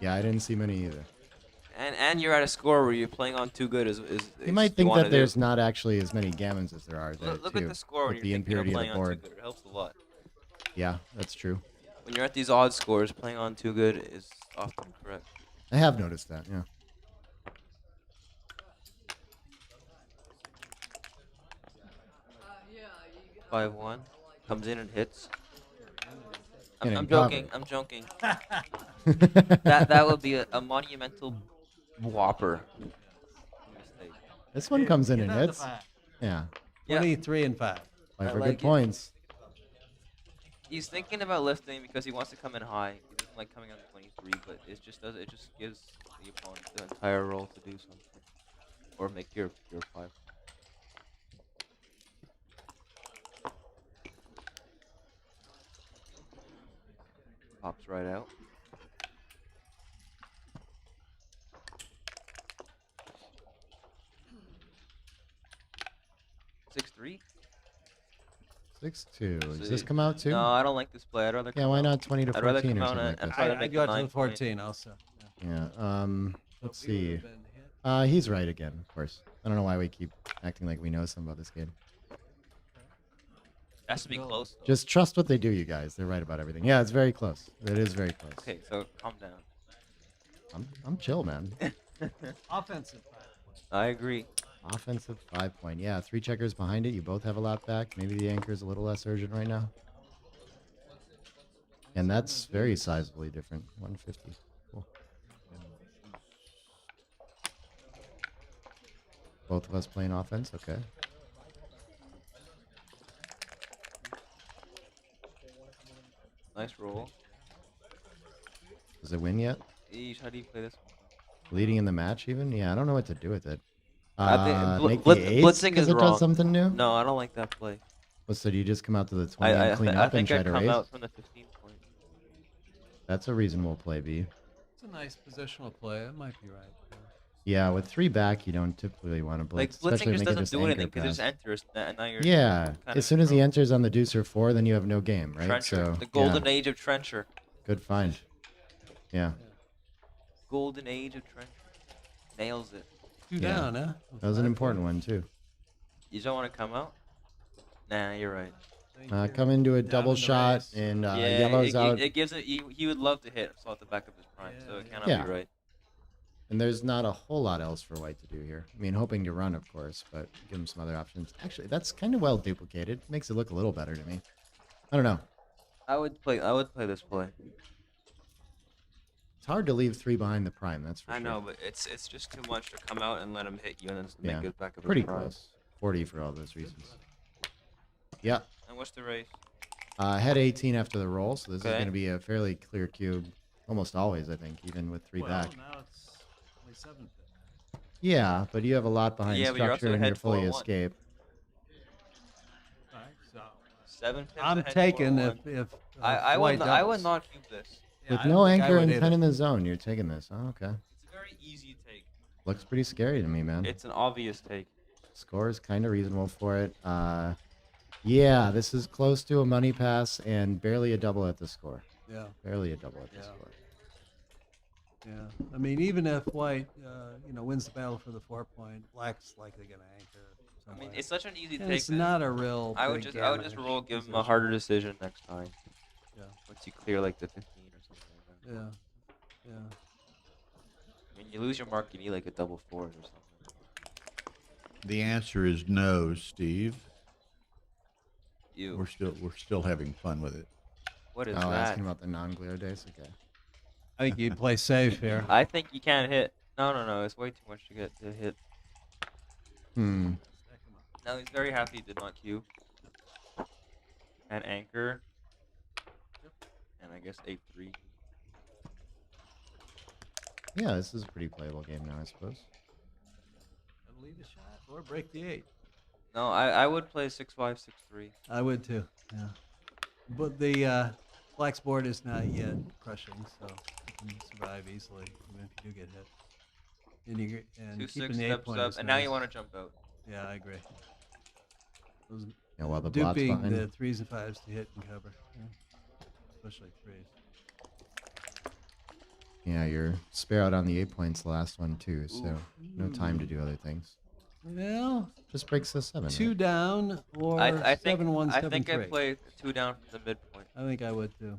Yeah, I didn't see many either. And you're at a score where you're playing on too good You might think that there's not actually as many gammons as there are there, Look too, at the score when with you're the thinking of impurity of playing the on too board. good. It helps a lot. Yeah, that's true. When you're at these odd scores, playing on too good is often correct. I have noticed that, yeah. Yeah, 5-1 comes in and hits. Getting I'm joking. covered. I'm joking. that would be a monumental whopper. Mistake. This one comes in Get and out the hits. 5. Yeah. 23 and 5. Play I for like good it. points. He's thinking about lifting because he wants to come in high. He doesn't like coming on 23, but it just gives the opponent the entire roll to do something or make your 5. Pops right out. Six three. 6-2. Does this come out too? No, I don't like this play. I'd rather. Yeah, come why out. not 20 to I'd rather 14 come or out something and, like and this? try to I'd make go a out to 9 the point. 14 also. Yeah. Yeah. Let's But we see. would've been hit. He's right again, of course. I don't know why we keep acting like we know something about this game. Has to be close. Just trust what they do, you guys. They're right about everything. Yeah, it's very close. It is very close. Okay, so calm down. I'm chill, man. Offensive. I agree. Offensive 5-point. Yeah, 3 checkers behind it. You both have a lot back. Maybe the anchor is a little less urgent right now. And that's very sizably different. 150. Cool. Both of us playing offense. Okay. Nice roll. Does it win yet? Eesh, how do you play this one? Leading in the match, even? Yeah, I don't know what to do with it. I think Make bl- the bl- eights blitzing 'cause is it wrong. does something new? No, I don't like that play. Well, so do you just come out to the 20 and clean I up and think try I'd to come raise? out from the 15 point. That's a reasonable play, B. It's a nice positional play. It might be right. Yeah. Yeah, with 3 back, you don't typically want to blitz, Like blitzing especially just make it doesn't just do anchor anything because pass. there's enters. And now you're Yeah, kind as of soon as he enters on the deuce or 4, then you have no game, right? Trencher, So the golden age of Trencher. good find. Yeah, Golden age of Trencher. Nails it. 2 yeah. down, huh? That was an important one too. You don't want to come out? Nah, you're right. Come into a Down double in the shot race. and Yeah, yellow's out. it gives it. He would love to hit so at the back of his prime, so it cannot Yeah. be right. And there's not a whole lot else for white to do here. I mean, hoping to run, of course, but give him some other options. Actually, that's kind of well duplicated. Makes it look a little better to me. I don't know. I would play this play. It's hard to leave 3 behind the prime. That's for I sure. know, but it's just too much to come out and let him hit you and then Yeah, make it back of pretty his prime. close. 40 for all those reasons. Yeah. And what's the race? Head 18 after the roll, so this is Okay. going to be a fairly clear cube, almost always, I think, even with 3 back. Now it's only 7 pin. Yeah, but you have a lot behind Yeah, but you're structure also and you're ahead fully 4-1. escape. All right, so 7 pips I'm ahead, taking 4-1. if I white would doubles. not cube this. Yeah, With I don't no think I anchor would and either. 10 in the zone, you're taking this. Oh, okay. It's a very easy take. Looks pretty scary to me, man. It's an obvious take. Score is kind of reasonable for it. Yeah, this is close to a money pass and barely a double at the score. Yeah. Barely a double at the Yeah. score. Yeah, I mean, even if white, wins the battle for the 4-point, black's likely going to anchor. I mean, somewhere. it's such an easy And take. it's that not a real. I would big just gammon roll, give him a position. harder decision next time. Yeah. Once you clear like the 15 or something like that. Yeah. Yeah. I mean, you lose your mark, you need like a double 4 or something. The answer is no, Steve. You. We're still having fun with it. What is Oh, that? asking about the non-glare dice? Okay. I think you'd play safe here. I think you can't hit. No. It's way too much to get to hit. Hmm. No, he's very happy he did not cube. And anchor. And I guess 8-3. Yeah, this is a pretty playable game now, I suppose. Lead a shot or break the 8. No, I would play 6-5, 6-3. I would too. Yeah. But the black's board is not yet crushing, so you can survive easily even if you do get hit. And you and 2-6 keeping the 8 steps point up, is and now nice. you want to jump out. Yeah, I agree. Those Yeah, while the blot's duping behind. the 3s and 5s to hit and cover, especially 3s. Yeah, you're spare out on the 8 points the last one too, so no time to do other things. Well, Just breaks the 7. 2 right? down or I think 7-1, 7-3. I think I play 2 down from the midpoint. I think I would too.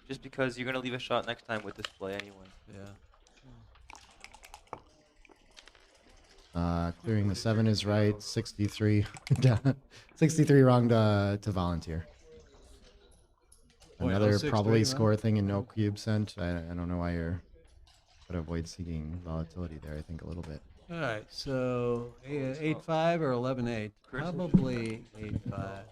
Just because you're gonna leave a shot next time with this play anyway. Yeah. Clearing the 7 is right. 63 down, 63 wrong to volunteer. Boy, Another 0-6-3, probably huh? score thing and no cube sent. I don't know why you're but avoid seeking volatility there. I think a little bit. All right, so 8-5 or 11-8? Probably 8-5.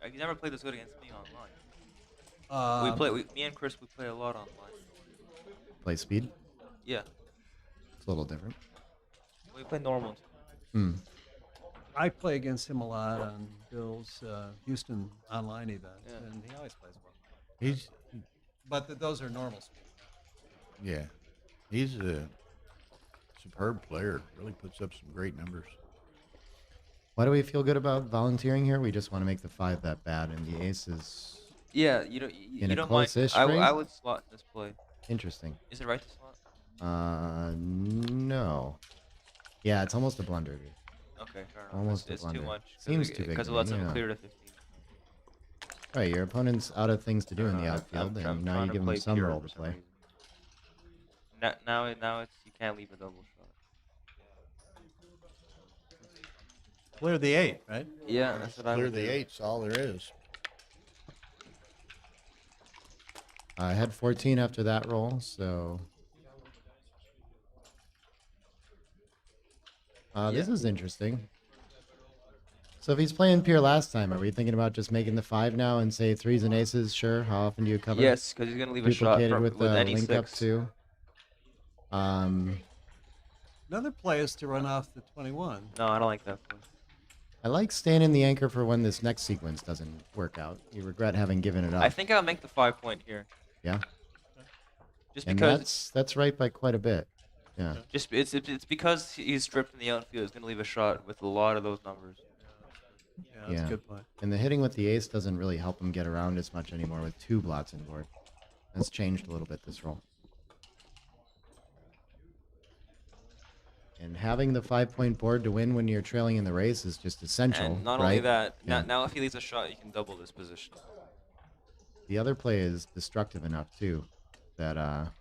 He's never played this good against me online. Me and Chris, we play a lot online. Play speed. Yeah, It's a little different. we play normal. Hmm. I play against him a lot on Bill's Houston online events, Yeah. and he always plays well. He's But those are normal speed. yeah, he's a superb player. Really puts up some great numbers. Why do we feel good about volunteering here? We just want to make the 5 that bad, and the ace is Yeah, you don't. You In a don't mind. close-ish I race? would slot this play. interesting. Is it right to slot? No. Yeah, it's almost a blunder, dude. Okay, fair enough. Almost a it's too blunder. much. Seems too big because to it lets me, him yeah. clear to 15. Right, your opponent's out of things to do in the outfield, I'm and now trying you to give play him some pure role for to some play. reason. Now it's you can't leave a double shot. Clear the 8, right? Yeah, that's what I Clear would the do. 8's all there is. I had 14 after that roll, so this is interesting. So if he's playing pure last time, are we thinking about just making the 5 now and say 3s and aces? Sure. How often do you cover? Yes, because he's gonna leave a shot Duplicated with the any link up 6. too. Another play is to run off the 21. No, I don't like that play. I like staying in the anchor for when this next sequence doesn't work out. You regret having given it up. I think I'll make the 5-point here. Yeah. Just And because that's right by quite a bit. Yeah. Just it's because he's stripped in the outfield. He's gonna leave a shot with a lot of those numbers. Yeah, that's a good point. And the hitting with the ace doesn't really help him get around as much anymore with 2 blots in board. That's changed a little bit this roll. And having the 5-point board to win when you're trailing in the race is just essential. And not right? only that, Yeah. now if he leaves a shot, you can double this position. The other play is destructive enough too that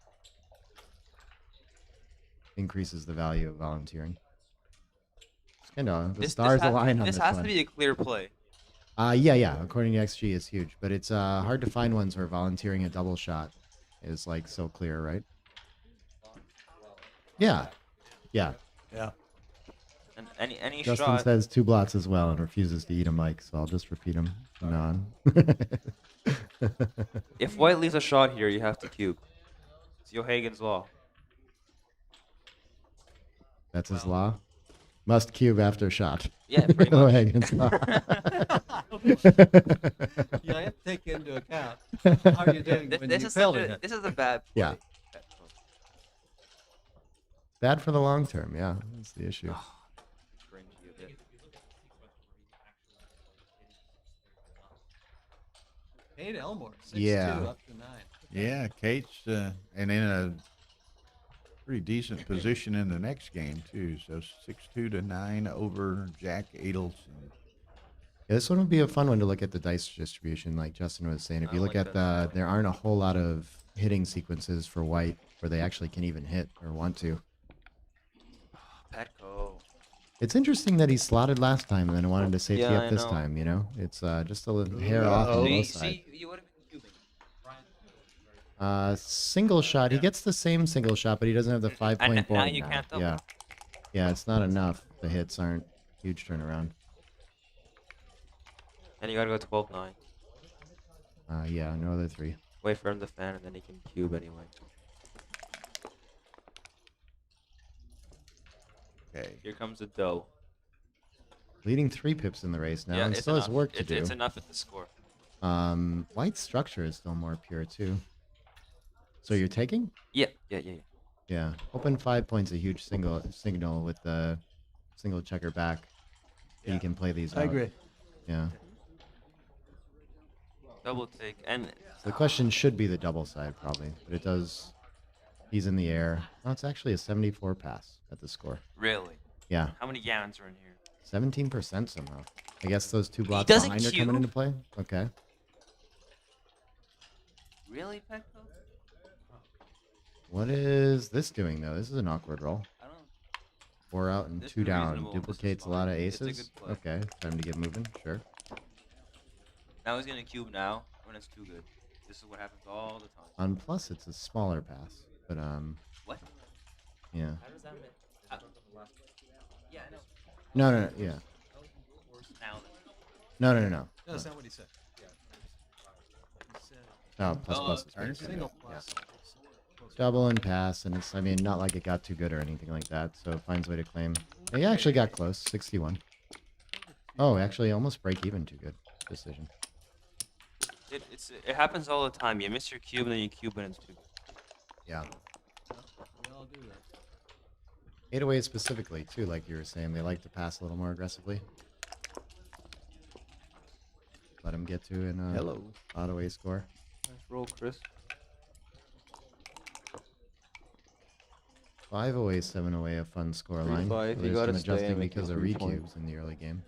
increases the value of volunteering. It's kind of the stars align on this has one. to be a clear play. Yeah. According to XG, it's huge, but it's hard to find ones where volunteering a double shot is like so clear, right? Yeah. Yeah. And any Justin shot. says 2 blots as well and refuses to eat a mic, so I'll just repeat him. Non. If white leaves a shot here, you have to cube. It's O'Hagan's law. That's his law. Must cube after shot. Yeah, pretty much. O'Hagan's law. Yeah, I have to take into account how you're doing when you failed it. This is a bad play. Yeah. Bad for the long term, yeah. That's the issue. Cringy a bit. Kate Elmore, 6'2", Yeah. up to 9. Yeah, Kate's and in a pretty decent position in the next game too. So 6-2 to 9 over Jack Adelson. Yeah, this one would be a fun one to look at the dice distribution, like Justin was saying. If you look at there aren't a whole lot of hitting sequences for white where they actually can even hit or want to. Petco. It's interesting that he slotted last time and then wanted to safety Yeah, up this I know. time, you know? It's just a little hair off on both sides. See, you would have been cubing. Single shot. He gets the same single shot, but he doesn't have the 5-point And board now you can't double. Yeah. Yeah, it's not enough. The hits aren't huge turnaround. And you gotta go 12-9. Yeah, no other 3. Wait for him to fan, and then he can cube anyway. Okay. Here comes the dough. Leading 3 pips in the race now, Yeah, and it's still has enough. work to do. It's enough at the score. White's structure is still more pure too. So you're taking? Yeah. Yeah. Open 5 points a huge signal with the single checker back. Yeah. You can play these. I agree. Yeah. Double take, and So the question should be the double side probably, but it does. He's in the air. Oh, it's actually a 74 pass at the score. really. Yeah. How many gammons are in here? 17% somehow. I guess those 2 blots doesn't behind are coming cube? into play. Okay. Really, Petco? What is this doing though? This is an awkward roll. I don't know. 4 out and This 2 is down. reasonable. This is Duplicates a fine. lot of It's a aces. good play. Okay, time to get moving. Sure. Now he's gonna cube now when it's too good. This is what happens all the time. On plus, it's a smaller pass, but What? yeah. How does that mean? Yeah, I know. No, yeah. Now No. No, that's not what he said. He said Oh, plus is better. single Yeah. plus. Double and pass, and it's, I mean, not like it got too good or anything like that, so it finds a way to claim. He actually got close, 61. Oh, actually almost break even too good. Decision. It happens all the time. You miss your cube and then you cube and it's too good. Yeah. We all do that. 808 specifically, too, like you were saying, they like to pass a little more aggressively. Let him get to an auto A score. Nice roll, Chris. 508, 708, a fun score line. 3-5, So you there's gotta some stay adjusting and make because your of 3 recubes points. in the early game.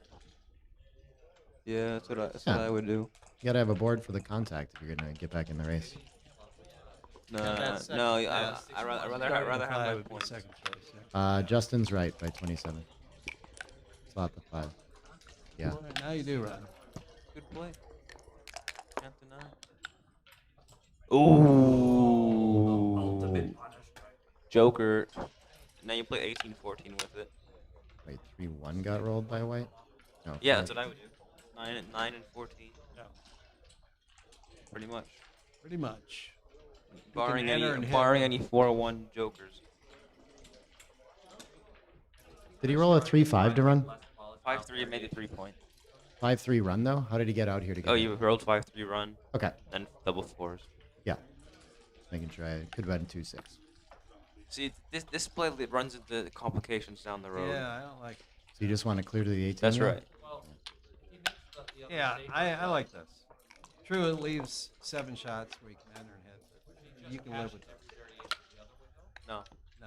Yeah, that's what Yeah. I would do. You gotta have a board for the contact if you're gonna get back in the race. No, I'd rather have my points. Second choice. Yeah. Justin's right by 27. Slot the 5. Yeah. Now you do, Ryan. Good play. Can't deny. Ooh. Joker. Now you play 18-14 with it. Wait, 3-1 got rolled by white? No. Yeah, 5. that's what I would do. 9 and 14. Yeah. Pretty much. Pretty much. Barring enter and hit. any 4-1 jokers. Did he roll a 3-5 to run? 5-3 made it 3-point. 5-3 run though. How did he get out here to get? Oh, it? you rolled 5-3 run. Okay. And double fours. Yeah. Making sure I could have been 2-6. See, this play runs into complications down the road. Yeah, I don't like it. So you just want to clear to the 18? That's now? right. Yeah, I like this. True, it leaves 7 shots where you can enter and hit. But you can live with it. No. No.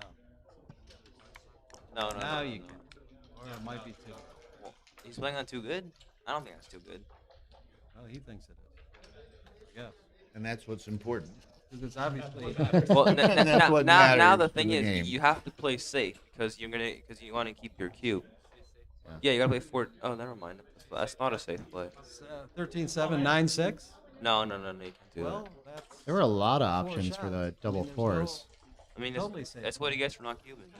No, no. Now no, you no. can. Or it might be 2. Well, he's playing on too good? I don't think that's too good. Well, he thinks it is. Yeah. And that's what's important. Because it's obviously. Well, That's what now matters the in thing the is, game. you have to play safe because you want to keep your cube. Yeah, you gotta play 4. Oh, never mind. That's not a safe play. 13-7, 9-6. No, you can't do Well, that. that's. There were a lot of 4 options for shots. the double there's fours. I mean, Totally safe. that's what he gets for not cubing.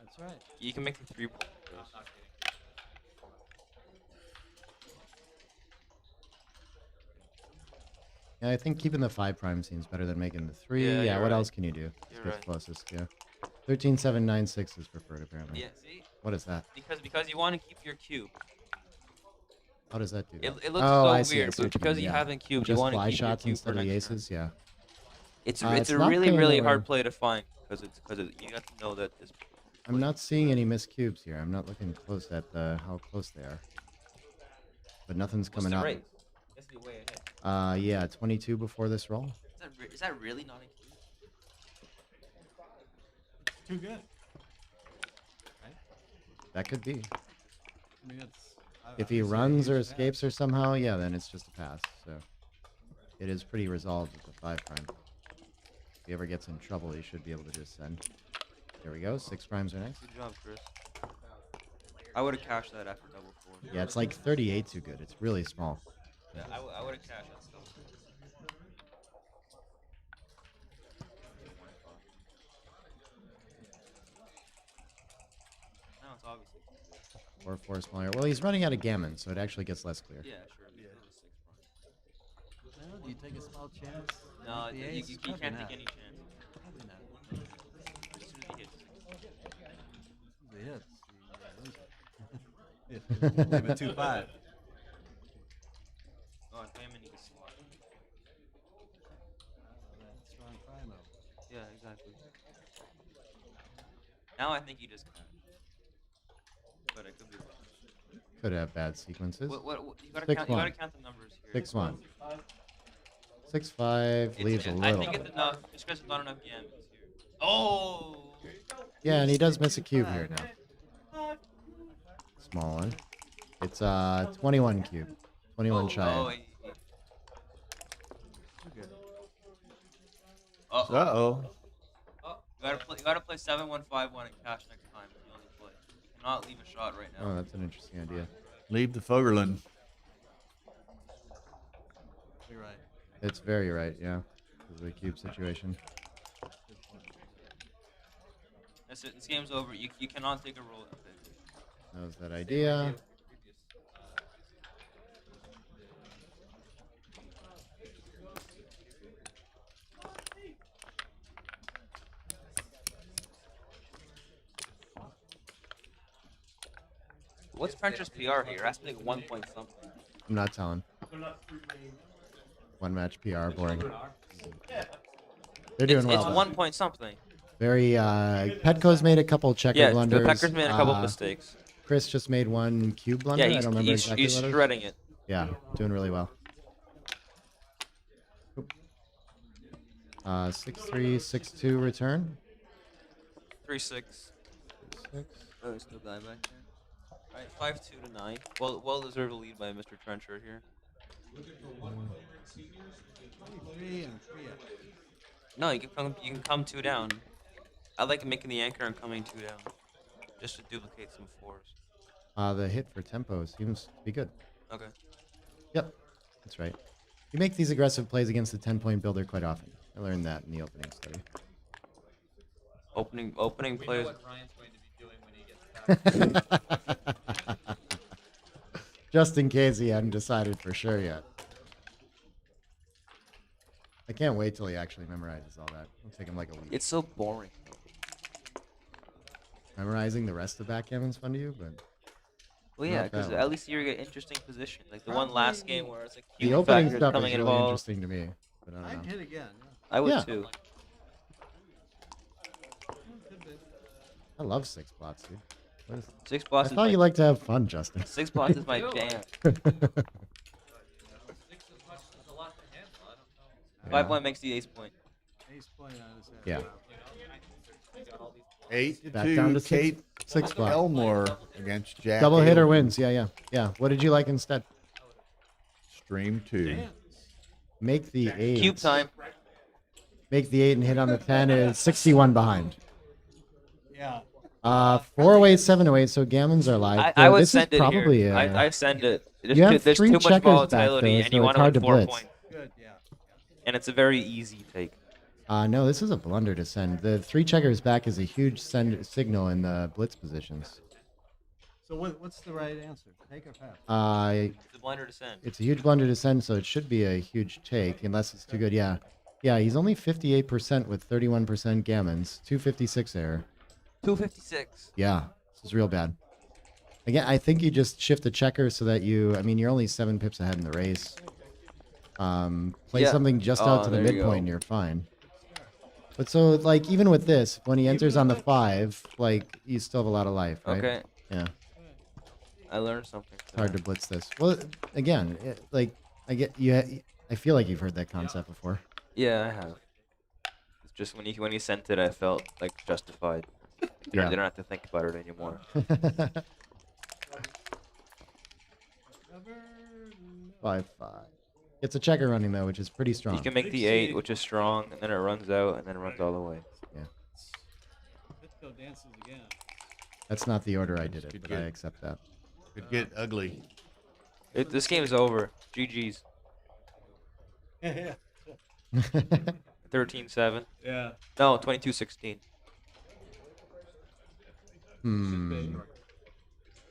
That's right. You can make the 3-point. Yeah, I think keeping the 5 prime seems better than making the 3. Yeah, Yeah, you're what right. else can you do? You're Gets right. closest, yeah. 13-7, 9-6 is preferred apparently. Yeah, see? What is that? Because you want to keep your cube. How does that do? It that? looks oh, so I see, weird, I see but what you because mean, you yeah. haven't cubed, you Just want to fly keep your shots cube instead for of the next turn. aces, yeah. It's it's a not really paying really anywhere. hard play to find because you got to know that this. I'm not seeing any missed cubes here. I'm not looking close at how close they are. But nothing's What's coming the up. rate? That's the way ahead. Yeah, 22 before this roll. Is that really not a cube? Too good. That could be. I mean, it's. If he runs or escapes or somehow, yeah, then it's just a pass. So it is pretty resolved with the 5 prime. If he ever gets in trouble, he should be able to just send. There we go. 6 primes are next. Good job, Chris. I would have cashed that after double 4. Yeah, it's like 38 too good. It's really small. Yeah, I would have cashed that still. No, it's obviously. Or 4 smaller. Well, he's running out of gammon, so it actually gets less clear. Yeah, sure. Yeah. Well, do you take a small chance? No, with the you ace? can't Probably take not. any chance. Probably not. As soon as he hits. He hits. You leave it 2-5. Oh, I play him and he gets slot. Strong prime up. Yeah, exactly. Now I think you just can't. But it could be wrong. Could have bad sequences. You gotta 6-1. count. You gotta count the numbers here. 6-1. 6-5 leaves a I little. think it's enough. Just because there's not enough gammons here. Oh. Yeah, and he does miss a cube here now. Small one. It's 21 cube. 21 shy. Uh-oh. Oh, you gotta play 7-1-5-1 and cash next time. It's the only play. You cannot leave a shot right now. Oh, that's an interesting idea. Leave the Fogerland. You're right. It's very right, yeah. Because of the cube situation. That's it. This game's over. You cannot take a roll. Okay. Knows that idea. What's Trencher's PR here? That's like 1 point something. I'm not telling. One match PR, boring. They're doing well. It's though. 1 point something. Very, Petco's made a couple checker Yeah, blunders. the Pecker's made a couple mistakes. Chris just made one cube blunder. Yeah, I don't remember he's exactly what it was. shredding it. Yeah, doing really well. 6-3, 6-2 return. 3-6. 6. Oh, there's no guy back there. Alright, 5-2 to 9. Well deserved lead by Mr. Trencher here. 3 and 3 up. No, you can come 2 down. I like making the anchor and coming 2 down, just to duplicate some 4s. The hit for tempo seems to be good. Okay. Yep, that's right. You make these aggressive plays against the 10-point builder quite often. I learned that in the opening study. Opening plays. Just in case he hadn't decided for sure yet. I can't wait till he actually memorizes all that. It'll take him like a week. It's so boring. Memorizing the rest of backgammon's fun to you, but Well, yeah, Not because that at one. least you're in an interesting position. Like the one last game where it's like The human opening factors stuff coming is really involved. interesting to me. But I I'd don't know. hit again. I would Yeah. too. I love six plots, dude. What is- Six I plots is thought my you like to have fun, Justin. six plots is my jam. 5-point makes the ace point. Ace point on his head. Yeah. 8 to Back 2. down to Kate six plots. Elmore against Jack. Double hitter Ailton. wins. Yeah. What did you like instead? Stream 2. Make the 8. Cube time. Make the 8 and hit on the 10 is 61 behind. Yeah. 408, 708. So gammons are live. I would this send is it probably here. I send it. There's, You have there's three too much checkers back, volatility, though, and you so want it's hard to to win 4 blitz. points. Good. Yeah. And it's a very easy take. No, this is a blunder to send. The 3 checkers back is a huge signal in the blitz positions. So what's the right answer? Take or pass? It's a blunder to send. It's a huge blunder to send, so it should be a huge take, unless it's too good. Yeah, he's only 58% with 31% gammons, 256 error. 256. Yeah, this is real bad. Again, I think you just shift the checker so that you're only 7 pips ahead in the race. Play Yeah. something just out to the There you midpoint go. and you're fine. But so, like, even with this, when he enters on the 5, like, you still have a lot of life, right? Okay. Yeah. I learned something. It's hard to blitz this. Well, again, I feel like you've heard that concept before. Yeah, I have. It's just when you sent it, I felt like justified. Yeah. They don't have to think about it anymore. 5-5. It's a checker running though, which is pretty strong. You can make the 8, which is strong, and then it runs out, and then it runs all the way. Yeah. Pitco dances again. That's not the order I did it, Could but get- I accept that. Could get ugly. This game is over. GG's. Yeah. 13-7. Yeah. No, 22-16.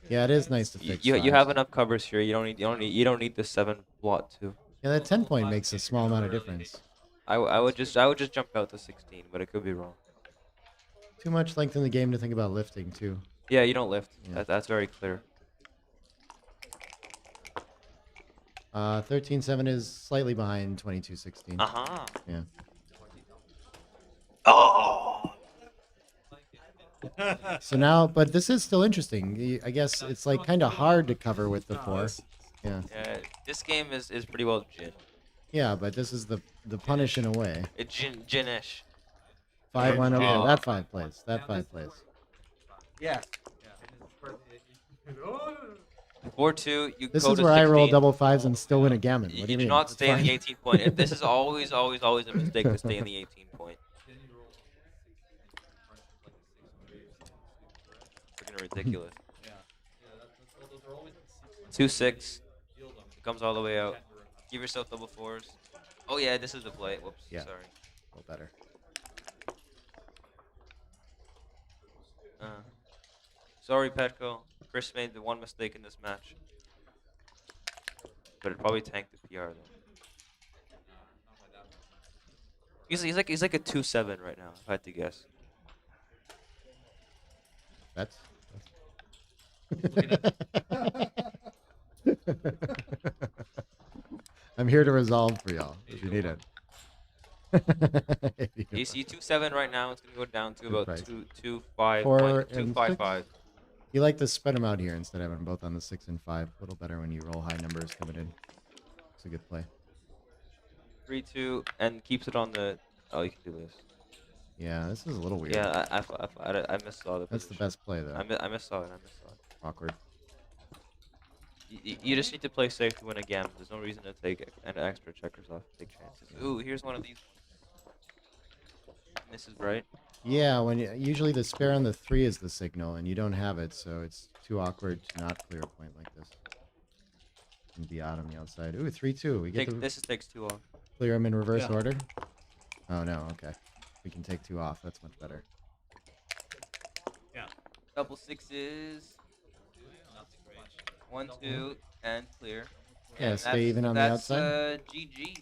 Yeah, it is nice to fix. You fives. have enough covers here. You don't need the 7 blot too. Yeah, that 10 point makes a small amount of difference. I would just jump out to 16, but it could be wrong. Too much length in the game to think about lifting too. Yeah, you don't lift. Yeah. That's very clear. 13-7 is slightly behind 22-16. Uh-huh. Yeah. Oh. So now, but this is still interesting. I guess it's like kind of hard to cover with the 4. Yeah. Yeah, this game is pretty well gin. Yeah, but this is the punish in a way. It's ginish. 5-1. Okay, Oh. that 5 plays. That 5 plays. Yeah. 4-2. You This go is to where I roll 16. double 5s and still win a gammon. What do You you do mean? not It's stay in the fine. 18 point. This is always a mistake to stay in the 18 point. Freaking ridiculous. 2-6. It comes all the way out. Give yourself double 4s. Oh yeah, this is the play. Whoops. Yeah. Sorry. A little better. Sorry, Petco. Chris made the one mistake in this match. But it probably tanked the PR though. He's like a 2-7 right now, if I had to guess. That's. I'm here to resolve for y'all if you need it. You see 2-7 right now. It's gonna go down to about Right. 2-5. 4 and 2-5-5. 6. You like to spread them out here instead of having them both on the 6 and 5. A little better when you roll high numbers coming in. It's a good play. 3-2 and keeps it on the. Oh, you can do this. Yeah, this is a little weird. Yeah, I missaw the. That's the position. best play though. I missaw it. Awkward. You just need to play safe to win a game. There's no reason to take an extra checkers off. Take chances. Ooh, here's one of these. This is right. Yeah, usually the spare on the 3 is the signal, and you don't have it, so it's too awkward to not clear a point like this. And be out on the outside. Ooh, 3-2. We get to This takes 2 off. clear them in reverse order. Oh no, okay. We can take 2 off. That's much better. Yeah. Double 6s. 1-2 and clear. Yeah, And stay even on the outside. That's GG.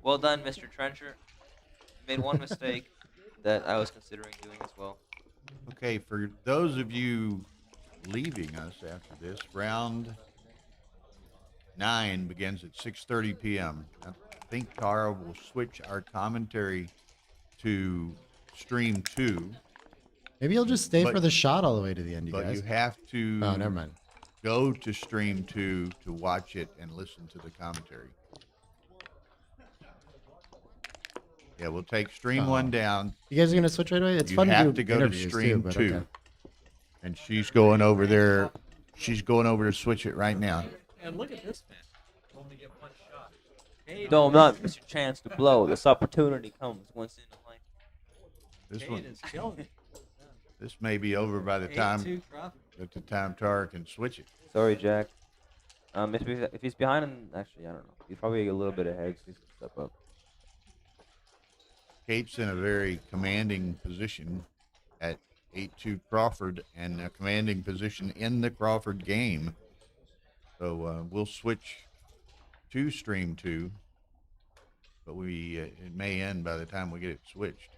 Well done, Mr. Trencher. You made one mistake that I was considering doing as well. Okay, for those of you leaving us after this, round 9 begins at 6:30 p.m. I think Tara will switch our commentary to stream 2. Maybe you'll just stay But- for the shot all the way to the end, you But guys. you have to Oh, never mind. go to stream 2 to watch it and listen to the commentary. Yeah, we'll take stream 1 down. You guys are gonna switch right away. It's You fun have to to do go to interviews stream too, but 2. okay. And she's going over there. She's going over to switch it right now. And look at this man. Only get one shot. Don't not miss your chance to blow. This opportunity comes once in a life. This Kate one, is killing it. this may be over by the 8-2 time Crawford. at the time Tara can switch it. Sorry, Jack. If he's behind, actually, I don't know. He's probably a little bit ahead, so he's gonna step up. Kate's in a very commanding position at 8-2 Crawford and a commanding position in the Crawford game. So we'll switch to stream 2, but it may end by the time we get it switched.